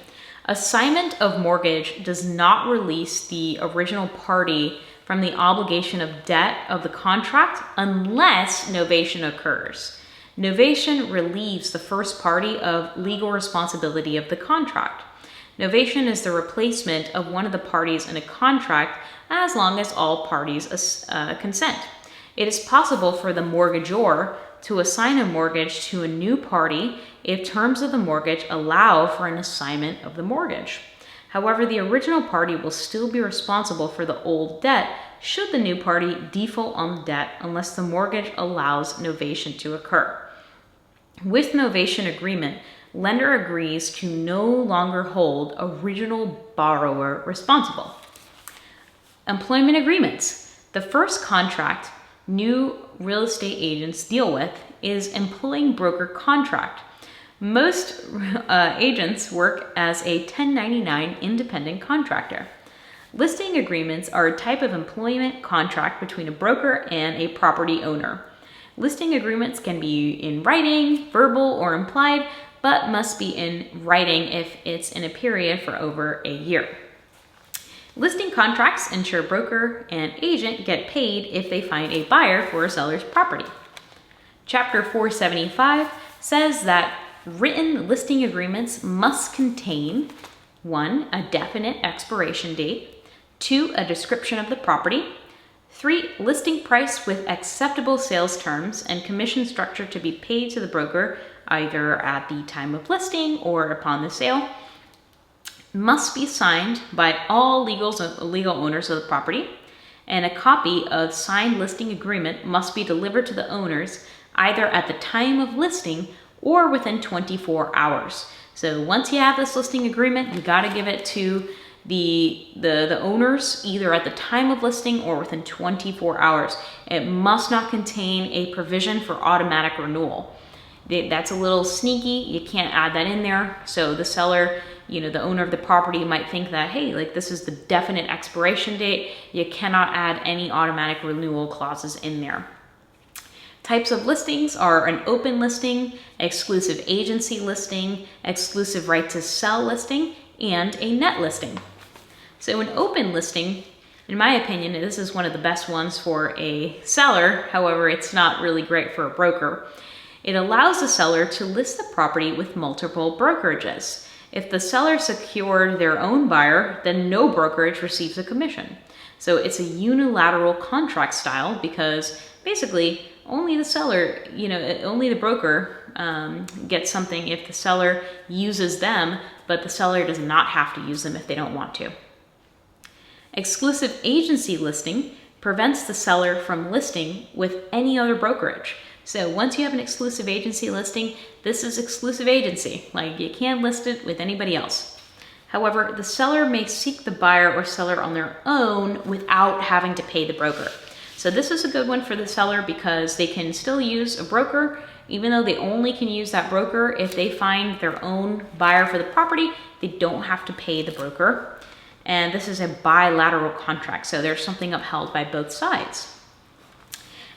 Assignment of mortgage does not release the original party from the obligation of debt of the contract unless novation occurs. Novation relieves the first party of legal responsibility of the contract. Novation is the replacement of one of the parties in a contract as long as all parties consent. It is possible for the mortgagor to assign a mortgage to a new party if terms of the mortgage allow for an assignment of the mortgage. However, the original party will still be responsible for the old debt should the new party default on the debt unless the mortgage allows novation to occur. With novation agreement, lender agrees to no longer hold original borrower responsible. Employment agreements. The first contract new real estate agents deal with is employing broker contract. Most agents work as a 1099 independent contractor. Listing agreements are a type of employment contract between a broker and a property owner. Listing agreements can be in writing, verbal, or implied, but must be in writing if it's in a period for over a year. Listing contracts ensure broker and agent get paid if they find a buyer for a seller's property. Chapter 475 says that written listing agreements must contain 1. A definite expiration date, 2. A description of the property, 3. Listing price with acceptable sales terms and commission structure to be paid to the broker either at the time of listing or upon the sale. Must be signed by all legal owners of the property, and a copy of signed listing agreement must be delivered to the owners either at the time of listing or within 24 hours. So once you have this listing agreement, you got to give it to the owners either at the time of listing or within 24 hours. It must not contain a provision for automatic renewal. That's a little sneaky. You can't add that in there. So the seller, the owner of the property might think that, hey, like this is the definite expiration date. You cannot add any automatic renewal clauses in there. Types of listings are an open listing, exclusive agency listing, exclusive right to sell listing, and a net listing. So an open listing, in my opinion, this is one of the best ones for a seller. However, it's not really great for a broker. It allows the seller to list the property with multiple brokerages. If the seller secured their own buyer, then no brokerage receives a commission. So it's a unilateral contract style because basically only the seller, only the broker gets something if the seller uses them, but the seller does not have to use them if they don't want to. Exclusive agency listing prevents the seller from listing with any other brokerage. So once you have an exclusive agency listing, this is exclusive agency. Like you can't list it with anybody else. However, the seller may seek the buyer or seller on their own without having to pay the broker. So this is a good one for the seller because they can still use a broker, even though they only can use that broker if they find their own buyer for the property. They don't have to pay the broker. And this is a bilateral contract, so there's something upheld by both sides.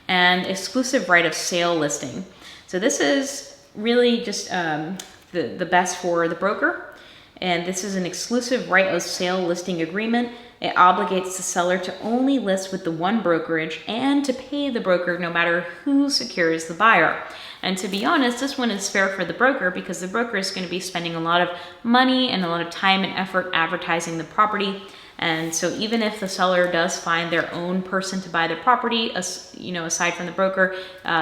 And exclusive right of sale listing. So this is really just the best for the broker. And this is an exclusive right of sale listing agreement. It obligates the seller to only list with the one brokerage and to pay the broker no matter who secures the buyer. And to be honest, this one is fair for the broker because the broker is going to be spending a lot of money and a lot of time and effort advertising the property. And so even if the seller does find their own person to buy their property, aside from the broker,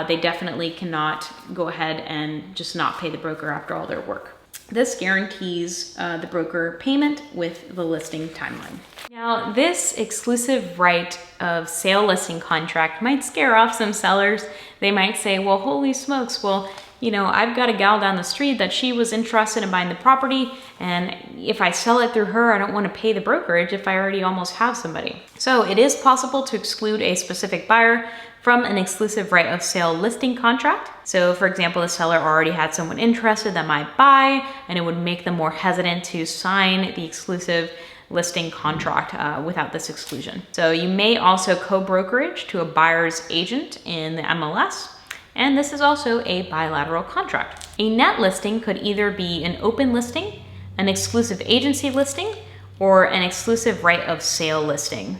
they definitely cannot go ahead and just not pay the broker after all their work. This guarantees the broker payment with the listing timeline. Now, this exclusive right of sale listing contract might scare off some sellers. They might say, well, holy smokes, well, I've got a gal down the street that she was interested in buying the property, and if I sell it through her, I don't want to pay the brokerage if I already almost have somebody. So it is possible to exclude a specific buyer from an exclusive right of sale listing contract. So for example, the seller already had someone interested that might buy, and it would make them more hesitant to sign the exclusive listing contract without this exclusion. So you may also co-brokerage to a buyer's agent in the MLS, and this is also a bilateral contract. A net listing could either be an open listing, an exclusive agency listing, or an exclusive right of sale listing.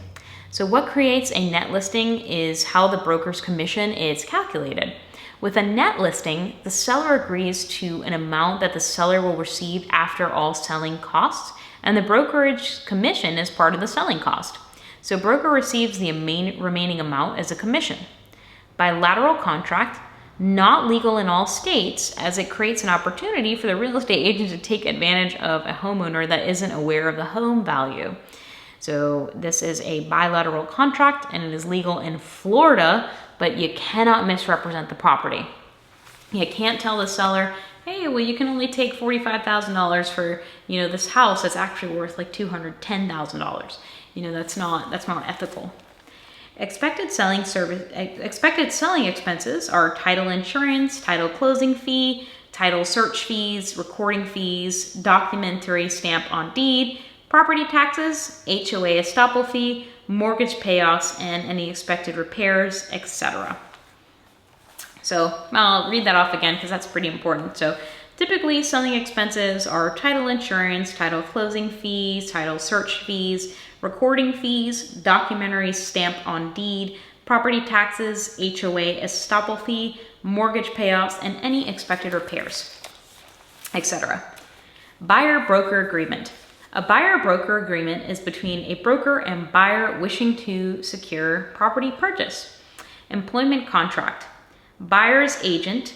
So what creates a net listing is how the broker's commission is calculated. With a net listing, the seller agrees to an amount that the seller will receive after all selling costs, and the brokerage commission is part of the selling cost. So broker receives the remaining amount as a commission. Bilateral contract, not legal in all states, as it creates an opportunity for the real estate agent to take advantage of a homeowner that isn't aware of the home value. So this is a bilateral contract and it is legal in Florida, but you cannot misrepresent the property. You can't tell the seller, hey, well, you can only take $45,000 for, this house that's actually worth like $210,000. That's not ethical. Expected selling expenses are title insurance, title closing fee, title search fees, recording fees, documentary stamp on deed, property taxes, HOA estoppel fee, mortgage payoffs, and any expected repairs, etc. So I'll read that off again because that's pretty important. So typically selling expenses are title insurance, title closing fees, title search fees, recording fees, documentary stamp on deed, property taxes, HOA estoppel fee, mortgage payoffs, and any expected repairs, etc. Buyer-broker agreement. A buyer-broker agreement is between a broker and buyer wishing to secure property purchase. Employment contract. Buyer's agent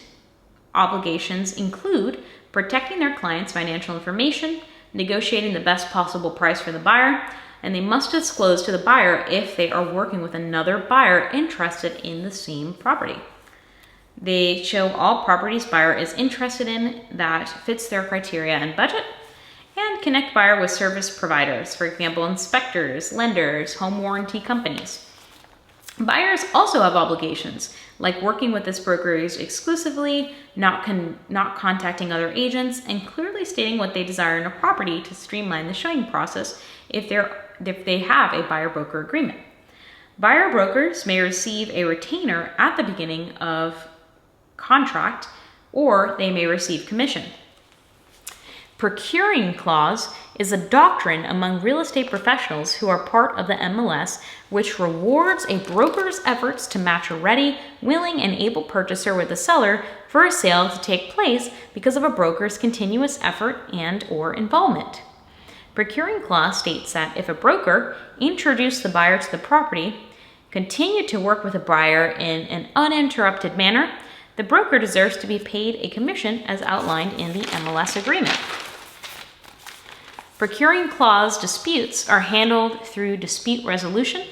obligations include protecting their client's financial information, negotiating the best possible price for the buyer, and they must disclose to the buyer if they are working with another buyer interested in the same property. They show all properties buyer is interested in that fits their criteria and budget, and connect buyer with service providers, for example, inspectors, lenders, home warranty companies. Buyers also have obligations, like working with this brokerage exclusively, not contacting other agents, and clearly stating what they desire in a property to streamline the showing process if they have a buyer-broker agreement. Buyer brokers may receive a retainer at the beginning of contract, or they may receive commission. Procuring clause is a doctrine among real estate professionals who are part of the MLS, which rewards a broker's efforts to match a ready, willing, and able purchaser with a seller for a sale to take place because of a broker's continuous effort and/or involvement. Procuring clause states that if a broker introduced the buyer to the property, continued to work with the buyer in an uninterrupted manner, the broker deserves to be paid a commission as outlined in the MLS agreement. Procuring clause disputes are handled through dispute resolution,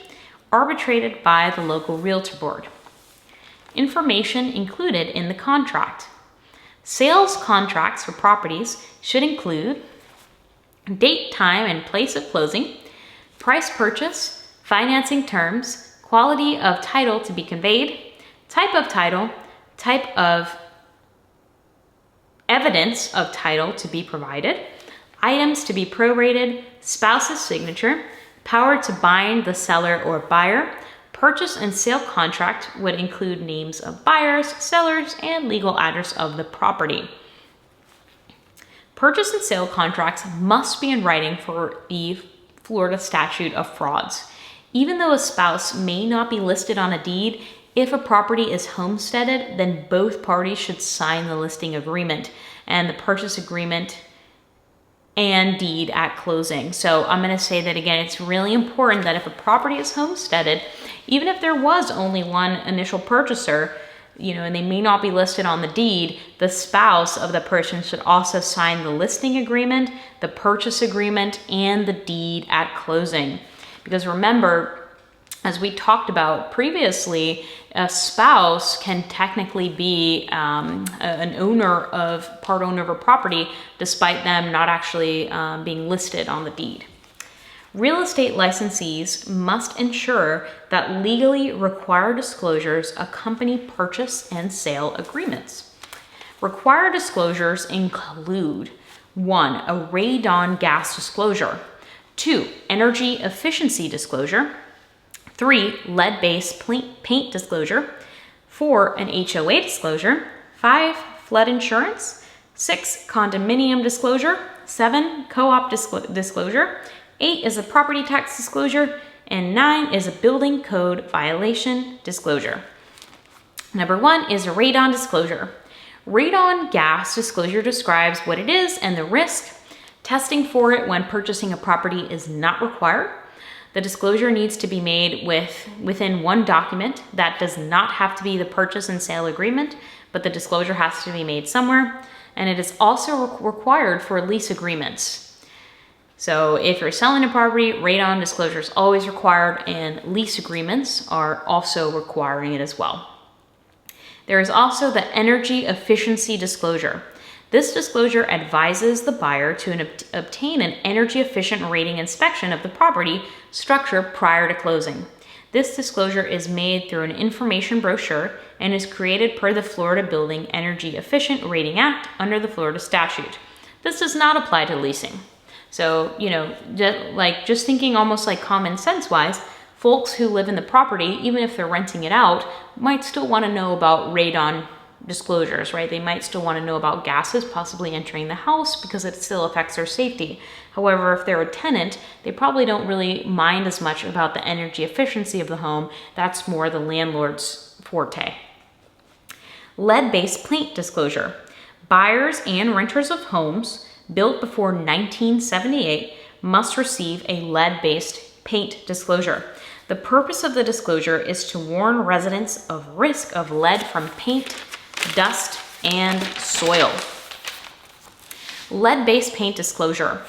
arbitrated by the local realtor board. Information included in the contract. Sales contracts for properties should include date, time, and place of closing, price purchase, financing terms, quality of title to be conveyed, type of title, type of evidence of title to be provided, items to be prorated, spouse's signature, power to bind the seller or buyer. Purchase and sale contract would include names of buyers, sellers, and legal address of the property. Purchase and sale contracts must be in writing for the Florida statute of frauds. Even though a spouse may not be listed on a deed, if a property is homesteaded, then both parties should sign the listing agreement and the purchase agreement and deed at closing. So I'm going to say that again, it's really important that if a property is homesteaded, even if there was only one initial purchaser, and they may not be listed on the deed, the spouse of the person should also sign the listing agreement, the purchase agreement, and the deed at closing. Because remember, as we talked about previously, a spouse can technically be an owner of, part owner of a property, despite them not actually being listed on the deed. Real estate licensees must ensure that legally required disclosures accompany purchase and sale agreements. Required disclosures include 1. A radon gas disclosure, 2. Energy efficiency disclosure, 3. Lead-based paint disclosure, 4. An HOA disclosure, 5. Flood insurance, 6. Condominium disclosure, 7. Co-op disclosure, 8 is a property tax disclosure, and 9 is a building code violation disclosure. Number 1 is a radon disclosure. Radon gas disclosure describes what it is and the risk. Testing for it when purchasing a property is not required. The disclosure needs to be made within one document. That does not have to be the purchase and sale agreement, but the disclosure has to be made somewhere. And it is also required for lease agreements. So if you're selling a property, radon disclosure is always required, and lease agreements are also requiring it as well. There is also the energy efficiency disclosure. This disclosure advises the buyer to obtain an energy efficient rating inspection of the property structure prior to closing. This disclosure is made through an information brochure and is created per the Florida Building Energy Efficient Rating Act under the Florida statute. This does not apply to leasing. So, you know, just thinking almost like common sense wise, folks who live in the property, even if they're renting it out, might still want to know about radon disclosures, right? They might still want to know about gases possibly entering the house because it still affects their safety. However, if they're a tenant, they probably don't really mind as much about the energy efficiency of the home. That's more the landlord's forte. Lead-based paint disclosure. Buyers and renters of homes built before 1978 must receive a lead-based paint disclosure. The purpose of the disclosure is to warn residents of risk of lead from paint, dust, and soil. Lead-based paint disclosure.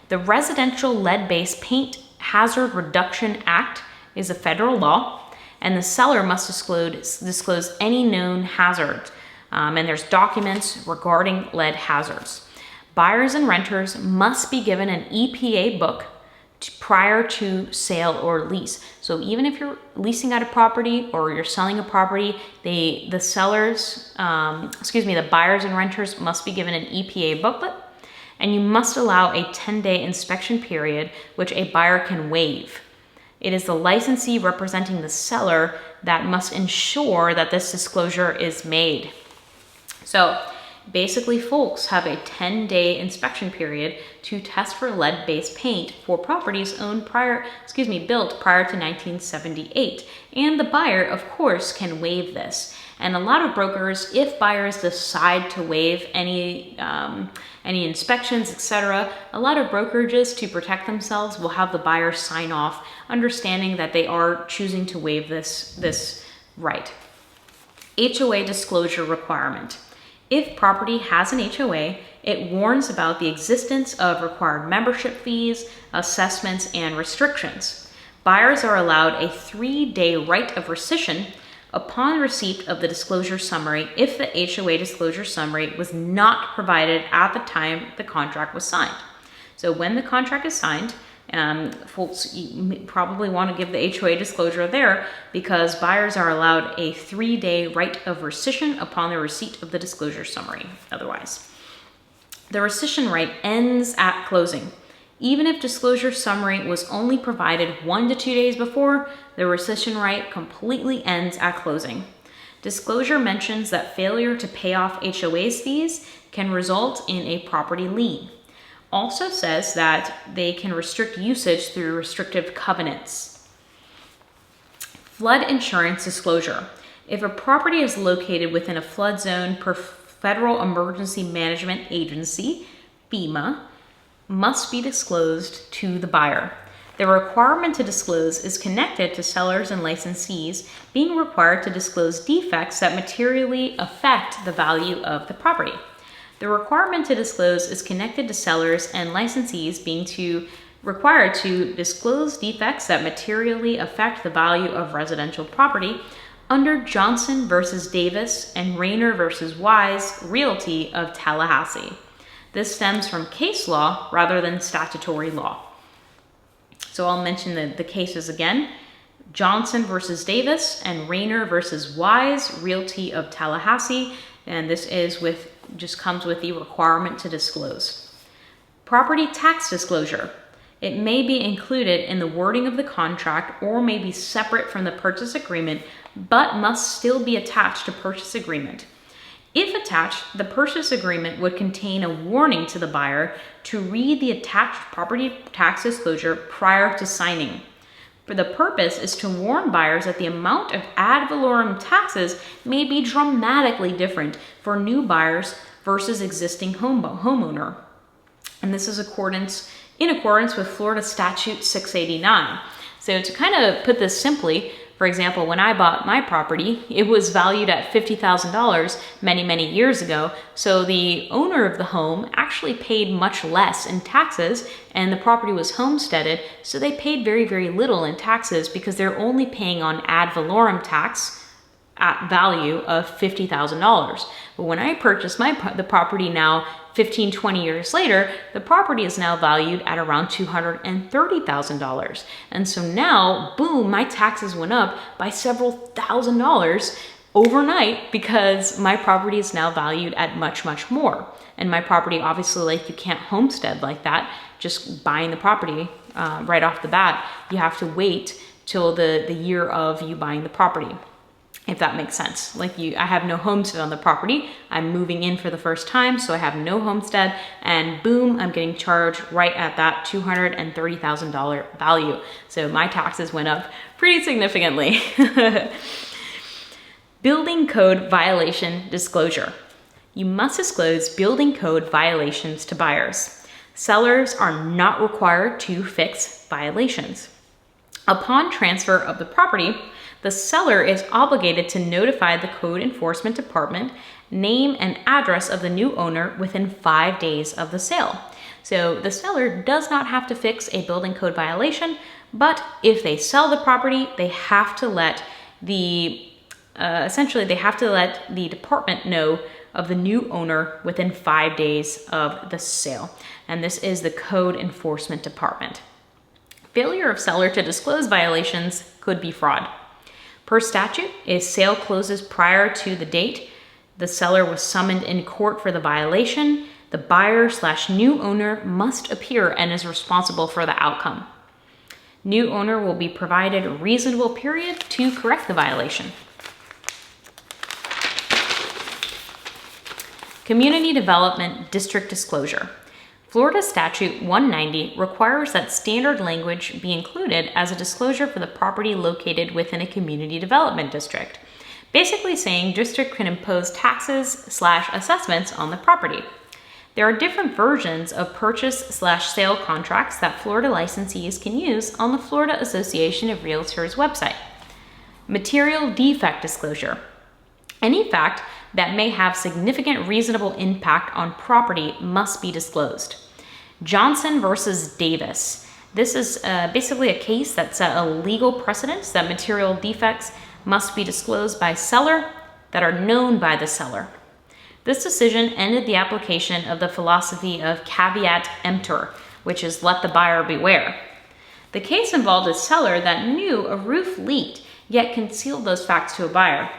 The Residential Lead-Based Paint Hazard Reduction Act is a federal law, and the seller must disclose any known hazards, and there's documents regarding lead hazards. Buyers and renters must be given an EPA book prior to sale or lease. So even if you're leasing out a property or you're selling a property, the buyers and renters must be given an EPA booklet, and you must allow a 10-day inspection period, which a buyer can waive. It is the licensee representing the seller that must ensure that this disclosure is made. So basically, folks have a 10-day inspection period to test for lead-based paint for properties built prior to 1978. And the buyer, of course, can waive this. And a lot of brokers, if buyers decide to waive any inspections, etc., a lot of brokerages, to protect themselves, will have the buyer sign off, understanding that they are choosing to waive this right. HOA disclosure requirement. If property has an HOA, it warns about the existence of required membership fees, assessments, and restrictions. Buyers are allowed a 3-day right of rescission upon receipt of the disclosure summary if the HOA disclosure summary was not provided at the time the contract was signed. So when the contract is signed, folks, you probably want to give the HOA disclosure there, because buyers are allowed a 3-day right of rescission upon the receipt of the disclosure summary. Otherwise, the rescission right ends at closing. Even if disclosure summary was only provided 1 to 2 days before, the rescission right completely ends at closing. Disclosure mentions that failure to pay off HOA's fees can result in a property lien. Also says that they can restrict usage through restrictive covenants. Flood insurance disclosure. If a property is located within a flood zone per Federal Emergency Management Agency, FEMA, must be disclosed to the buyer. The requirement to disclose is connected to sellers and licensees being required to disclose defects that materially affect the value of the property. The requirement to disclose is connected to sellers and licensees being required to disclose defects that materially affect the value of residential property under Johnson versus Davis and Rayner versus Wise Realty of Tallahassee. This stems from case law rather than statutory law. So I'll mention the cases again. Johnson versus Davis and Rayner versus Wise Realty of Tallahassee. And this just comes with the requirement to disclose. Property tax disclosure. It may be included in the wording of the contract or may be separate from the purchase agreement, but must still be attached to purchase agreement. If attached, the purchase agreement would contain a warning to the buyer to read the attached property tax disclosure prior to signing. The purpose is to warn buyers that the amount of ad valorem taxes may be dramatically different for new buyers versus existing homeowner. And this is in accordance with Florida Statute 689. So to kind of put this simply, for example, when I bought my property, it was valued at $50,000 many, many years ago. So the owner of the home actually paid much less in taxes, and the property was homesteaded. So they paid very, very little in taxes because they're only paying on ad valorem tax at value of $50,000. But when I purchased the property now 15, 20 years later, the property is now valued at around $230,000. And so now, boom, my taxes went up by several $1,000s overnight because my property is now valued at much, much more. And my property, obviously, like, you can't homestead like that. just buying the property right off the bat. You have to wait till the year of you buying the property, if that makes sense. Like I have no homestead on the property. I'm moving in for the first time, so I have no homestead, and boom, I'm getting charged right at that $230,000 value. So my taxes went up pretty significantly. Building code violation disclosure. You must disclose building code violations to buyers. Sellers are not required to fix violations. Upon transfer of the property, the seller is obligated to notify the Code Enforcement Department name and address of the new owner within 5 days of the sale. So the seller does not have to fix a building code violation, but if they sell the property, they have to let essentially they have to let the department know of the new owner within 5 days of the sale. And this is the Code Enforcement Department. Failure of seller to disclose violations could be fraud. Per statute, if sale closes prior to the date the seller was summoned in court for the violation, the buyer/new owner must appear and is responsible for the outcome. New owner will be provided a reasonable period to correct the violation. Community Development District Disclosure. Florida Statute 190 requires that standard language be included as a disclosure for the property located within a community development district, basically saying district can impose taxes/assessments on the property. There are different versions of purchase/sale contracts that Florida licensees can use on the Florida Association of Realtors website. Material defect disclosure. Any fact that may have significant reasonable impact on property must be disclosed. Johnson versus Davis. This is basically a case that set a legal precedent that material defects must be disclosed by seller that are known by the seller. This decision ended the application of the philosophy of caveat emptor, which is let the buyer beware. The case involved a seller that knew a roof leaked, yet concealed those facts to a buyer.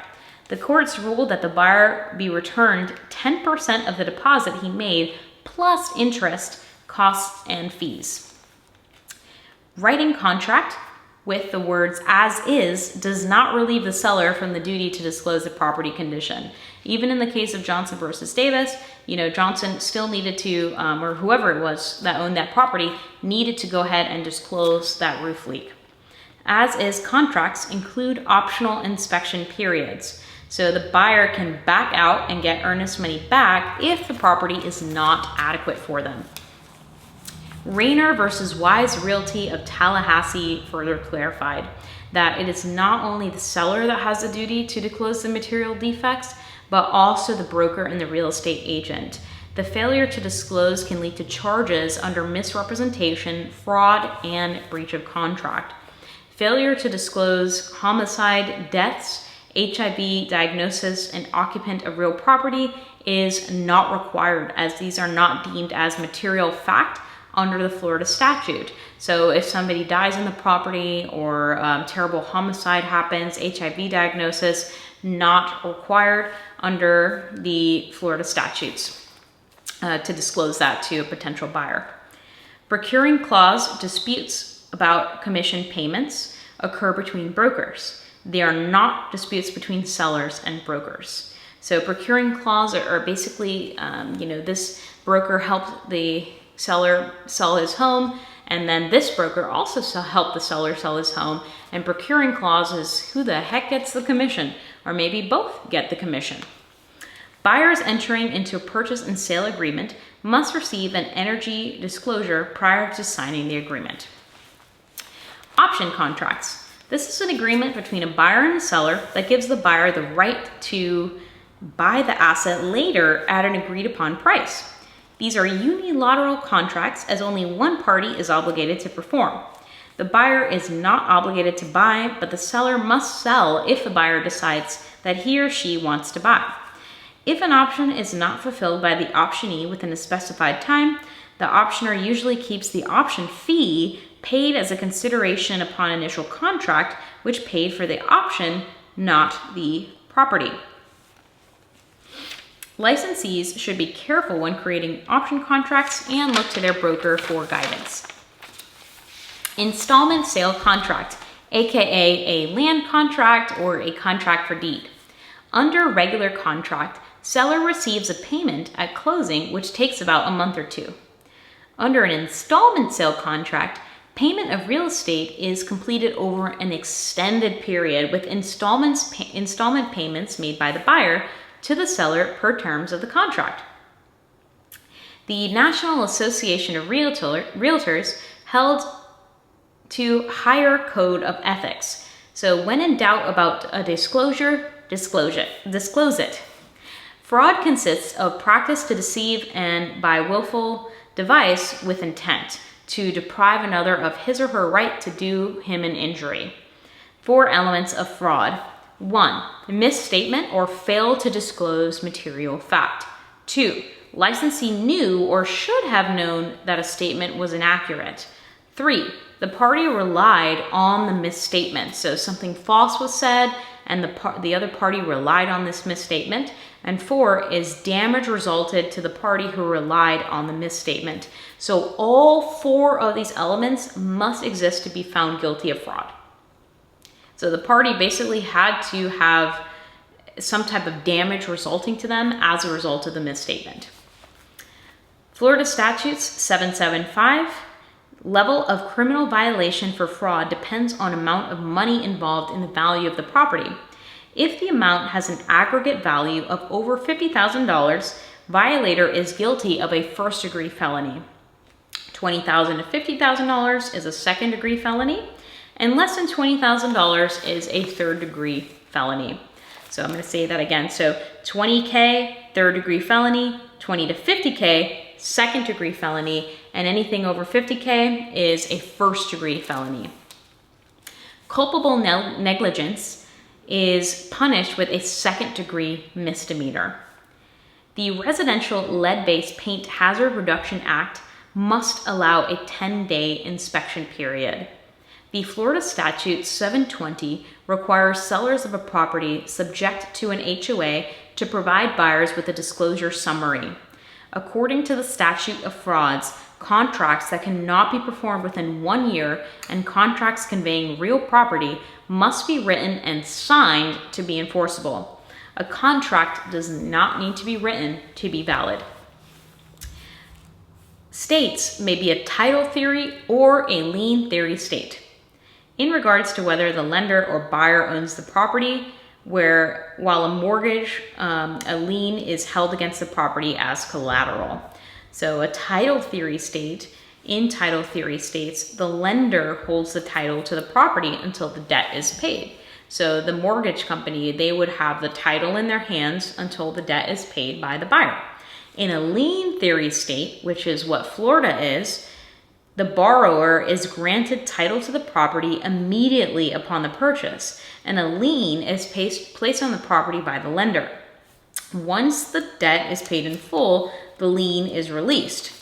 The courts ruled that the buyer be returned 10% of the deposit he made, plus interest, costs, and fees. Writing contract with the words "as is" does not relieve the seller from the duty to disclose the property condition. Even in the case of Johnson versus Davis, Johnson still needed to, or whoever it was that owned that property, needed to go ahead and disclose that roof leak. As is contracts include optional inspection periods. So the buyer can back out and get earnest money back if the property is not adequate for them. Rayner versus Wise Realty of Tallahassee further clarified that it is not only the seller that has the duty to disclose the material defects, but also the broker and the real estate agent. The failure to disclose can lead to charges under misrepresentation, fraud, and breach of contract. Failure to disclose homicide, deaths, HIV diagnosis, and occupant of real property is not required, as these are not deemed as material fact under the Florida statute. So if somebody dies in the property or terrible homicide happens, HIV diagnosis, not required under the Florida statutes to disclose that to a potential buyer. Procuring clause disputes about commission payments occur between brokers. They are not disputes between sellers and brokers. So procuring clause are basically, this broker helped the seller sell his home, and then this broker also helped the seller sell his home. And procuring clause is who the heck gets the commission, or maybe both get the commission. Buyers entering into a purchase and sale agreement must receive an energy disclosure prior to signing the agreement. Option contracts. This is an agreement between a buyer and a seller that gives the buyer the right to buy the asset later at an agreed upon price. These are unilateral contracts as only one party is obligated to perform. The buyer is not obligated to buy, but the seller must sell if the buyer decides that he or she wants to buy. If an option is not fulfilled by the optionee within a specified time, the optioner usually keeps the option fee paid as a consideration upon initial contract, which paid for the option, not the property. Licensees should be careful when creating option contracts and look to their broker for guidance. Installment sale contract, aka a land contract or a contract for deed. Under regular contract, seller receives a payment at closing, which takes about a month or two. Under an installment sale contract, payment of real estate is completed over an extended period with installment payments made by the buyer to the seller per terms of the contract. The National Association of Realtors held to higher code of ethics. So when in doubt about a disclosure, disclose it. Fraud consists of practice to deceive and by willful device with intent to deprive another of his or her right to do him an injury. 4 elements of fraud. 1. Misstatement or fail to disclose material fact. 2. Licensee knew or should have known that a statement was inaccurate. 3. The party relied on the misstatement. So something false was said and the other party relied on this misstatement. And 4 is damage resulted to the party who relied on the misstatement. So all 4 of these elements must exist to be found guilty of fraud. So the party basically had to have some type of damage resulting to them as a result of the misstatement. Florida Statutes 775, level of criminal violation for fraud depends on amount of money involved in the value of the property. If the amount has an aggregate value of over $50,000, violator is guilty of a first-degree felony. $20,000 to $50,000 is a second-degree felony, and less than $20,000 is a third-degree felony. So I'm going to say that again. So $20K, third-degree felony, $20 to $50K, second-degree felony, and anything over $50K is a first-degree felony. Culpable negligence is punished with a second-degree misdemeanor. The Residential Lead-Based Paint Hazard Reduction Act must allow a 10-day inspection period. The Florida Statute 720 requires sellers of a property subject to an HOA to provide buyers with a disclosure summary. According to the Statute of Frauds, contracts that cannot be performed within 1 year and contracts conveying real property must be written and signed to be enforceable. A contract does not need to be written to be valid. States may be a title theory or a lien theory state. In regards to whether the lender or buyer owns the property, while a mortgage, a lien is held against the property as collateral. So a title theory state, in title theory states, the lender holds the title to the property until the debt is paid. So the mortgage company, they would have the title in their hands until the debt is paid by the buyer. In a lien theory state, which is what Florida is, the borrower is granted title to the property immediately upon the purchase, and a lien is placed on the property by the lender. Once the debt is paid in full, the lien is released.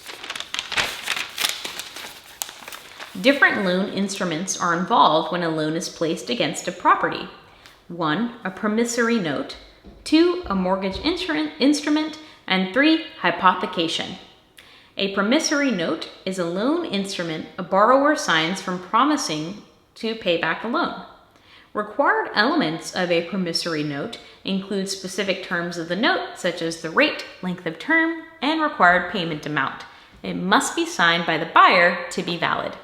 Different loan instruments are involved when a loan is placed against a property. 1, a promissory note. 2, a mortgage instrument. And 3, hypothecation. A promissory note is a loan instrument a borrower signs from promising to pay back a loan. Required elements of a promissory note include specific terms of the note, such as the rate, length of term, and required payment amount. It must be signed by the buyer to be valid.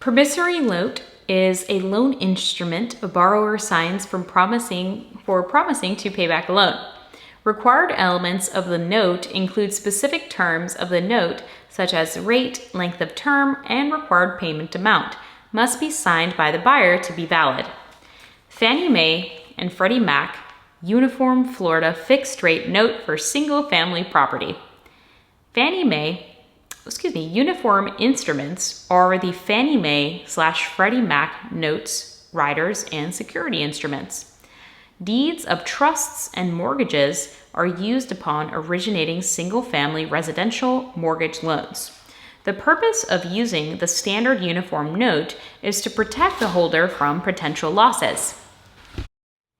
Promissory note is a loan instrument a borrower signs for promising to pay back a loan. Required elements of the note include specific terms of the note, such as rate, length of term, and required payment amount, must be signed by the buyer to be valid. Fannie Mae and Freddie Mac Uniform Florida Fixed Rate Note for Single Family Property. Uniform instruments are the Fannie Mae/Freddie Mac notes, riders, and security instruments. Deeds of trusts and mortgages are used upon originating single-family residential mortgage loans. The purpose of using the standard uniform note is to protect the holder from potential losses.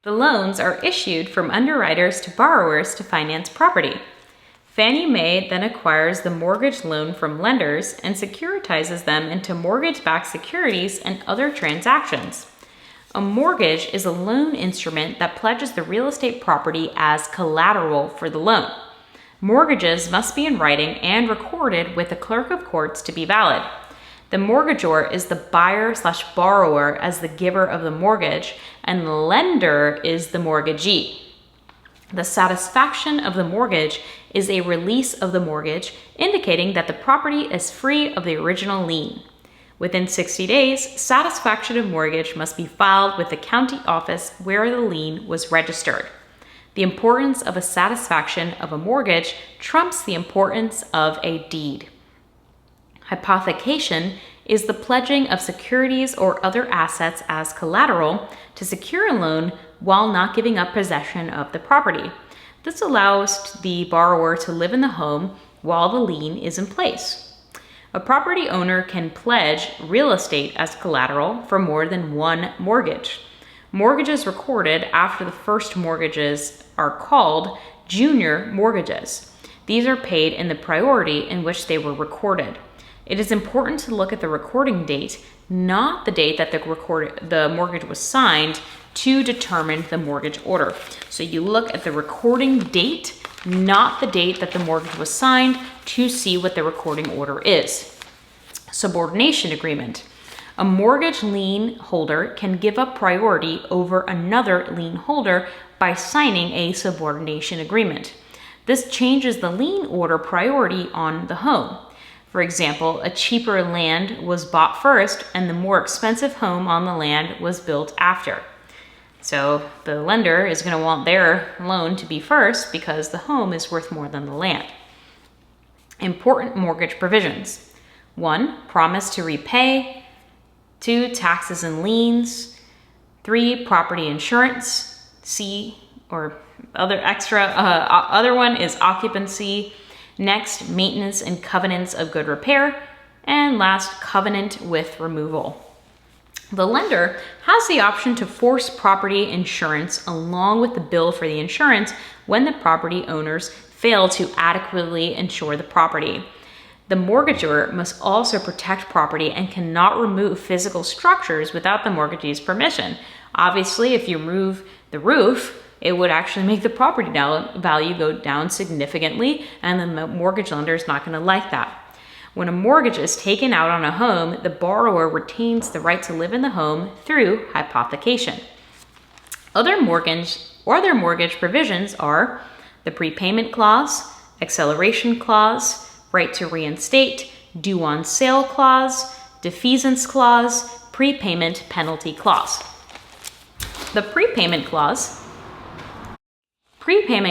The loans are issued from underwriters to borrowers to finance property. Fannie Mae then acquires the mortgage loan from lenders and securitizes them into mortgage-backed securities and other transactions. A mortgage is a loan instrument that pledges the real estate property as collateral for the loan. Mortgages must be in writing and recorded with the clerk of courts to be valid. The mortgagor is the buyer/borrower as the giver of the mortgage, and the lender is the mortgagee. The satisfaction of the mortgage is a release of the mortgage, indicating that the property is free of the original lien. Within 60 days, satisfaction of mortgage must be filed with the county office where the lien was registered. The importance of a satisfaction of a mortgage trumps the importance of a deed. Hypothecation is the pledging of securities or other assets as collateral to secure a loan while not giving up possession of the property. This allows the borrower to live in the home while the lien is in place. A property owner can pledge real estate as collateral for more than one mortgage. Mortgages recorded after the first mortgages are called junior mortgages. These are paid in the priority in which they were recorded. It is important to look at the recording date, not the date that the mortgage was signed, to determine the mortgage order. So you look at the recording date, not the date that the mortgage was signed, to see what the recording order is. Subordination agreement. A mortgage lien holder can give up priority over another lien holder by signing a subordination agreement. This changes the lien order priority on the home. For example, a cheaper land was bought first and the more expensive home on the land was built after. So the lender is going to want their loan to be first because the home is worth more than the land. Important mortgage provisions. 1. Promise to repay. 2. Taxes and liens. 3. Property insurance. C, or other one is occupancy. Next, maintenance and covenants of good repair. And last, covenant with removal. The lender has the option to force property insurance along with the bill for the insurance when the property owners fail to adequately insure the property. The mortgagor must also protect property and cannot remove physical structures without the mortgagee's permission. Obviously, if you remove the roof, it would actually make the property value go down significantly, and the mortgage lender is not going to like that. When a mortgage is taken out on a home, the borrower retains the right to live in the home through hypothecation. Other mortgage provisions are the prepayment clause, acceleration clause, right to reinstate, due on sale clause, defeasance clause, prepayment penalty clause. The prepayment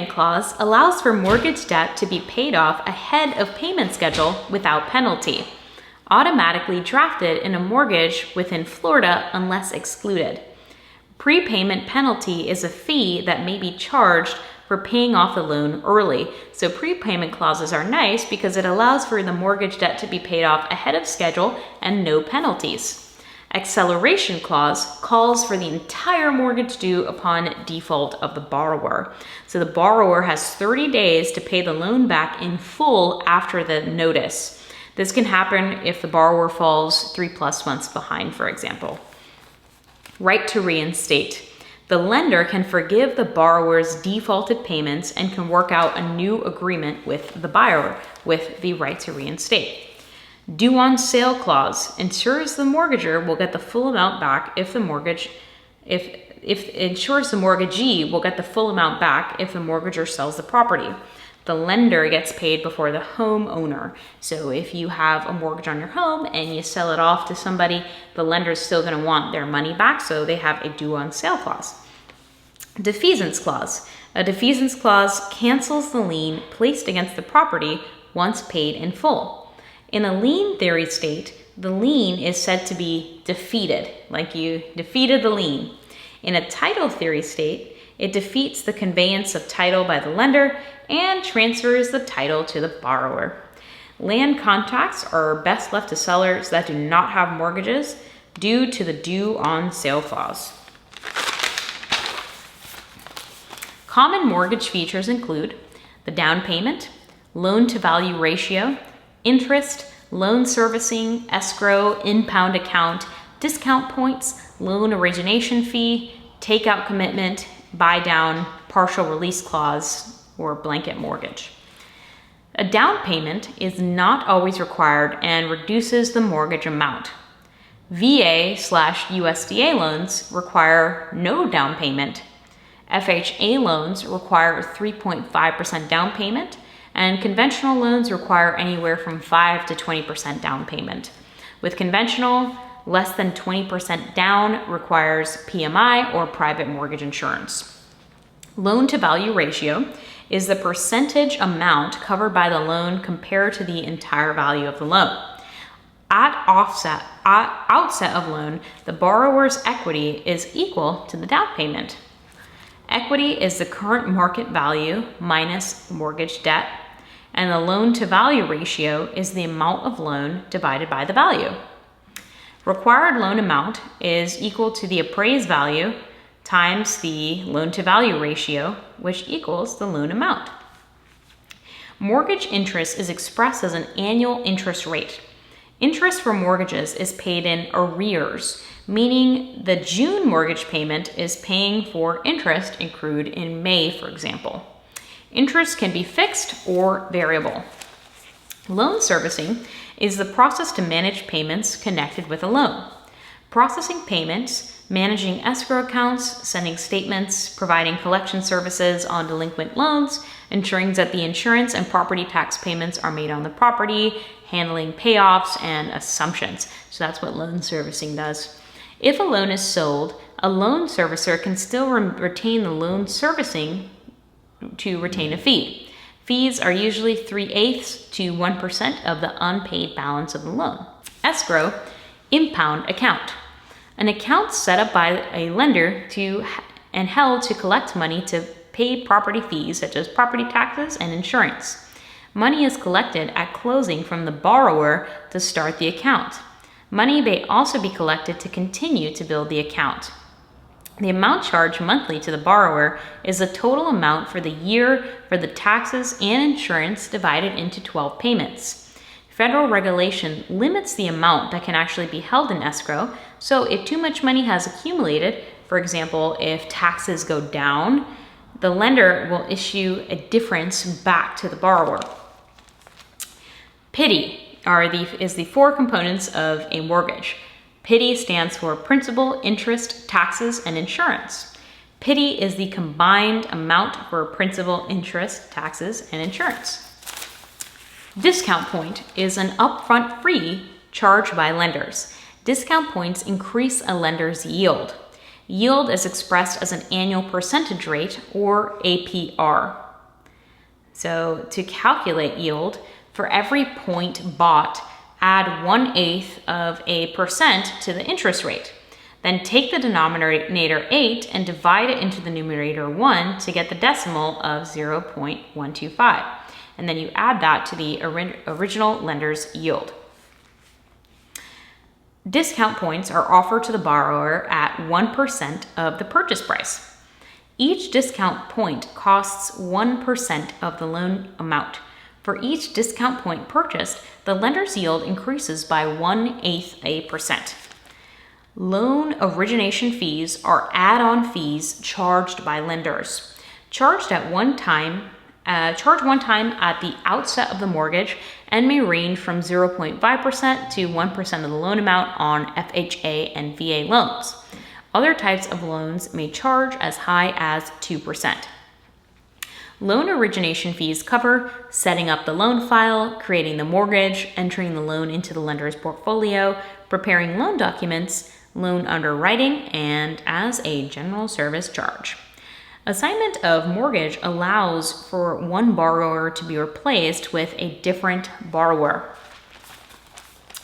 clause allows for mortgage debt to be paid off ahead of payment schedule without penalty, automatically drafted in a mortgage within Florida unless excluded. Prepayment penalty is a fee that may be charged for paying off the loan early. So prepayment clauses are nice because it allows for the mortgage debt to be paid off ahead of schedule and no penalties. Acceleration clause calls for the entire mortgage due upon default of the borrower. So the borrower has 30 days to pay the loan back in full after the notice. This can happen if the borrower falls 3+ months behind, for example. Right to reinstate. The lender can forgive the borrower's defaulted payments and can work out a new agreement with the buyer with the right to reinstate. Due on sale clause ensures the mortgagor will get the full amount back if ensures the mortgagee will get the full amount back if the mortgagor sells the property. The lender gets paid before the homeowner. So if you have a mortgage on your home and you sell it off to somebody, the lender is still going to want their money back, so they have a due on sale clause. Defeasance clause. A defeasance clause cancels the lien placed against the property once paid in full. In a lien theory state, the lien is said to be defeated, like you defeated the lien. In a title theory state, it defeats the conveyance of title by the lender and transfers the title to the borrower. Land contracts are best left to sellers that do not have mortgages due to the due on sale clause. Common mortgage features include the down payment, loan-to-value ratio, interest, loan servicing, escrow, impound account, discount points, loan origination fee, takeout commitment, buy down, partial release clause, or blanket mortgage. A down payment is not always required and reduces the mortgage amount. VA/USDA loans require no down payment. FHA loans require 3.5% down payment, and conventional loans require anywhere from 5 to 20% down payment. With conventional, less than 20% down requires PMI or private mortgage insurance. Loan-to-value ratio is the percentage amount covered by the loan compared to the entire value of the loan. At outset of loan, the borrower's equity is equal to the down payment. Equity is the current market value minus mortgage debt, and the loan-to-value ratio is the amount of loan divided by the value. Required loan amount is equal to the appraised value times the loan-to-value ratio, which equals the loan amount. Mortgage interest is expressed as an annual interest rate. Interest for mortgages is paid in arrears, meaning the June mortgage payment is paying for interest accrued in May, for example. Interest can be fixed or variable. Loan servicing is the process to manage payments connected with a loan. Processing payments, managing escrow accounts, sending statements, providing collection services on delinquent loans, ensuring that the insurance and property tax payments are made on the property, handling payoffs and assumptions. So that's what loan servicing does. If a loan is sold, a loan servicer can still retain the loan servicing to retain a fee. Fees are usually 3/8 to 1% of the unpaid balance of the loan. Escrow, impound account. An account set up by a lender and held to collect money to pay property fees such as property taxes and insurance. Money is collected at closing from the borrower to start the account. Money may also be collected to continue to build the account. The amount charged monthly to the borrower is the total amount for the year for the taxes and insurance divided into 12 payments. Federal regulation limits the amount that can actually be held in escrow, so if too much money has accumulated, for example, if taxes go down, the lender will issue a difference back to the borrower. PITI is the four components of a mortgage. PITI stands for principal, interest, taxes, and insurance. PITI is the combined amount for principal, interest, taxes, and insurance. Discount point is an upfront fee charged by lenders. Discount points increase a lender's yield. Yield is expressed as an annual percentage rate, or APR. So to calculate yield, for every point bought, add 1/8 of a percent to the interest rate. Then take the denominator 8 and divide it into the numerator 1 to get the decimal of 0.125. And then you add that to the original lender's yield. Discount points are offered to the borrower at 1% of the purchase price. Each discount point costs 1% of the loan amount. For each discount point purchased, the lender's yield increases by 1/8%. Loan origination fees are add-on fees charged by lenders. Charged one time at the outset of the mortgage and may range from 0.5% to 1% of the loan amount on FHA and VA loans. Other types of loans may charge as high as 2%. Loan origination fees cover setting up the loan file, creating the mortgage, entering the loan into the lender's portfolio, preparing loan documents, loan underwriting, and as a general service charge. Assignment of mortgage allows for one borrower to be replaced with a different borrower.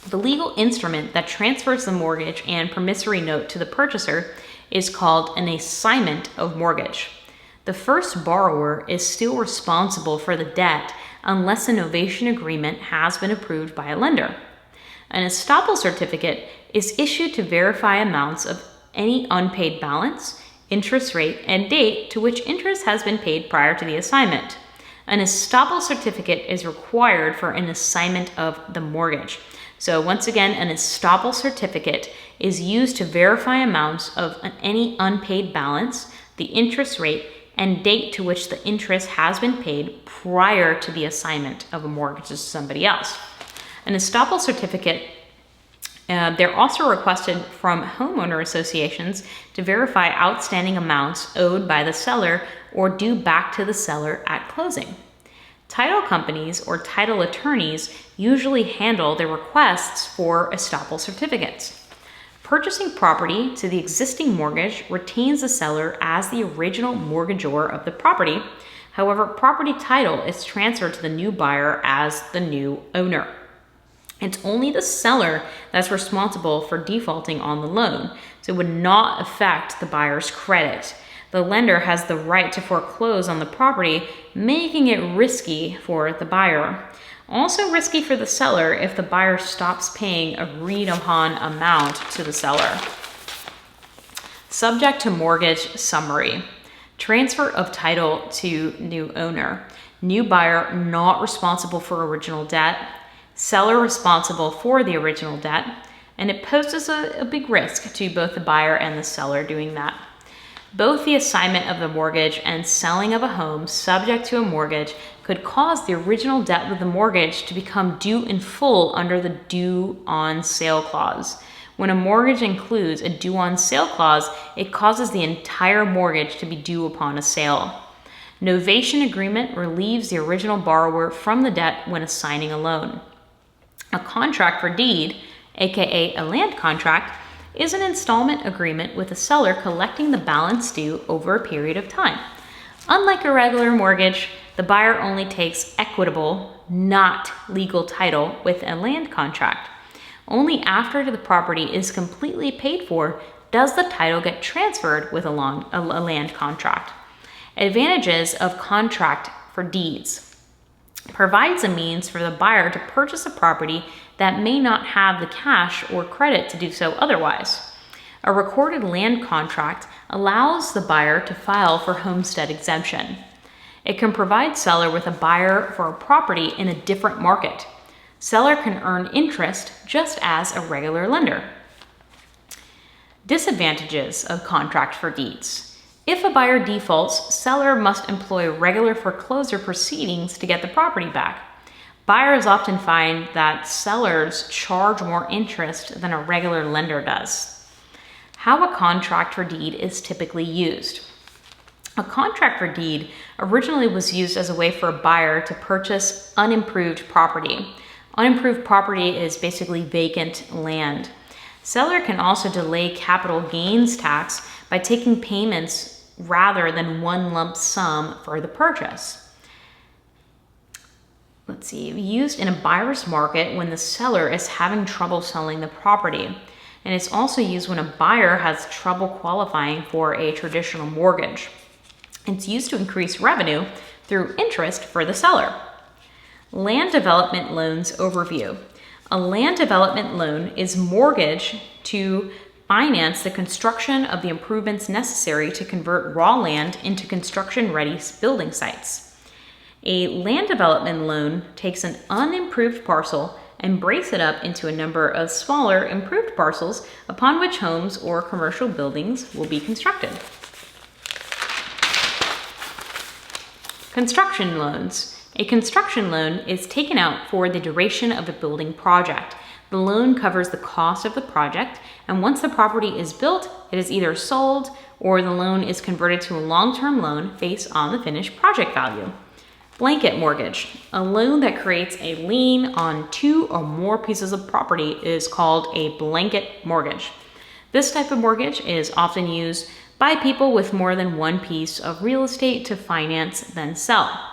The legal instrument that transfers the mortgage and promissory note to the purchaser is called an assignment of mortgage. The first borrower is still responsible for the debt unless a novation agreement has been approved by a lender. An estoppel certificate is issued to verify amounts of any unpaid balance interest rate, and date to which interest has been paid prior to the assignment. An estoppel certificate is required for an assignment of the mortgage. So once again, an estoppel certificate is used to verify amounts of any unpaid balance, the interest rate, and date to which the interest has been paid prior to the assignment of a mortgage to somebody else. An estoppel certificate, they're also requested from homeowner associations to verify outstanding amounts owed by the seller or due back to the seller at closing. Title companies or title attorneys usually handle the requests for estoppel certificates. Purchasing property to the existing mortgage retains the seller as the original mortgagor of the property. However, property title is transferred to the new buyer as the new owner. It's only the seller that's responsible for defaulting on the loan, so it would not affect the buyer's credit. The lender has the right to foreclose on the property, making it risky for the buyer. Also risky for the seller if the buyer stops paying a agreed-upon amount to the seller. Subject to mortgage summary. Transfer of title to new owner. New buyer not responsible for original debt. Seller responsible for the original debt. And it poses a big risk to both the buyer and the seller doing that. Both the assignment of the mortgage and selling of a home subject to a mortgage could cause the original debt with the mortgage to become due in full under the due on sale clause. When a mortgage includes a due on sale clause, it causes the entire mortgage to be due upon a sale. Novation agreement relieves the original borrower from the debt when assigning a loan. A contract for deed, aka a land contract, is an installment agreement with the seller collecting the balance due over a period of time. Unlike a regular mortgage, the buyer only takes equitable, not legal title with a land contract. Only after the property is completely paid for does the title get transferred with a land contract. Advantages of contract for deeds. Provides a means for the buyer to purchase a property that may not have the cash or credit to do so otherwise. A recorded land contract allows the buyer to file for homestead exemption. It can provide seller with a buyer for a property in a different market. Seller can earn interest just as a regular lender. Disadvantages of contract for deeds. If a buyer defaults, seller must employ regular foreclosure proceedings to get the property back. Buyers often find that sellers charge more interest than a regular lender does. How a contract for deed is typically used. A contract for deed originally was used as a way for a buyer to purchase unimproved property. Unimproved property is basically vacant land. Seller can also delay capital gains tax by taking payments rather than one lump sum for the purchase. Let's see, used in a buyer's market when the seller is having trouble selling the property. And it's also used when a buyer has trouble qualifying for a traditional mortgage. It's used to increase revenue through interest for the seller. Land development loans overview. A land development loan is mortgage to finance the construction of the improvements necessary to convert raw land into construction-ready building sites. A land development loan takes an unimproved parcel and breaks it up into a number of smaller, improved parcels upon which homes or commercial buildings will be constructed. Construction loans. A construction loan is taken out for the duration of a building project. The loan covers the cost of the project, and once the property is built, it is either sold or the loan is converted to a long-term loan based on the finished project value. Blanket mortgage. A loan that creates a lien on two or more pieces of property is called a blanket mortgage. This type of mortgage is often used by people with more than one piece of real estate to finance then sell.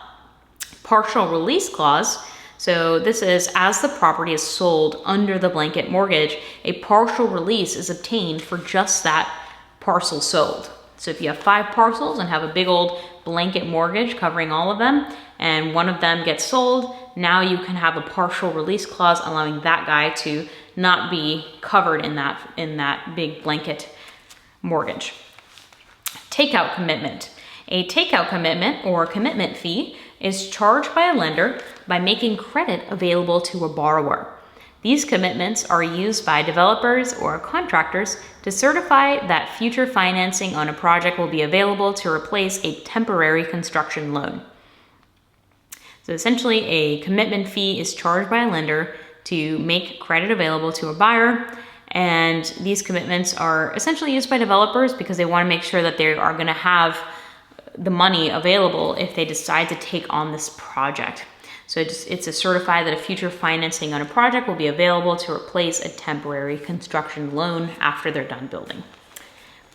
Partial release clause. So this is as the property is sold under the blanket mortgage, a partial release is obtained for just that parcel sold. So if you have 5 parcels and have a big old blanket mortgage covering all of them, and one of them gets sold, now you can have a partial release clause allowing that guy to not be covered in that big blanket mortgage. takeout commitment. A takeout commitment or commitment fee is charged by a lender by making credit available to a borrower. These commitments are used by developers or contractors to certify that future financing on a project will be available to replace a temporary construction loan. So essentially, a commitment fee is charged by a lender to make credit available to a buyer, and these commitments are essentially used by developers because they want to make sure that they are going to have the money available if they decide to take on this project. So it's to certify that a future financing on a project will be available to replace a temporary construction loan after they're done building.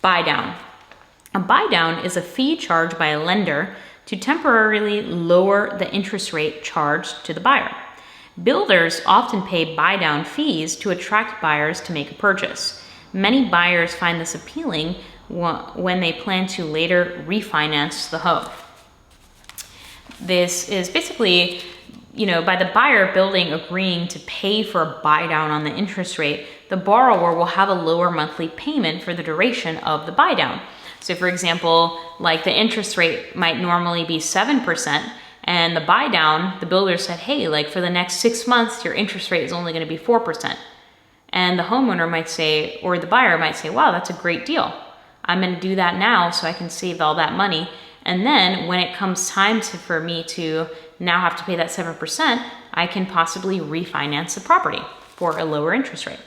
Buy down. A buy down is a fee charged by a lender to temporarily lower the interest rate charged to the buyer. Builders often pay buy down fees to attract buyers to make a purchase. Many buyers find this appealing when they plan to later refinance the home. This is basically, by the buyer building agreeing to pay for a buy down on the interest rate, the borrower will have a lower monthly payment for the duration of the buy down. So for example, like the interest rate might normally be 7%, and the buy down, the builder said, hey, like for the next 6 months, your interest rate is only going to be 4%. And the homeowner might say, or the buyer might say, wow, that's a great deal. I'm going to do that now so I can save all that money. And then when it comes time for me to now have to pay that 7%, I can possibly refinance the property for a lower interest rate.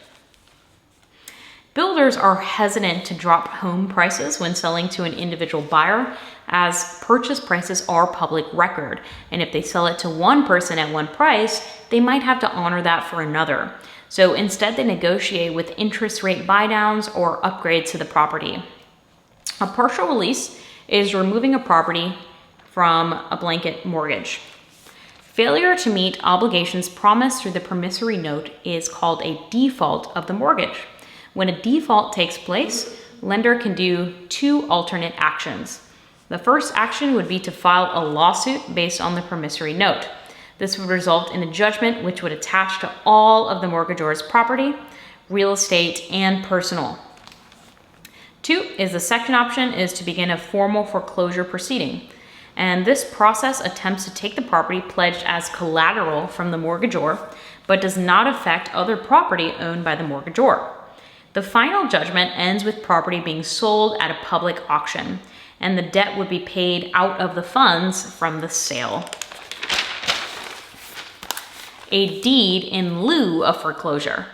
Builders are hesitant to drop home prices when selling to an individual buyer, as purchase prices are public record. And if they sell it to one person at one price, they might have to honor that for another. So instead, they negotiate with interest rate buy downs or upgrades to the property. A partial release is removing a property from a blanket mortgage. Failure to meet obligations promised through the promissory note is called a default of the mortgage. When a default takes place, lender can do 2 alternate actions. The first action would be to file a lawsuit based on the promissory note. This would result in a judgment which would attach to all of the mortgagor's property, real estate, and personal. 2 is the second option is to begin a formal foreclosure proceeding. And this process attempts to take the property pledged as collateral from the mortgagor, but does not affect other property owned by the mortgagor. The final judgment ends with property being sold at a public auction, and the debt would be paid out of the funds from the sale. A deed in lieu of foreclosure.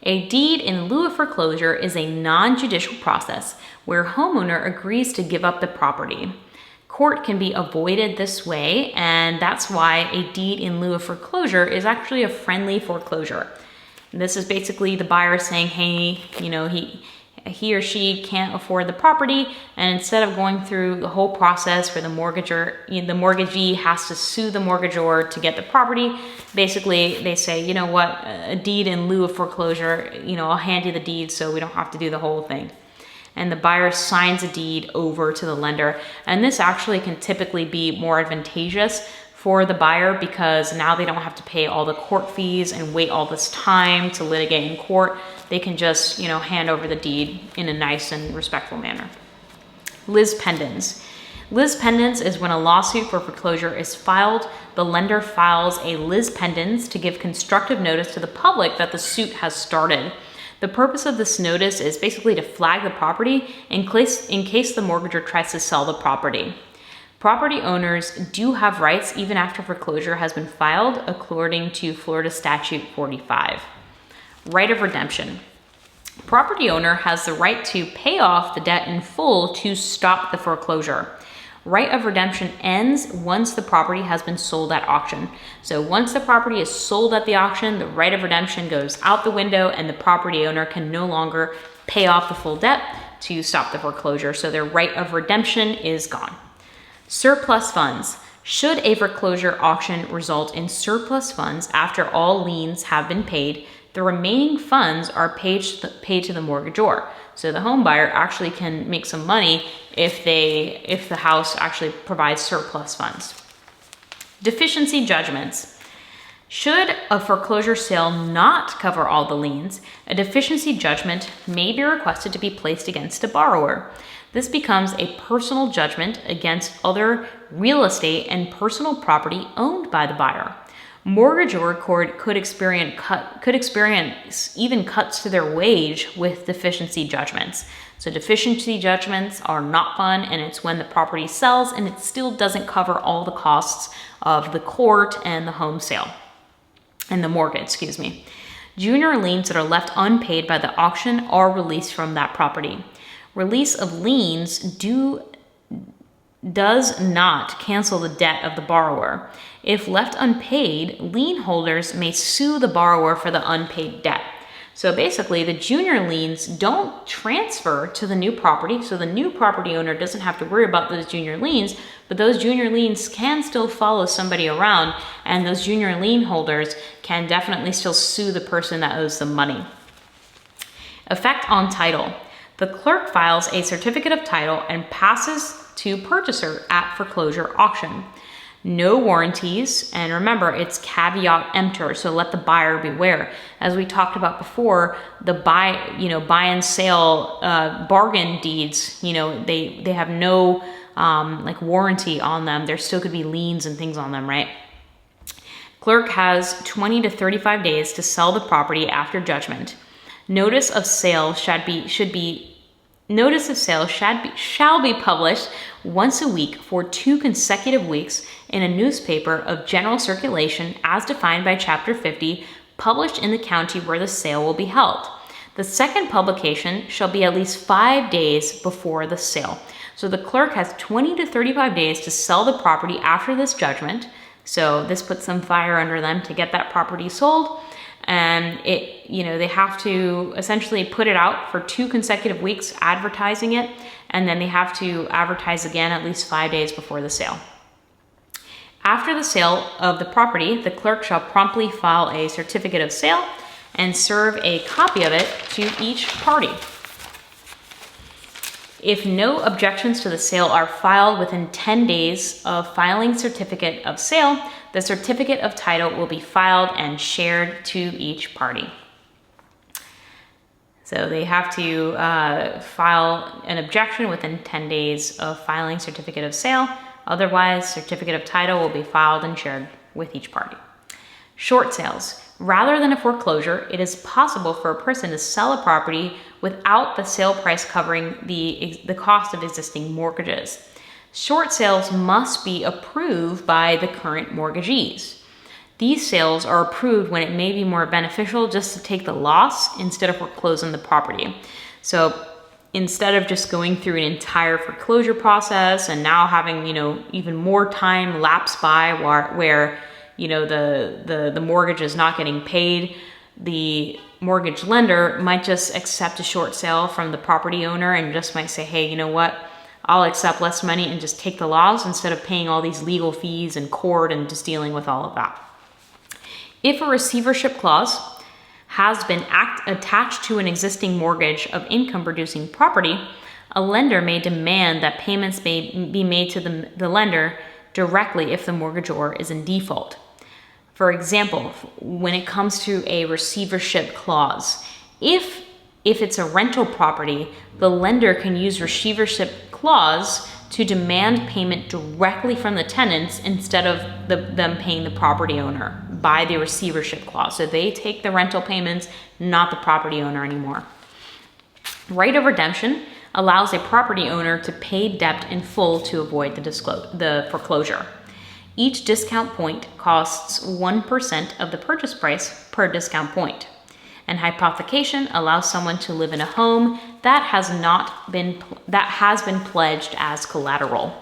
A deed in lieu of foreclosure is a non-judicial process where a homeowner agrees to give up the property. Court can be avoided this way, and that's why a deed in lieu of foreclosure is actually a friendly foreclosure. And this is basically the buyer saying, hey, he or she can't afford the property, and instead of going through the whole process where the mortgagee has to sue the mortgagor to get the property, basically they say, you know what, a deed in lieu of foreclosure, I'll hand you the deed so we don't have to do the whole thing. And the buyer signs a deed over to the lender. And this actually can typically be more advantageous for the buyer because now they don't have to pay all the court fees and wait all this time to litigate in court. They can just, hand over the deed in a nice and respectful manner. Lis pendens. Lis pendens is when a lawsuit for foreclosure is filed. The lender files a lis pendens to give constructive notice to the public that the suit has started. The purpose of this notice is basically to flag the property in case the mortgagor tries to sell the property. Property owners do have rights even after foreclosure has been filed, according to Florida Statute 45. Right of redemption. Property owner has the right to pay off the debt in full to stop the foreclosure. Right of redemption ends once the property has been sold at auction. So once the property is sold at the auction, the right of redemption goes out the window and the property owner can no longer pay off the full debt to stop the foreclosure. So their right of redemption is gone. Surplus funds. Should a foreclosure auction result in surplus funds after all liens have been paid, the remaining funds are paid to the mortgagor. So the home buyer actually can make some money if the house actually provides surplus funds. Deficiency judgments. Should a foreclosure sale not cover all the liens, a deficiency judgment may be requested to be placed against a borrower. This becomes a personal judgment against other real estate and personal property owned by the buyer. Mortgagor could experience even cuts to their wage with deficiency judgments. So deficiency judgments are not fun, and it's when the property sells and it still doesn't cover all the costs of the court and the home sale and the mortgage, Junior liens that are left unpaid by the auction are released from that property. Release of liens does not cancel the debt of the borrower. If left unpaid, lien holders may sue the borrower for the unpaid debt. So basically, the junior liens don't transfer to the new property, so the new property owner doesn't have to worry about those junior liens, but those junior liens can still follow somebody around, and those junior lien holders can definitely still sue the person that owes them money. Effect on title. The clerk files a certificate of title and passes to purchaser at foreclosure auction. No warranties, and remember, it's caveat emptor, so let the buyer beware. As we talked about before, the buy and sale bargain deeds, they have no warranty on them. There still could be liens and things on them, right? Clerk has 20 to 35 days to sell the property after judgment. Notice of sale shall be published once a week for 2 consecutive weeks in a newspaper of general circulation as defined by Chapter 50, published in the county where the sale will be held. The second publication shall be at least 5 days before the sale. So the clerk has 20 to 35 days to sell the property after this judgment. So this puts some fire under them to get that property sold. And they have to essentially put it out for 2 consecutive weeks advertising it, and then they have to advertise again at least 5 days before the sale. After the sale of the property, the clerk shall promptly file a certificate of sale and serve a copy of it to each party. If no objections to the sale are filed within 10 days of filing certificate of sale, the certificate of title will be filed and shared to each party. So they have to file an objection within 10 days of filing certificate of sale. Otherwise, certificate of title will be filed and shared with each party. Short sales. Rather than a foreclosure, it is possible for a person to sell a property without the sale price covering the cost of existing mortgages. Short sales must be approved by the current mortgagees. These sales are approved when it may be more beneficial just to take the loss instead of foreclosing the property. So instead of just going through an entire foreclosure process and now having, even more time lapse by where the mortgage is not getting paid, the mortgage lender might just accept a short sale from the property owner and just might say, hey, you know what? I'll accept less money and just take the loss instead of paying all these legal fees and court and just dealing with all of that. If a receivership clause has been attached to an existing mortgage of income-producing property, a lender may demand that payments may be made to the lender directly if the mortgagor is in default. For example, when it comes to a receivership clause, if it's a rental property, the lender can use receivership clause to demand payment directly from the tenants instead of them paying the property owner by the receivership clause. So they take the rental payments, not the property owner anymore. Right of redemption allows a property owner to pay debt in full to avoid the foreclosure. Each discount point costs 1% of the purchase price per discount point. And hypothecation allows someone to live in a home that has been pledged as collateral.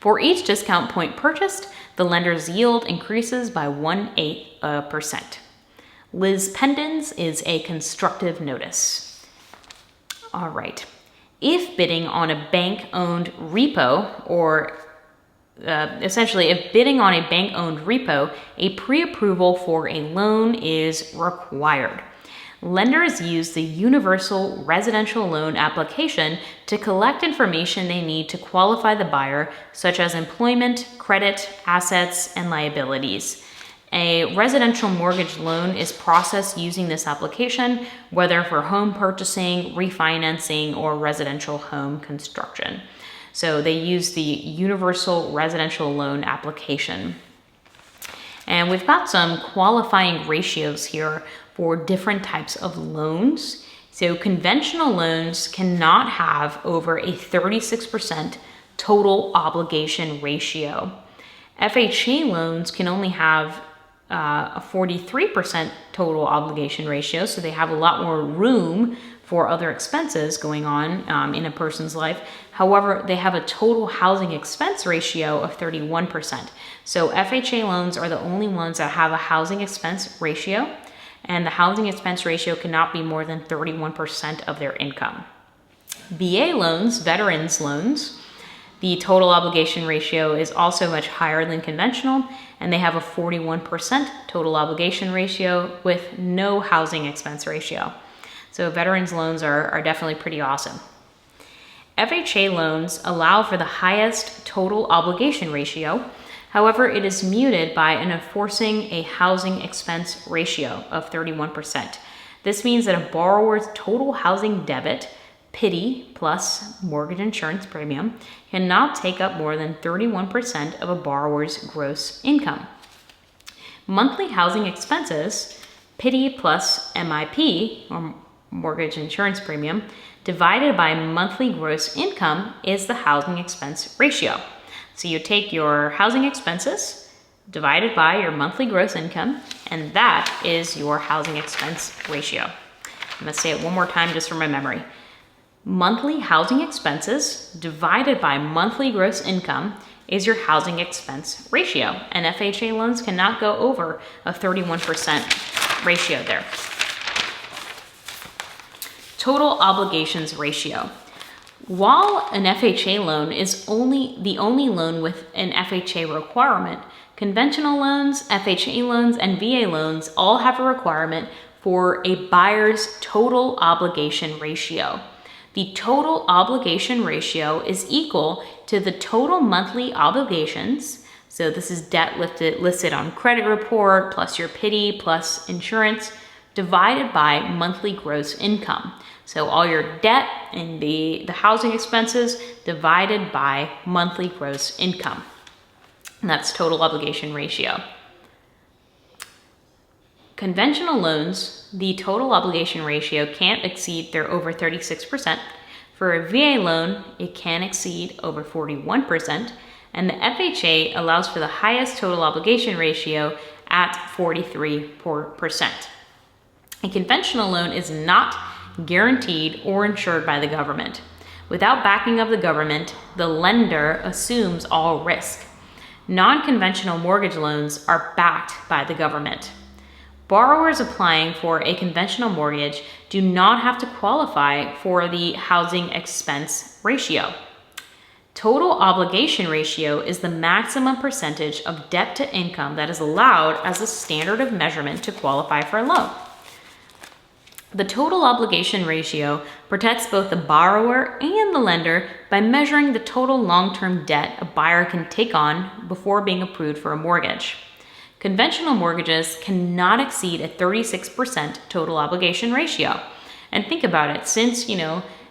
For each discount point purchased, the lender's yield increases by 1/8%. Lis pendens is a constructive notice. All right. If bidding on a bank-owned repo, or essentially, if bidding on a bank-owned repo, a pre-approval for a loan is required. Lenders use the Universal Residential Loan application to collect information they need to qualify the buyer, such as employment, credit, assets, and liabilities. A residential mortgage loan is processed using this application, whether for home purchasing, refinancing, or residential home construction. So they use the Universal Residential Loan application. And we've got some qualifying ratios here for different types of loans. So conventional loans cannot have over a 36% total obligation ratio. FHA loans can only have a 43% total obligation ratio, so they have a lot more room for other expenses going on in a person's life. However, they have a total housing expense ratio of 31%. So FHA loans are the only ones that have a housing expense ratio, and the housing expense ratio cannot be more than 31% of their income. VA loans, veterans loans, the total obligation ratio is also much higher than conventional, and they have a 41% total obligation ratio with no housing expense ratio. So veterans loans are definitely pretty awesome. FHA loans allow for the highest total obligation ratio. However, it is muted by enforcing a housing expense ratio of 31%. This means that a borrower's total housing debit, PITI plus mortgage insurance premium, cannot take up more than 31% of a borrower's gross income. Monthly housing expenses, PITI plus MIP, or mortgage insurance premium, divided by monthly gross income is the housing expense ratio. So you take your housing expenses divided by your monthly gross income, and that is your housing expense ratio. I'm gonna say it one more time just from my memory. Monthly housing expenses divided by monthly gross income is your housing expense ratio, and FHA loans cannot go over a 31% ratio there. Total obligations ratio. While an FHA loan is the only loan with an FHA requirement, conventional loans, FHA loans, and VA loans all have a requirement for a buyer's total obligation ratio. The total obligation ratio is equal to the total monthly obligations. So this is debt listed on credit report, plus your PITI, plus insurance, divided by monthly gross income. So all your debt and the housing expenses divided by monthly gross income. And that's total obligation ratio. Conventional loans, the total obligation ratio can't exceed their over 36%. For a VA loan, it can exceed over 41%, and the FHA allows for the highest total obligation ratio at 43%. A conventional loan is not guaranteed or insured by the government. Without backing of the government, the lender assumes all risk. Non-conventional mortgage loans are backed by the government. Borrowers applying for a conventional mortgage do not have to qualify for the housing expense ratio. Total obligation ratio is the maximum percentage of debt to income that is allowed as a standard of measurement to qualify for a loan. The total obligation ratio protects both the borrower and the lender by measuring the total long-term debt a buyer can take on before being approved for a mortgage. Conventional mortgages cannot exceed a 36% total obligation ratio. And think about it, since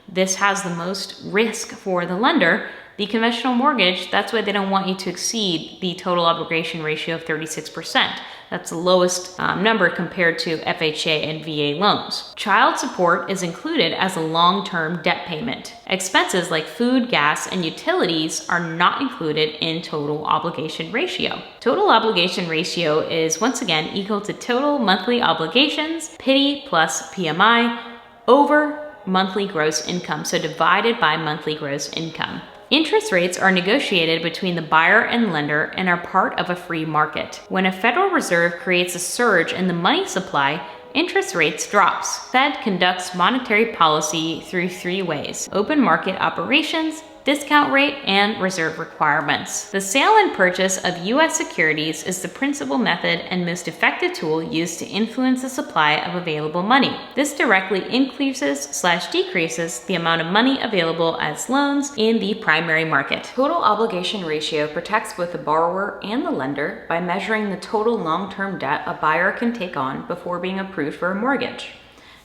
this has the most risk for the lender, the conventional mortgage, that's why they don't want you to exceed the total obligation ratio of 36%. That's the lowest number compared to FHA and VA loans. Child support is included as a long-term debt payment. Expenses like food, gas, and utilities are not included in total obligation ratio. Total obligation ratio is once again equal to total monthly obligations, PITI plus PMI, over monthly gross income, so divided by monthly gross income. Interest rates are negotiated between the buyer and lender and are part of a free market. When a Federal Reserve creates a surge in the money supply, interest rates drops. Fed conducts monetary policy through three ways: open market operations, discount rate, and reserve requirements. The sale and purchase of U.S. securities is the principal method and most effective tool used to influence the supply of available money. This directly increases/decreases the amount of money available as loans in the primary market. Total obligation ratio protects both the borrower and the lender by measuring the total long-term debt a buyer can take on before being approved for a mortgage.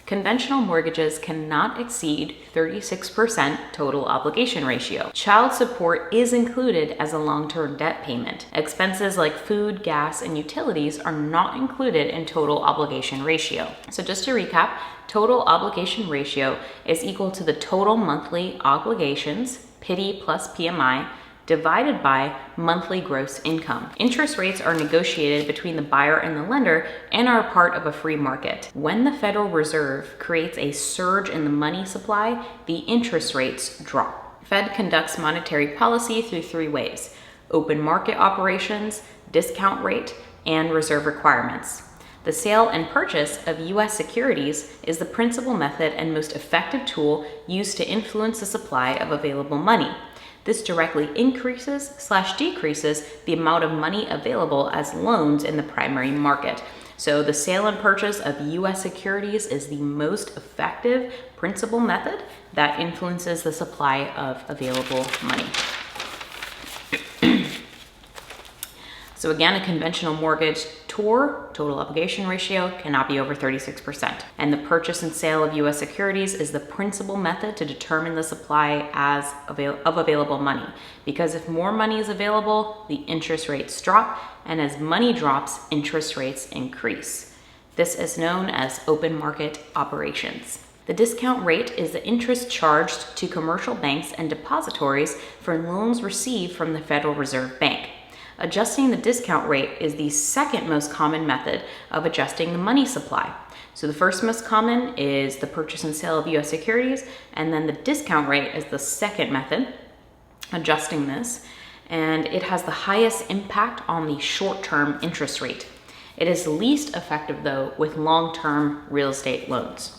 Conventional mortgages cannot exceed 36% total obligation ratio. Child support is included as a long-term debt payment. Expenses like food, gas, and utilities are not included in total obligation ratio. So just to recap, total obligation ratio is equal to the total monthly obligations, PITI plus PMI, divided by monthly gross income. Interest rates are negotiated between the buyer and the lender and are part of a free market. When the Federal Reserve creates a surge in the money supply, the interest rates drop. Fed conducts monetary policy through three ways: open market operations, discount rate, and reserve requirements. The sale and purchase of U.S. securities is the principal method and most effective tool used to influence the supply of available money. This directly increases/decreases the amount of money available as loans in the primary market. So the sale and purchase of U.S. securities is the most effective principal method that influences the supply of available money. So again, a conventional mortgage total obligation ratio cannot be over 36%. And the purchase and sale of U.S. securities is the principal method to determine the supply of available money. Because if more money is available, the interest rates drop, and as money drops, interest rates increase. This is known as open market operations. The discount rate is the interest charged to commercial banks and depositories for loans received from the Federal Reserve Bank. Adjusting the discount rate is the second most common method of adjusting the money supply. So the first most common is the purchase and sale of U.S. securities, and then the discount rate is the second method, adjusting this, and it has the highest impact on the short-term interest rate. It is least effective, though, with long-term real estate loans.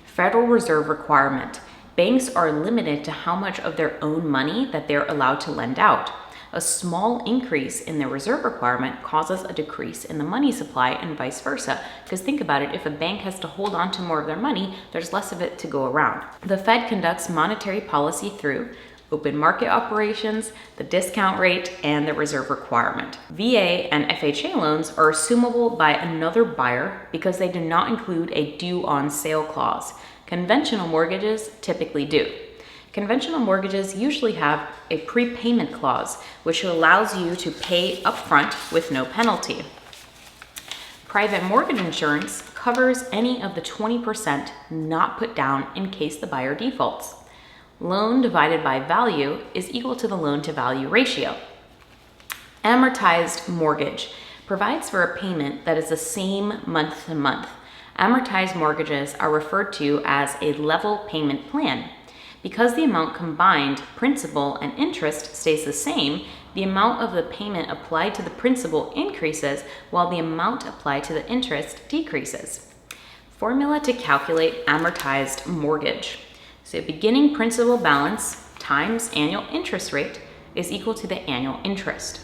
Federal Reserve requirement. Banks are limited to how much of their own money that they're allowed to lend out. A small increase in the reserve requirement causes a decrease in the money supply and vice versa. Because think about it, if a bank has to hold on to more of their money, there's less of it to go around. The Fed conducts monetary policy through open market operations, the discount rate, and the reserve requirement. VA and FHA loans are assumable by another buyer because they do not include a due on sale clause. Conventional mortgages typically do. Conventional mortgages usually have a prepayment clause, which allows you to pay upfront with no penalty. Private mortgage insurance covers any of the 20% not put down in case the buyer defaults. Loan divided by value is equal to the loan to value ratio. Amortized mortgage provides for a payment that is the same month to month. Amortized mortgages are referred to as a level payment plan. Because the amount combined, principal and interest, stays the same, the amount of the payment applied to the principal increases while the amount applied to the interest decreases. Formula to calculate amortized mortgage. So beginning principal balance times annual interest rate is equal to the annual interest.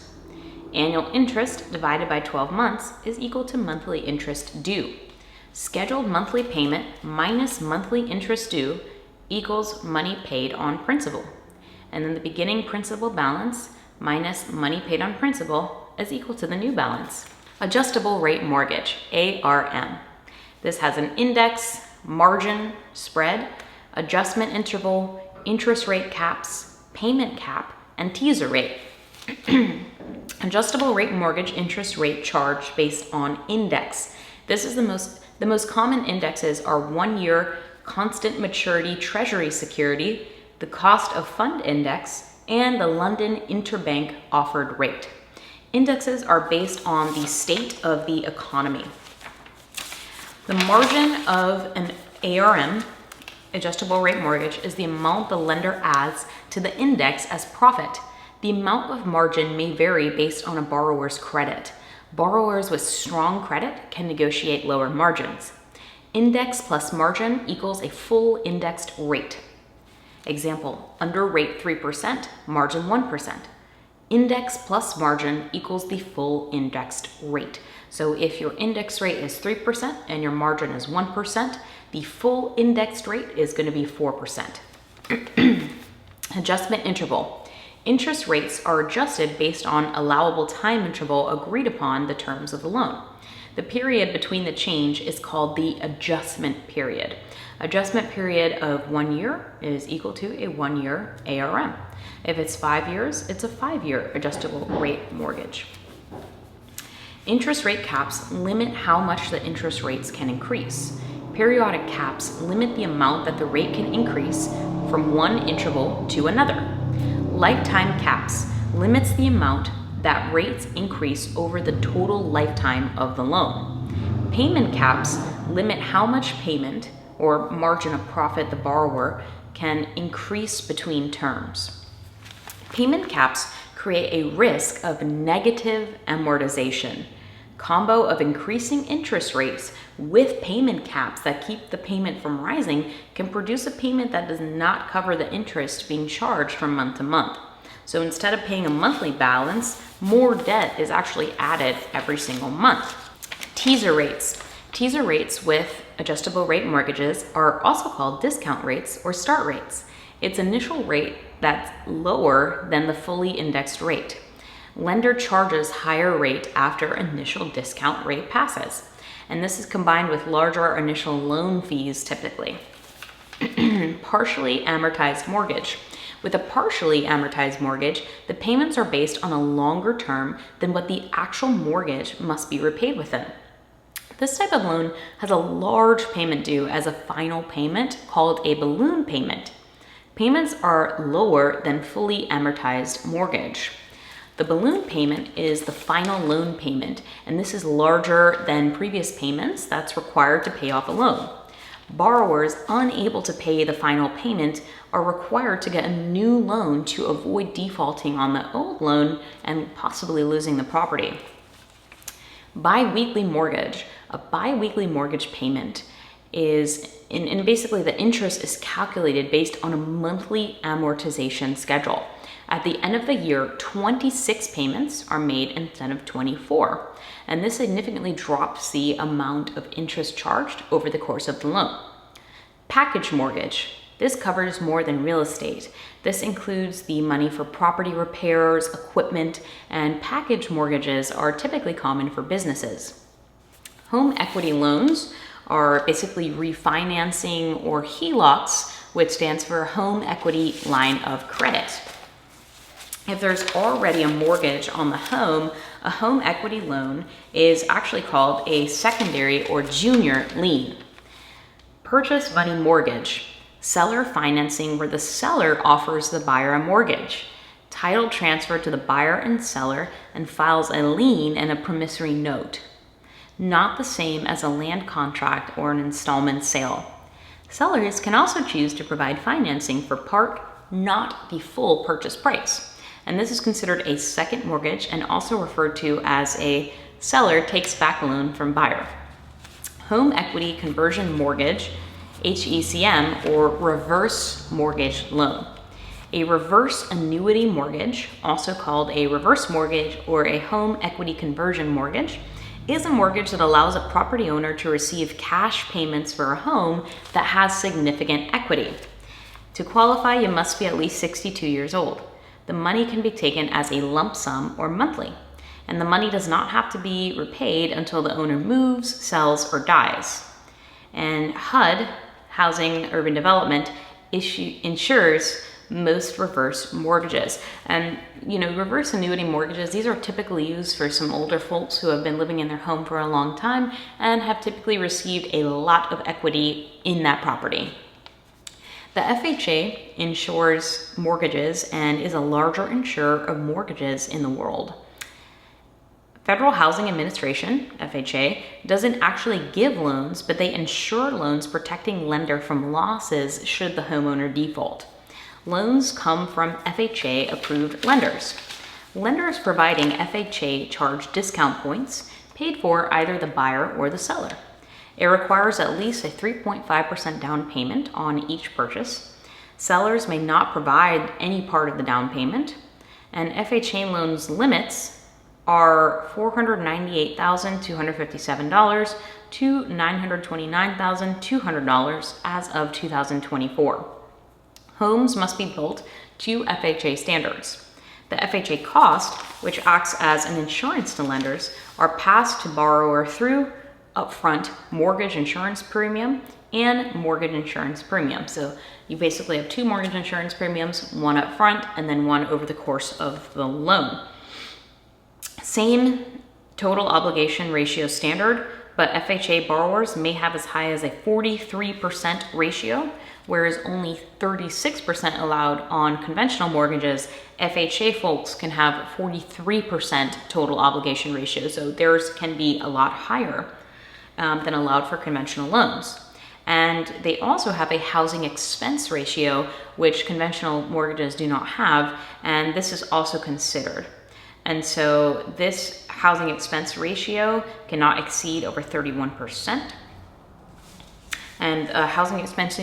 Annual interest divided by 12 months is equal to monthly interest due. Scheduled monthly payment minus monthly interest due equals money paid on principal. And then the beginning principal balance minus money paid on principal is equal to the new balance. Adjustable rate mortgage, ARM. This has an index, margin, spread, adjustment interval, interest rate caps, payment cap, and teaser rate. Adjustable rate mortgage interest rate charged based on index. This is the most common indexes are 1 year constant maturity treasury security, the cost of fund index, and the London Interbank offered rate. Indexes are based on the state of the economy. The margin of an ARM, adjustable rate mortgage, is the amount the lender adds to the index as profit. The amount of margin may vary based on a borrower's credit. Borrowers with strong credit can negotiate lower margins. Index plus margin equals a full indexed rate. Example, under rate 3%, margin 1%. Index plus margin equals the full indexed rate. So if your index rate is 3% and your margin is 1%, the full indexed rate is going to be 4%. Adjustment interval. Interest rates are adjusted based on allowable time interval agreed upon the terms of the loan. The period between the change is called the adjustment period. Adjustment period of 1 year is equal to a 1-year ARM. If it's 5 years, it's a 5-year adjustable rate mortgage. Interest rate caps limit how much the interest rates can increase. Periodic caps limit the amount that the rate can increase from one interval to another. Lifetime caps limits the amount that rates increase over the total lifetime of the loan. Payment caps limit how much payment or margin of profit the borrower can increase between terms. Payment caps create a risk of negative amortization. Combo of increasing interest rates with payment caps that keep the payment from rising can produce a payment that does not cover the interest being charged from month to month. So instead of paying a monthly balance, more debt is actually added every single month. Teaser rates. Teaser rates with adjustable rate mortgages are also called discount rates or start rates. It's initial rate that's lower than the fully indexed rate. Lender charges higher rate after initial discount rate passes, and this is combined with larger initial loan fees typically. Partially amortized mortgage. With a partially amortized mortgage, the payments are based on a longer term than what the actual mortgage must be repaid within. This type of loan has a large payment due as a final payment called a balloon payment. Payments are lower than fully amortized mortgage. The balloon payment is the final loan payment, and this is larger than previous payments that's required to pay off a loan. Borrowers unable to pay the final payment are required to get a new loan to avoid defaulting on the old loan and possibly losing the property. Biweekly mortgage. A biweekly mortgage payment is, and basically the interest is calculated based on a monthly amortization schedule. At the end of the year, 26 payments are made instead of 24, and this significantly drops the amount of interest charged over the course of the loan. Package mortgage. This covers more than real estate. This includes the money for property repairs, equipment, and package mortgages are typically common for businesses. Home equity loans are basically refinancing or HELOCs, which stands for Home Equity Line of Credit. If there's already a mortgage on the home, a home equity loan is actually called a secondary or junior lien. Purchase money mortgage. Seller financing where the seller offers the buyer a mortgage. Title transfer to the buyer and seller and files a lien and a promissory note. Not the same as a land contract or an installment sale. Sellers can also choose to provide financing for part, not the full purchase price. And this is considered a second mortgage and also referred to as a seller takes back loan from buyer. Home equity conversion mortgage, HECM, or reverse mortgage loan. A reverse annuity mortgage, also called a reverse mortgage or a home equity conversion mortgage, is a mortgage that allows a property owner to receive cash payments for a home that has significant equity. To qualify, you must be at least 62 years old. The money can be taken as a lump sum or monthly, and the money does not have to be repaid until the owner moves, sells, or dies. And HUD, Housing Urban Development, insures most reverse mortgages. And reverse annuity mortgages, these are typically used for some older folks who have been living in their home for a long time and have typically received a lot of equity in that property. The FHA insures mortgages and is a larger insurer of mortgages in the world. Federal Housing Administration, FHA, doesn't actually give loans, but they insure loans protecting lender from losses should the homeowner default. Loans come from FHA-approved lenders. Lenders providing FHA charge discount points paid for either the buyer or the seller. It requires at least a 3.5% down payment on each purchase. Sellers may not provide any part of the down payment, and FHA loans limits are $498,257 to $929,200 as of 2024. Homes must be built to FHA standards. The FHA cost, which acts as an insurance to lenders, are passed to borrower through upfront mortgage insurance premium and mortgage insurance premium. So you basically have two mortgage insurance premiums, one up front and then one over the course of the loan. Same total obligation ratio standard, but FHA borrowers may have as high as a 43% ratio, whereas only 36% allowed on conventional mortgages. FHA folks can have 43% total obligation ratio, so theirs can be a lot higher than allowed for conventional loans. And they also have a housing expense ratio, which conventional mortgages do not have, and this is also considered. And so this housing expense ratio cannot exceed over 31%. And a housing expense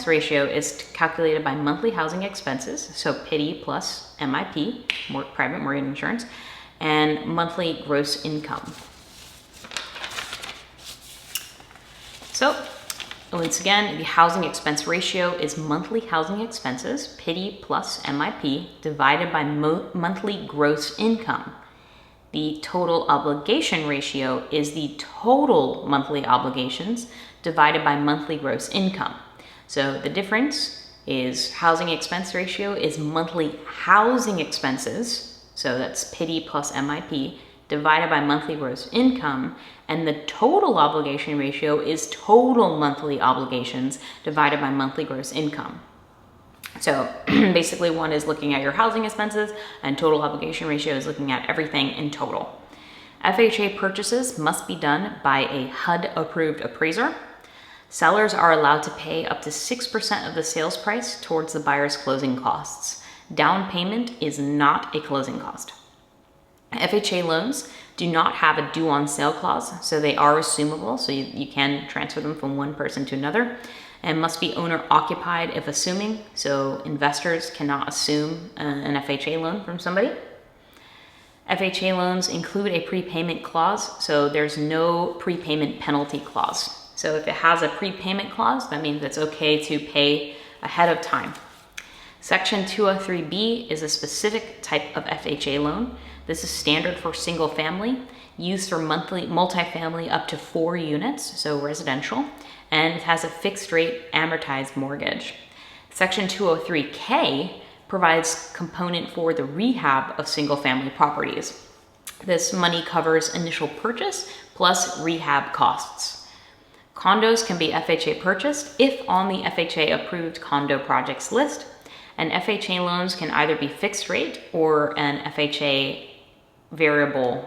ratio is calculated by monthly housing expenses, so PITI plus MIP, private mortgage insurance, and monthly gross income. So once again, the housing expense ratio is monthly housing expenses, PITI plus MIP, divided by monthly gross income. The total obligation ratio is the total monthly obligations divided by monthly gross income. So the difference is housing expense ratio is monthly housing expenses, so that's PITI plus MIP, divided by monthly gross income, and the total obligation ratio is total monthly obligations divided by monthly gross income. So basically one is looking at your housing expenses and total obligation ratio is looking at everything in total. FHA purchases must be done by a HUD approved appraiser. Sellers are allowed to pay up to 6% of the sales price towards the buyer's closing costs. Down payment is not a closing cost. FHA loans do not have a due on sale clause, so they are assumable, so you can transfer them from one person to another, and must be owner occupied if assuming, so investors cannot assume an FHA loan from somebody. FHA loans include a prepayment clause, so there's no prepayment penalty clause. So if it has a prepayment clause, that means it's okay to pay ahead of time. Section 203B is a specific type of FHA loan. This is standard for single family, used for multifamily up to 4 units, so residential, and it has a fixed rate amortized mortgage. Section 203K provides component for the rehab of single family properties. This money covers initial purchase plus rehab costs. Condos can be FHA purchased if on the FHA approved condo projects list, and FHA loans can either be fixed rate or an FHA variable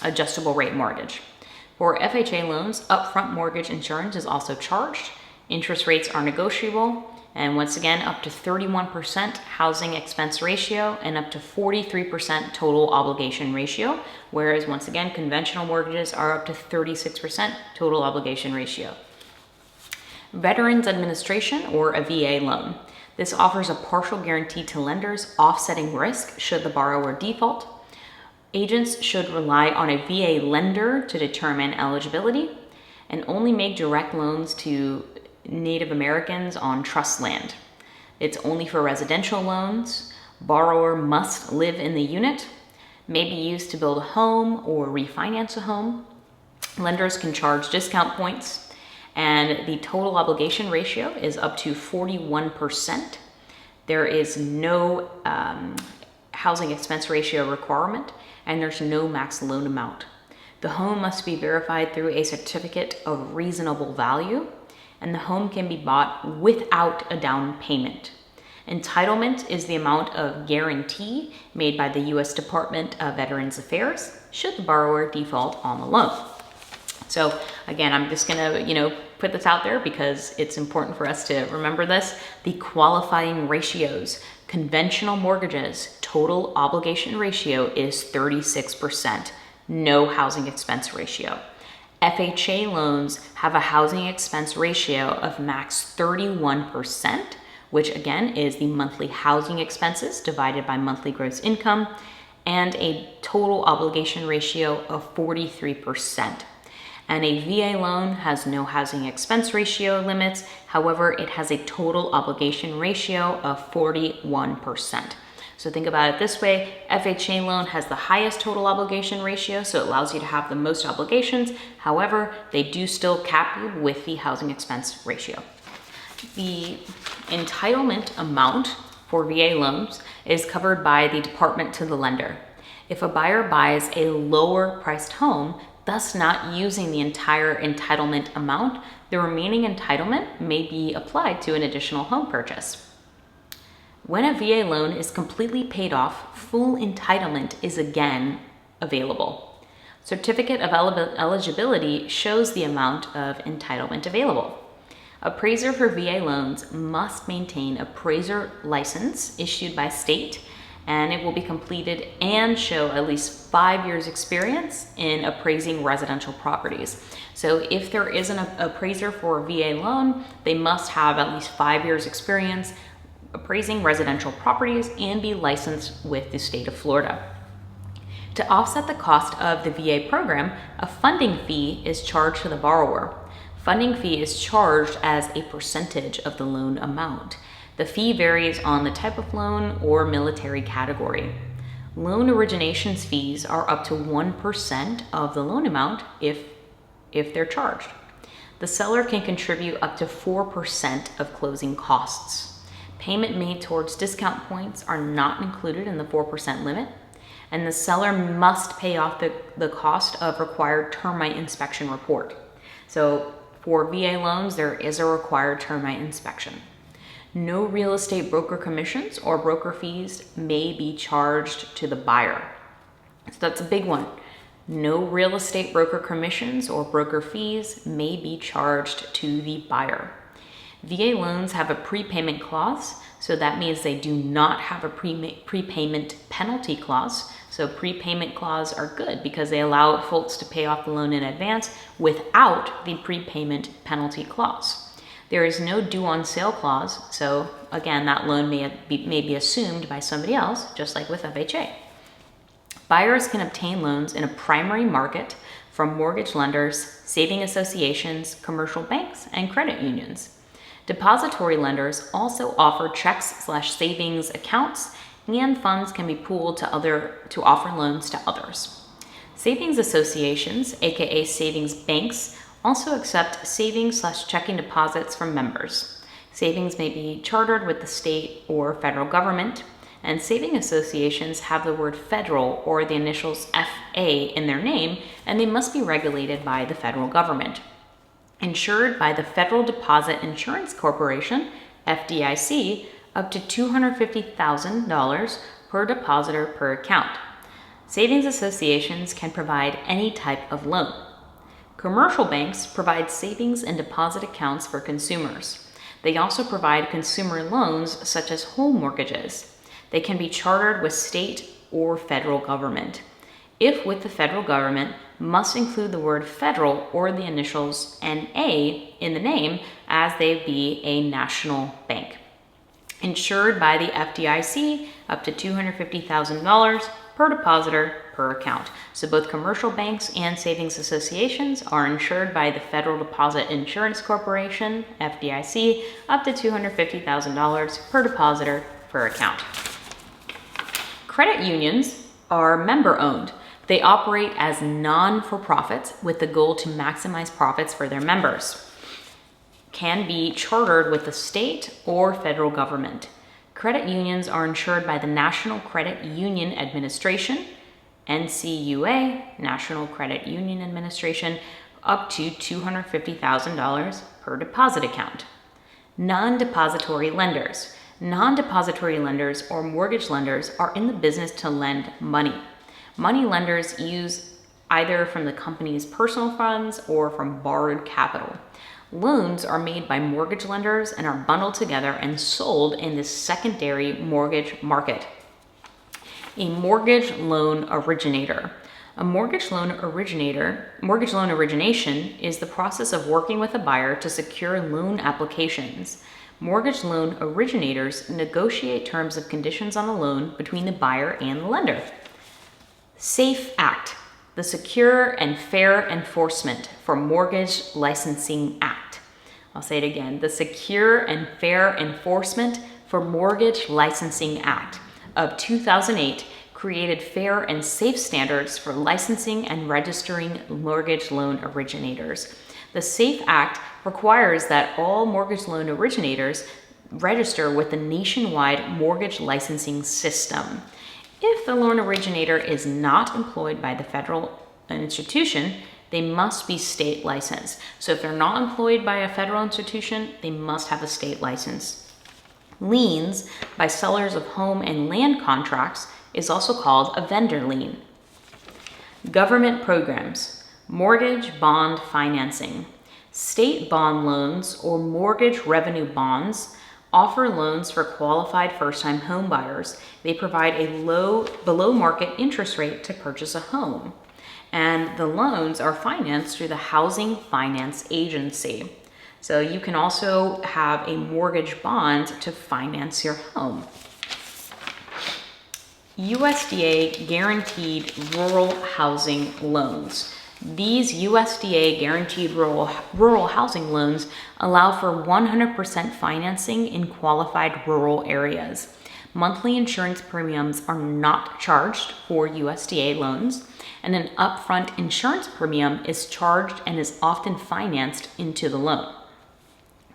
adjustable rate mortgage. For FHA loans, upfront mortgage insurance is also charged. Interest rates are negotiable, and once again, up to 31% housing expense ratio and up to 43% total obligation ratio, whereas once again, conventional mortgages are up to 36% total obligation ratio. Veterans Administration, or a VA loan. This offers a partial guarantee to lenders, offsetting risk should the borrower default. Agents should rely on a VA lender to determine eligibility and only make direct loans to Native Americans on trust land. It's only for residential loans. Borrower must live in the unit, may be used to build a home or refinance a home. Lenders can charge discount points, and the total obligation ratio is up to 41%. There is no housing expense ratio requirement, and there's no max loan amount. The home must be verified through a certificate of reasonable value, and the home can be bought without a down payment. Entitlement is the amount of guarantee made by the U.S. Department of Veterans Affairs should the borrower default on the loan. So again, I'm just gonna, put this out there because it's important for us to remember this. The qualifying ratios, conventional mortgages, total obligation ratio is 36%, no housing expense ratio. FHA loans have a housing expense ratio of max 31%, which again is the monthly housing expenses divided by monthly gross income, and a total obligation ratio of 43%. And a VA loan has no housing expense ratio limits. However, it has a total obligation ratio of 41%. So think about it this way, FHA loan has the highest total obligation ratio, so it allows you to have the most obligations. However, they do still cap you with the housing expense ratio. The entitlement amount for VA loans is covered by the department to the lender. If a buyer buys a lower priced home, thus not using the entire entitlement amount, the remaining entitlement may be applied to an additional home purchase. When a VA loan is completely paid off, full entitlement is again available. Certificate of eligibility shows the amount of entitlement available. Appraiser for VA loans must maintain appraiser license issued by state, and it will be completed and show at least 5 years experience in appraising residential properties. So if there is an appraiser for a VA loan, they must have at least 5 years experience appraising residential properties and be licensed with the state of Florida. To offset the cost of the VA program, a funding fee is charged to the borrower. Funding fee is charged as a percentage of the loan amount. The fee varies on the type of loan or military category. Loan originations fees are up to 1% of the loan amount if they're charged. The seller can contribute up to 4% of closing costs. Payment made towards discount points are not included in the 4% limit, and the seller must pay off the cost of required termite inspection report. So for VA loans, there is a required termite inspection. No real estate broker commissions or broker fees may be charged to the buyer. So that's a big one. No real estate broker commissions or broker fees may be charged to the buyer. VA loans have a prepayment clause, so that means they do not have a prepayment penalty clause. So prepayment clause are good because they allow folks to pay off the loan in advance without the prepayment penalty clause. There is no due on sale clause, so again, that loan may be assumed by somebody else, just like with FHA. Buyers can obtain loans in a primary market from mortgage lenders, saving associations, commercial banks, and credit unions. Depository lenders also offer checks/savings accounts, and funds can be pooled to offer loans to others. Savings associations, aka savings banks, also accept savings/checking deposits from members. Savings may be chartered with the state or federal government, and saving associations have the word federal or the initials FA in their name, and they must be regulated by the federal government. Insured by the Federal Deposit Insurance Corporation, FDIC, up to $250,000 per depositor per account. Savings associations can provide any type of loan. Commercial banks provide savings and deposit accounts for consumers. They also provide consumer loans such as home mortgages. They can be chartered with state or federal government. If with the federal government, must include the word federal or the initials NA in the name, as they be a national bank. Insured by the FDIC up to $250,000 per depositor per account. So both commercial banks and savings associations are insured by the Federal Deposit Insurance Corporation, FDIC, up to $250,000 per depositor per account. Credit unions are member-owned. They operate as non-for-profits with the goal to maximize profits for their members. Can be chartered with the state or federal government. Credit unions are insured by the National Credit Union Administration, NCUA, National Credit Union Administration, up to $250,000 per deposit account. Non-depository lenders. Non-depository lenders or mortgage lenders are in the business to lend money. Money lenders use either from the company's personal funds or from borrowed capital. Loans are made by mortgage lenders and are bundled together and sold in the secondary mortgage market. A mortgage loan originator. A mortgage loan origination is the process of working with a buyer to secure loan applications. Mortgage loan originators negotiate terms of conditions on a loan between the buyer and the lender. SAFE Act, the Secure and Fair Enforcement for Mortgage Licensing Act. I'll say it again, the Secure and Fair Enforcement for Mortgage Licensing Act of 2008 created fair and safe standards for licensing and registering mortgage loan originators. The SAFE Act requires that all mortgage loan originators register with the nationwide mortgage licensing system. If the loan originator is not employed by the federal institution, they must be state licensed. So if they're not employed by a federal institution, they must have a state license. Liens by sellers of home and land contracts is also called a vendor lien. Government programs, mortgage bond financing. State bond loans or mortgage revenue bonds offer loans for qualified first-time home buyers. They provide a low, below market interest rate to purchase a home. And the loans are financed through the Housing Finance Agency. So you can also have a mortgage bond to finance your home. USDA guaranteed rural housing loans. These USDA guaranteed rural housing loans allow for 100% financing in qualified rural areas. Monthly insurance premiums are not charged for USDA loans, and an upfront insurance premium is charged and is often financed into the loan.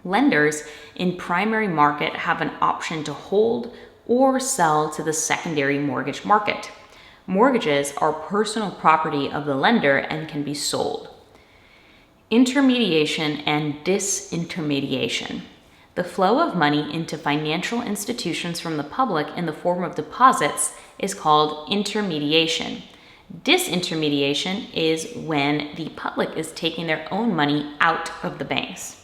Lenders in primary market have an option to hold or sell to the secondary mortgage market. Mortgages are personal property of the lender and can be sold. Intermediation and disintermediation. The flow of money into financial institutions from the public in the form of deposits is called intermediation. Disintermediation is when the public is taking their own money out of the banks.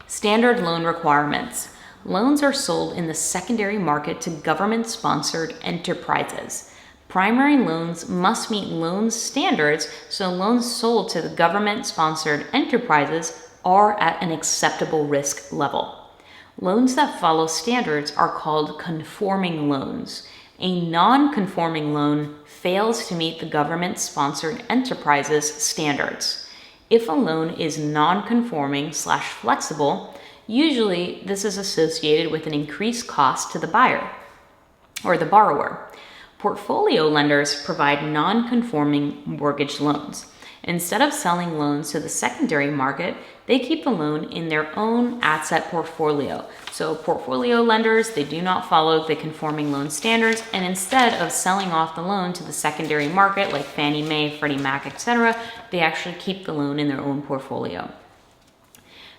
Standard loan requirements. Loans are sold in the secondary market to government-sponsored enterprises. Primary loans must meet loan standards, so loans sold to the government-sponsored enterprises are at an acceptable risk level. Loans that follow standards are called conforming loans. A non-conforming loan fails to meet the government-sponsored enterprise's standards. If a loan is non-conforming/flexible, usually this is associated with an increased cost to the buyer or the borrower. Portfolio lenders provide non-conforming mortgage loans. Instead of selling loans to the secondary market, they keep the loan in their own asset portfolio. So portfolio lenders, they do not follow the conforming loan standards, and instead of selling off the loan to the secondary market like Fannie Mae, Freddie Mac, etc., they actually keep the loan in their own portfolio.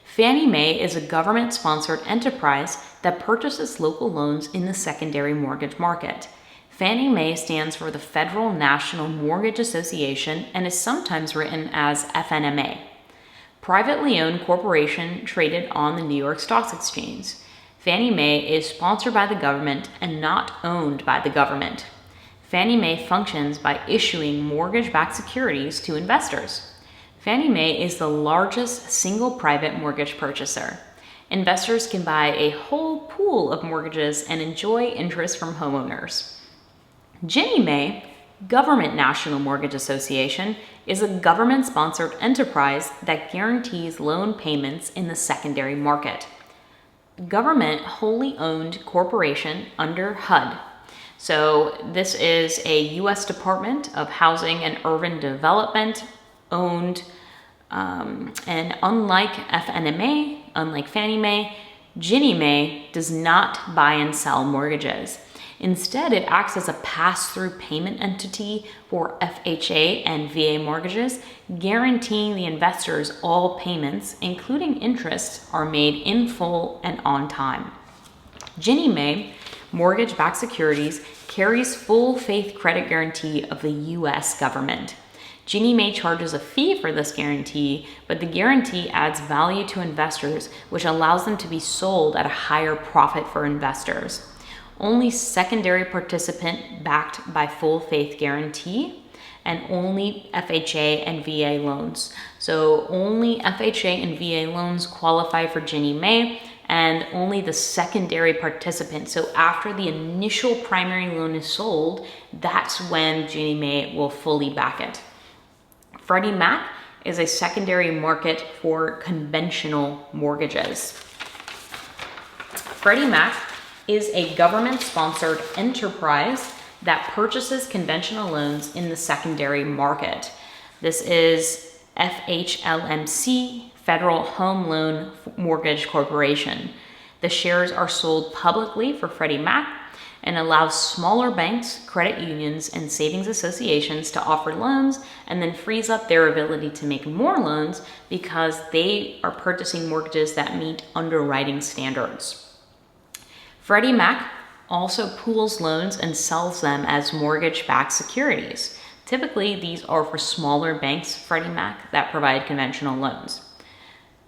Fannie Mae is a government-sponsored enterprise that purchases local loans in the secondary mortgage market. Fannie Mae stands for the Federal National Mortgage Association and is sometimes written as FNMA. Privately owned corporation traded on the New York Stock Exchange. Fannie Mae is sponsored by the government and not owned by the government. Fannie Mae functions by issuing mortgage-backed securities to investors. Fannie Mae is the largest single private mortgage purchaser. Investors can buy a whole pool of mortgages and enjoy interest from homeowners. Ginnie Mae, Government National Mortgage Association, is a government-sponsored enterprise that guarantees loan payments in the secondary market. Government wholly owned corporation under HUD. So this is a U.S. Department of Housing and Urban Development owned, and unlike FNMA, unlike Fannie Mae, Ginnie Mae does not buy and sell mortgages. Instead, it acts as a pass-through payment entity for FHA and VA mortgages, guaranteeing the investors all payments, including interest, are made in full and on time. Ginnie Mae mortgage-backed securities carries full faith credit guarantee of the U.S. government. Ginnie Mae charges a fee for this guarantee, but the guarantee adds value to investors, which allows them to be sold at a higher profit for investors. Only secondary participant backed by full faith guarantee, and only FHA and VA loans. So only FHA and VA loans qualify for Ginnie Mae, and only the secondary participant, so after the initial primary loan is sold, that's when Ginnie Mae will fully back it. Freddie Mac is a secondary market for conventional mortgages. Freddie Mac is a government-sponsored enterprise that purchases conventional loans in the secondary market. This is FHLMC, Federal Home Loan Mortgage Corporation. The shares are sold publicly for Freddie Mac and allows smaller banks, credit unions, and savings associations to offer loans, and then frees up their ability to make more loans because they are purchasing mortgages that meet underwriting standards. Freddie Mac also pools loans and sells them as mortgage-backed securities. Typically, these are for smaller banks, Freddie Mac, that provide conventional loans.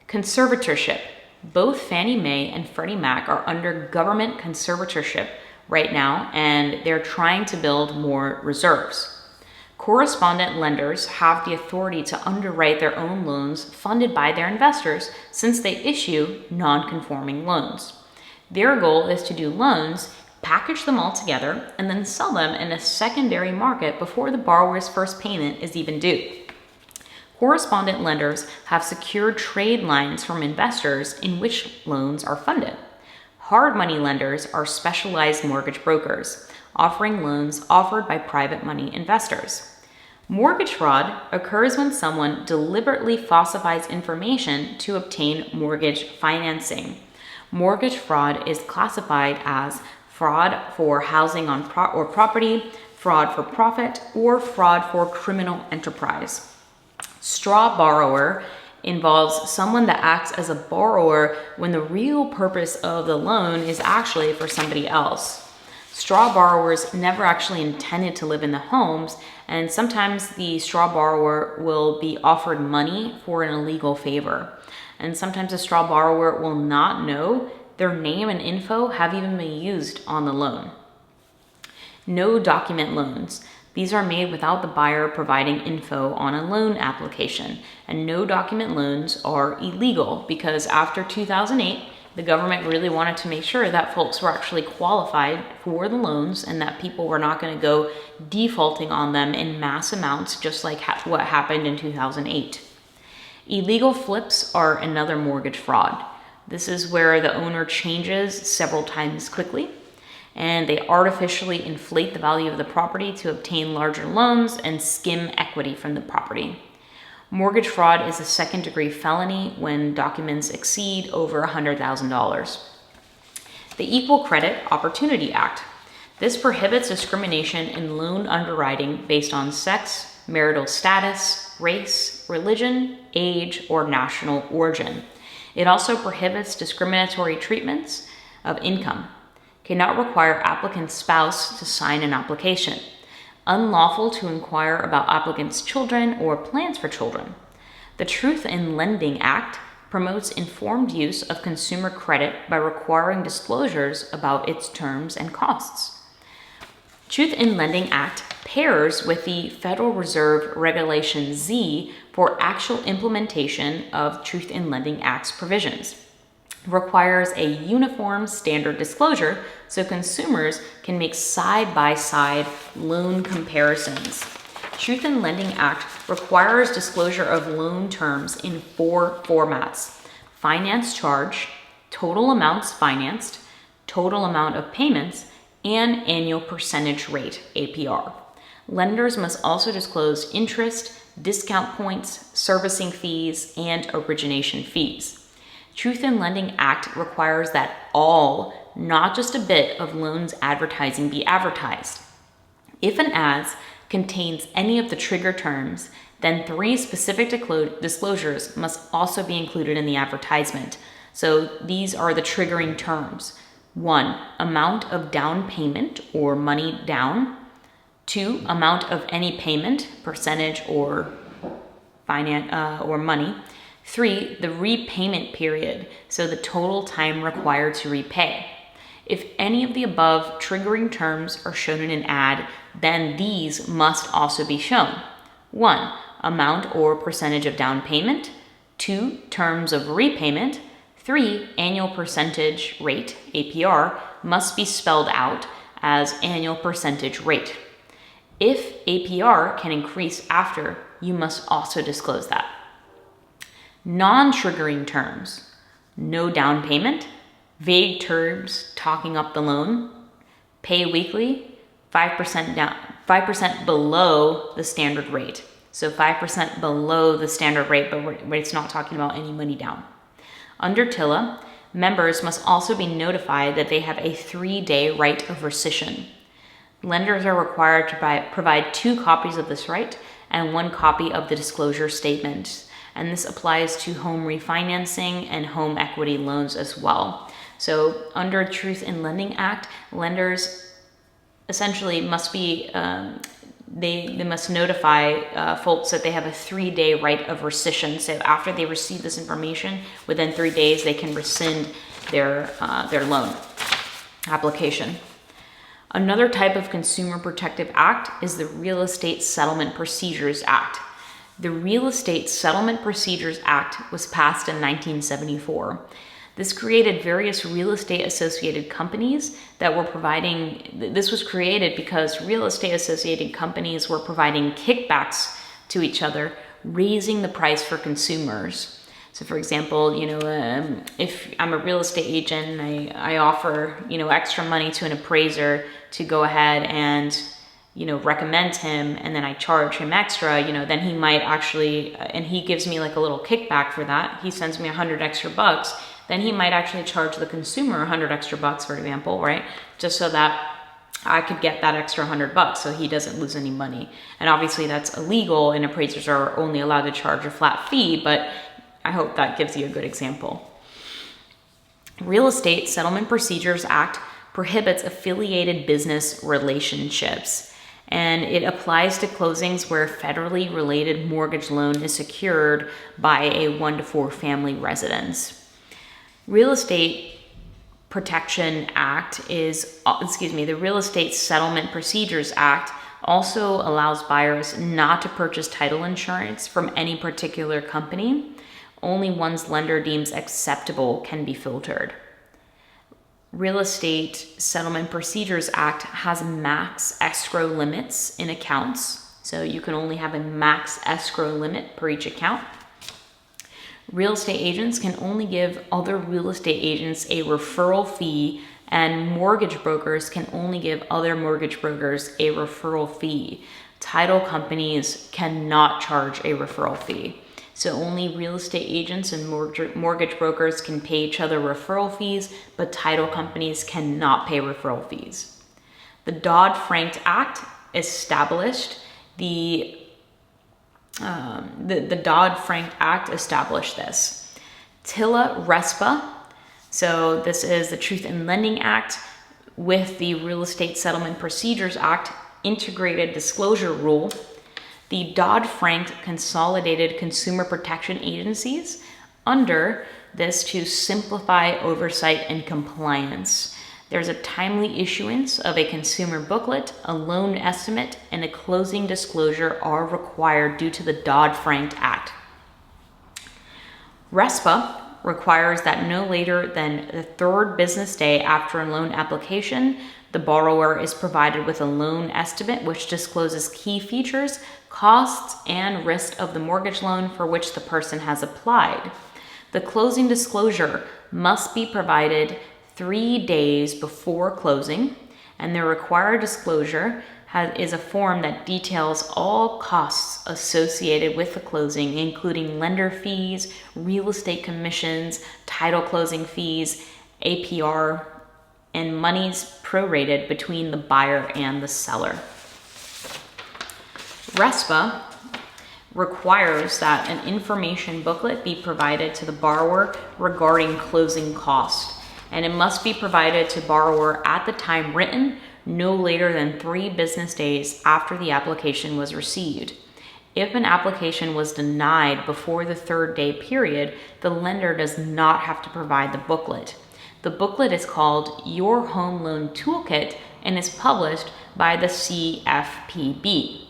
Conservatorship. Both Fannie Mae and Freddie Mac are under government conservatorship right now, and they're trying to build more reserves. Correspondent lenders have the authority to underwrite their own loans funded by their investors since they issue non-conforming loans. Their goal is to do loans, package them all together, and then sell them in a secondary market before the borrower's first payment is even due. Correspondent lenders have secured trade lines from investors in which loans are funded. Hard money lenders are specialized mortgage brokers, offering loans offered by private money investors. Mortgage fraud occurs when someone deliberately falsifies information to obtain mortgage financing. Mortgage fraud is classified as fraud for housing on or property, fraud for profit, or fraud for criminal enterprise. Straw borrower involves someone that acts as a borrower when the real purpose of the loan is actually for somebody else. Straw borrowers never actually intended to live in the homes, and sometimes the straw borrower will be offered money for an illegal favor. And sometimes a straw borrower will not know their name and info have even been used on the loan. No document loans. These are made without the buyer providing info on a loan application, and no document loans are illegal because after 2008, the government really wanted to make sure that folks were actually qualified for the loans and that people were not going to go defaulting on them in mass amounts, just like what happened in 2008. Illegal flips are another mortgage fraud. This is where the owner changes several times quickly, and they artificially inflate the value of the property to obtain larger loans and skim equity from the property. Mortgage fraud is a second-degree felony when documents exceed over $100,000. The Equal Credit Opportunity Act. This prohibits discrimination in loan underwriting based on sex, marital status, race, religion, age, or national origin. It also prohibits discriminatory treatments of income. Cannot require applicant's spouse to sign an application. Unlawful to inquire about applicants' children or plans for children. The Truth in Lending Act promotes informed use of consumer credit by requiring disclosures about its terms and costs. Truth in Lending Act pairs with the Federal Reserve Regulation Z for actual implementation of Truth in Lending Act's provisions. Requires a uniform standard disclosure so consumers can make side-by-side loan comparisons. Truth in Lending Act requires disclosure of loan terms in 4 formats: finance charge, total amounts financed, total amount of payments, and annual percentage rate, APR. Lenders must also disclose interest, discount points, servicing fees, and origination fees. Truth in Lending Act requires that all, not just a bit, of loans advertising be advertised. If an ad contains any of the trigger terms, then 3 specific disclosures must also be included in the advertisement. So these are the triggering terms. 1, amount of down payment or money down. 2, amount of any payment, percentage or money. 3, the repayment period, so the total time required to repay. If any of the above triggering terms are shown in an ad, then these must also be shown. 1, amount or percentage of down payment. 2, terms of repayment. 3, annual percentage rate, APR, must be spelled out as annual percentage rate. If APR can increase after, you must also disclose that. Non-triggering terms, no down payment, vague terms talking up the loan, pay weekly, 5% down, 5% below the standard rate. So 5% below the standard rate, but it's not talking about any money down. Under TILA, members must also be notified that they have a 3-day right of rescission. Lenders are required to provide 2 copies of this right and 1 copy of the disclosure statement. And this applies to home refinancing and home equity loans as well. So under Truth in Lending Act, lenders essentially must be, they must notify folks that they have a 3-day right of rescission. So after they receive this information, within 3 days, they can rescind their loan application. Another type of Consumer Protective Act is the Real Estate Settlement Procedures Act. The Real Estate Settlement Procedures Act was passed in 1974. This created various real estate associated companies that were providing, this was created because real estate associated companies were providing kickbacks to each other, raising the price for consumers. So for example, if I'm a real estate agent and I offer, extra money to an appraiser to go ahead and recommend him, and then I charge him extra, then he might actually, and he gives me like a little kickback for that. He sends me $100 extra, then he might actually charge the consumer $100 extra, for example, right? Just so that I could get that extra $100 so he doesn't lose any money. And obviously that's illegal and appraisers are only allowed to charge a flat fee, but I hope that gives you a good example. Real Estate Settlement Procedures Act prohibits affiliated business relationships, and it applies to closings where federally related mortgage loan is secured by a 1 to 4 family residence. Real Estate Protection Act the Real Estate Settlement Procedures Act also allows buyers not to purchase title insurance from any particular company. Only ones lender deems acceptable can be filtered. Real Estate Settlement Procedures Act has max escrow limits in accounts. So you can only have a max escrow limit per each account. Real estate agents can only give other real estate agents a referral fee, and mortgage brokers can only give other mortgage brokers a referral fee. Title companies cannot charge a referral fee. So only real estate agents and mortgage brokers can pay each other referral fees, but title companies cannot pay referral fees. The Dodd-Frank Act established the Dodd-Frank Act established this. TILA RESPA, so this is the Truth in Lending Act with the Real Estate Settlement Procedures Act integrated disclosure rule. The Dodd-Frank Consolidated Consumer Protection Agencies under this to simplify oversight and compliance. There's a timely issuance of a consumer booklet, a loan estimate, and a closing disclosure are required due to the Dodd-Frank Act. RESPA requires that no later than the 3rd business day after a loan application, the borrower is provided with a loan estimate which discloses key features, costs, and risk of the mortgage loan for which the person has applied. The closing disclosure must be provided 3 days before closing, and the required disclosure is a form that details all costs associated with the closing, including lender fees, real estate commissions, title closing fees, APR, and monies prorated between the buyer and the seller. RESPA requires that an information booklet be provided to the borrower regarding closing cost, and it must be provided to borrower at the time written, no later than 3 business days after the application was received. If an application was denied before the 3rd day period, the lender does not have to provide the booklet. The booklet is called Your Home Loan Toolkit and is published by the CFPB.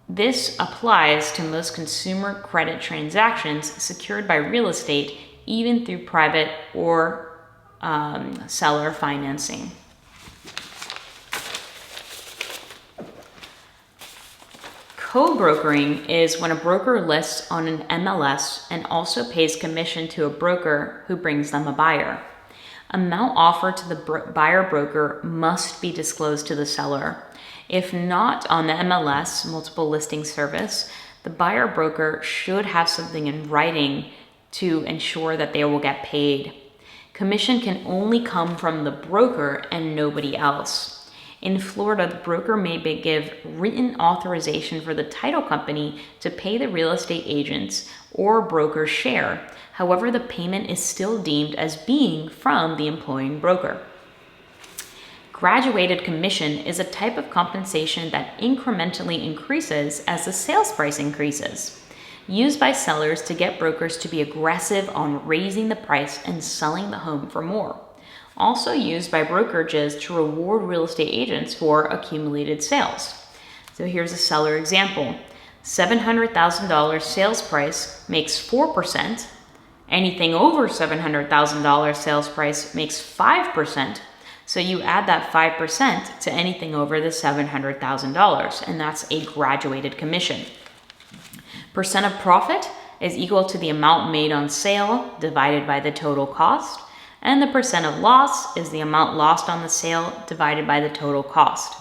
This applies to most consumer credit transactions secured by real estate even through private or seller financing. Co-brokering is when a broker lists on an MLS and also pays commission to a broker who brings them a buyer. Amount offered to the buyer broker must be disclosed to the seller. If not on the MLS, multiple listing service, the buyer broker should have something in writing to ensure that they will get paid. Commission can only come from the broker and nobody else. In Florida, the broker may give written authorization for the title company to pay the real estate agents or broker's share. However, the payment is still deemed as being from the employing broker. Graduated commission is a type of compensation that incrementally increases as the sales price increases, used by sellers to get brokers to be aggressive on raising the price and selling the home for more. Also used by brokerages to reward real estate agents for accumulated sales. So here's a seller example. $700,000 sales price makes 4%. Anything over $700,000 sales price makes 5%. So you add that 5% to anything over the $700,000, and that's a graduated commission. Percent of profit is equal to the amount made on sale divided by the total cost. And the percent of loss is the amount lost on the sale divided by the total cost.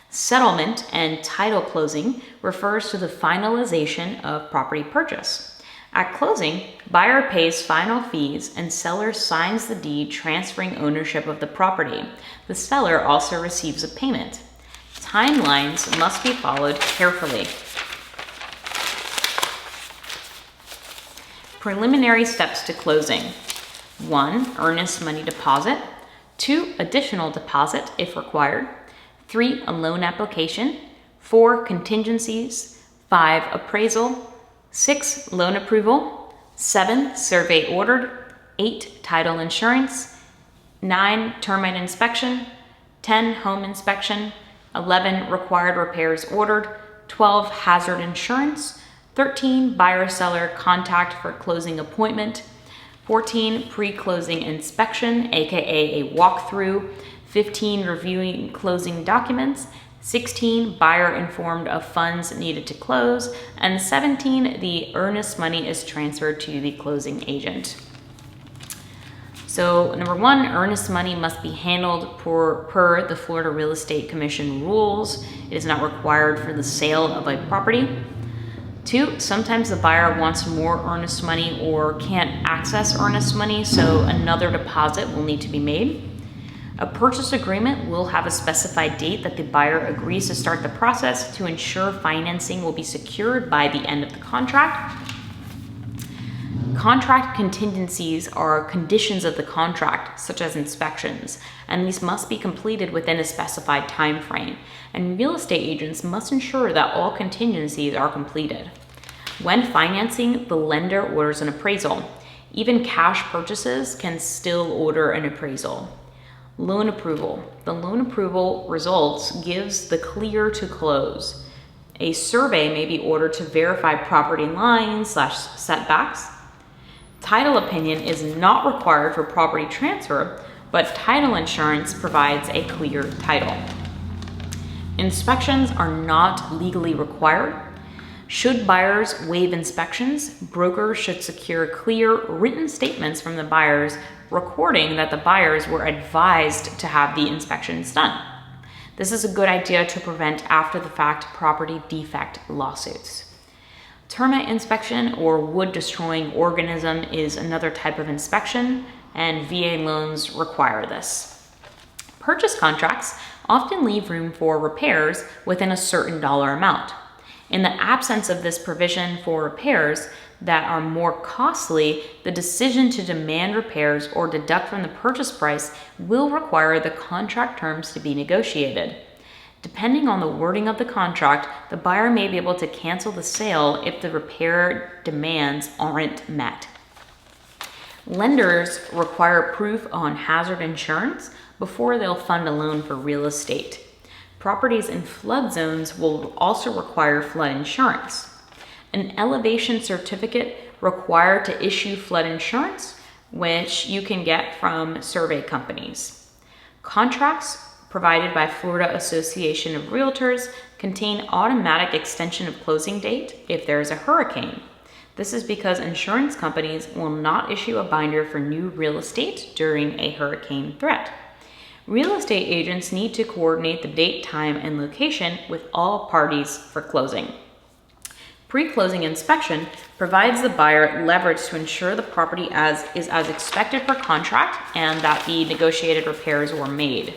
Settlement and title closing refers to the finalization of property purchase. At closing, buyer pays final fees and seller signs the deed transferring ownership of the property. The seller also receives a payment. Timelines must be followed carefully. Preliminary steps to closing. 1. Earnest money deposit. 2. Additional deposit if required. 3. A loan application. 4. Contingencies. 5. Appraisal. 6. Loan approval. 7. Survey ordered. 8. Title insurance. 9. Termite inspection. 10. Home inspection. 11. Required repairs ordered. 12. Hazard insurance. 13. Buyer-seller contact for closing appointment. 14, pre-closing inspection, aka a walkthrough. 15, reviewing closing documents. 16, buyer informed of funds needed to close. And 17, the earnest money is transferred to the closing agent. So number 1, earnest money must be handled per the Florida Real Estate Commission rules. It is not required for the sale of a property. 2, sometimes the buyer wants more earnest money or can't access earnest money, so another deposit will need to be made. A purchase agreement will have a specified date that the buyer agrees to start the process to ensure financing will be secured by the end of the contract. Contract contingencies are conditions of the contract, such as inspections, and these must be completed within a specified time frame, and real estate agents must ensure that all contingencies are completed. When financing, the lender orders an appraisal. Even cash purchases can still order an appraisal. Loan approval. The loan approval results gives the clear to close. A survey may be ordered to verify property lines / setbacks. Title opinion is not required for property transfer, but title insurance provides a clear title. Inspections are not legally required. Should buyers waive inspections, brokers should secure clear written statements from the buyers recording that the buyers were advised to have the inspections done. This is a good idea to prevent after-the-fact property defect lawsuits. Termite inspection or wood-destroying organism is another type of inspection, and VA loans require this. Purchase contracts often leave room for repairs within a certain dollar amount. In the absence of this provision for repairs that are more costly, the decision to demand repairs or deduct from the purchase price will require the contract terms to be negotiated. Depending on the wording of the contract, the buyer may be able to cancel the sale if the repair demands aren't met. Lenders require proof on hazard insurance before they'll fund a loan for real estate. Properties in flood zones will also require flood insurance. An elevation certificate required to issue flood insurance which you can get from survey companies. Contracts provided by Florida Association of Realtors contain automatic extension of closing date if there is a hurricane. This is because insurance companies will not issue a binder for new real estate during a hurricane threat. Real estate agents need to coordinate the date, time, and location with all parties for closing. Pre-closing inspection provides the buyer leverage to ensure the property is as expected per contract and that the negotiated repairs were made.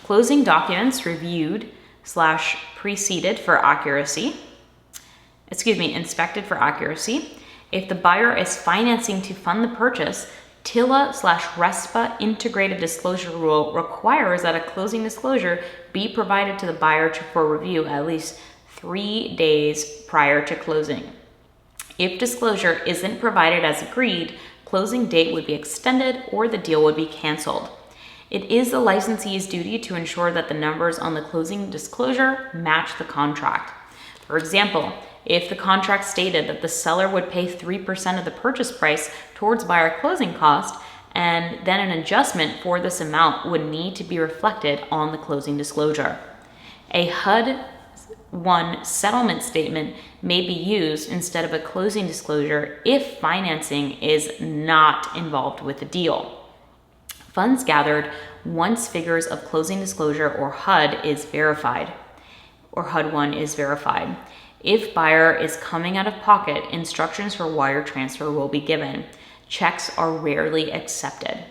Closing documents reviewed/preceded for accuracy. Inspected for accuracy. If the buyer is financing to fund the purchase, TILA/RESPA integrated disclosure rule requires that a closing disclosure be provided to the buyer for review at least 3 days prior to closing. If disclosure isn't provided as agreed, closing date would be extended or the deal would be canceled. It is the licensee's duty to ensure that the numbers on the closing disclosure match the contract. For example, if the contract stated that the seller would pay 3% of the purchase price towards buyer closing cost, and then an adjustment for this amount would need to be reflected on the closing disclosure. A HUD-1 settlement statement may be used instead of a closing disclosure if financing is not involved with the deal. Funds gathered once figures of closing disclosure or HUD is verified, or HUD-1 is verified. If buyer is coming out of pocket, instructions for wire transfer will be given. Checks are rarely accepted.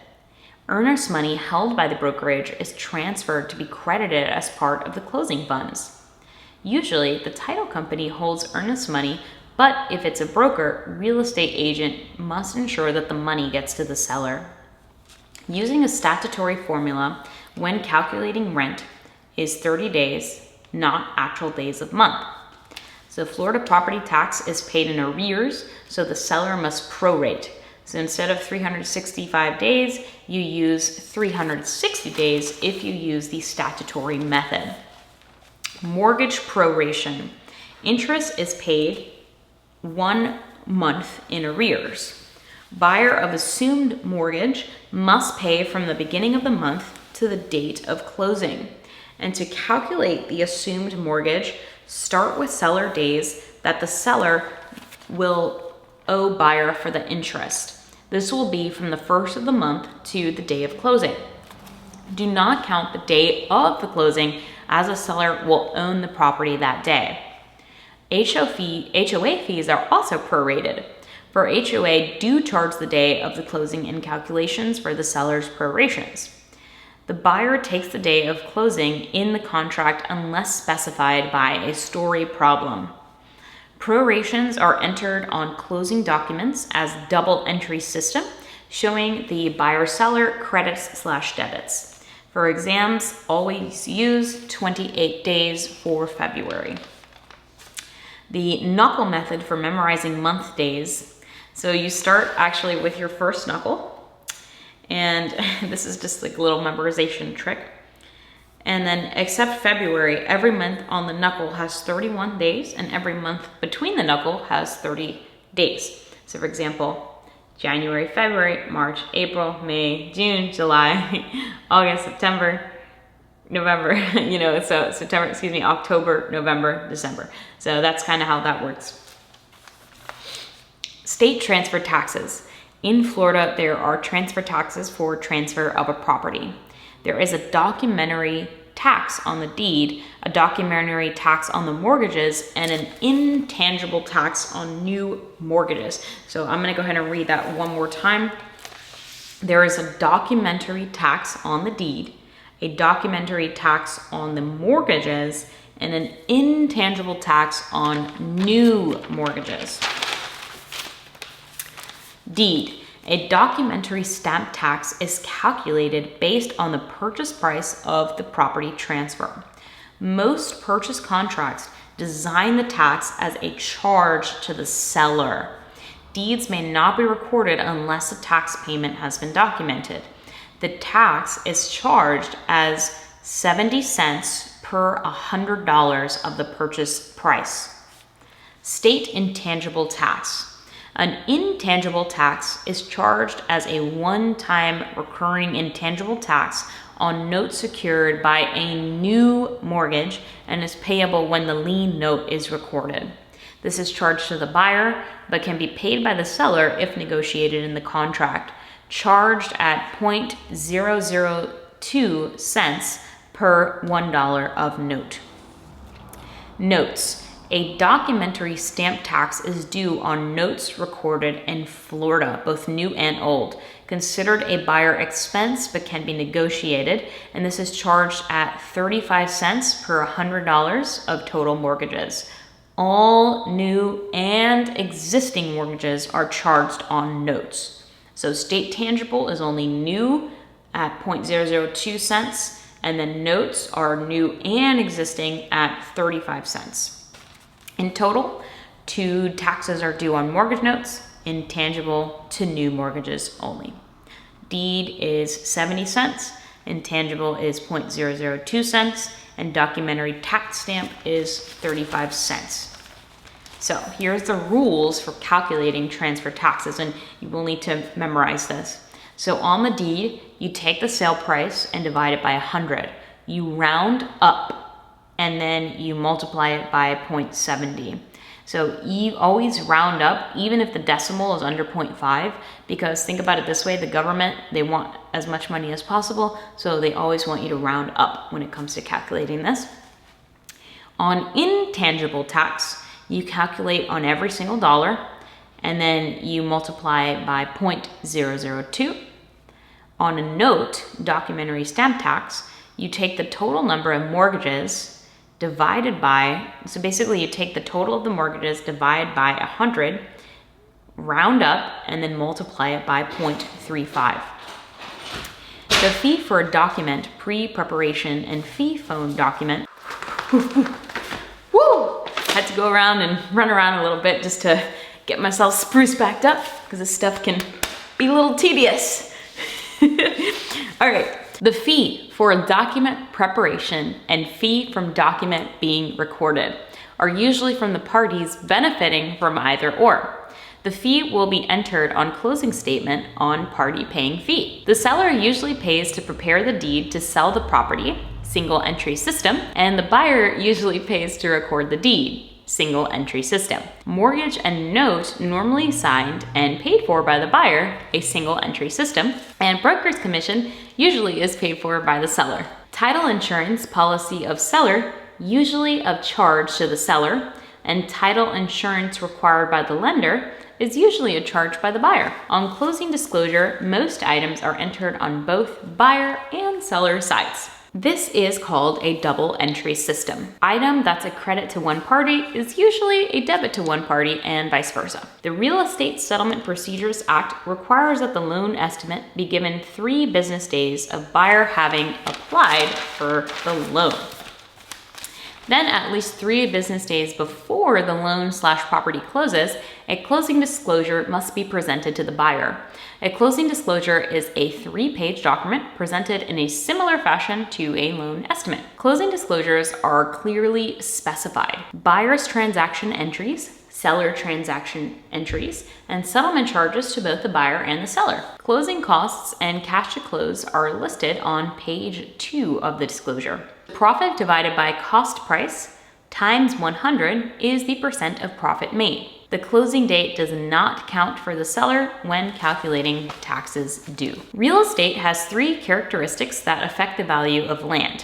Earnest money held by the brokerage is transferred to be credited as part of the closing funds. Usually, the title company holds earnest money, but if it's a broker, real estate agent must ensure that the money gets to the seller. Using a statutory formula when calculating rent is 30 days, not actual days of month. So Florida property tax is paid in arrears, so the seller must prorate. So instead of 365 days, you use 360 days if you use the statutory method. Mortgage proration. Interest is paid 1 month in arrears. Buyer of assumed mortgage must pay from the beginning of the month to the date of closing. And to calculate the assumed mortgage, start with seller days that the seller will owe buyer for the interest. This will be from the first of the month to the day of closing. Do not count the day of the closing, as a seller will own the property that day. HOA fees are also prorated. For HOA, do charge the day of the closing in calculations for the seller's prorations. The buyer takes the day of closing in the contract unless specified by a story problem. Prorations are entered on closing documents as double entry system, showing the buyer-seller credits/debits. For exams, always use 28 days for February. The knuckle method for memorizing month days. So you start actually with your first knuckle, and this is just like a little memorization trick. And then except February, every month on the knuckle has 31 days, and every month between the knuckle has 30 days. So for example, January, February, March, April, May, June, July, August, September, November, October, November, December. So that's kind of how that works. State transfer taxes. In Florida, there are transfer taxes for transfer of a property. There is a documentary tax on the deed, a documentary tax on the mortgages, and an intangible tax on new mortgages. So I'm gonna go ahead and read that one more time. There is a documentary tax on the deed, a documentary tax on the mortgages, and an intangible tax on new mortgages. Deed. A documentary stamp tax is calculated based on the purchase price of the property transfer. Most purchase contracts design the tax as a charge to the seller. Deeds may not be recorded unless a tax payment has been documented. The tax is charged as 70 cents per $100 of the purchase price. State intangible tax. An intangible tax is charged as a one-time recurring intangible tax on notes secured by a new mortgage and is payable when the lien note is recorded. This is charged to the buyer, but can be paid by the seller if negotiated in the contract, charged at 0.002 cents per $1 of note. Notes. A documentary stamp tax is due on notes recorded in Florida, both new and old. Considered a buyer expense, but can be negotiated, and this is charged at 35 cents per $100 of total mortgages. All new and existing mortgages are charged on notes. So state tangible is only new at 0.002 cents, and then notes are new and existing at 35 cents. In total, 2 taxes are due on mortgage notes, intangible to new mortgages only. Deed is 70 cents, intangible is 0.002 cents, and documentary tax stamp is 35 cents. So here's the rules for calculating transfer taxes, and you will need to memorize this. So on the deed, you take the sale price and divide it by 100. You round up, and then you multiply it by 0.70. So you always round up, even if the decimal is under 0.5, because think about it this way, the government, they want as much money as possible, so they always want you to round up when it comes to calculating this. On intangible tax, you calculate on every single dollar, and then you multiply by 0.002. On a note, documentary stamp tax, you take the total number of mortgages divided by, so basically you take the total of the mortgages, divide by 100, round up, and then multiply it by 0.35. The fee for a document, pre-preparation and fee phone document, woo! Had to go around and run around a little bit just to get myself spruced back up, because this stuff can be a little tedious. All right. The fee for a document preparation and fee from document being recorded are usually from the parties benefiting from either or. The fee will be entered on closing statement on party paying fee. The seller usually pays to prepare the deed to sell the property, single entry system, and the buyer usually pays to record the deed, single entry system. Mortgage and note normally signed and paid for by the buyer, a single entry system, and broker's commission usually is paid for by the seller. Title insurance policy of seller, usually of charge to the seller, and title insurance required by the lender is usually a charge by the buyer. On closing disclosure, most items are entered on both buyer and seller sides. This is called a double entry system. Item that's a credit to one party is usually a debit to one party and vice versa. The Real Estate Settlement Procedures Act requires that the loan estimate be given 3 business days of buyer having applied for the loan. Then at least 3 business days before the loan/property closes, a closing disclosure must be presented to the buyer. A closing disclosure is a 3-page document presented in a similar fashion to a loan estimate. Closing disclosures are clearly specified. Buyer's transaction entries, seller transaction entries, and settlement charges to both the buyer and the seller. Closing costs and cash to close are listed on page 2 of the disclosure. Profit divided by cost price times 100 is the % of profit made. The closing date does not count for the seller when calculating taxes due. Real estate has 3 characteristics that affect the value of land.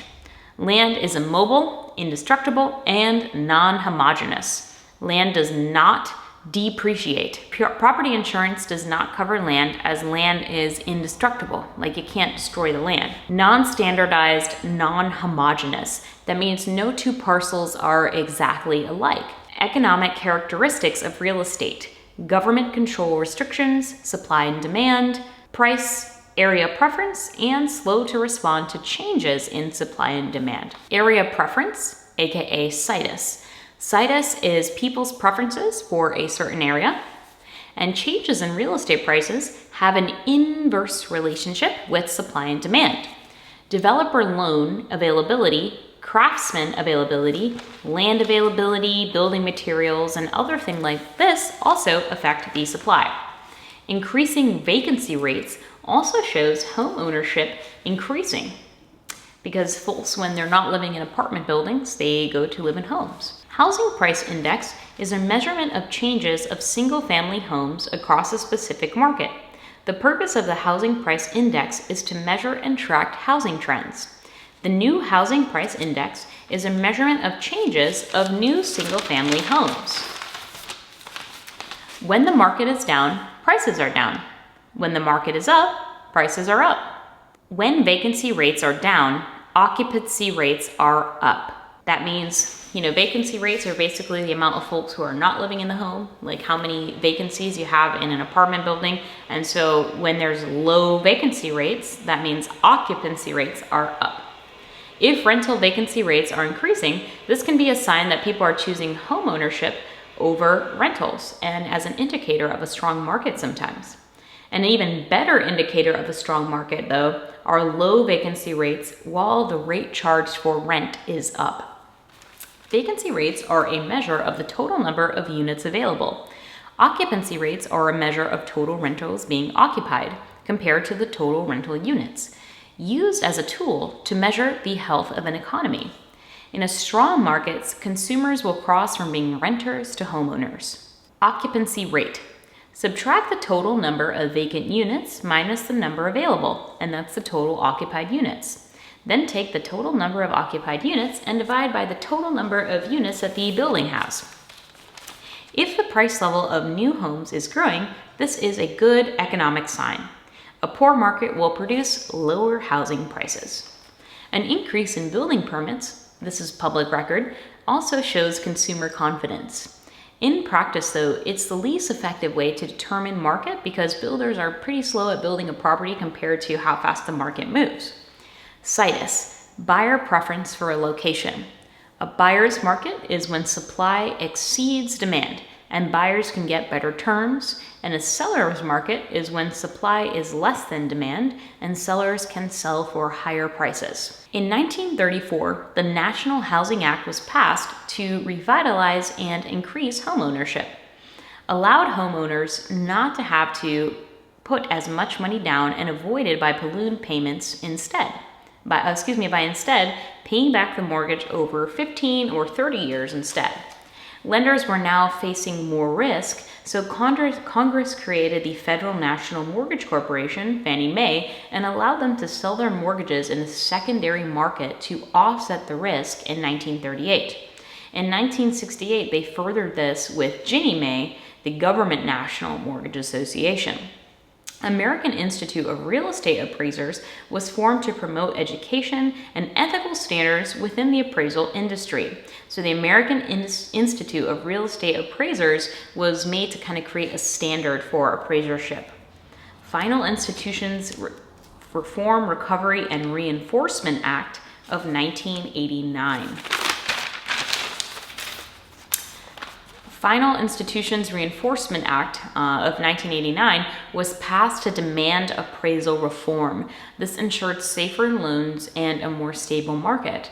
Land is immobile, indestructible, and non-homogeneous. Land does not depreciate. Property insurance does not cover land, as land is indestructible, like you can't destroy the land. Non-standardized, non-homogeneous. That means no 2 parcels are exactly alike. Economic characteristics of real estate: government control restrictions, supply and demand, price, area preference, and slow to respond to changes in supply and demand. Area preference, aka situs. Situs is people's preferences for a certain area, and changes in real estate prices have an inverse relationship with supply and demand. Developer loan availability craftsman availability, land availability, building materials, and other things like this also affect the supply. Increasing vacancy rates also shows home ownership increasing because folks, when they're not living in apartment buildings, they go to live in homes. Housing price index is a measurement of changes of single-family homes across a specific market. The purpose of the housing price index is to measure and track housing trends. The new housing price index is a measurement of changes of new single-family homes. When the market is down, prices are down. When the market is up, prices are up. When vacancy rates are down, occupancy rates are up. That means, vacancy rates are basically the amount of folks who are not living in the home, like how many vacancies you have in an apartment building. And so when there's low vacancy rates, that means occupancy rates are up. If rental vacancy rates are increasing, this can be a sign that people are choosing home ownership over rentals, and as an indicator of a strong market sometimes. An even better indicator of a strong market, though, are low vacancy rates while the rate charged for rent is up. Vacancy rates are a measure of the total number of units available. Occupancy rates are a measure of total rentals being occupied compared to the total rental units, used as a tool to measure the health of an economy. In a strong market, consumers will cross from being renters to homeowners. Occupancy rate. Subtract the total number of vacant units minus the number available, and that's the total occupied units. Then take the total number of occupied units and divide by the total number of units that the building has. If the price level of new homes is growing, this is a good economic sign. A poor market will produce lower housing prices. An increase in building permits, this is public record, also shows consumer confidence. In practice, though, it's the least effective way to determine market because builders are pretty slow at building a property compared to how fast the market moves. Situs, buyer preference for a location. A buyer's market is when supply exceeds demand and buyers can get better terms, and a seller's market is when supply is less than demand and sellers can sell for higher prices. In 1934, the National Housing Act was passed to revitalize and increase homeownership, allowed homeowners not to have to put as much money down and avoided by balloon payments by instead paying back the mortgage over 15 or 30 years instead. Lenders were now facing more risk, so Congress created the Federal National Mortgage Corporation, Fannie Mae, and allowed them to sell their mortgages in the secondary market to offset the risk in 1938. In 1968, they furthered this with Ginnie Mae, the Government National Mortgage Association. American Institute of Real Estate Appraisers was formed to promote education and ethical standards within the appraisal industry. So the American Institute of Real Estate Appraisers was made to kind of create a standard for appraisership. Final Institutions Reform, Recovery, and Reinforcement Act of 1989. Final Institutions Reinforcement Act of 1989 was passed to demand appraisal reform. This ensured safer loans and a more stable market.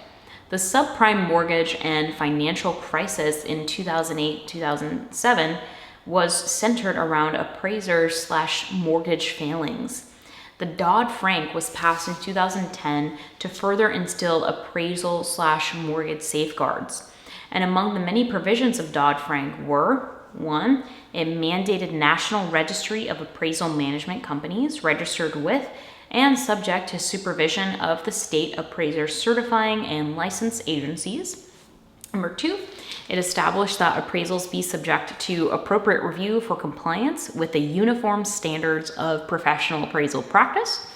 The subprime mortgage and financial crisis in 2008-2007 was centered around appraisers/mortgage failings. The Dodd-Frank was passed in 2010 to further instill appraisal/mortgage safeguards. And among the many provisions of Dodd-Frank were: 1, it mandated National Registry of Appraisal Management Companies registered with and subject to supervision of the state appraiser certifying and licensed agencies. Number 2, it established that appraisals be subject to appropriate review for compliance with the uniform standards of professional appraisal practice.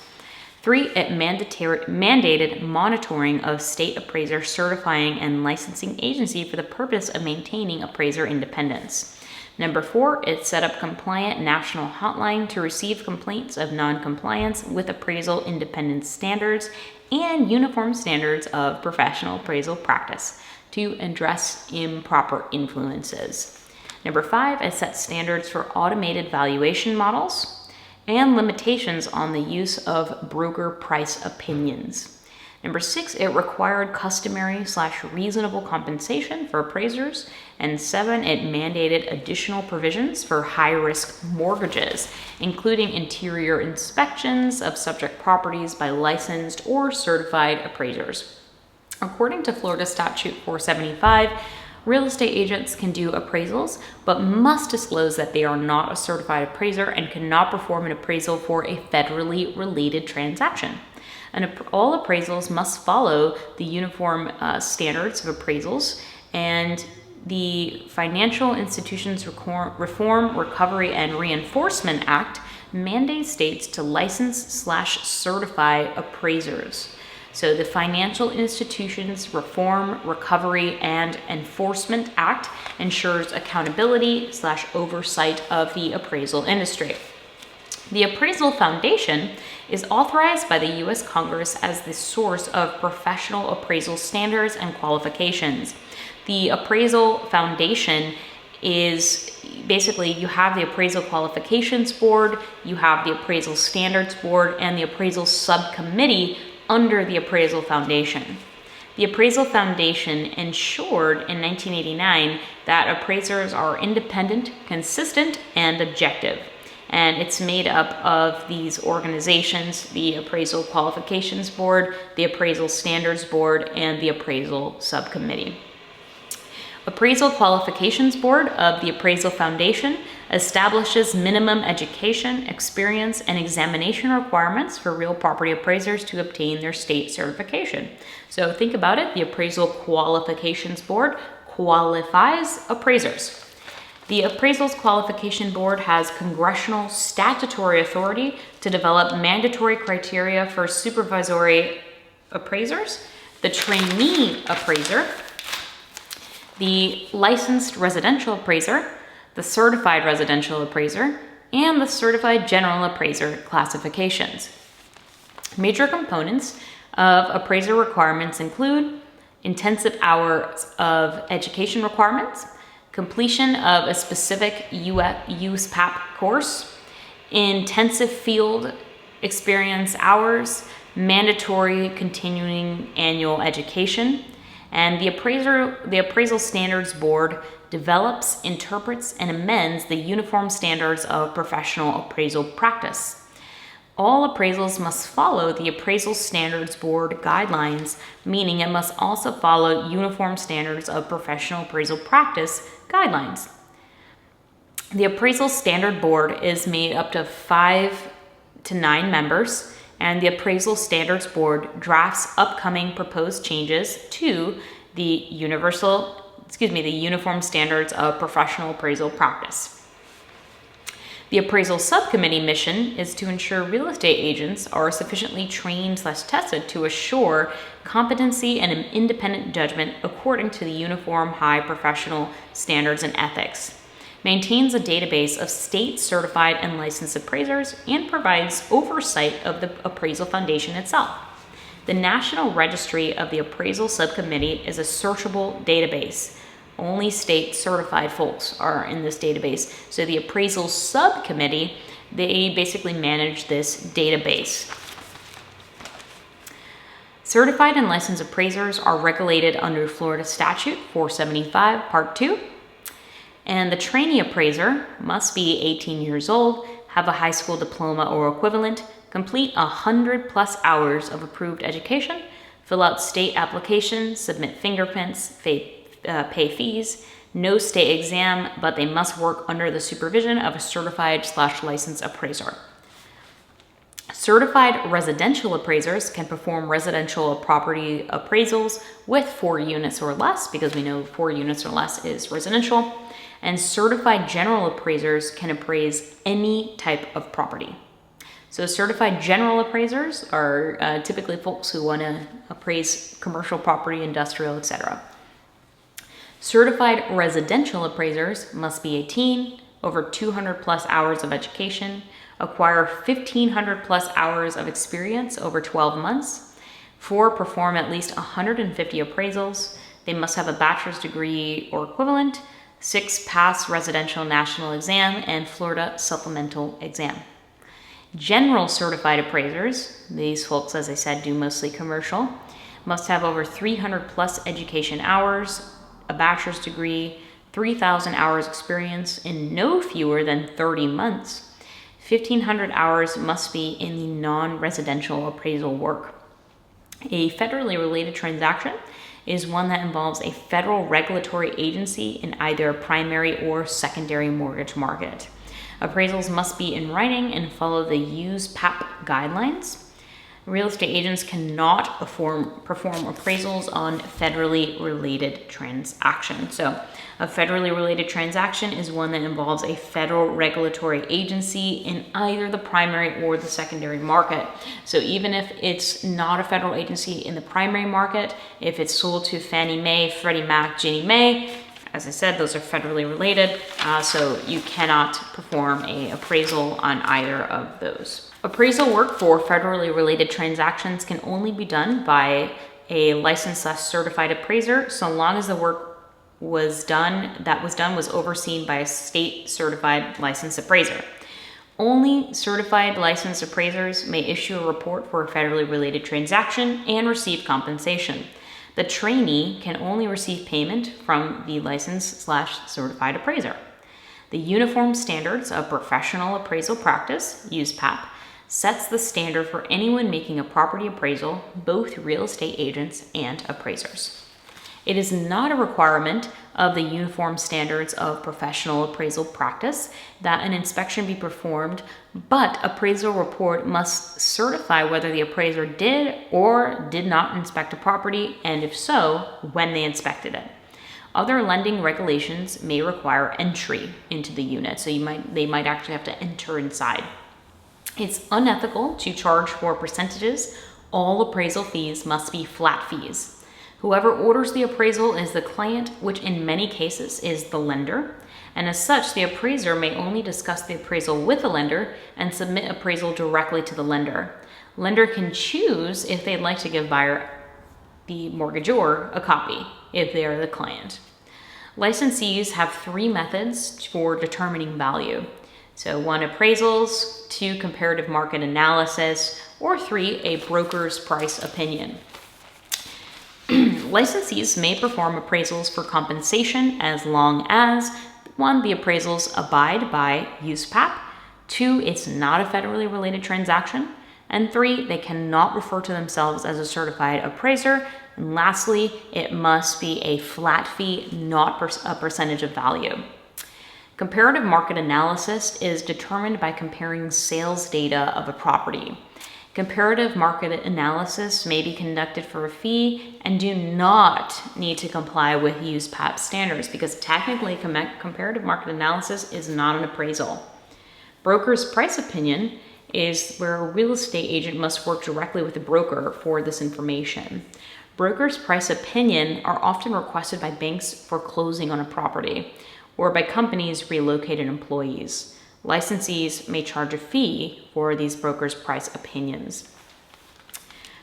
3, it mandated monitoring of state appraiser certifying and licensing agency for the purpose of maintaining appraiser independence. Number 4, it set up compliant national hotline to receive complaints of non-compliance with appraisal independence standards and uniform standards of professional appraisal practice to address improper influences. Number 5, it set standards for automated valuation models and limitations on the use of broker price opinions. Number 6, it required customary/reasonable compensation for appraisers. And 7, it mandated additional provisions for high-risk mortgages, including interior inspections of subject properties by licensed or certified appraisers. According to Florida Statute 475, real estate agents can do appraisals, but must disclose that they are not a certified appraiser and cannot perform an appraisal for a federally related transaction. And all appraisals must follow the uniform standards of appraisals, and the Financial Institutions Reform, Recovery, and Reinforcement Act mandates states to license/certify appraisers. So the Financial Institutions Reform, Recovery, and Enforcement Act ensures accountability/oversight of the appraisal industry. The Appraisal Foundation is authorized by the U.S. Congress as the source of professional appraisal standards and qualifications. The Appraisal Foundation is basically, you have the Appraisal Qualifications Board, you have the Appraisal Standards Board, and the Appraisal Subcommittee under the Appraisal Foundation. The Appraisal Foundation ensured in 1989 that appraisers are independent, consistent, and objective. And it's made up of these organizations: the Appraisal Qualifications Board, the Appraisal Standards Board, and the Appraisal Subcommittee. Appraisal Qualifications Board of the Appraisal Foundation establishes minimum education, experience, and examination requirements for real property appraisers to obtain their state certification. So think about it, the Appraisal Qualifications Board qualifies appraisers. The Appraisals Qualification Board has congressional statutory authority to develop mandatory criteria for supervisory appraisers, the trainee appraiser, the licensed residential appraiser, the certified residential appraiser, and the certified general appraiser classifications. Major components of appraiser requirements include intensive hours of education requirements, completion of a specific USPAP course, intensive field experience hours, mandatory continuing annual education, and the Appraisal Standards Board develops, interprets, and amends the uniform standards of professional appraisal practice. All appraisals must follow the Appraisal Standards Board guidelines, meaning it must also follow uniform standards of professional appraisal practice guidelines. The Appraisal Standard Board is made up of 5 to 9 members, and the Appraisal Standards Board drafts upcoming proposed changes to the Uniform Standards of Professional Appraisal Practice. The Appraisal Subcommittee mission is to ensure real estate agents are sufficiently trained/tested to assure competency and an independent judgment according to the Uniform High Professional Standards and Ethics, maintains a database of state certified and licensed appraisers, and provides oversight of the Appraisal Foundation itself. The National Registry of the Appraisal Subcommittee is a searchable database. Only state certified folks are in this database. So the Appraisal Subcommittee, they basically manage this database. Certified and licensed appraisers are regulated under Florida Statute 475, Part 2. And the trainee appraiser must be 18 years old, have a high school diploma or equivalent, complete 100+ hours of approved education, fill out state applications, submit fingerprints, pay fees, no state exam, but they must work under the supervision of a certified/licensed appraiser. Certified residential appraisers can perform residential property appraisals with 4 units or less, because we know 4 units or less is residential. And certified general appraisers can appraise any type of property. So certified general appraisers are typically folks who want to appraise commercial property, industrial, etc. Certified residential appraisers must be 18, over 200+ hours of education, acquire 1,500+ hours of experience over 12 months, 4, perform at least 150 appraisals. They must have a bachelor's degree or equivalent, 6, pass residential national exam and Florida supplemental exam. General certified appraisers, these folks, as I said, do mostly commercial, must have over 300 plus education hours, a bachelor's degree, 3,000 hours experience in no fewer than 30 months. 1,500 hours must be in the non-residential appraisal work. A federally related transaction is one that involves a federal regulatory agency in either a primary or secondary mortgage market. Appraisals must be in writing and follow the USPAP guidelines. Real estate agents cannot perform appraisals on federally related transactions. So a federally related transaction is one that involves a federal regulatory agency in either the primary or the secondary market. So even if it's not a federal agency in the primary market, if it's sold to Fannie Mae, Freddie Mac, Ginnie Mae, as I said, those are federally related, so you cannot perform an appraisal on either of those. Appraisal work for federally related transactions can only be done by a licensed/certified appraiser so long as the work was overseen by a state certified licensed appraiser. Only certified licensed appraisers may issue a report for a federally related transaction and receive compensation. The trainee can only receive payment from the licensed/certified appraiser. The Uniform Standards of Professional Appraisal Practice, USPAP, sets the standard for anyone making a property appraisal, both real estate agents and appraisers. It is not a requirement of the Uniform Standards of Professional Appraisal Practice that an inspection be performed, but appraisal report must certify whether the appraiser did or did not inspect a property, and if so, when they inspected it. Other lending regulations may require entry into the unit, so they might actually have to enter inside. It's unethical to charge for percentages. All appraisal fees must be flat fees. Whoever orders the appraisal is the client, which in many cases is the lender, and as such, the appraiser may only discuss the appraisal with the lender and submit appraisal directly to the lender. Lender can choose if they'd like to give buyer, the mortgagor, a copy if they are the client. Licensees have 3 methods for determining value. So 1, appraisals, 2, comparative market analysis, or 3, a broker's price opinion. Licensees may perform appraisals for compensation as long as 1, the appraisals abide by USPAP, 2, it's not a federally related transaction, and 3, they cannot refer to themselves as a certified appraiser, and lastly, it must be a flat fee, not a percentage of value. Comparative market analysis is determined by comparing sales data of a property. Comparative market analysis may be conducted for a fee and do not need to comply with USPAP standards because technically comparative market analysis is not an appraisal. Broker's price opinion is where a real estate agent must work directly with the broker for this information. Broker's price opinion are often requested by banks for closing on a property or by companies relocating employees. Licensees may charge a fee for these brokers' price opinions.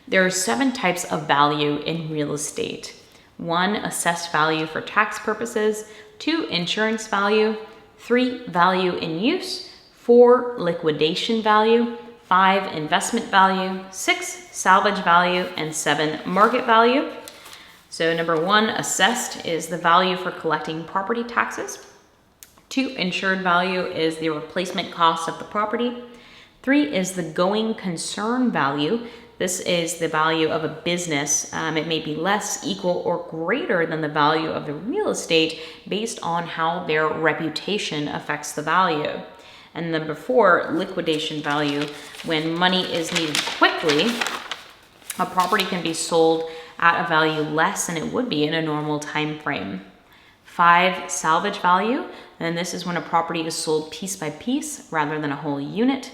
There are 7 types of value in real estate. 1, assessed value for tax purposes. 2, insurance value. 3, value in use. 4, liquidation value. 5, investment value. 6, salvage value. And 7, market value. So number 1, assessed, is the value for collecting property taxes. 2, insured value is the replacement cost of the property. 3 is the going concern value. This is the value of a business. It may be less, equal, or greater than the value of the real estate based on how their reputation affects the value. And number 4, liquidation value. When money is needed quickly, a property can be sold at a value less than it would be in a normal time frame. 5, salvage value, and this is when a property is sold piece by piece rather than a whole unit.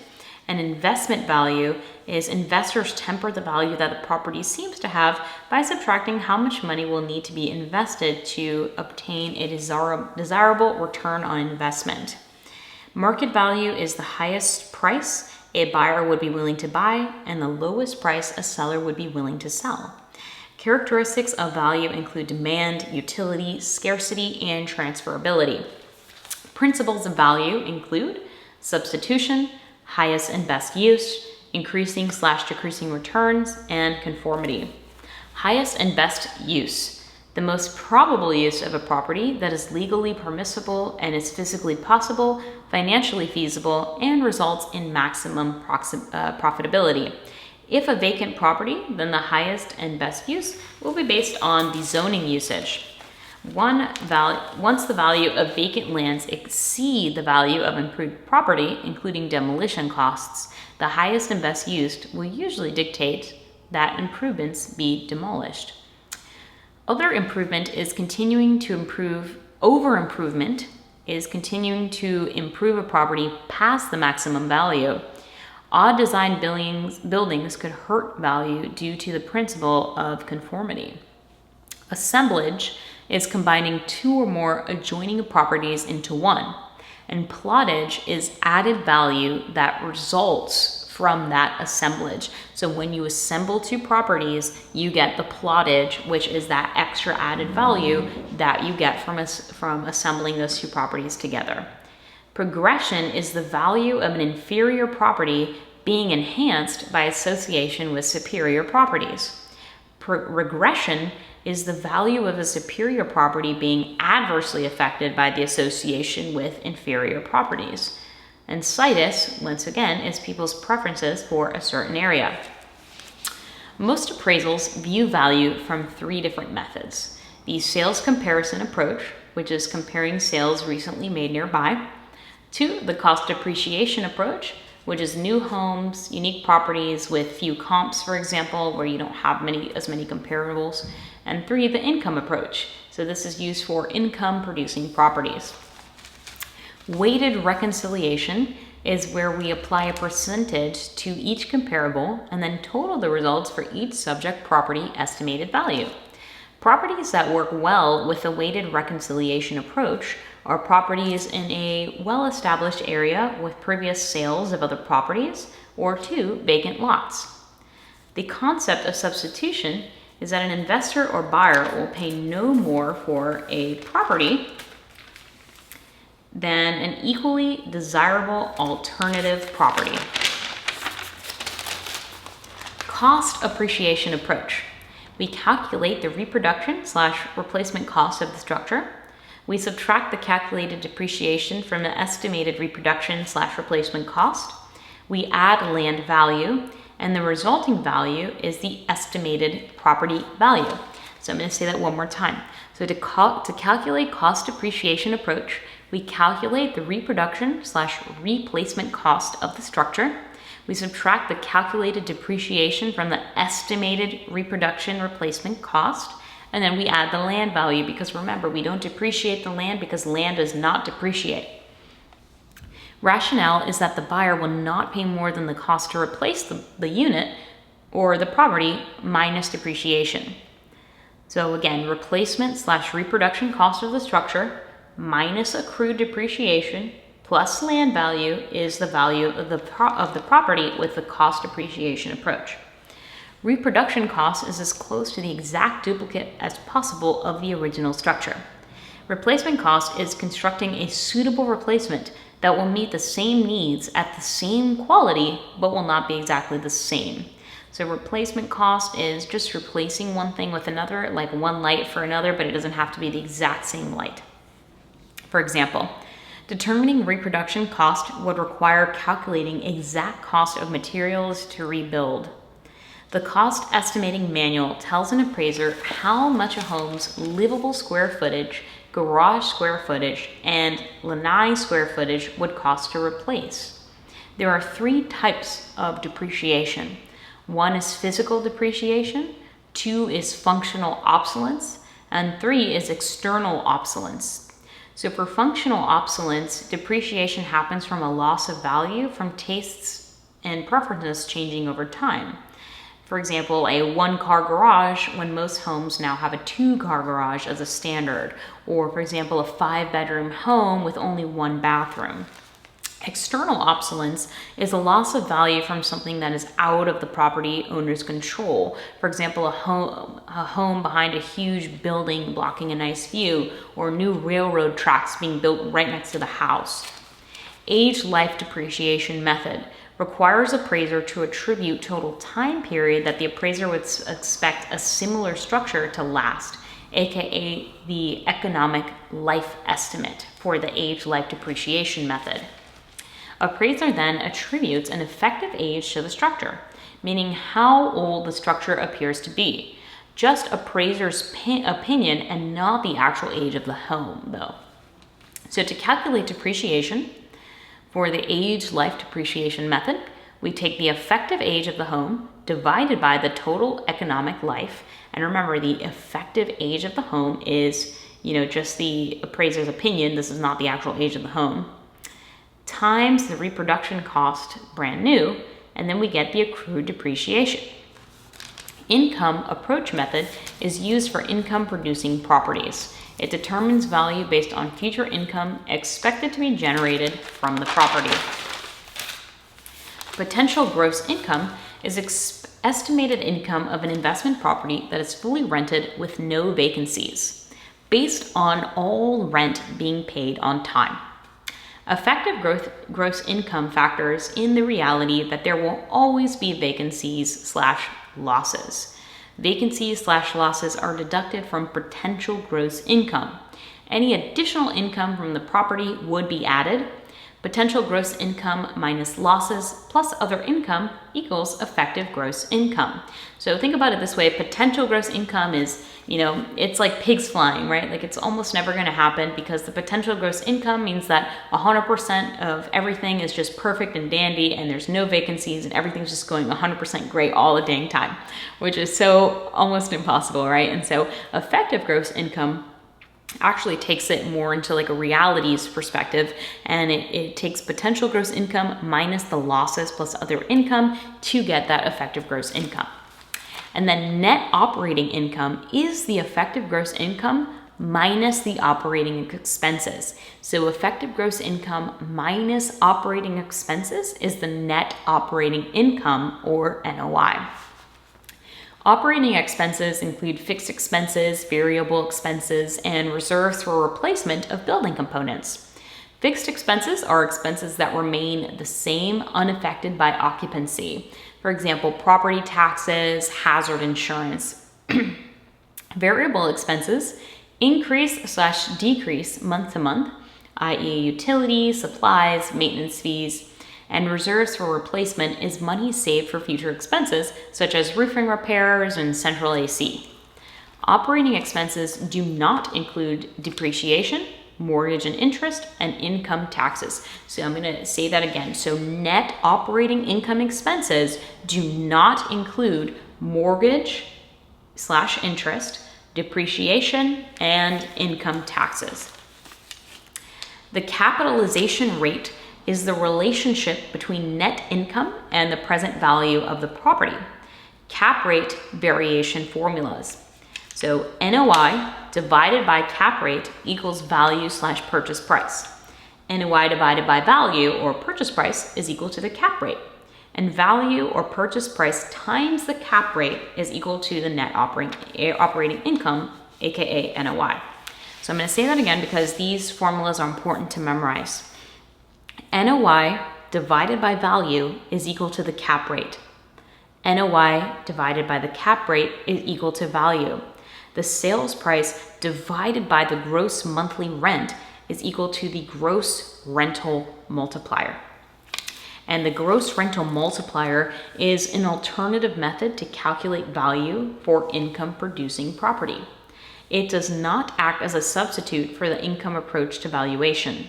And investment value is investors temper the value that the property seems to have by subtracting how much money will need to be invested to obtain a desirable return on investment. Market value is the highest price a buyer would be willing to buy and the lowest price a seller would be willing to sell. Characteristics of value include demand, utility, scarcity, and transferability. Principles of value include substitution, highest and best use, increasing/decreasing returns, and conformity. Highest and best use. The most probable use of a property that is legally permissible and is physically possible, financially feasible, and results in maximum profitability. If a vacant property, then the highest and best use will be based on the zoning usage. Once the value of vacant lands exceed the value of improved property, including demolition costs, the highest and best use will usually dictate that improvements be demolished. Over-improvement is continuing to improve a property past the maximum value. Odd design buildings could hurt value due to the principle of conformity. Assemblage is combining two or more adjoining properties into one, and plottage is added value that results from that assemblage. So when you assemble two properties, you get the plottage, which is that extra added value that you get from assembling those two properties together. Progression is the value of an inferior property being enhanced by association with superior properties. Regression is the value of a superior property being adversely affected by the association with inferior properties. And situs, once again, is people's preferences for a certain area. Most appraisals view value from three different methods. The sales comparison approach, which is comparing sales recently made nearby. 2, the cost depreciation approach, which is new homes, unique properties with few comps, for example, where you don't have as many comparables. And 3, the income approach. So this is used for income producing properties. Weighted reconciliation is where we apply a percentage to each comparable and then total the results for each subject property estimated value. Properties that work well with the weighted reconciliation approach are properties in a well-established area with previous sales of other properties or 2 vacant lots. The concept of substitution is that an investor or buyer will pay no more for a property than an equally desirable alternative property. Cost appreciation approach. We calculate the reproduction/replacement cost of the structure. We subtract the calculated depreciation from the estimated reproduction/replacement cost. We add land value, and the resulting value is the estimated property value. So I'm going to say that one more time. So to calculate cost depreciation approach, we calculate the reproduction/replacement cost of the structure. We subtract the calculated depreciation from the estimated reproduction replacement cost, and then we add the land value, because remember, we don't depreciate the land because land does not depreciate. Rationale is that the buyer will not pay more than the cost to replace the unit or the property minus depreciation. So again, replacement/reproduction cost of the structure minus accrued depreciation plus land value is the value of the property with the cost depreciation approach. Reproduction cost is as close to the exact duplicate as possible of the original structure. Replacement cost is constructing a suitable replacement that will meet the same needs at the same quality but will not be exactly the same. So replacement cost is just replacing one thing with another, like one light for another, but it doesn't have to be the exact same light. For example, determining reproduction cost would require calculating exact cost of materials to rebuild. The cost estimating manual tells an appraiser how much a home's livable square footage, garage square footage, and lanai square footage would cost to replace. There are 3 types of depreciation. 1 is physical depreciation, 2 is functional obsolescence, and 3 is external obsolescence. So for functional obsolescence, depreciation happens from a loss of value from tastes and preferences changing over time. For example, a 1-car garage when most homes now have a 2-car garage as a standard, or for example, a 5-bedroom home with only 1 bathroom. External obsolescence is a loss of value from something that is out of the property owner's control. For example, a home behind a huge building blocking a nice view, or new railroad tracks being built right next to the house. Age life depreciation method requires appraiser to attribute total time period that the appraiser would expect a similar structure to last, aka the economic life estimate for the age life depreciation method. Appraiser then attributes an effective age to the structure, meaning how old the structure appears to be. Just appraiser's opinion and not the actual age of the home, though. So to calculate depreciation for the age life depreciation method, we take the effective age of the home divided by the total economic life. And remember, the effective age of the home is, just the appraiser's opinion. This is not the actual age of the home. Times the reproduction cost brand new, and then we get the accrued depreciation. Income approach method is used for income producing properties. It determines value based on future income expected to be generated from the property. Potential gross income is estimated income of an investment property that is fully rented with no vacancies, based on all rent being paid on time. Effective gross income factors in the reality that there will always be vacancies/losses. Vacancies/losses are deducted from potential gross income. Any additional income from the property would be added. Potential gross income minus losses plus other income equals effective gross income. So think about it this way. Potential gross income is, it's like pigs flying, right? Like it's almost never going to happen, because the potential gross income means that 100% of everything is just perfect and dandy and there's no vacancies and everything's just going 100% great all the dang time, which is so almost impossible, right? And so effective gross income actually takes it more into like a realities perspective, and it takes potential gross income minus the losses plus other income to get that effective gross income. And then net operating income is the effective gross income minus the operating expenses. So effective gross income minus operating expenses is the net operating income, or NOI. Operating expenses include fixed expenses, variable expenses, and reserves for replacement of building components. Fixed expenses are expenses that remain the same unaffected by occupancy. For example, property taxes, hazard insurance. Variable expenses increase/decrease month to month, i.e. utilities, supplies, maintenance fees. And reserves for replacement is money saved for future expenses, such as roofing repairs and central AC. Operating expenses do not include depreciation, mortgage and interest, and income taxes. So I'm going to say that again. So net operating income expenses do not include mortgage/interest, depreciation, and income taxes. The capitalization rate is the relationship between net income and the present value of the property. Cap rate variation formulas. So NOI divided by cap rate equals value/purchase price. NOI divided by value or purchase price is equal to the cap rate. And value or purchase price times the cap rate is equal to the net operating income, aka NOI. So I'm going to say that again because these formulas are important to memorize. NOI divided by value is equal to the cap rate. NOI divided by the cap rate is equal to value. The sales price divided by the gross monthly rent is equal to the gross rental multiplier. And the gross rental multiplier is an alternative method to calculate value for income producing property. It does not act as a substitute for the income approach to valuation.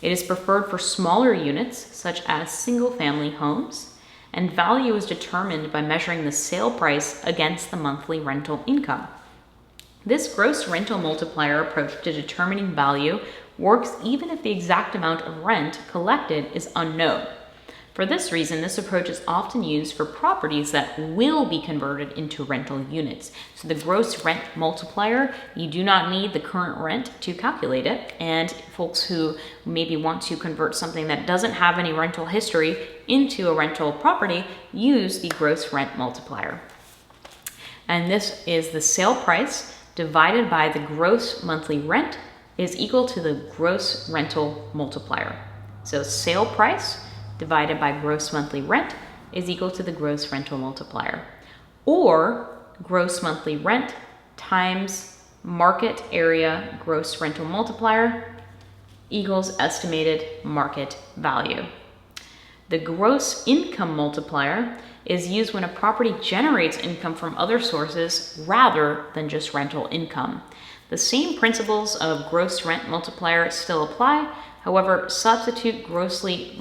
It is preferred for smaller units, such as single-family homes, and value is determined by measuring the sale price against the monthly rental income. This gross rental multiplier approach to determining value works even if the exact amount of rent collected is unknown. For this reason, this approach is often used for properties that will be converted into rental units. So the gross rent multiplier, you do not need the current rent to calculate it. And folks who maybe want to convert something that doesn't have any rental history into a rental property use the gross rent multiplier. And this is the sale price divided by the gross monthly rent is equal to the gross rental multiplier. So sale price divided by gross monthly rent is equal to the gross rental multiplier, or gross monthly rent times market area gross rental multiplier equals estimated market value. The gross income multiplier is used when a property generates income from other sources rather than just rental income. The same principles of gross rent multiplier still apply. However, substitute gross monthly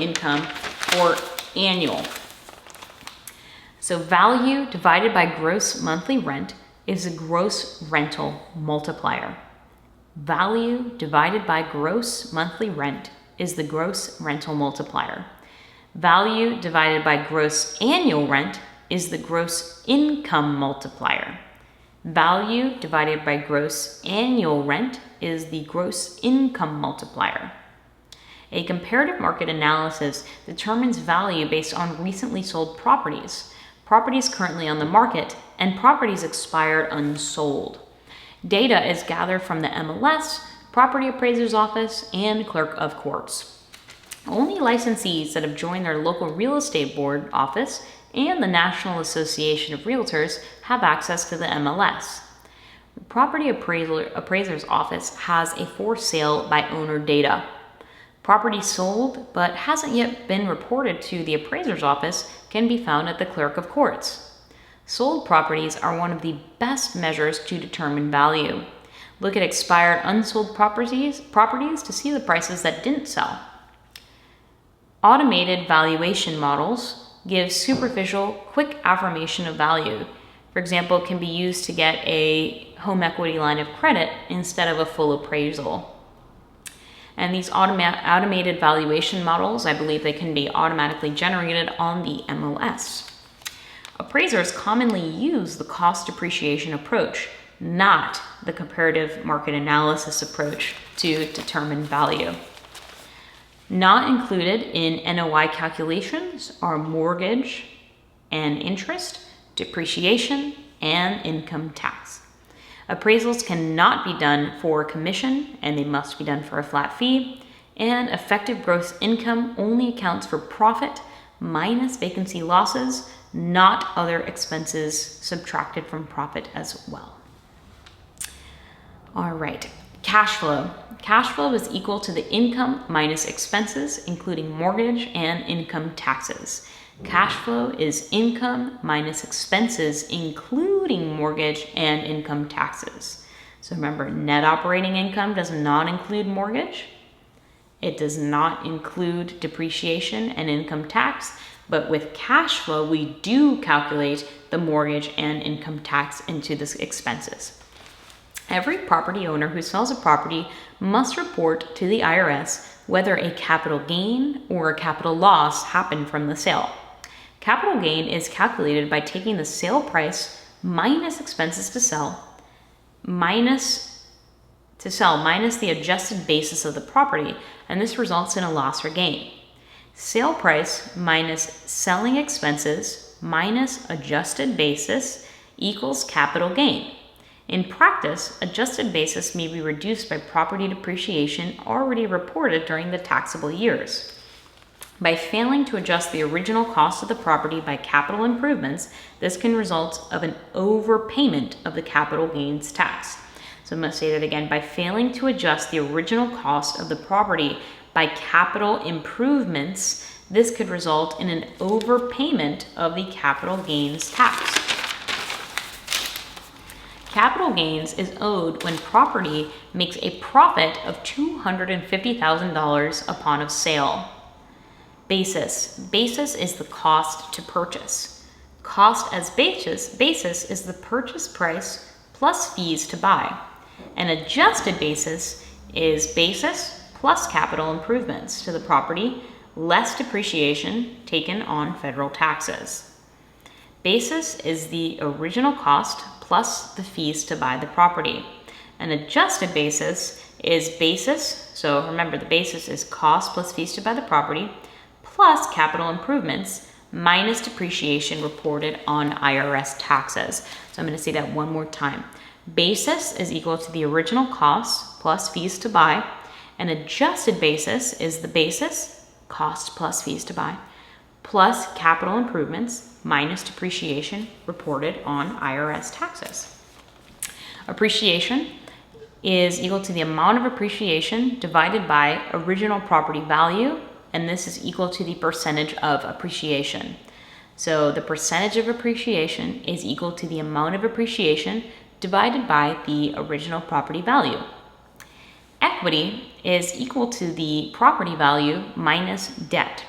income for annual. So value divided by gross monthly rent is the gross rental multiplier. Value divided by gross monthly rent is the gross rental multiplier. Value divided by gross annual rent is the gross income multiplier. Value divided by gross annual rent is the gross income multiplier. A comparative market analysis determines value based on recently sold properties, properties currently on the market, and properties expired unsold. Data is gathered from the MLS, Property Appraiser's Office, and Clerk of Courts. Only licensees that have joined their local real estate board office and the National Association of Realtors have access to the MLS. The Property Appraiser's Office has a for sale by owner data. Property sold but hasn't yet been reported to the appraiser's office can be found at the Clerk of Courts. Sold properties are one of the best measures to determine value. Look at expired unsold properties to see the prices that didn't sell. Automated valuation models give superficial, quick affirmation of value. For example, it can be used to get a home equity line of credit instead of a full appraisal. And these automated valuation models, I believe they can be automatically generated on the MLS. Appraisers commonly use the cost depreciation approach, not the comparative market analysis approach, to determine value. Not included in NOI calculations are mortgage and interest, depreciation, and income tax. Appraisals cannot be done for commission, and they must be done for a flat fee, and effective gross income only accounts for profit minus vacancy losses, not other expenses subtracted from profit as well. All right, cash flow. Cash flow is equal to the income minus expenses, including mortgage and income taxes. Cash flow is income minus expenses, including mortgage and income taxes. So remember, net operating income does not include mortgage. It does not include depreciation and income tax. But with cash flow, we do calculate the mortgage and income tax into the expenses. Every property owner who sells a property must report to the IRS whether a capital gain or a capital loss happened from the sale. Capital gain is calculated by taking the sale price minus expenses to sell, minus the adjusted basis of the property, and this results in a loss or gain. Sale price minus selling expenses minus adjusted basis equals capital gain. In practice, adjusted basis may be reduced by property depreciation already reported during the taxable years. By failing to adjust the original cost of the property by capital improvements, this can result of an overpayment of the capital gains tax. So I'm going to say that again. By failing to adjust the original cost of the property by capital improvements, this could result in an overpayment of the capital gains tax. Capital gains is owed when property makes a profit of $250,000 upon a sale. Basis. Basis is the cost to purchase. Cost as basis is the purchase price plus fees to buy. An adjusted basis is basis plus capital improvements to the property, less depreciation taken on federal taxes. Basis is the original cost plus the fees to buy the property. An adjusted basis is basis, so remember the basis is cost plus fees to buy the property, plus capital improvements minus depreciation reported on IRS taxes. So I'm going to say that one more time. Basis is equal to the original cost plus fees to buy, An adjusted basis is the basis, cost plus fees to buy, plus capital improvements minus depreciation reported on IRS taxes. Appreciation is equal to the amount of appreciation divided by original property value, and this is equal to the percentage of appreciation. So the percentage of appreciation is equal to the amount of appreciation divided by the original property value. Equity is equal to the property value minus debt.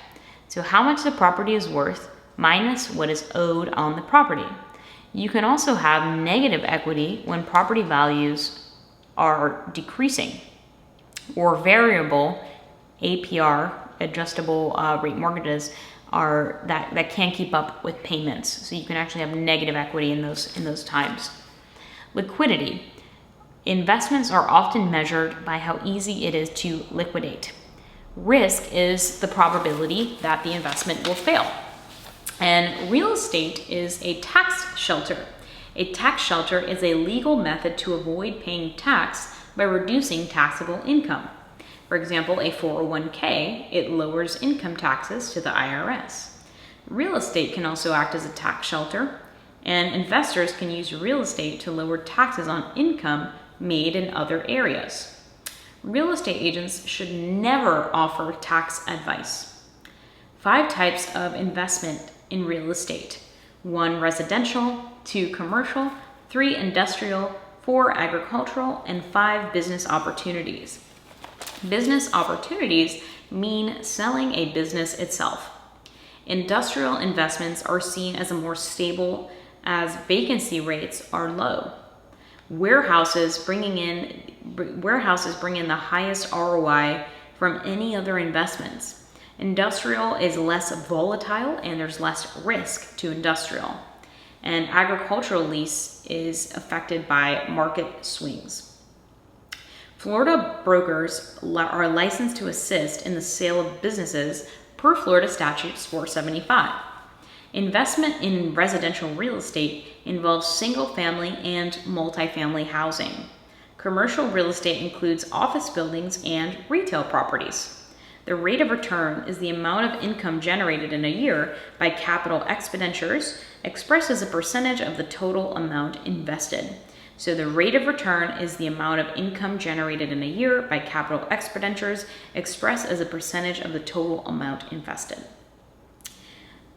So how much the property is worth minus what is owed on the property. You can also have negative equity when property values are decreasing, or variable APR, adjustable rate mortgages, are that can't keep up with payments. So you can actually have negative equity in those times. Liquidity. Investments are often measured by how easy it is to liquidate. Risk is the probability that the investment will fail. And real estate is a tax shelter. A tax shelter is a legal method to avoid paying tax by reducing taxable income. For example, a 401k, it lowers income taxes to the IRS. Real estate can also act as a tax shelter, and investors can use real estate to lower taxes on income made in other areas. Real estate agents should never offer tax advice. 5 types of investment in real estate. 1, residential, 2, commercial, 3, industrial, 4, agricultural, and 5, business opportunities. Business opportunities mean selling a business itself. Industrial investments are seen as more stable as vacancy rates are low. Warehouses bring in the highest ROI from any other investments. Industrial is less volatile and there's less risk to industrial. And agricultural lease is affected by market swings. Florida brokers are licensed to assist in the sale of businesses per Florida Statutes 475. Investment in residential real estate involves single-family and multifamily housing. Commercial real estate includes office buildings and retail properties. The rate of return is the amount of income generated in a year by capital expenditures expressed as a percentage of the total amount invested. So the rate of return is the amount of income generated in a year by capital expenditures expressed as a percentage of the total amount invested.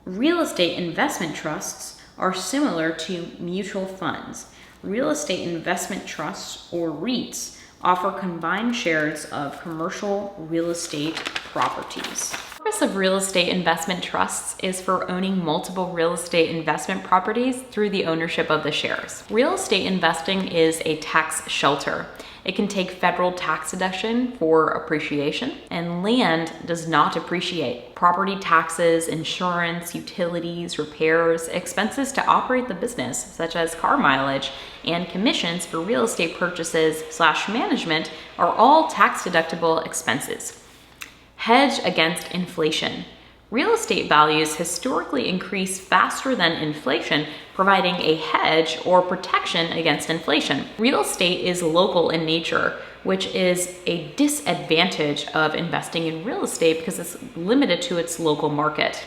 Real estate investment trusts are similar to mutual funds. Real estate investment trusts, or REITs, offer combined shares of commercial real estate properties. The purpose of real estate investment trusts is for owning multiple real estate investment properties through the ownership of the shares. Real estate investing is a tax shelter. It can take federal tax deduction for appreciation, and land does not appreciate. Property taxes, insurance, utilities, repairs, expenses to operate the business, such as car mileage, and commissions for real estate purchases / management are all tax deductible expenses. Hedge against inflation. Real estate values historically increase faster than inflation, providing a hedge or protection against inflation. Real estate is local in nature, which is a disadvantage of investing in real estate because it's limited to its local market.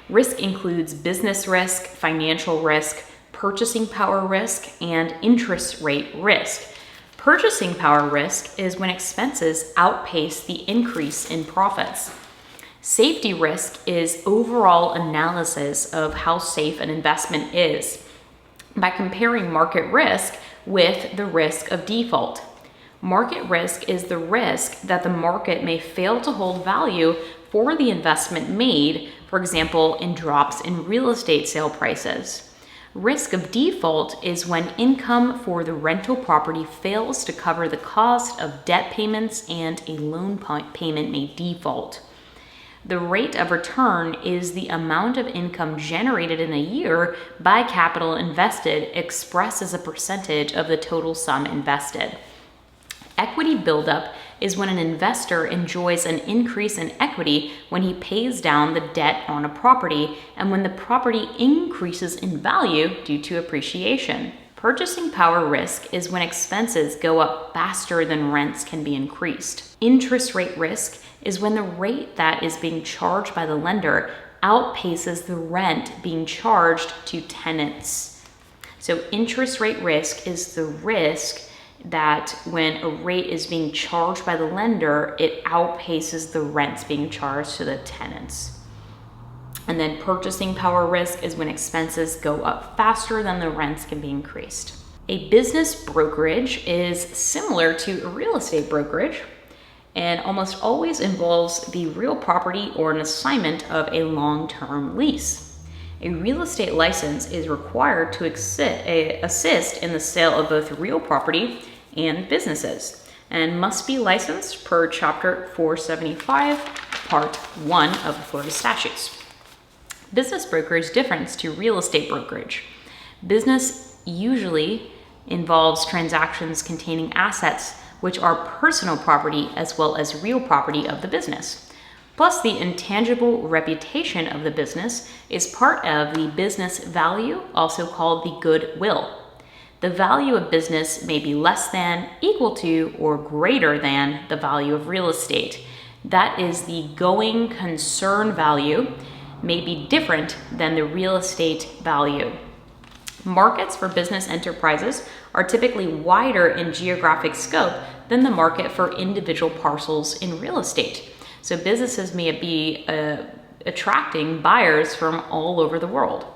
Risk includes business risk, financial risk, purchasing power risk, and interest rate risk. Purchasing power risk is when expenses outpace the increase in profits. Safety risk is overall analysis of how safe an investment is by comparing market risk with the risk of default. Market risk is the risk that the market may fail to hold value for the investment made, for example, in drops in real estate sale prices. Risk of default is when income for the rental property fails to cover the cost of debt payments and a loan payment may default. The rate of return is the amount of income generated in a year by capital invested expressed as a percentage of the total sum invested. Equity buildup is when an investor enjoys an increase in equity when he pays down the debt on a property and when the property increases in value due to appreciation. Purchasing power risk is when expenses go up faster than rents can be increased. Interest rate risk is when the rate that is being charged by the lender outpaces the rent being charged to tenants. So interest rate risk is the risk that when a rate is being charged by the lender, it outpaces the rents being charged to the tenants. And then purchasing power risk is when expenses go up faster than the rents can be increased. A business brokerage is similar to a real estate brokerage and almost always involves the real property or an assignment of a long-term lease. A real estate license is required to assist in the sale of both real property and businesses and must be licensed per Chapter 475, Part 1 of the Florida statutes. Business brokerage difference to real estate brokerage. Business usually involves transactions containing assets which are personal property as well as real property of the business. Plus, the intangible reputation of the business is part of the business value, also called the goodwill. The value of business may be less than, equal to, or greater than the value of real estate. That is the going concern value may be different than the real estate value. Markets for business enterprises are typically wider in geographic scope than the market for individual parcels in real estate. So businesses may be attracting buyers from all over the world.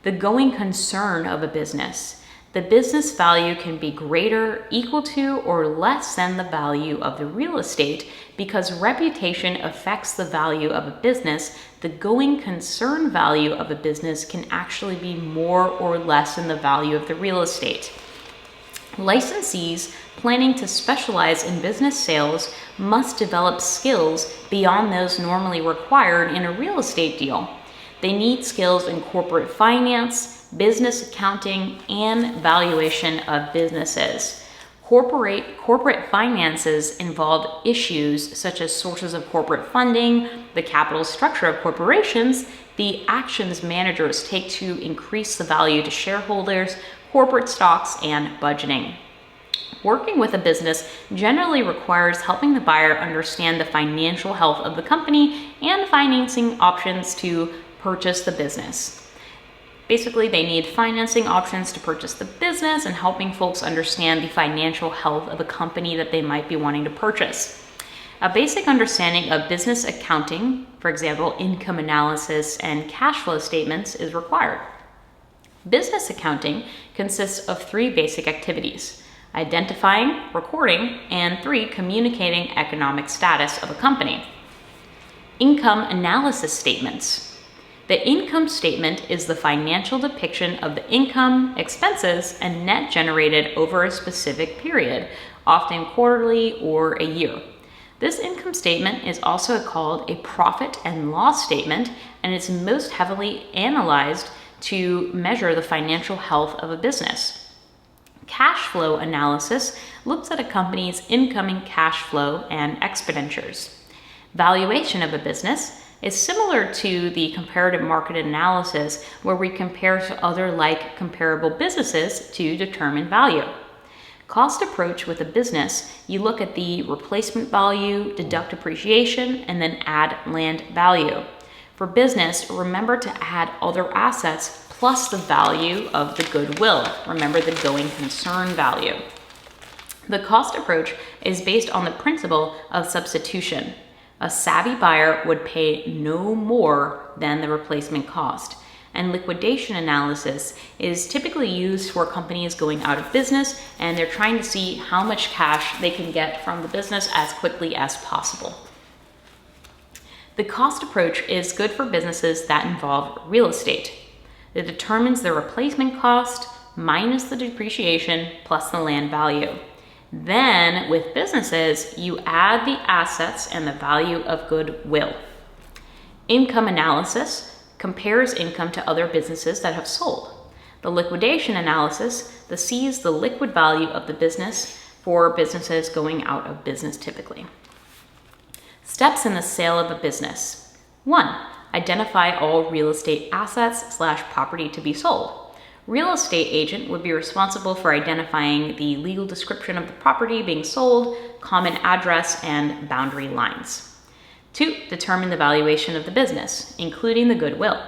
The going concern of a business. The business value can be greater, equal to, or less than the value of the real estate. Because reputation affects the value of a business, the going concern value of a business can actually be more or less than the value of the real estate. Licensees planning to specialize in business sales must develop skills beyond those normally required in a real estate deal. They need skills in corporate finance, business accounting, and valuation of businesses. Corporate finances involve issues such as sources of corporate funding, the capital structure of corporations, the actions managers take to increase the value to shareholders, corporate stocks, and budgeting. Working with a business generally requires helping the buyer understand the financial health of the company and financing options to purchase the business. Basically, they need financing options to purchase the business and helping folks understand the financial health of a company that they might be wanting to purchase. A basic understanding of business accounting, for example, income analysis and cash flow statements, is required. Business accounting consists of 3 basic activities: identifying, recording, and 3, communicating economic status of a company. Income analysis statements. The income statement is the financial depiction of the income, expenses, and net generated over a specific period, often quarterly or a year. This income statement is also called a profit and loss statement, and is most heavily analyzed to measure the financial health of a business. Cash flow analysis looks at a company's incoming cash flow and expenditures. Valuation of a business is similar to the comparative market analysis, where we compare to other like comparable businesses to determine value. Cost approach with a business, you look at the replacement value, deduct depreciation, and then add land value. For business, remember to add other assets plus the value of the goodwill. Remember the going concern value. The cost approach is based on the principle of substitution. A savvy buyer would pay no more than the replacement cost. And liquidation analysis is typically used for companies going out of business, and they're trying to see how much cash they can get from the business as quickly as possible. The cost approach is good for businesses that involve real estate. It determines the replacement cost minus the depreciation plus the land value. Then, with businesses, you add the assets and the value of goodwill. Income analysis compares income to other businesses that have sold. The liquidation analysis sees the liquid value of the business for businesses going out of business typically. Steps in the sale of a business. 1. Identify all real estate assets / property to be sold. Real estate agent would be responsible for identifying the legal description of the property being sold, common address, and boundary lines. 2, determine the valuation of the business, including the goodwill,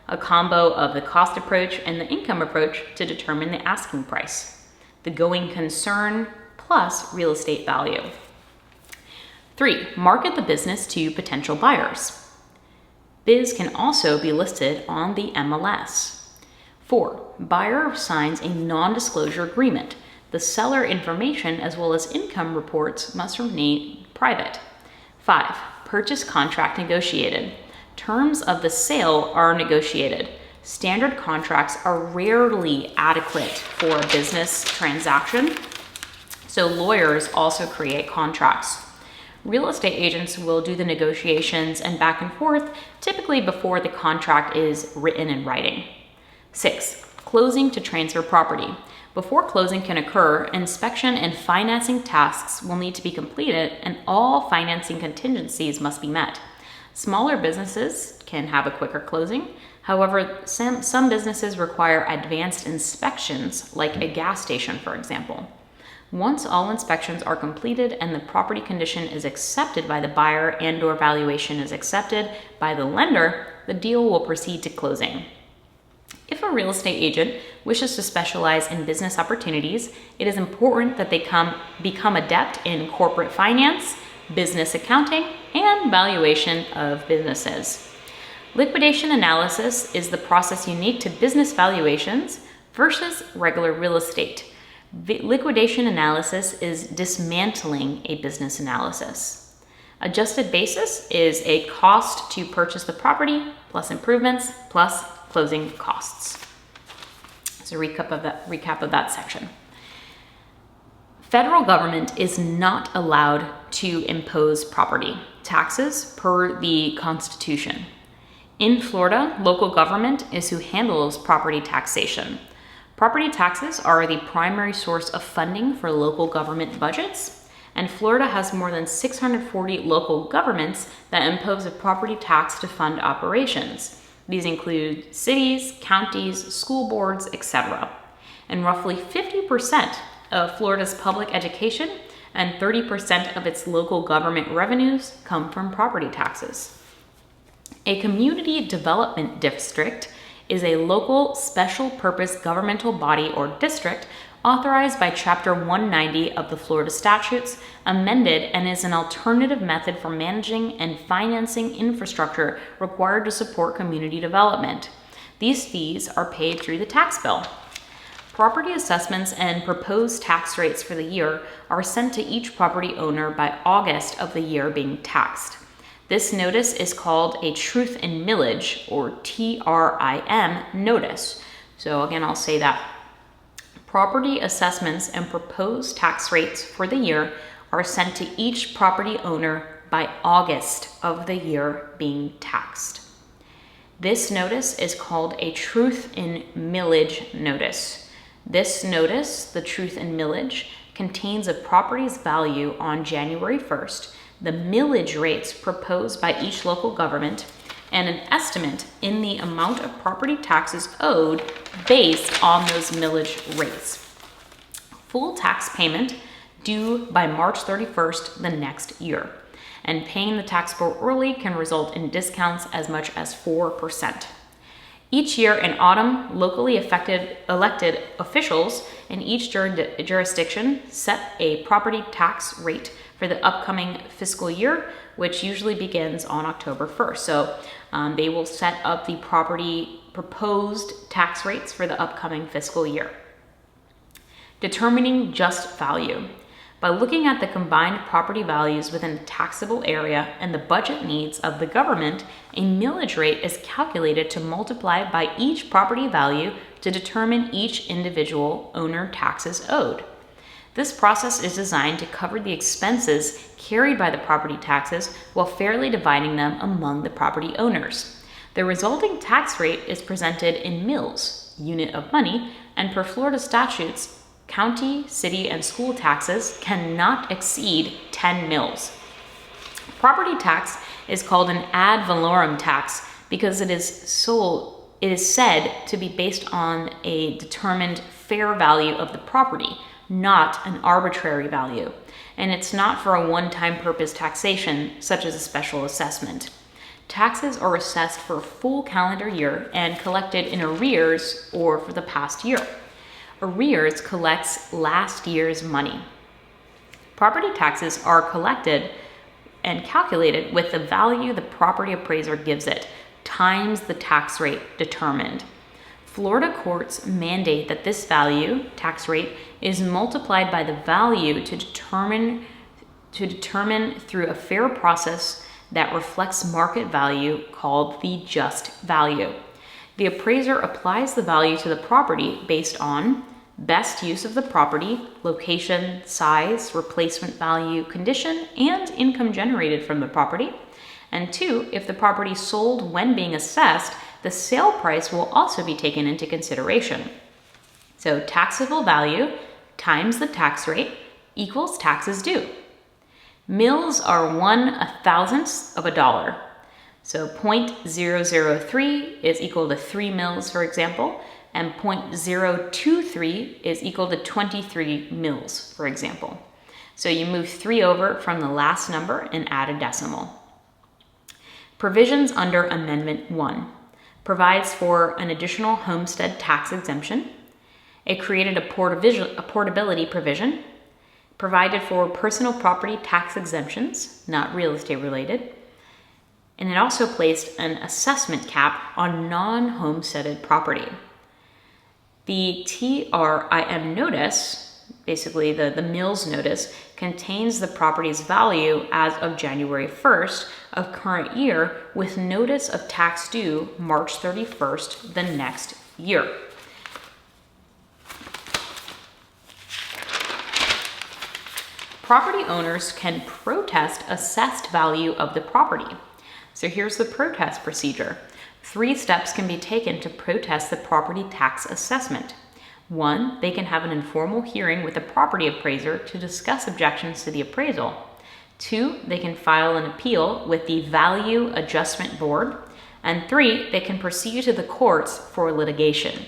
a combo of the cost approach and the income approach to determine the asking price, the going concern plus real estate value. 3, market the business to potential buyers. Biz can also be listed on the MLS. 4, buyer signs a non-disclosure agreement. The seller information as well as income reports must remain private. 5, purchase contract negotiated. Terms of the sale are negotiated. Standard contracts are rarely adequate for a business transaction, so lawyers also create contracts. Real estate agents will do the negotiations and back and forth, typically before the contract is written in writing. 6, closing to transfer property. Before closing can occur, inspection and financing tasks will need to be completed and all financing contingencies must be met. Smaller businesses can have a quicker closing. However, some businesses require advanced inspections, like a gas station, for example. Once all inspections are completed and the property condition is accepted by the buyer and/or valuation is accepted by the lender, the deal will proceed to closing. If a real estate agent wishes to specialize in business opportunities, it is important that they become adept in corporate finance, business accounting, and valuation of businesses. Liquidation analysis is the process unique to business valuations versus regular real estate. Liquidation analysis is dismantling a business analysis. Adjusted basis is a cost to purchase the property plus improvements plus closing costs. So recap of that section. Federal government is not allowed to impose property taxes per the Constitution. In Florida, local government is who handles property taxation. Property taxes are the primary source of funding for local government budgets, and Florida has more than 640 local governments that impose a property tax to fund operations. These include cities, counties, school boards, etc. And roughly 50% of Florida's public education and 30% of its local government revenues come from property taxes. A community development district is a local special purpose governmental body or district authorized by Chapter 190 of the Florida statutes, amended, and is an alternative method for managing and financing infrastructure required to support community development. These fees are paid through the tax bill. Property assessments and proposed tax rates for the year are sent to each property owner by August of the year being taxed. This notice is called a truth in millage, or TRIM notice. So again, I'll say that. Property assessments and proposed tax rates for the year are sent to each property owner by August of the year being taxed. This notice is called a truth in millage notice. This notice, the truth in millage, contains a property's value on January 1st, the millage rates proposed by each local government, and an estimate in the amount of property taxes owed based on those millage rates. Full tax payment due by March 31st the next year, and paying the tax bill early can result in discounts as much as 4%. Each year in autumn, locally elected officials in each jurisdiction set a property tax rate for the upcoming fiscal year, which usually begins on October 1st. So they will set up the property proposed tax rates for the upcoming fiscal year. Determining just value. By looking at the combined property values within the taxable area and the budget needs of the government, a millage rate is calculated to multiply by each property value to determine each individual owner taxes owed. This process is designed to cover the expenses carried by the property taxes while fairly dividing them among the property owners. The resulting tax rate is presented in mills, unit of money, and per Florida statutes, county, city, and school taxes cannot exceed 10 mills. Property tax is called an ad valorem tax because it It is said to be based on a determined fair value of the property, not an arbitrary value. And it's not for a one-time purpose taxation, such as a special assessment. Taxes are assessed for a full calendar year and collected in arrears or for the past year. Arrears collects last year's money. Property taxes are collected and calculated with the value the property appraiser gives it, times the tax rate determined. Florida courts mandate that this value, tax rate, is multiplied by the value to determine through a fair process that reflects market value called the just value. The appraiser applies the value to the property based on best use of the property, location, size, replacement value, condition, and income generated from the property. And 2, if the property sold when being assessed, the sale price will also be taken into consideration. So taxable value times the tax rate equals taxes due. Mills are 1/1000th of a dollar. So 0.003 is equal to 3 mills, for example, and 0.023 is equal to 23 mills, for example. So you move 3 over from the last number and add a decimal. Provisions under Amendment 1 provides for an additional homestead tax exemption. It created a portability provision, provided for personal property tax exemptions, not real estate related, and it also placed an assessment cap on non-homesteaded property. The TRIM notice, basically the Mills notice, contains the property's value as of January 1st of current year with notice of tax due March 31st the next year. Property owners can protest assessed value of the property. So here's the protest procedure. 3 steps can be taken to protest the property tax assessment. 1, they can have an informal hearing with the property appraiser to discuss objections to the appraisal. 2, they can file an appeal with the Value Adjustment Board. And 3, they can proceed to the courts for litigation.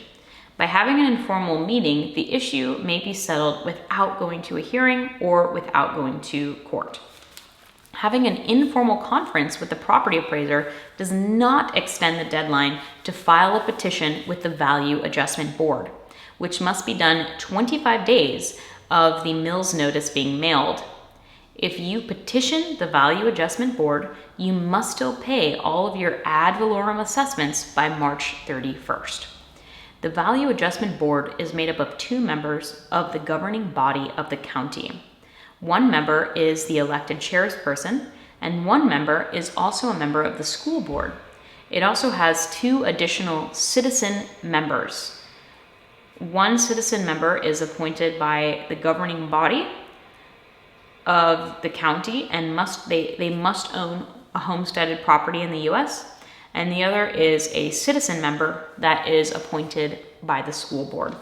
By having an informal meeting, the issue may be settled without going to a hearing or without going to court. Having an informal conference with the property appraiser does not extend the deadline to file a petition with the Value Adjustment Board, which must be done 25 days of the Mills notice being mailed. If you petition the Value Adjustment Board, you must still pay all of your ad valorem assessments by March 31st. The Value Adjustment Board is made up of 2 members of the governing body of the county. 1 member is the elected chairperson, and 1 member is also a member of the school board. It also has 2 additional citizen members. 1 citizen member is appointed by the governing body of the county and they must own a homesteaded property in the U.S., and the other is a citizen member that is appointed by the school board.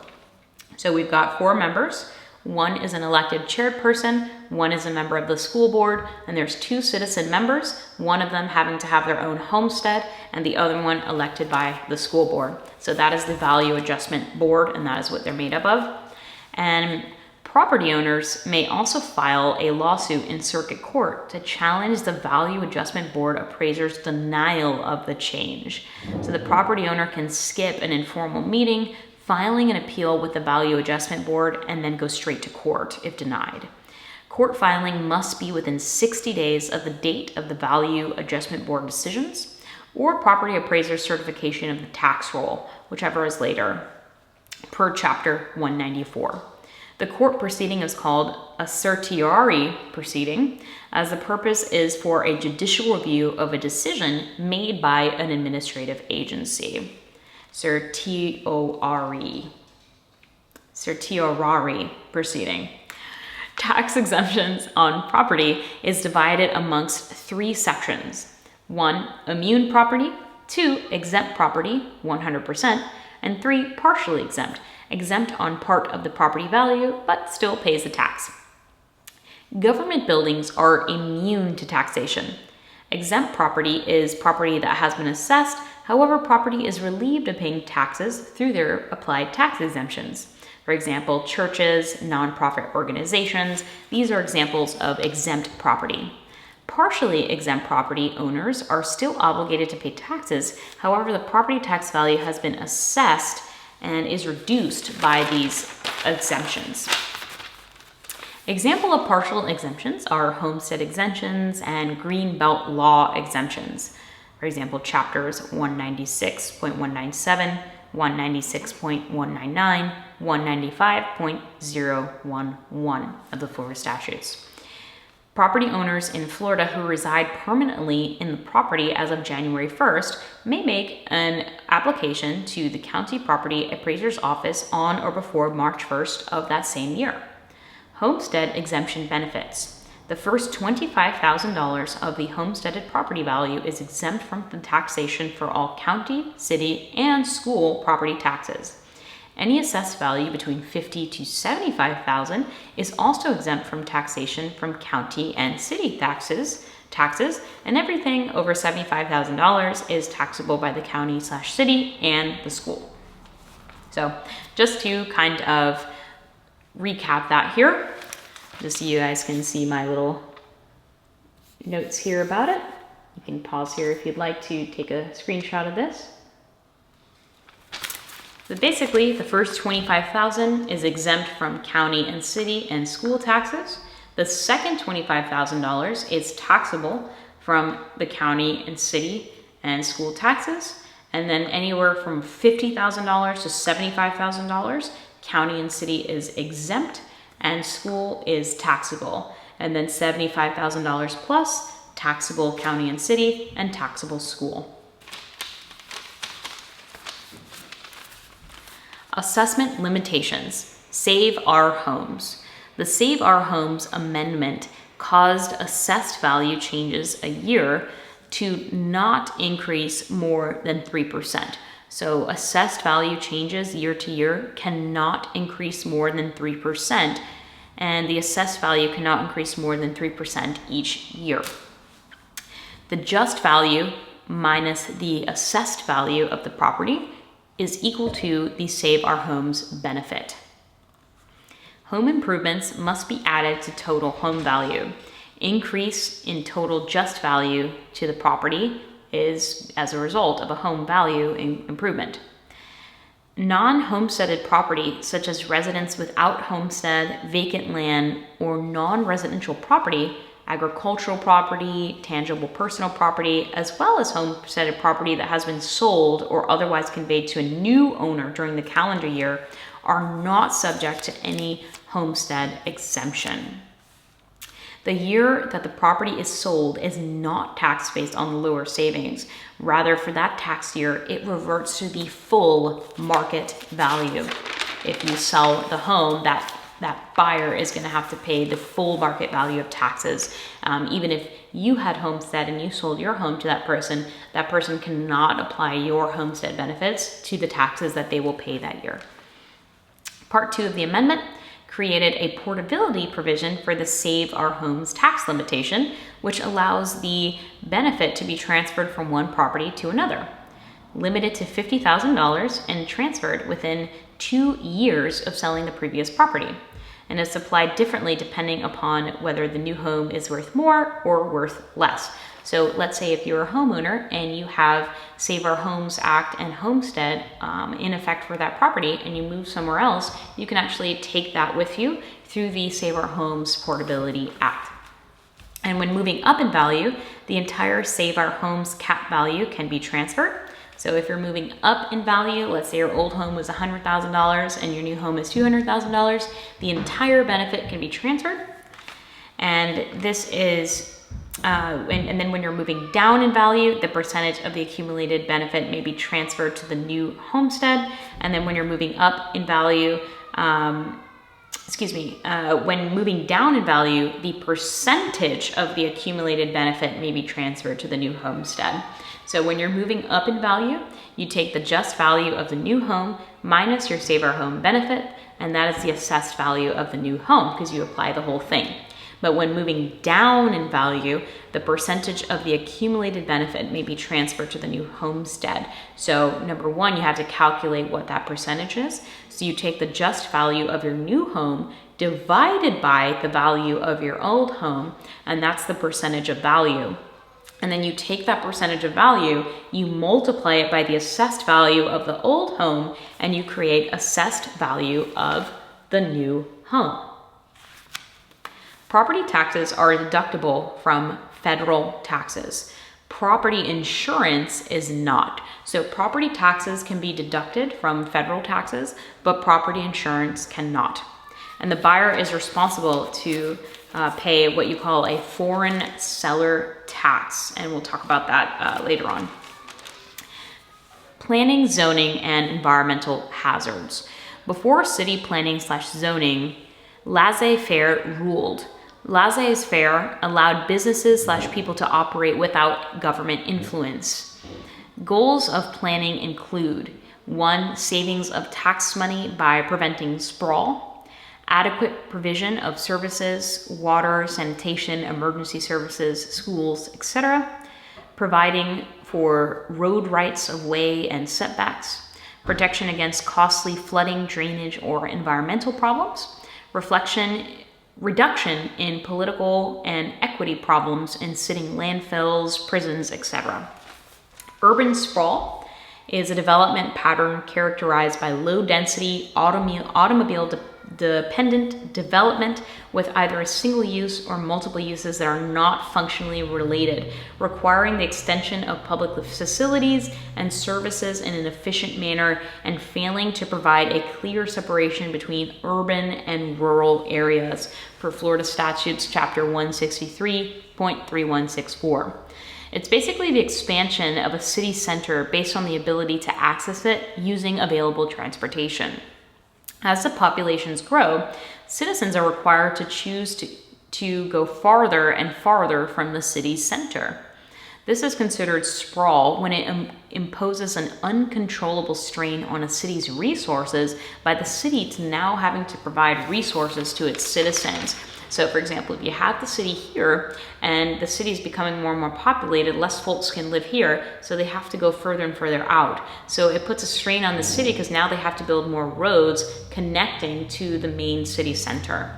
So we've got 4 members. 1 is an elected chairperson, 1 is a member of the school board, and there's 2 citizen members, 1 of them having to have their own homestead and the other one elected by the school board. So that is the Value Adjustment Board, and that is what they're made up of. And property owners may also file a lawsuit in circuit court to challenge the Value Adjustment Board appraiser's denial of the change. So the property owner can skip an informal meeting, filing an appeal with the Value Adjustment Board, and then go straight to court if denied. Court filing must be within 60 days of the date of the Value Adjustment Board decisions or property appraiser certification of the tax roll, whichever is later, per Chapter 194. The court proceeding is called a certiorari proceeding, as the purpose is for a judicial review of a decision made by an administrative agency. Certiorari proceeding. Tax exemptions on property is divided amongst 3 sections. 1, immune property, 2, exempt property, 100%, and 3, partially exempt, exempt on part of the property value, but still pays the tax. Government buildings are immune to taxation. Exempt property is property that has been assessed However, property is relieved of paying taxes through their applied tax exemptions. For example, churches, nonprofit organizations, these are examples of exempt property. Partially exempt property owners are still obligated to pay taxes. However, the property tax value has been assessed and is reduced by these exemptions. Example of partial exemptions are homestead exemptions and green belt law exemptions. For example, chapters 196.197, 196.199, 195.011 of the Florida statutes. Property owners in Florida who reside permanently in the property as of January 1st may make an application to the county property appraiser's office on or before March 1st of that same year. Homestead exemption benefits. The first $25,000 of the homesteaded property value is exempt from the taxation for all county, city, and school property taxes. Any assessed value between $50,000 to $75,000 is also exempt from taxation from county and city taxes, and everything over $75,000 is taxable by the county/city and the school. So just to kind of recap that here, just so you guys can see my little notes here about it. You can pause here if you'd like to take a screenshot of this. But basically, the first $25,000 is exempt from county and city and school taxes. The second $25,000 is taxable from the county and city and school taxes. And then anywhere from $50,000 to $75,000, county and city is exempt and school is taxable. And then $75,000 plus, taxable county and city and taxable school. Assessment limitations. Save Our Homes. The Save Our Homes amendment caused assessed value changes a year to not increase more than 3%. So assessed value changes year to year cannot increase more than 3%, and the assessed value cannot increase more than 3% each year. The just value minus the assessed value of the property is equal to the Save Our Homes benefit. Home improvements must be added to total home value. Increase in total just value to the property is as a result of a home value improvement. Non-homesteaded property, such as residence without homestead, vacant land, or non-residential property, agricultural property, tangible personal property, as well as homesteaded property that has been sold or otherwise conveyed to a new owner during the calendar year, are not subject to any homestead exemption. The year that the property is sold is not taxed based on the lower savings. Rather, for that tax year, it reverts to the full market value. If you sell the home, that buyer is going to have to pay the full market value of taxes. Even if you had homestead and you sold your home to that person cannot apply your homestead benefits to the taxes that they will pay that year. Part 2 of the amendment created a portability provision for the Save Our Homes tax limitation, which allows the benefit to be transferred from one property to another. Limited to $50,000 and transferred within 2 years of selling the previous property. And it's applied differently depending upon whether the new home is worth more or worth less. So let's say if you're a homeowner and you have Save Our Homes Act and Homestead in effect for that property and you move somewhere else, you can actually take that with you through the Save Our Homes Portability Act. And when moving up in value, the entire Save Our Homes cap value can be transferred. So if you're moving up in value, let's say your old home was $100,000 and your new home is $200,000, the entire benefit can be transferred. And this is, and then when you're moving down in value, the percentage of the accumulated benefit may be transferred to the new homestead. And then when you're moving up in value, when moving down in value, the percentage of the accumulated benefit may be transferred to the new homestead. So when you're moving up in value, you take the just value of the new home minus your Save Our Home benefit, and that is the assessed value of the new home because you apply the whole thing. But when moving down in value, the percentage of the accumulated benefit may be transferred to the new homestead. So number one, you have to calculate what that percentage is. So you take the just value of your new home divided by the value of your old home, and that's the percentage of value. And then you take that percentage of value, you multiply it by the assessed value of the old home, and you create assessed value of the new home. Property taxes are deductible from federal taxes. Property insurance is not. So property taxes can be deducted from federal taxes, but property insurance cannot. And the buyer is responsible to pay what you call a foreign seller tax, and we'll talk about that later on. Planning, zoning, and environmental hazards. Before city planning / zoning, laissez-faire ruled. Laissez-faire allowed businesses / people to operate without government influence. Goals of planning include 1. Savings of tax money by preventing sprawl, adequate provision of services, water, sanitation, emergency services, schools, etc., providing for road rights of way and setbacks, protection against costly flooding, drainage, or environmental problems, reduction in political and equity problems in sitting landfills, prisons, etc. Urban sprawl is a development pattern characterized by low-density, automobile-dependent development with either a single use or multiple uses that are not functionally related, requiring the extension of public facilities and services in an efficient manner and failing to provide a clear separation between urban and rural areas for Florida Statutes Chapter 163.3164. It's basically the expansion of a city center based on the ability to access it using available transportation. As the populations grow, citizens are required to choose to go farther and farther from the city's center. This is considered sprawl when it imposes an uncontrollable strain on a city's resources by the city to now having to provide resources to its citizens. So for example, if you have the city here and the city is becoming more and more populated, less folks can live here, so they have to go further and further out. So it puts a strain on the city because now they have to build more roads connecting to the main city center.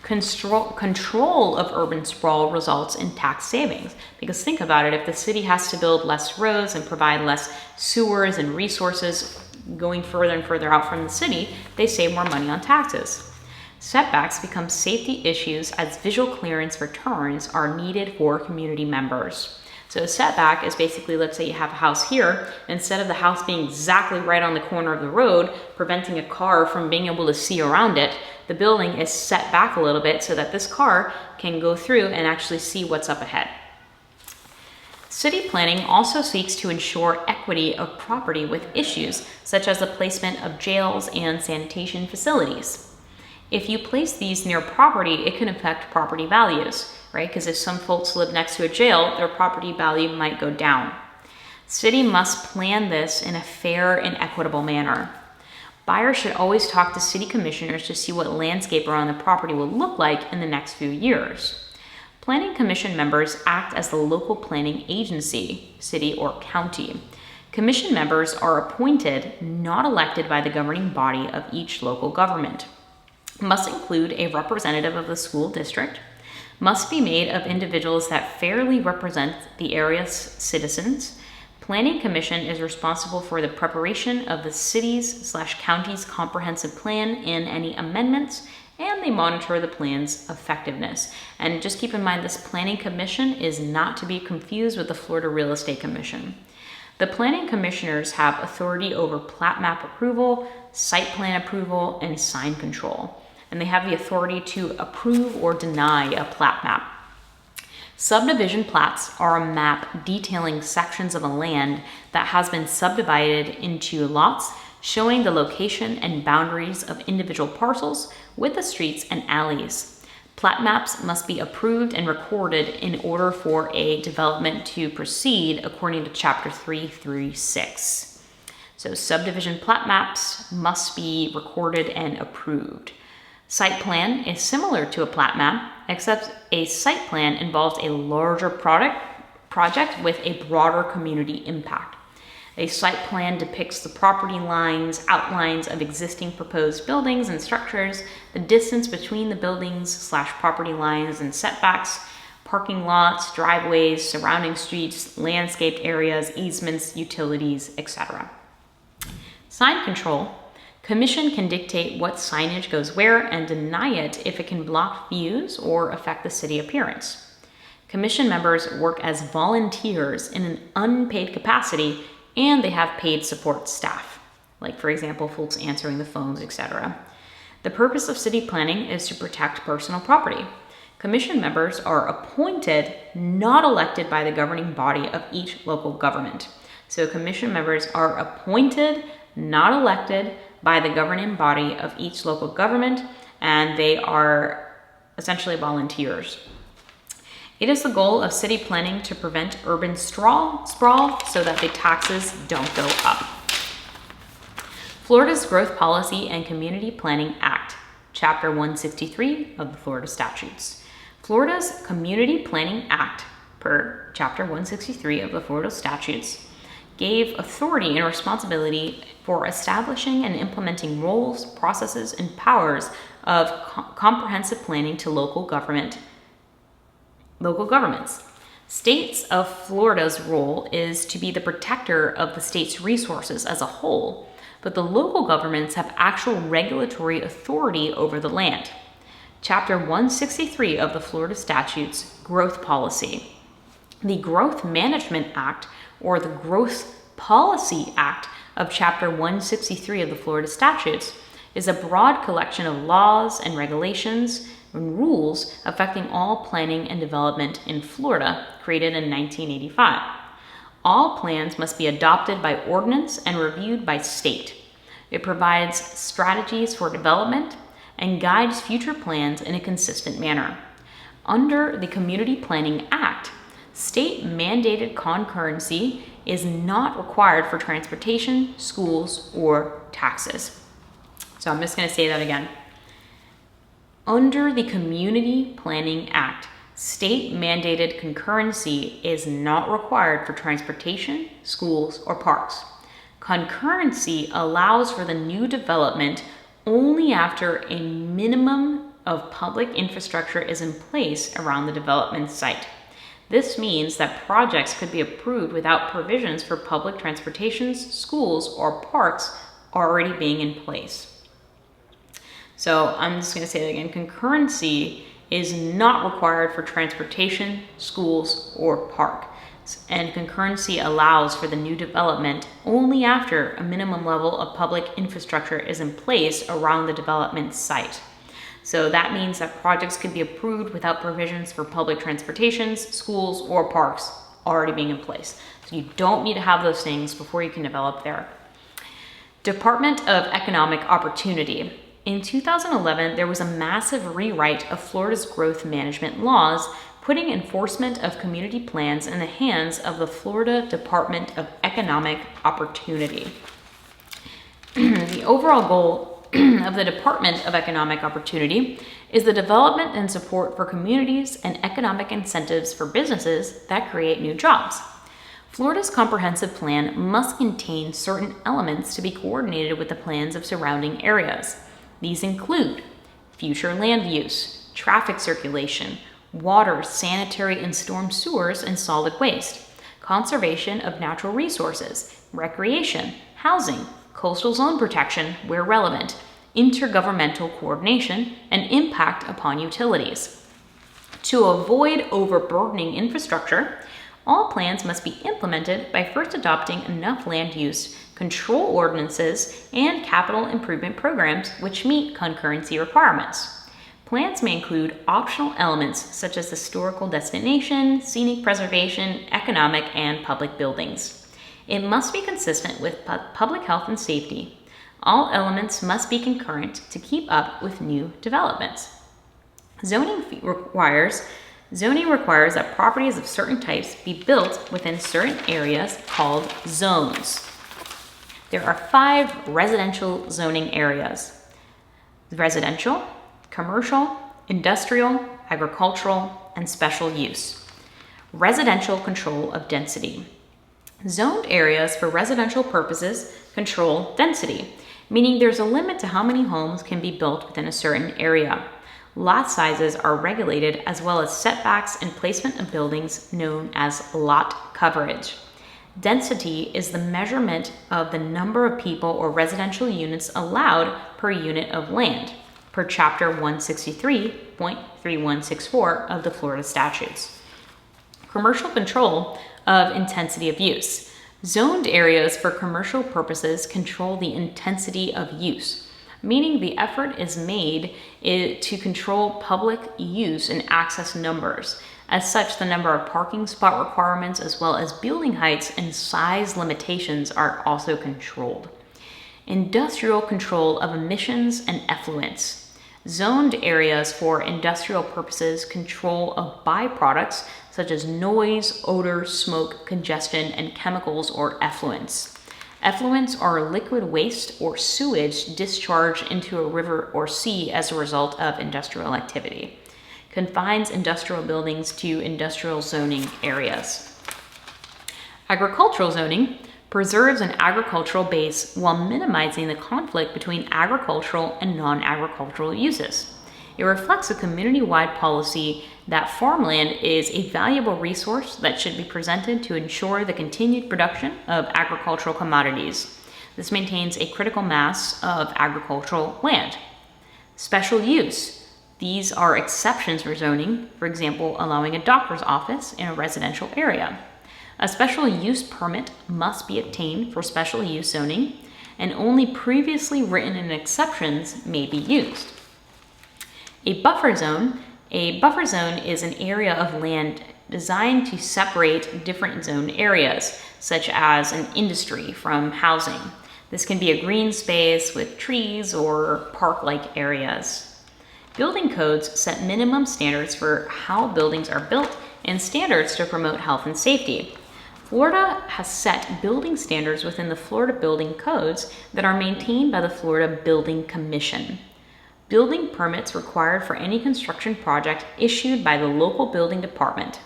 Control of urban sprawl results in tax savings, because think about it, if the city has to build less roads and provide less sewers and resources going further and further out from the city, they save more money on taxes. Setbacks become safety issues as visual clearance returns are needed for community members. So a setback is basically, let's say you have a house here, instead of the house being exactly right on the corner of the road, preventing a car from being able to see around it, the building is set back a little bit so that this car can go through and actually see what's up ahead. City planning also seeks to ensure equity of property with issues such as the placement of jails and sanitation facilities. If you place these near property, it can affect property values, right? Because if some folks live next to a jail, their property value might go down. City must plan this in a fair and equitable manner. Buyers should always talk to city commissioners to see what landscape around the property will look like in the next few years. Planning commission members act as the local planning agency, city or county. Commission members are appointed, not elected by the governing body of each local government. Must include a representative of the school district, must be made of individuals that fairly represent the area's citizens. Planning Commission is responsible for the preparation of the city's / county's comprehensive plan and any amendments, and they monitor the plan's effectiveness. And just keep in mind, this Planning Commission is not to be confused with the Florida Real Estate Commission. The planning commissioners have authority over plat map approval, site plan approval, and sign control. And they have the authority to approve or deny a plat map. Subdivision plats are a map detailing sections of a land that has been subdivided into lots, showing the location and boundaries of individual parcels with the streets and alleys. Plat maps must be approved and recorded in order for a development to proceed according to Chapter 3 through 6. So subdivision plat maps must be recorded and approved. Site plan is similar to a plat map, except a site plan involves a larger project with a broader community impact. A site plan depicts the property lines, outlines of existing proposed buildings and structures, the distance between the buildings/property lines and setbacks, parking lots, driveways, surrounding streets, landscaped areas, easements, utilities, etc. Sign control. Commission can dictate what signage goes where and deny it if it can block views or affect the city appearance. Commission members work as volunteers in an unpaid capacity, and they have paid support staff, like for example, folks answering the phones, etc. The purpose of city planning is to protect personal property. Commission members are appointed, not elected by the governing body of each local government. So commission members are appointed, not elected by the governing body of each local government, and they are essentially volunteers. It is the goal of city planning to prevent urban sprawl so that the taxes don't go up. Florida's Growth Policy and Community Planning Act, Chapter 163 of the Florida Statutes. Florida's Community Planning Act, per Chapter 163 of the Florida Statutes, gave authority and responsibility for establishing and implementing roles, processes, and powers of comprehensive planning to local governments. States of Florida's role is to be the protector of the state's resources as a whole, but the local governments have actual regulatory authority over the land. Chapter 163 of the Florida Statutes, Growth Policy. The Growth Management Act, or the Growth Policy Act of Chapter 163 of the Florida Statutes, is a broad collection of laws and regulations and rules affecting all planning and development in Florida, created in 1985. All plans must be adopted by ordinance and reviewed by state. It provides strategies for development and guides future plans in a consistent manner. Under the Community Planning Act, state-mandated concurrency is not required for transportation, schools, or taxes. So I'm just going to say that again. Under the Community Planning Act, state-mandated concurrency is not required for transportation, schools, or parks. Concurrency allows for the new development only after a minimum of public infrastructure is in place around the development site. This means that projects could be approved without provisions for public transportations, schools, or parks already being in place. So I'm just going to say that again. Concurrency is not required for transportation, schools, or park. And concurrency allows for the new development only after a minimum level of public infrastructure is in place around the development site. So that means that projects can be approved without provisions for public transportations, schools, or parks already being in place. So you don't need to have those things before you can develop there. Department of Economic Opportunity. In 2011, there was a massive rewrite of Florida's growth management laws, putting enforcement of community plans in the hands of the Florida Department of Economic Opportunity. The overall goal of the Department of Economic Opportunity is the development and support for communities and economic incentives for businesses that create new jobs. Florida's comprehensive plan must contain certain elements to be coordinated with the plans of surrounding areas. These include future land use, traffic circulation, water, sanitary and storm sewers, and solid waste, conservation of natural resources, recreation, housing, coastal zone protection where relevant, intergovernmental coordination, and impact upon utilities. To avoid overburdening infrastructure, all plans must be implemented by first adopting enough land use control ordinances and capital improvement programs which meet concurrency requirements. Plans may include optional elements such as historical destination, scenic preservation, economic, and public buildings. It must be consistent with public health and safety. All elements must be concurrent to keep up with new developments. Zoning requires that properties of certain types be built within certain areas called zones. There are 5 residential zoning areas: residential, commercial, industrial, agricultural, and special use. Residential control of density. Zoned areas for residential purposes control density, meaning there's a limit to how many homes can be built within a certain area. Lot sizes are regulated, as well as setbacks and placement of buildings, known as lot coverage. Density is the measurement of the number of people or residential units allowed per unit of land, per Chapter 163.3164 of the Florida Statutes. Commercial control of intensity of use. Zoned areas for commercial purposes control the intensity of use, meaning the effort is made to control public use and access numbers. As such, the number of parking spot requirements, as well as building heights and size limitations, are also controlled. Industrial control of emissions and effluents. Zoned areas for industrial purposes control of byproducts such as noise, odor, smoke, congestion, and chemicals or effluents. Effluents are liquid waste or sewage discharged into a river or sea as a result of industrial activity. Confines industrial buildings to industrial zoning areas. Agricultural zoning preserves an agricultural base while minimizing the conflict between agricultural and non-agricultural uses. It reflects a community-wide policy that farmland is a valuable resource that should be presented to ensure the continued production of agricultural commodities. This maintains a critical mass of agricultural land. Special use. These are exceptions for zoning, for example, allowing a doctor's office in a residential area. A special use permit must be obtained for special use zoning, and only previously written in exceptions may be used. A buffer zone. A buffer zone is an area of land designed to separate different zone areas, such as an industry from housing. This can be a green space with trees or park-like areas. Building codes set minimum standards for how buildings are built and standards to promote health and safety. Florida has set building standards within the Florida Building Codes that are maintained by the Florida Building Commission. Building permits required for any construction project issued by the local building department.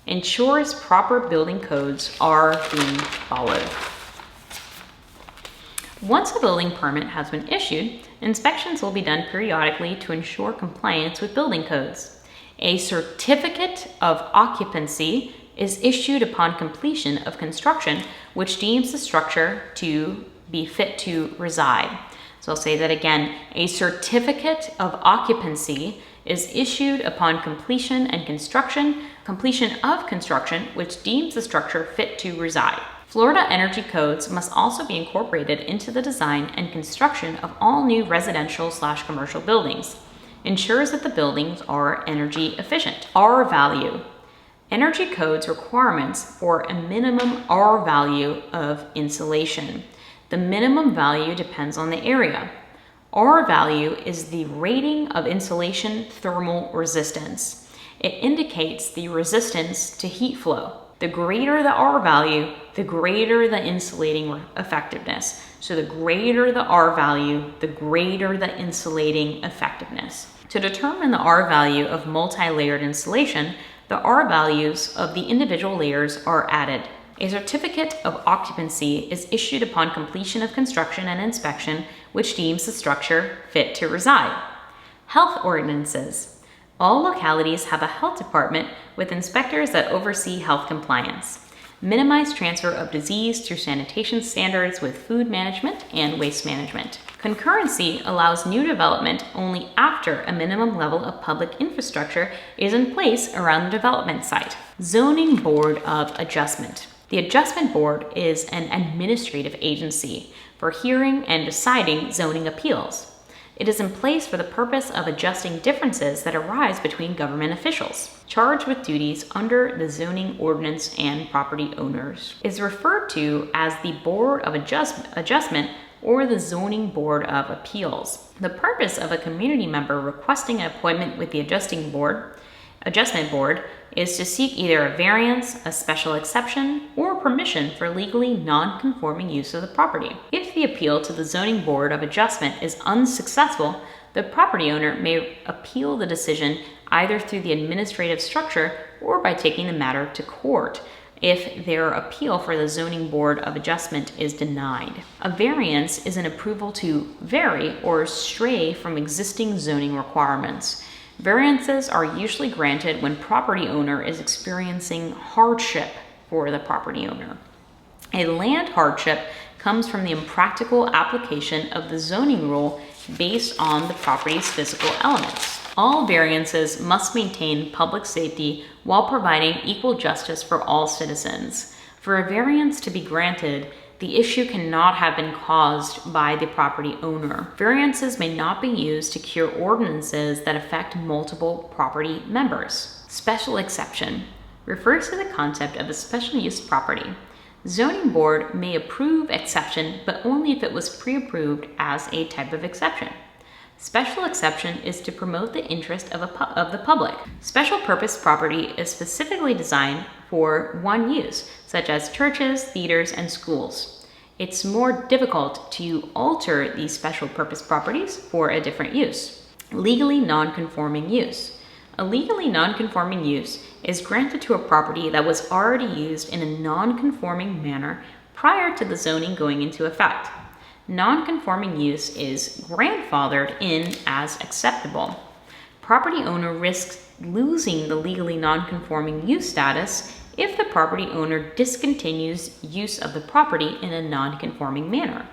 Ensures proper building codes are being followed. Once a building permit has been issued, inspections will be done periodically to ensure compliance with building codes. A certificate of occupancy is issued upon completion of construction, which deems the structure to be fit to reside. So I'll say that again. A certificate of occupancy is issued upon completion of construction, which deems the structure fit to reside. Florida energy codes must also be incorporated into the design and construction of all new residential/commercial buildings. Ensures that the buildings are energy efficient. R value. Energy codes requirements for a minimum R value of insulation. The minimum value depends on the area. R value is the rating of insulation thermal resistance. It indicates the resistance to heat flow. The greater the R value, the greater the insulating effectiveness. So the greater the R value, the greater the insulating effectiveness. To determine the R value of multi-layered insulation, the R values of the individual layers are added. A certificate of occupancy is issued upon completion of construction and inspection, which deems the structure fit to reside. Health ordinances. All localities have a health department with inspectors that oversee health compliance. Minimize transfer of disease through sanitation standards with food management and waste management. Concurrency allows new development only after a minimum level of public infrastructure is in place around the development site. Zoning Board of Adjustment. The Adjustment Board is an administrative agency for hearing and deciding zoning appeals. It is in place for the purpose of adjusting differences that arise between government officials, charged with duties under the zoning ordinance and property owners. It is referred to as the Board of Adjustment or the Zoning Board of Appeals. The purpose of a community member requesting an appointment with the Adjustment Board is to seek either a variance, a special exception, or permission for legally non-conforming use of the property. If the appeal to the Zoning Board of Adjustment is unsuccessful, The property owner may appeal the decision either through the administrative structure or by taking the matter to court if their appeal for the zoning board of adjustment is denied. A variance is an approval to vary or stray from existing zoning requirements. Variances are usually granted when property owner is experiencing hardship for the property owner. A land hardship comes from the impractical application of the zoning rule based on the property's physical elements. All variances must maintain public safety while providing equal justice for all citizens. For a variance to be granted, the issue cannot have been caused by the property owner. Variances may not be used to cure ordinances that affect multiple property members. Special exception refers to the concept of a special use property. Zoning board may approve exception, but only if it was pre-approved as a type of exception. Special exception is to promote the interest of the public. Special purpose property is specifically designed for one use, such as churches, theaters, and schools. It's more difficult to alter these special purpose properties for a different use. Legally non-conforming use. A legally non-conforming use is granted to a property that was already used in a non-conforming manner prior to the zoning going into effect. Non-conforming use is grandfathered in as acceptable. Property owner risks losing the legally non-conforming use status if the property owner discontinues use of the property in a non-conforming manner.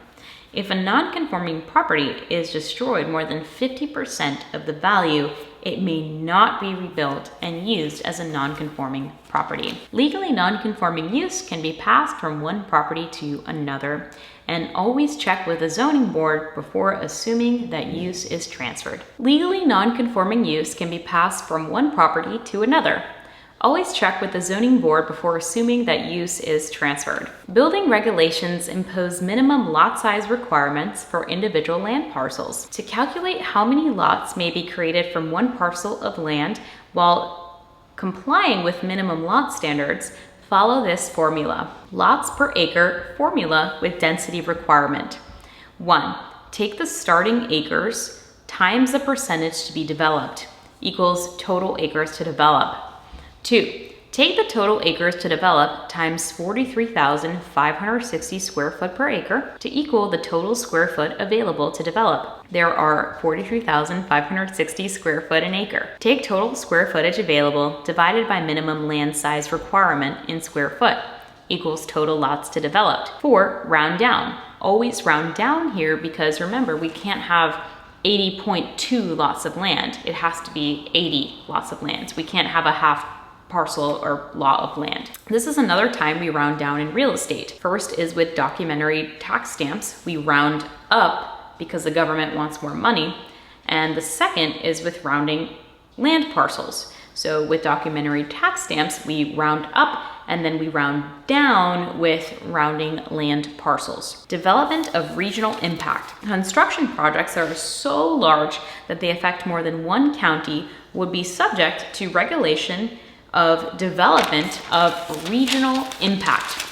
If a non-conforming property is destroyed more than 50% of the value, it may not be rebuilt and used as a non-conforming property. Legally non-conforming use can be passed from one property to another, and always check with the zoning board before assuming that use is transferred. Legally non-conforming use can be passed from one property to another. Always check with the zoning board before assuming that use is transferred. Building regulations impose minimum lot size requirements for individual land parcels. To calculate how many lots may be created from one parcel of land while complying with minimum lot standards, follow this formula. Lots per acre formula with density requirement. 1. Take the starting acres times the percentage to be developed equals total acres to develop. 2. Take the total acres to develop times 43,560 square foot per acre to equal the total square foot available to develop. There are 43,560 square foot an acre. Take total square footage available divided by minimum land size requirement in square foot equals total lots to develop. 4. Round down. Always round down here because remember, we can't have 80.2 lots of land. It has to be 80 lots of land. We can't have a half parcel or lot of land. This is another time we round down in real estate. First is with documentary tax stamps. We round up because the government wants more money. And the second is with rounding land parcels. So with documentary tax stamps, we round up and then we round down with rounding land parcels. Development of regional impact. Construction projects that are so large that they affect more than one county would be subject to regulation of development of regional impact.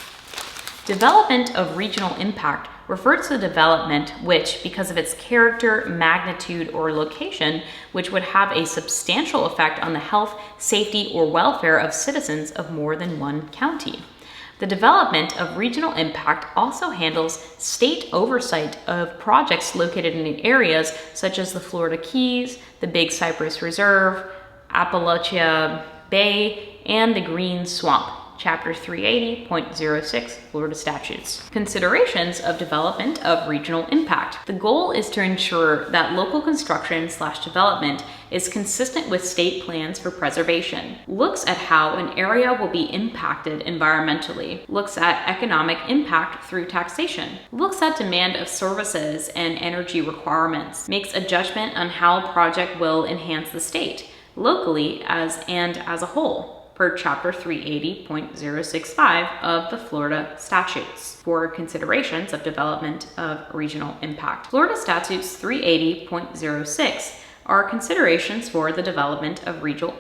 Development of regional impact refers to development which, because of its character, magnitude, or location, which would have a substantial effect on the health, safety, or welfare of citizens of more than one county. The development of regional impact also handles state oversight of projects located in areas such as the Florida Keys, the Big Cypress Reserve, Appalachia Bay, and the Green Swamp. Chapter 380.06 Florida Statutes. Considerations of development of regional impact. The goal is to ensure that local construction/development is consistent with state plans for preservation. Looks at how an area will be impacted environmentally. Looks at economic impact through taxation. Looks at demand of services and energy requirements. Makes a judgment on how a project will enhance the state, locally as a whole, per Chapter 380.065 of the Florida Statutes for considerations of development of regional impact. Florida Statutes 380.06 are considerations for the development of regional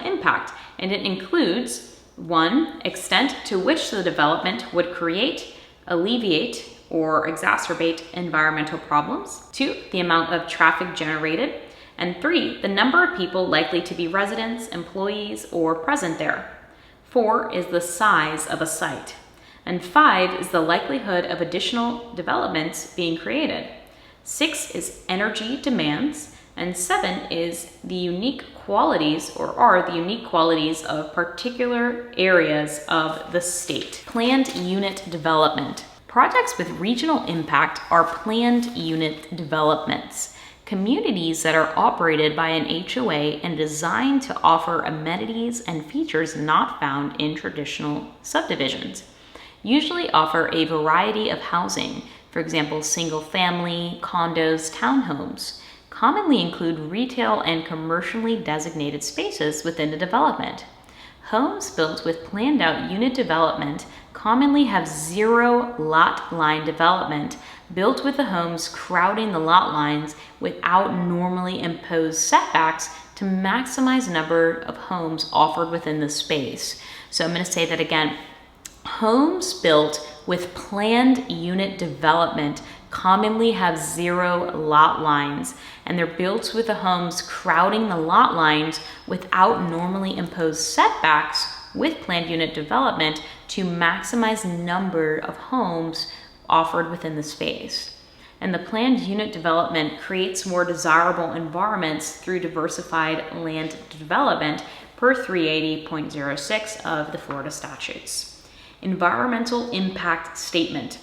impact, and it includes 1. Extent to which the development would create, alleviate, or exacerbate environmental problems. 2, the amount of traffic generated. And 3, the number of people likely to be residents, employees, or present there. 4 is the size of a site. And 5 is the likelihood of additional developments being created. 6 is energy demands. And 7 is the unique qualities, or are the unique qualities of particular areas of the state. Planned unit development. Projects with regional impact are planned unit developments. Communities that are operated by an HOA and designed to offer amenities and features not found in traditional subdivisions. Usually offer a variety of housing, for example, single family, condos, townhomes. Commonly include retail and commercially designated spaces within the development. Homes built with planned out unit development commonly have zero lot line development, built with the homes crowding the lot lines without normally imposed setbacks to maximize the number of homes offered within the space. So I'm going to say that again. Homes built with planned unit development commonly have zero lot lines, and they're built with the homes crowding the lot lines without normally imposed setbacks with planned unit development to maximize number of homes offered within the space. And the planned unit development creates more desirable environments through diversified land development per 380.06 of the Florida statutes. Environmental impact statement.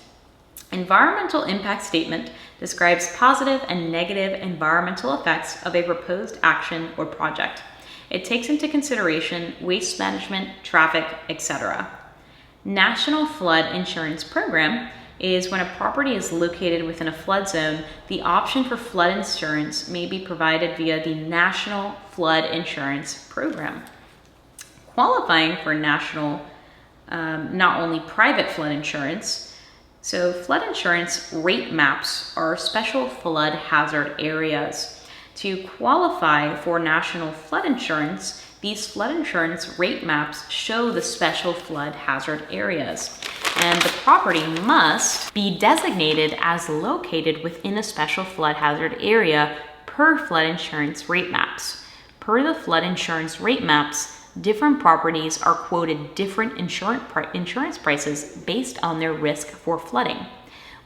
Environmental impact statement describes positive and negative environmental effects of a proposed action or project. It takes into consideration waste management, traffic, etc. National Flood Insurance Program is when a property is located within a flood zone, the option for flood insurance may be provided via the National Flood Insurance Program. Qualifying for national, not only private flood insurance, so flood insurance rate maps are special flood hazard areas. To qualify for national flood insurance, these flood insurance rate maps show the special flood hazard areas, and the property must be designated as located within a special flood hazard area per flood insurance rate maps. Per the flood insurance rate maps, different properties are quoted different insurance prices based on their risk for flooding.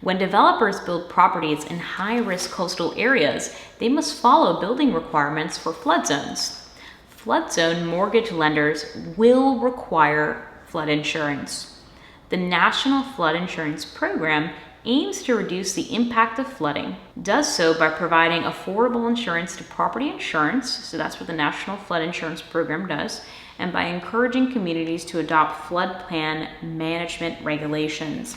When developers build properties in high-risk coastal areas, they must follow building requirements for flood zones. Flood zone mortgage lenders will require flood insurance. The National Flood Insurance Program aims to reduce the impact of flooding, does so by providing affordable insurance to property insurance, so that's what the National Flood Insurance Program does, and by encouraging communities to adopt flood plan management regulations.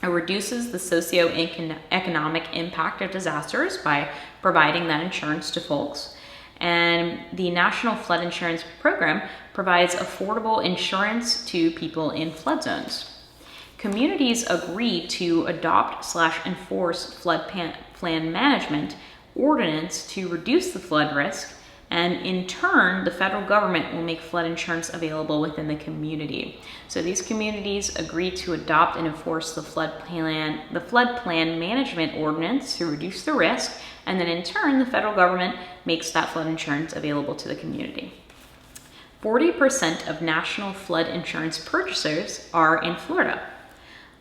It reduces the socioeconomic impact of disasters by providing that insurance to folks. And the National Flood Insurance Program provides affordable insurance to people in flood zones. Communities agree to adopt/enforce flood plan management ordinance to reduce the flood risk, and in turn, the federal government will make flood insurance available within the community. So these communities agree to adopt and enforce the flood plan management ordinance to reduce the risk, and then in turn, the federal government makes that flood insurance available to the community. 40% of national flood insurance purchasers are in Florida.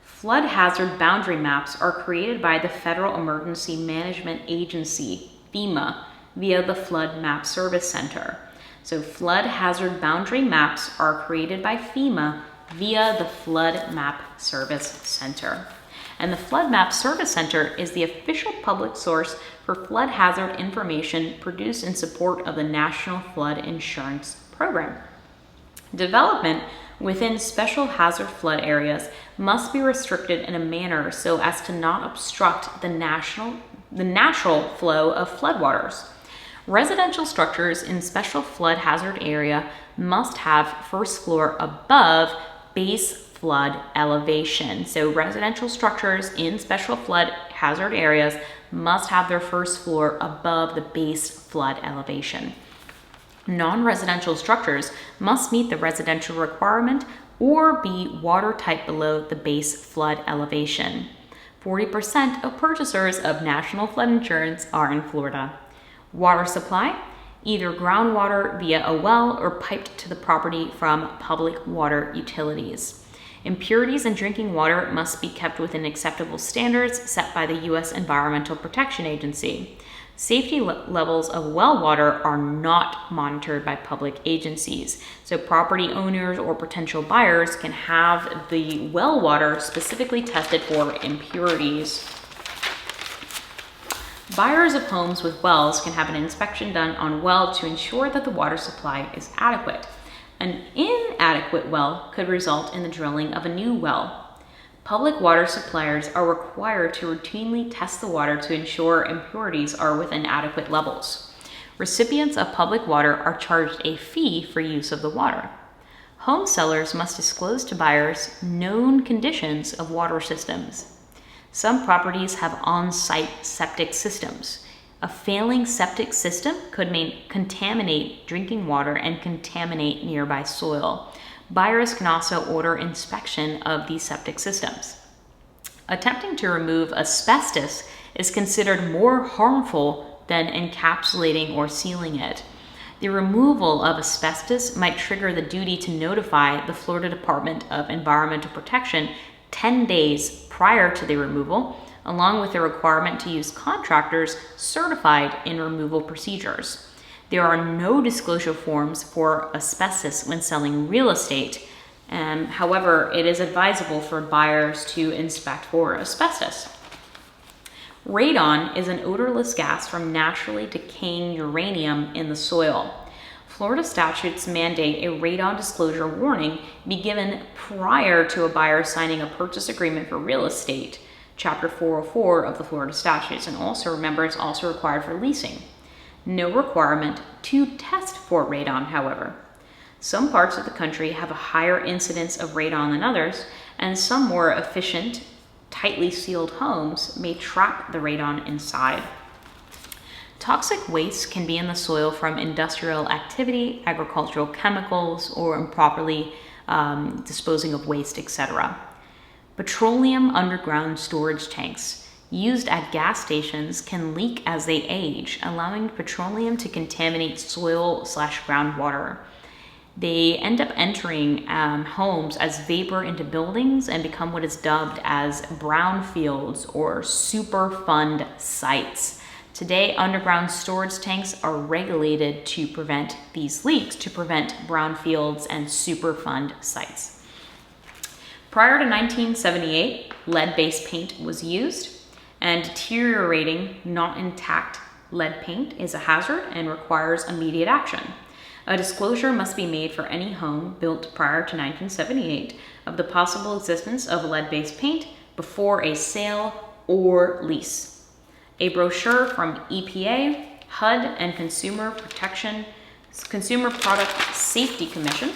Flood hazard boundary maps are created by the Federal Emergency Management Agency, FEMA, via the Flood Map Service Center. So flood hazard boundary maps are created by FEMA via the Flood Map Service Center. And the Flood Map Service Center is the official public source for flood hazard information produced in support of the National Flood Insurance Program. Development within special hazard flood areas must be restricted in a manner so as to not obstruct the natural flow of floodwaters. Residential structures in special flood hazard area must have first floor above base flood elevation. So residential structures in special flood hazard areas must have their first floor above the base flood elevation. Non-residential structures must meet the residential requirement or be watertight below the base flood elevation. 40% of purchasers of national flood insurance are in Florida. Water supply, either groundwater via a well or piped to the property from public water utilities. Impurities in drinking water must be kept within acceptable standards set by the U.S. Environmental Protection Agency. Safety levels of well water are not monitored by public agencies, so property owners or potential buyers can have the well water specifically tested for impurities. Buyers of homes with wells can have an inspection done on well to ensure that the water supply is adequate. An inadequate well could result in the drilling of a new well. Public water suppliers are required to routinely test the water to ensure impurities are within adequate levels. Recipients of public water are charged a fee for use of the water. Home sellers must disclose to buyers known conditions of water systems. Some properties have on-site septic systems. A failing septic system could contaminate drinking water and contaminate nearby soil. Buyers can also order inspection of these septic systems. Attempting to remove asbestos is considered more harmful than encapsulating or sealing it. The removal of asbestos might trigger the duty to notify the Florida Department of Environmental Protection 10 days prior to the removal, along with the requirement to use contractors certified in removal procedures. There are no disclosure forms for asbestos when selling real estate. However, it is advisable for buyers to inspect for asbestos. Radon is an odorless gas from naturally decaying uranium in the soil. Florida statutes mandate a radon disclosure warning be given prior to a buyer signing a purchase agreement for real estate, Chapter 404 of the Florida statutes, and also remember it's also required for leasing. No requirement to test for radon, however. Some parts of the country have a higher incidence of radon than others, and some more efficient, tightly sealed homes may trap the radon inside. Toxic waste can be in the soil from industrial activity, agricultural chemicals, or improperly disposing of waste, etc. Petroleum underground storage tanks used at gas stations can leak as they age, allowing petroleum to contaminate soil/groundwater. They end up entering homes as vapor into buildings and become what is dubbed as brownfields or Superfund sites. Today, underground storage tanks are regulated to prevent these leaks, to prevent brownfields and Superfund sites. Prior to 1978, lead-based paint was used, and deteriorating, not intact lead paint is a hazard and requires immediate action. A disclosure must be made for any home built prior to 1978 of the possible existence of lead-based paint before a sale or lease. A brochure from EPA, HUD, and Consumer Product Safety Commission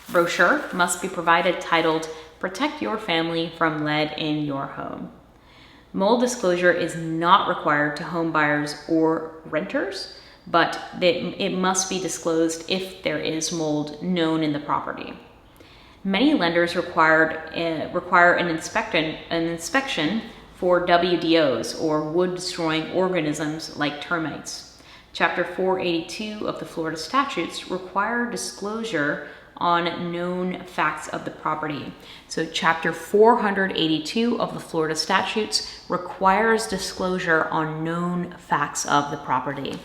brochure must be provided titled "Protect Your Family from Lead in Your Home." Mold disclosure is not required to home buyers or renters, but it must be disclosed if there is mold known in the property. Many lenders require an inspection for WDOs, or wood-destroying organisms like termites. Chapter 482 of the Florida statutes require disclosure on known facts of the property. So Chapter 482 of the Florida statutes requires disclosure on known facts of the property.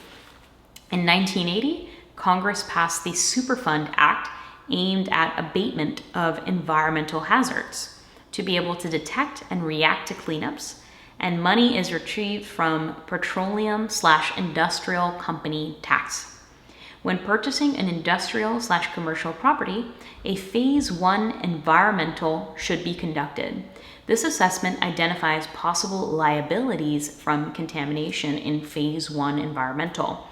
In 1980, Congress passed the Superfund Act aimed at abatement of environmental hazards to be able to detect and react to cleanups, and money is retrieved from petroleum/industrial company tax. When purchasing an industrial/commercial property, a Phase 1 environmental should be conducted. This assessment identifies possible liabilities from contamination in Phase 1 environmental.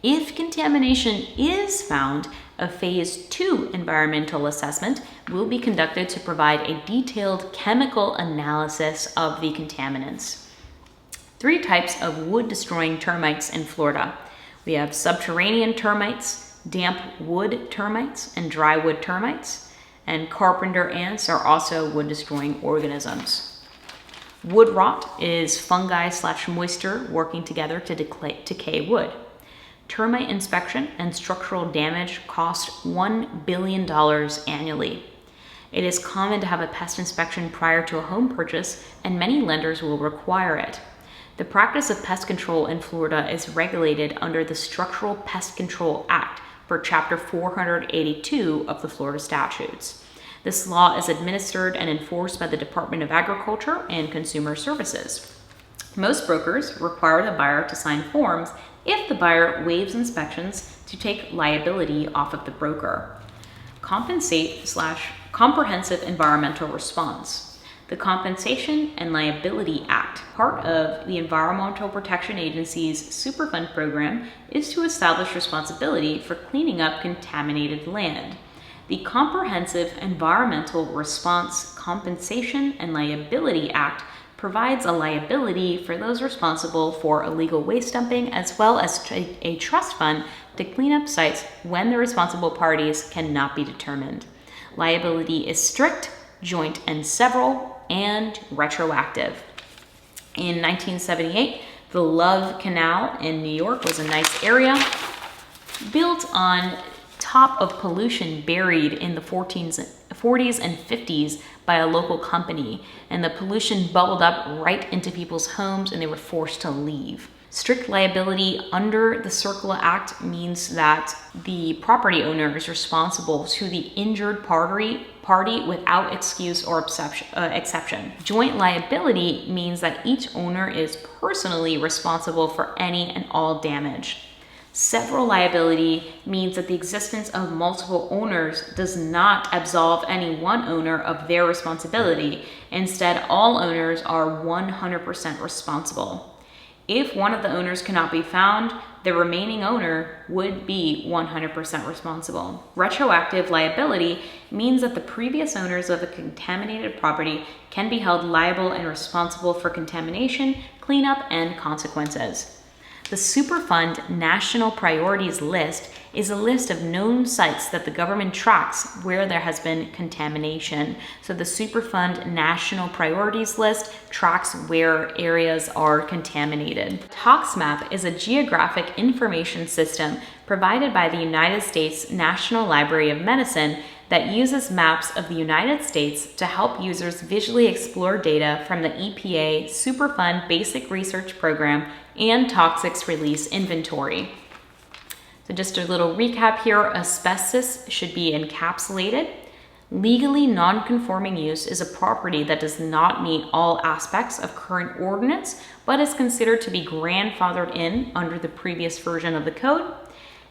If contamination is found, a Phase 2 environmental assessment will be conducted to provide a detailed chemical analysis of the contaminants. 3 types of wood-destroying termites in Florida. We have subterranean termites, damp wood termites, and dry wood termites. And carpenter ants are also wood-destroying organisms. Wood rot is fungi/moisture working together to decay wood. Termite inspection and structural damage cost $1 billion annually. It is common to have a pest inspection prior to a home purchase, and many lenders will require it. The practice of pest control in Florida is regulated under the Structural Pest Control Act for Chapter 482 of the Florida Statutes. This law is administered and enforced by the Department of Agriculture and Consumer Services. Most brokers require the buyer to sign forms if the buyer waives inspections to take liability off of the broker. Comprehensive environmental response. The Compensation and Liability Act, part of the Environmental Protection Agency's Superfund program, is to establish responsibility for cleaning up contaminated land. The Comprehensive Environmental Response, Compensation and Liability Act provides a liability for those responsible for illegal waste dumping, as well as a trust fund to clean up sites when the responsible parties cannot be determined. Liability is strict, joint and several, and retroactive. In 1978, the Love Canal in New York was a nice area built on top of pollution buried in the 40s and 50s by a local company, and the pollution bubbled up right into people's homes and they were forced to leave. Strict liability under the CERCLA Act means that the property owner is responsible to the injured party without excuse or exception. Joint liability means that each owner is personally responsible for any and all damage. Several liability means that the existence of multiple owners does not absolve any one owner of their responsibility. Instead, all owners are 100% responsible. If one of the owners cannot be found, the remaining owner would be 100% responsible. Retroactive liability means that the previous owners of a contaminated property can be held liable and responsible for contamination, cleanup, and consequences. The Superfund National Priorities List is a list of known sites that the government tracks where there has been contamination. So the Superfund National Priorities List tracks where areas are contaminated. ToxMap is a geographic information system provided by the United States National Library of Medicine that uses maps of the United States to help users visually explore data from the EPA Superfund Basic Research Program and Toxics Release Inventory. So just a little recap here, asbestos should be encapsulated. Legally non-conforming use is a property that does not meet all aspects of current ordinance, but is considered to be grandfathered in under the previous version of the code.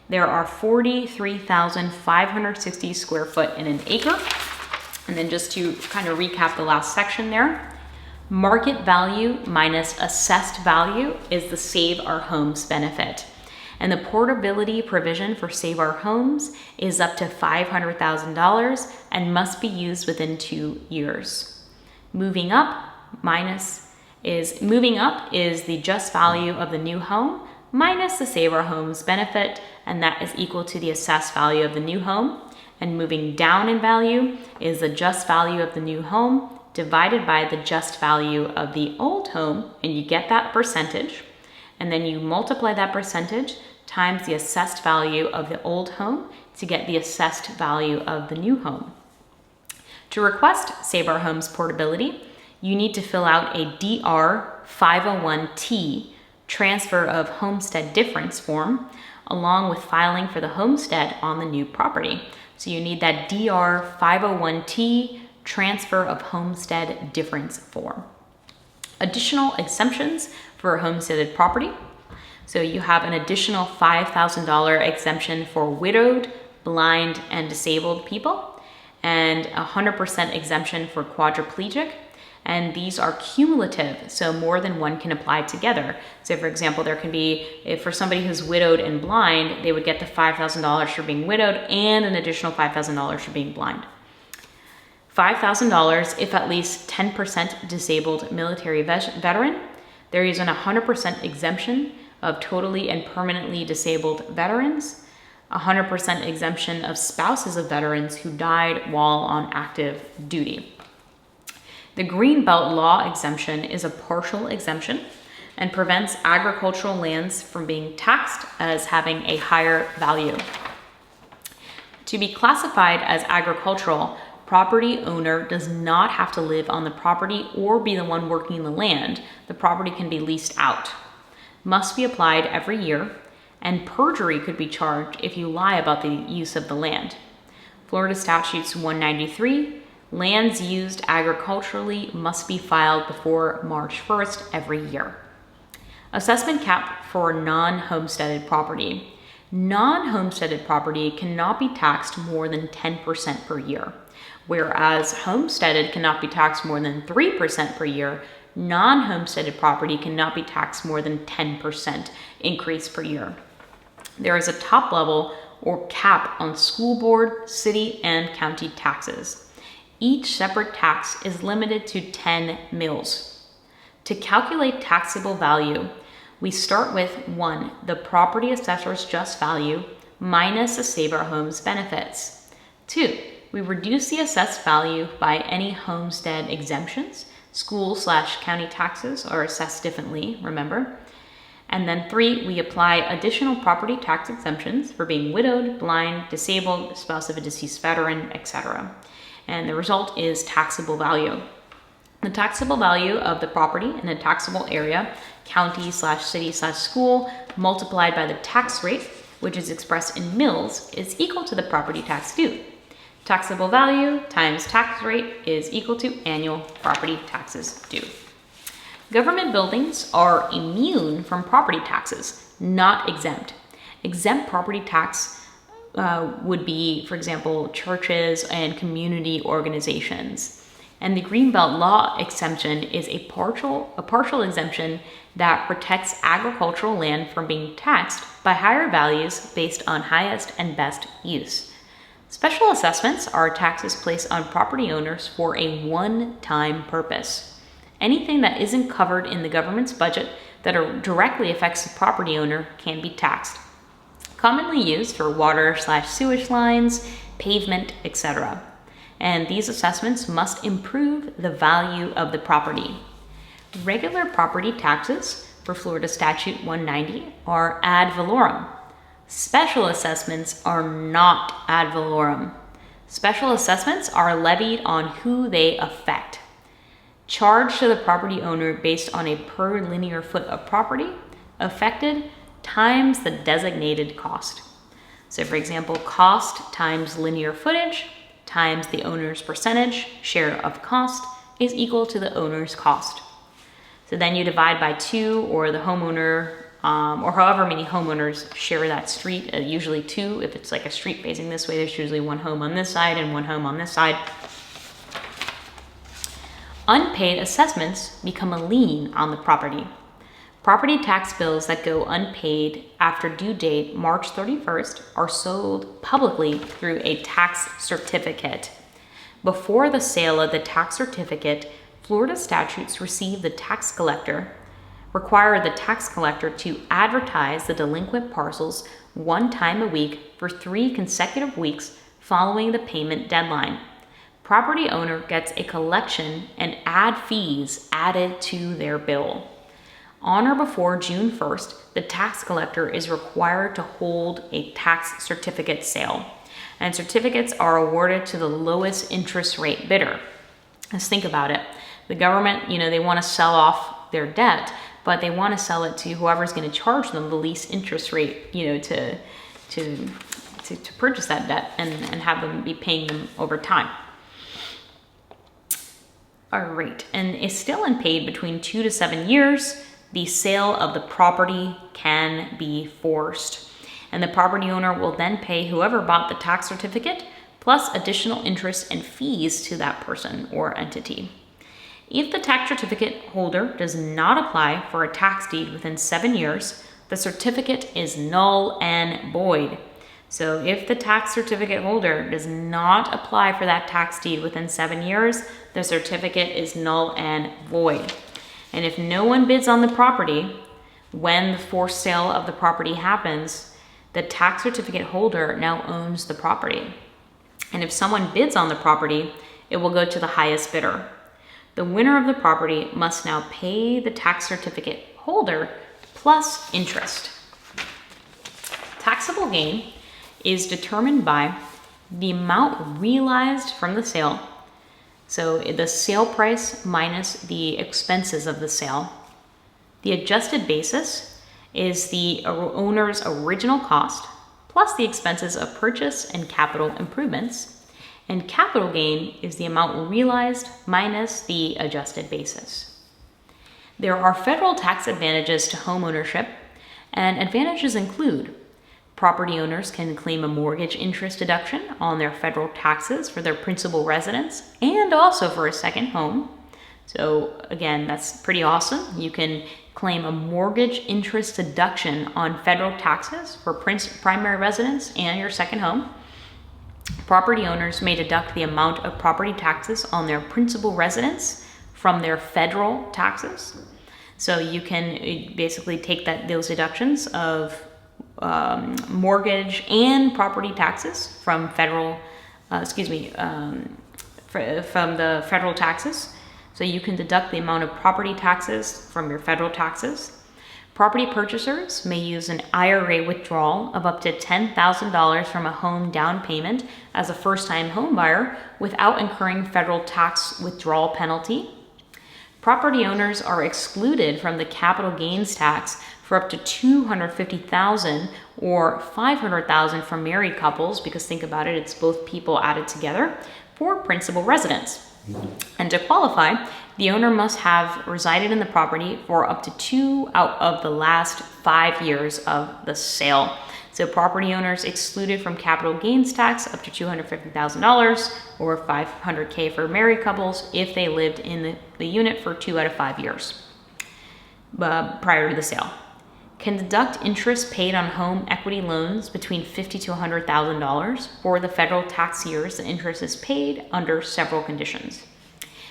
There are 43,560 square foot in an acre. And then just to kind of recap the last section there, market value minus assessed value is the Save Our Homes benefit. And the portability provision for Save Our Homes is up to $500,000 and must be used within 2 years. Moving up is the just value of the new home minus the Save Our Homes benefit, and that is equal to the assessed value of the new home. And moving down in value is the just value of the new home divided by the just value of the old home, and you get that percentage. And then you multiply that percentage times the assessed value of the old home to get the assessed value of the new home. To request Save Our Homes portability, you need to fill out a DR 501T transfer of homestead difference form, along with filing for the homestead on the new property. So you need that DR 501T transfer of homestead difference form. Additional exemptions for a homesteaded property. So you have an additional $5,000 exemption for widowed, blind, and disabled people, and 100% exemption for quadriplegic. And these are cumulative, so more than one can apply together. So for example, there can be, if for somebody who's widowed and blind, they would get the $5,000 for being widowed and an additional $5,000 for being blind. $5,000 if at least 10% disabled military veteran. There is an 100% exemption of totally and permanently disabled veterans, 100% exemption of spouses of veterans who died while on active duty. The Greenbelt Law exemption is a partial exemption and prevents agricultural lands from being taxed as having a higher value. To be classified as agricultural, property owner does not have to live on the property or be the one working the land. The property can be leased out. Must be applied every year, and perjury could be charged if you lie about the use of the land. Florida Statutes 193, lands used agriculturally must be filed before March 1st every year. Assessment cap for non-homesteaded property. Non-homesteaded property cannot be taxed more than 10% per year, whereas homesteaded cannot be taxed more than 3% per year. Non-homesteaded property cannot be taxed more than 10% increase per year. There is a top level or cap on school board, city, and county taxes. Each separate tax is limited to 10 mills. To calculate taxable value, we start with 1, the property assessor's just value minus the Save Our Homes benefits. 2, we reduce the assessed value by any homestead exemptions. School/county taxes are assessed differently, remember. And then 3, we apply additional property tax exemptions for being widowed, blind, disabled, spouse of a deceased veteran, etc. And the result is taxable value. The taxable value of the property in a taxable area, county/city/school, multiplied by the tax rate, which is expressed in mills, is equal to the property tax due. Taxable value times tax rate is equal to annual property taxes due. Government buildings are immune from property taxes, not exempt. Exempt property tax would be, for example, churches and community organizations. And the Greenbelt Law exemption is a partial exemption that protects agricultural land from being taxed by higher values based on highest and best use. Special assessments are taxes placed on property owners for a one-time purpose. Anything that isn't covered in the government's budget that directly affects the property owner can be taxed. Commonly used for water/sewage lines, pavement, etc. And these assessments must improve the value of the property. Regular property taxes for Florida Statute 190 are ad valorem. Special assessments are not ad valorem. Special assessments are levied on who they affect. Charged to the property owner based on a per linear foot of property affected times the designated cost. So for example, cost times linear footage times the owner's percentage share of cost is equal to the owner's cost. So then you divide by 2, or the homeowner, or however many homeowners share that street, usually 2. If it's like a street facing this way, there's usually 1 home on this side and 1 home on this side. Unpaid assessments become a lien on the property. Property tax bills that go unpaid after due date March 31st are sold publicly through a tax certificate. Before the sale of the tax certificate, Florida statutes require the tax collector to advertise the delinquent parcels 1 time a week for 3 consecutive weeks following the payment deadline. Property owner gets a collection and ad fees added to their bill. On or before June 1st, the tax collector is required to hold a tax certificate sale, and certificates are awarded to the lowest interest rate bidder. Let's think about it. The government, they want to sell off their debt, but they want to sell it to whoever's going to charge them the least interest rate, to purchase that debt and have them be paying them over time. All right, and it's still unpaid between 2 to 7 years. The sale of the property can be forced, and the property owner will then pay whoever bought the tax certificate plus additional interest and fees to that person or entity. If the tax certificate holder does not apply for a tax deed within 7 years, the certificate is null and void. So if the tax certificate holder does not apply for that tax deed within 7 years, the certificate is null and void. And if no one bids on the property, when the forced sale of the property happens, the tax certificate holder now owns the property. And if someone bids on the property, it will go to the highest bidder. The winner of the property must now pay the tax certificate holder plus interest. Taxable gain is determined by the amount realized from the sale, so the sale price minus the expenses of the sale. The adjusted basis is the owner's original cost plus the expenses of purchase and capital improvements. And capital gain is the amount realized minus the adjusted basis. There are federal tax advantages to home ownership, and advantages include property owners can claim a mortgage interest deduction on their federal taxes for their principal residence and also for a second home. So again, that's pretty awesome. You can claim a mortgage interest deduction on federal taxes for primary residence and your second home. Property owners may deduct the amount of property taxes on their principal residence from their federal taxes. So you can basically take those deductions of mortgage and property taxes from from the federal taxes. So you can deduct the amount of property taxes from your federal taxes. Property purchasers may use an IRA withdrawal of up to $10,000 from a home down payment as a first-time home buyer without incurring federal tax withdrawal penalty. Property owners are excluded from the capital gains tax for up to $250,000 or $500,000 for married couples, because think about it, it's both people added together, for principal residence. And to qualify, the owner must have resided in the property for up to 2 out of the last 5 years of the sale. So property owners excluded from capital gains tax up to $250,000 or $500K for married couples if they lived in the unit for 2 out of 5 years prior to the sale. Can deduct interest paid on home equity loans between $50,000 to $100,000 for the federal tax years the interest is paid under several conditions.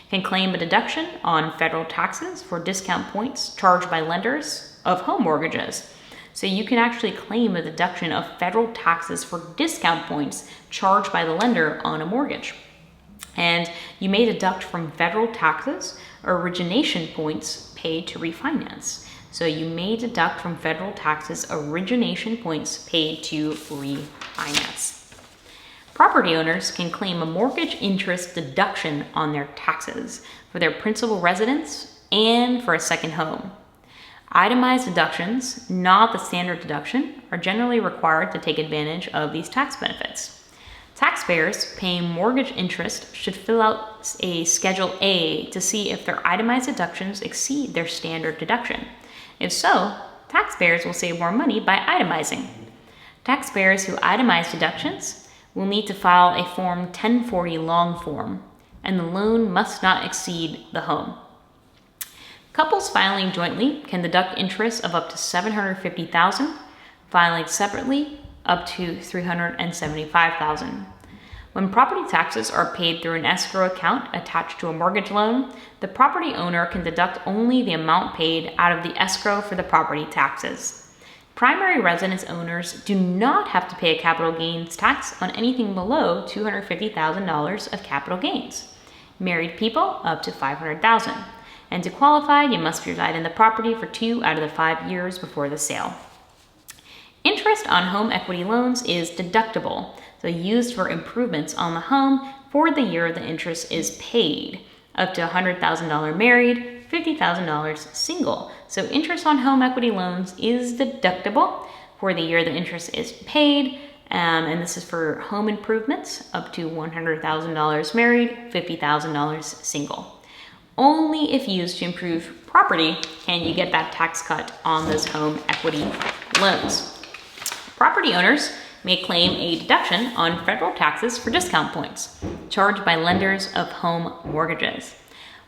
Can claim a deduction on federal taxes for discount points charged by lenders of home mortgages. So you can actually claim a deduction of federal taxes for discount points charged by the lender on a mortgage. And you may deduct from federal taxes origination points paid to refinance. So you may deduct from federal taxes origination points paid to refinance. Property owners can claim a mortgage interest deduction on their taxes for their principal residence and for a second home. Itemized deductions, not the standard deduction, are generally required to take advantage of these tax benefits. Taxpayers paying mortgage interest should fill out a Schedule A to see if their itemized deductions exceed their standard deduction. If so, taxpayers will save more money by itemizing. Taxpayers who itemize deductions will need to file a Form 1040 long form, and the loan must not exceed the home. Couples filing jointly can deduct interest of up to $750,000, filing separately up to $375,000. When property taxes are paid through an escrow account attached to a mortgage loan, the property owner can deduct only the amount paid out of the escrow for the property taxes. Primary residence owners do not have to pay a capital gains tax on anything below $250,000 of capital gains. Married people up to $500,000. And to qualify, you must reside in the property for 2 out of the 5 years before the sale. Interest on home equity loans is deductible, so used for improvements on the home for the year the interest is paid, up to $100,000 married, $50,000 single. So interest on home equity loans is deductible for the year the interest is paid, and this is for home improvements up to $100,000 married, $50,000 single. Only if used to improve property can you get that tax cut on those home equity loans. Property owners may claim a deduction on federal taxes for discount points charged by lenders of home mortgages.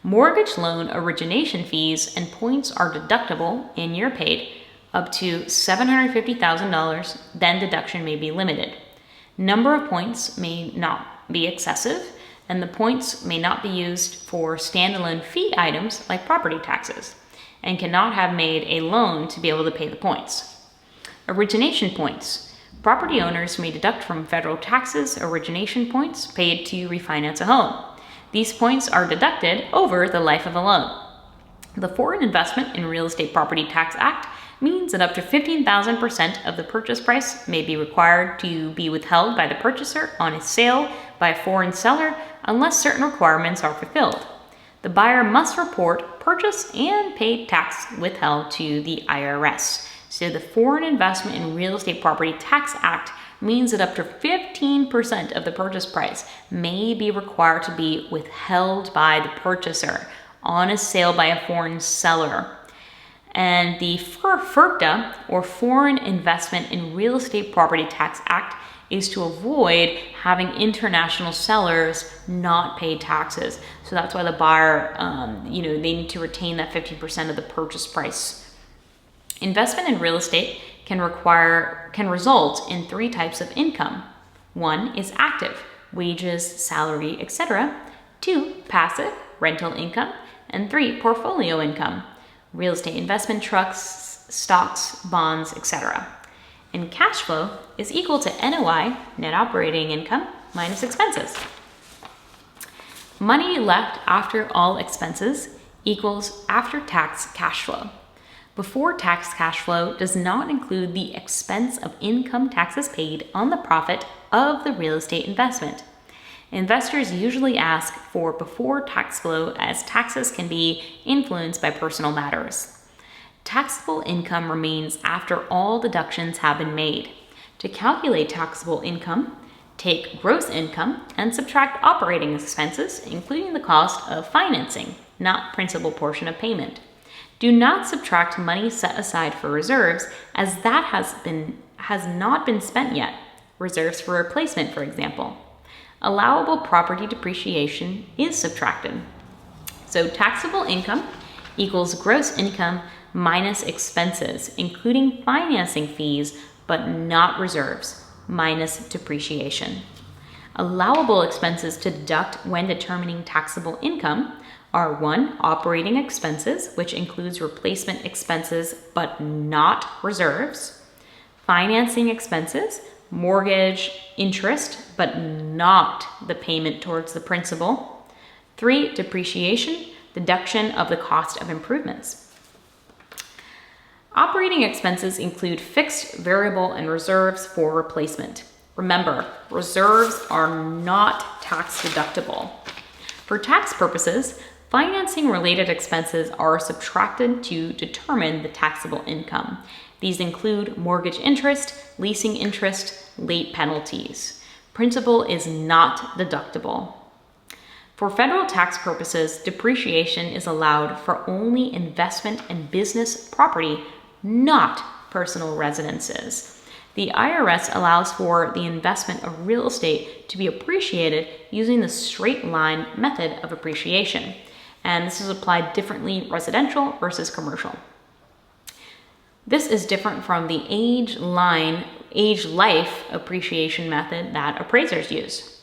Mortgage loan origination fees and points are deductible in year paid up to $750,000, then deduction may be limited. Number of points may not be excessive, and the points may not be used for standalone fee items like property taxes, and cannot have made a loan to be able to pay the points. Origination points. Property owners may deduct from federal taxes origination points paid to refinance a home. These points are deducted over the life of a loan. The Foreign Investment in Real Estate Property Tax Act means that up to 15,000% of the purchase price may be required to be withheld by the purchaser on a sale by a foreign seller unless certain requirements are fulfilled. The buyer must report purchase and paid tax withheld to the IRS. So the Foreign Investment in Real Estate Property Tax Act means that up to 15% of the purchase price may be required to be withheld by the purchaser on a sale by a foreign seller. And the FIRPTA, or Foreign Investment in Real Estate Property Tax Act, is to avoid having international sellers not pay taxes. So that's why the buyer, they need to retain that 15% of the purchase price. Investment in real estate can result in 3 types of income. 1 is active, wages, salary, etc. 2, passive, rental income. And 3, portfolio income, real estate investment trusts, stocks, bonds, etc. And cash flow is equal to NOI, net operating income, minus expenses. Money left after all expenses equals after-tax cash flow. Before-tax cash flow does not include the expense of income taxes paid on the profit of the real estate investment. Investors usually ask for before-tax flow as taxes can be influenced by personal matters. Taxable income remains after all deductions have been made. To calculate taxable income, take gross income and subtract operating expenses, including the cost of financing, not principal portion of payment. Do not subtract money set aside for reserves, as that has not been spent yet. Reserves for replacement, for example. Allowable property depreciation is subtracted. So taxable income equals gross income minus expenses, including financing fees, but not reserves, minus depreciation. Allowable expenses to deduct when determining taxable income are 1, operating expenses, which includes replacement expenses, but not reserves. Financing expenses, mortgage interest, but not the payment towards the principal. 3, depreciation, deduction of the cost of improvements. Operating expenses include fixed, variable, and reserves for replacement. Remember, reserves are not tax deductible. For tax purposes, financing-related expenses are subtracted to determine the taxable income. These include mortgage interest, leasing interest, late penalties. Principal is not deductible. For federal tax purposes, depreciation is allowed for only investment and business property, not personal residences. The IRS allows for the investment of real estate to be appreciated using the straight line method of appreciation. And this is applied differently residential versus commercial. This is different from the age-life appreciation method that appraisers use.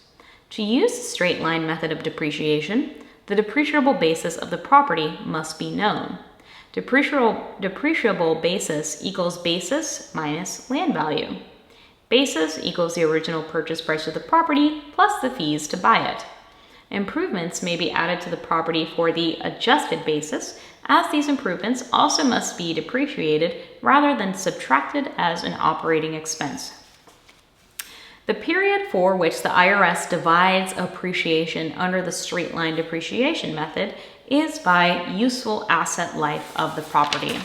To use the straight line method of depreciation, the depreciable basis of the property must be known. Depreciable basis equals basis minus land value. Basis equals the original purchase price of the property plus the fees to buy it. Improvements may be added to the property for the adjusted basis, as these improvements also must be depreciated rather than subtracted as an operating expense. The period for which the IRS divides appreciation under the straight line depreciation method is by useful asset life of the property.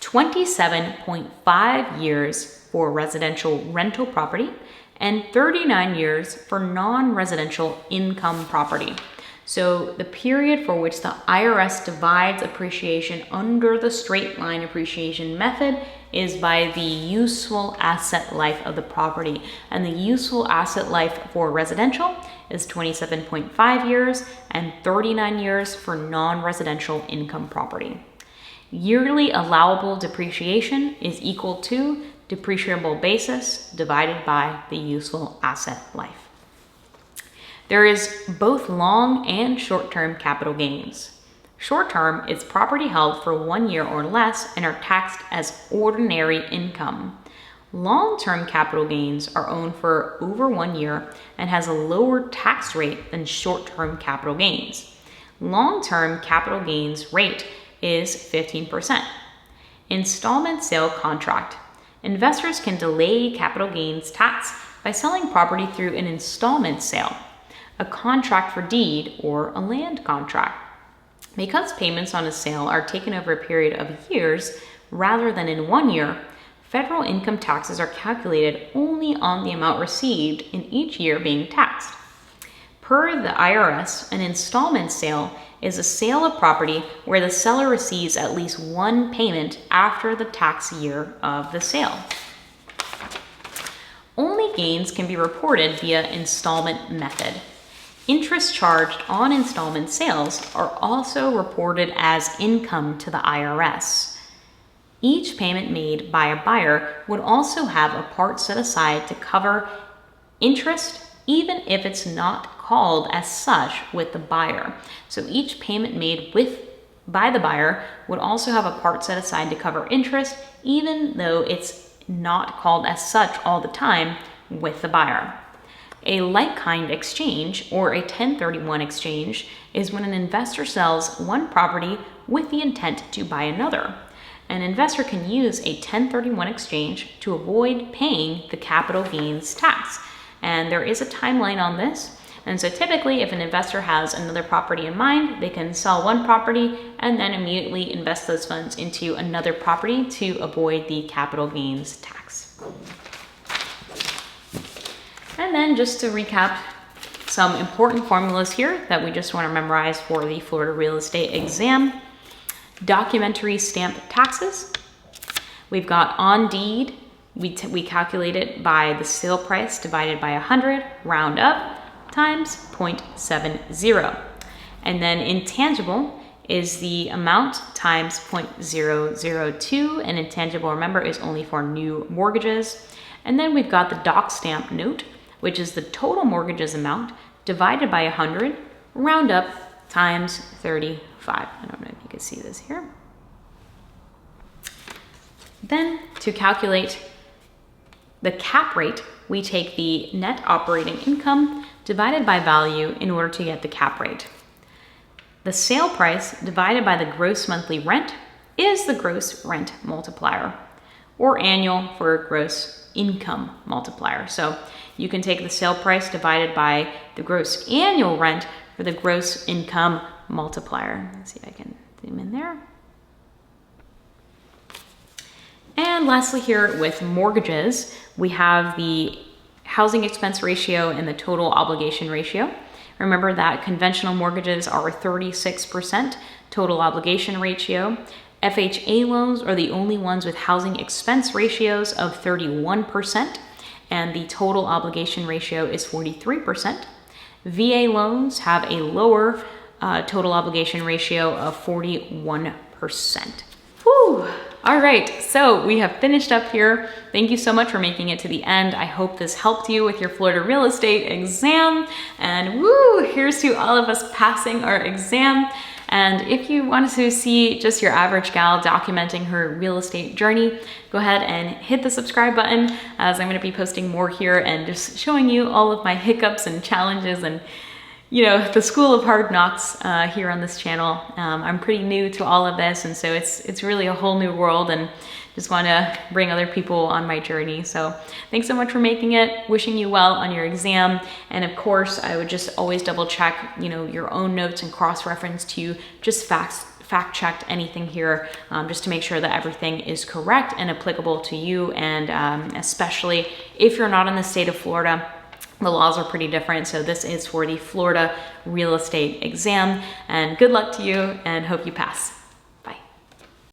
27.5 years for residential rental property and 39 years for non-residential income property. So the period for which the IRS divides appreciation under the straight line appreciation method is by the useful asset life of the property. And the useful asset life for residential is 27.5 years and 39 years for non-residential income property. Yearly allowable depreciation is equal to depreciable basis divided by the useful asset life. There is both long and short-term capital gains. Short-term is property held for 1 year or less and are taxed as ordinary income. Long-term capital gains are owned for over 1 year and has a lower tax rate than short-term capital gains. Long-term capital gains rate is 15%. Installment sale contract. Investors can delay capital gains tax by selling property through an installment sale, a contract for deed, or a land contract. Because payments on a sale are taken over a period of years rather than in 1 year, federal income taxes are calculated only on the amount received in each year being taxed. Per the IRS, an installment sale is a sale of property where the seller receives at least one payment after the tax year of the sale. Only gains can be reported via installment method. Interest charged on installment sales are also reported as income to the IRS. Each payment made by a buyer would also have a part set aside to cover interest, even if it's not called as such with the buyer. So each payment made by the buyer would also have a part set aside to cover interest, even though it's not called as such all the time with the buyer. A like-kind exchange, or a 1031 exchange, is when an investor sells one property with the intent to buy another. An investor can use a 1031 exchange to avoid paying the capital gains tax. And there is a timeline on this. And so typically, if an investor has another property in mind, they can sell one property and then immediately invest those funds into another property to avoid the capital gains tax. And then just to recap some important formulas here that we just want to memorize for the Florida real estate exam. Documentary stamp taxes. We've got on deed. We calculate it by the sale price divided by 100, round up, times 0.70. And then intangible is the amount times 0.002. And intangible, remember, is only for new mortgages. And then we've got the doc stamp note, which is the total mortgages amount divided by 100, round up, times 35. I don't know if you can see this here. Then to calculate the cap rate, we take the net operating income divided by value in order to get the cap rate. The sale price divided by the gross monthly rent is the gross rent multiplier, or annual for gross income multiplier. So you can take the sale price divided by the gross annual rent for the gross income multiplier. Let's see if I can zoom in there. And lastly here with mortgages, we have the housing expense ratio and the total obligation ratio. Remember that conventional mortgages are 36% total obligation ratio. FHA loans are the only ones with housing expense ratios of 31%, and the total obligation ratio is 43%. VA loans have a lower total obligation ratio of 41%. Whew. All right, so we have finished up here. Thank you so much for making it to the end. I hope this helped you with your Florida real estate exam. And woo, here's to all of us passing our exam. And if you wanted to see just your average gal documenting her real estate journey, go ahead and hit the subscribe button, as I'm gonna be posting more here and just showing you all of my hiccups and challenges and the school of hard knocks here on this channel. I'm pretty new to all of this, and so it's really a whole new world, and just want to bring other people on my journey. So thanks so much for making it. Wishing you well on your exam. And of course, I would just always double check, your own notes and cross-reference to just fact checked anything here, just to make sure that everything is correct and applicable to you. And especially if you're not in the state of Florida, the laws are pretty different. So this is for the Florida real estate exam, and good luck to you and hope you pass.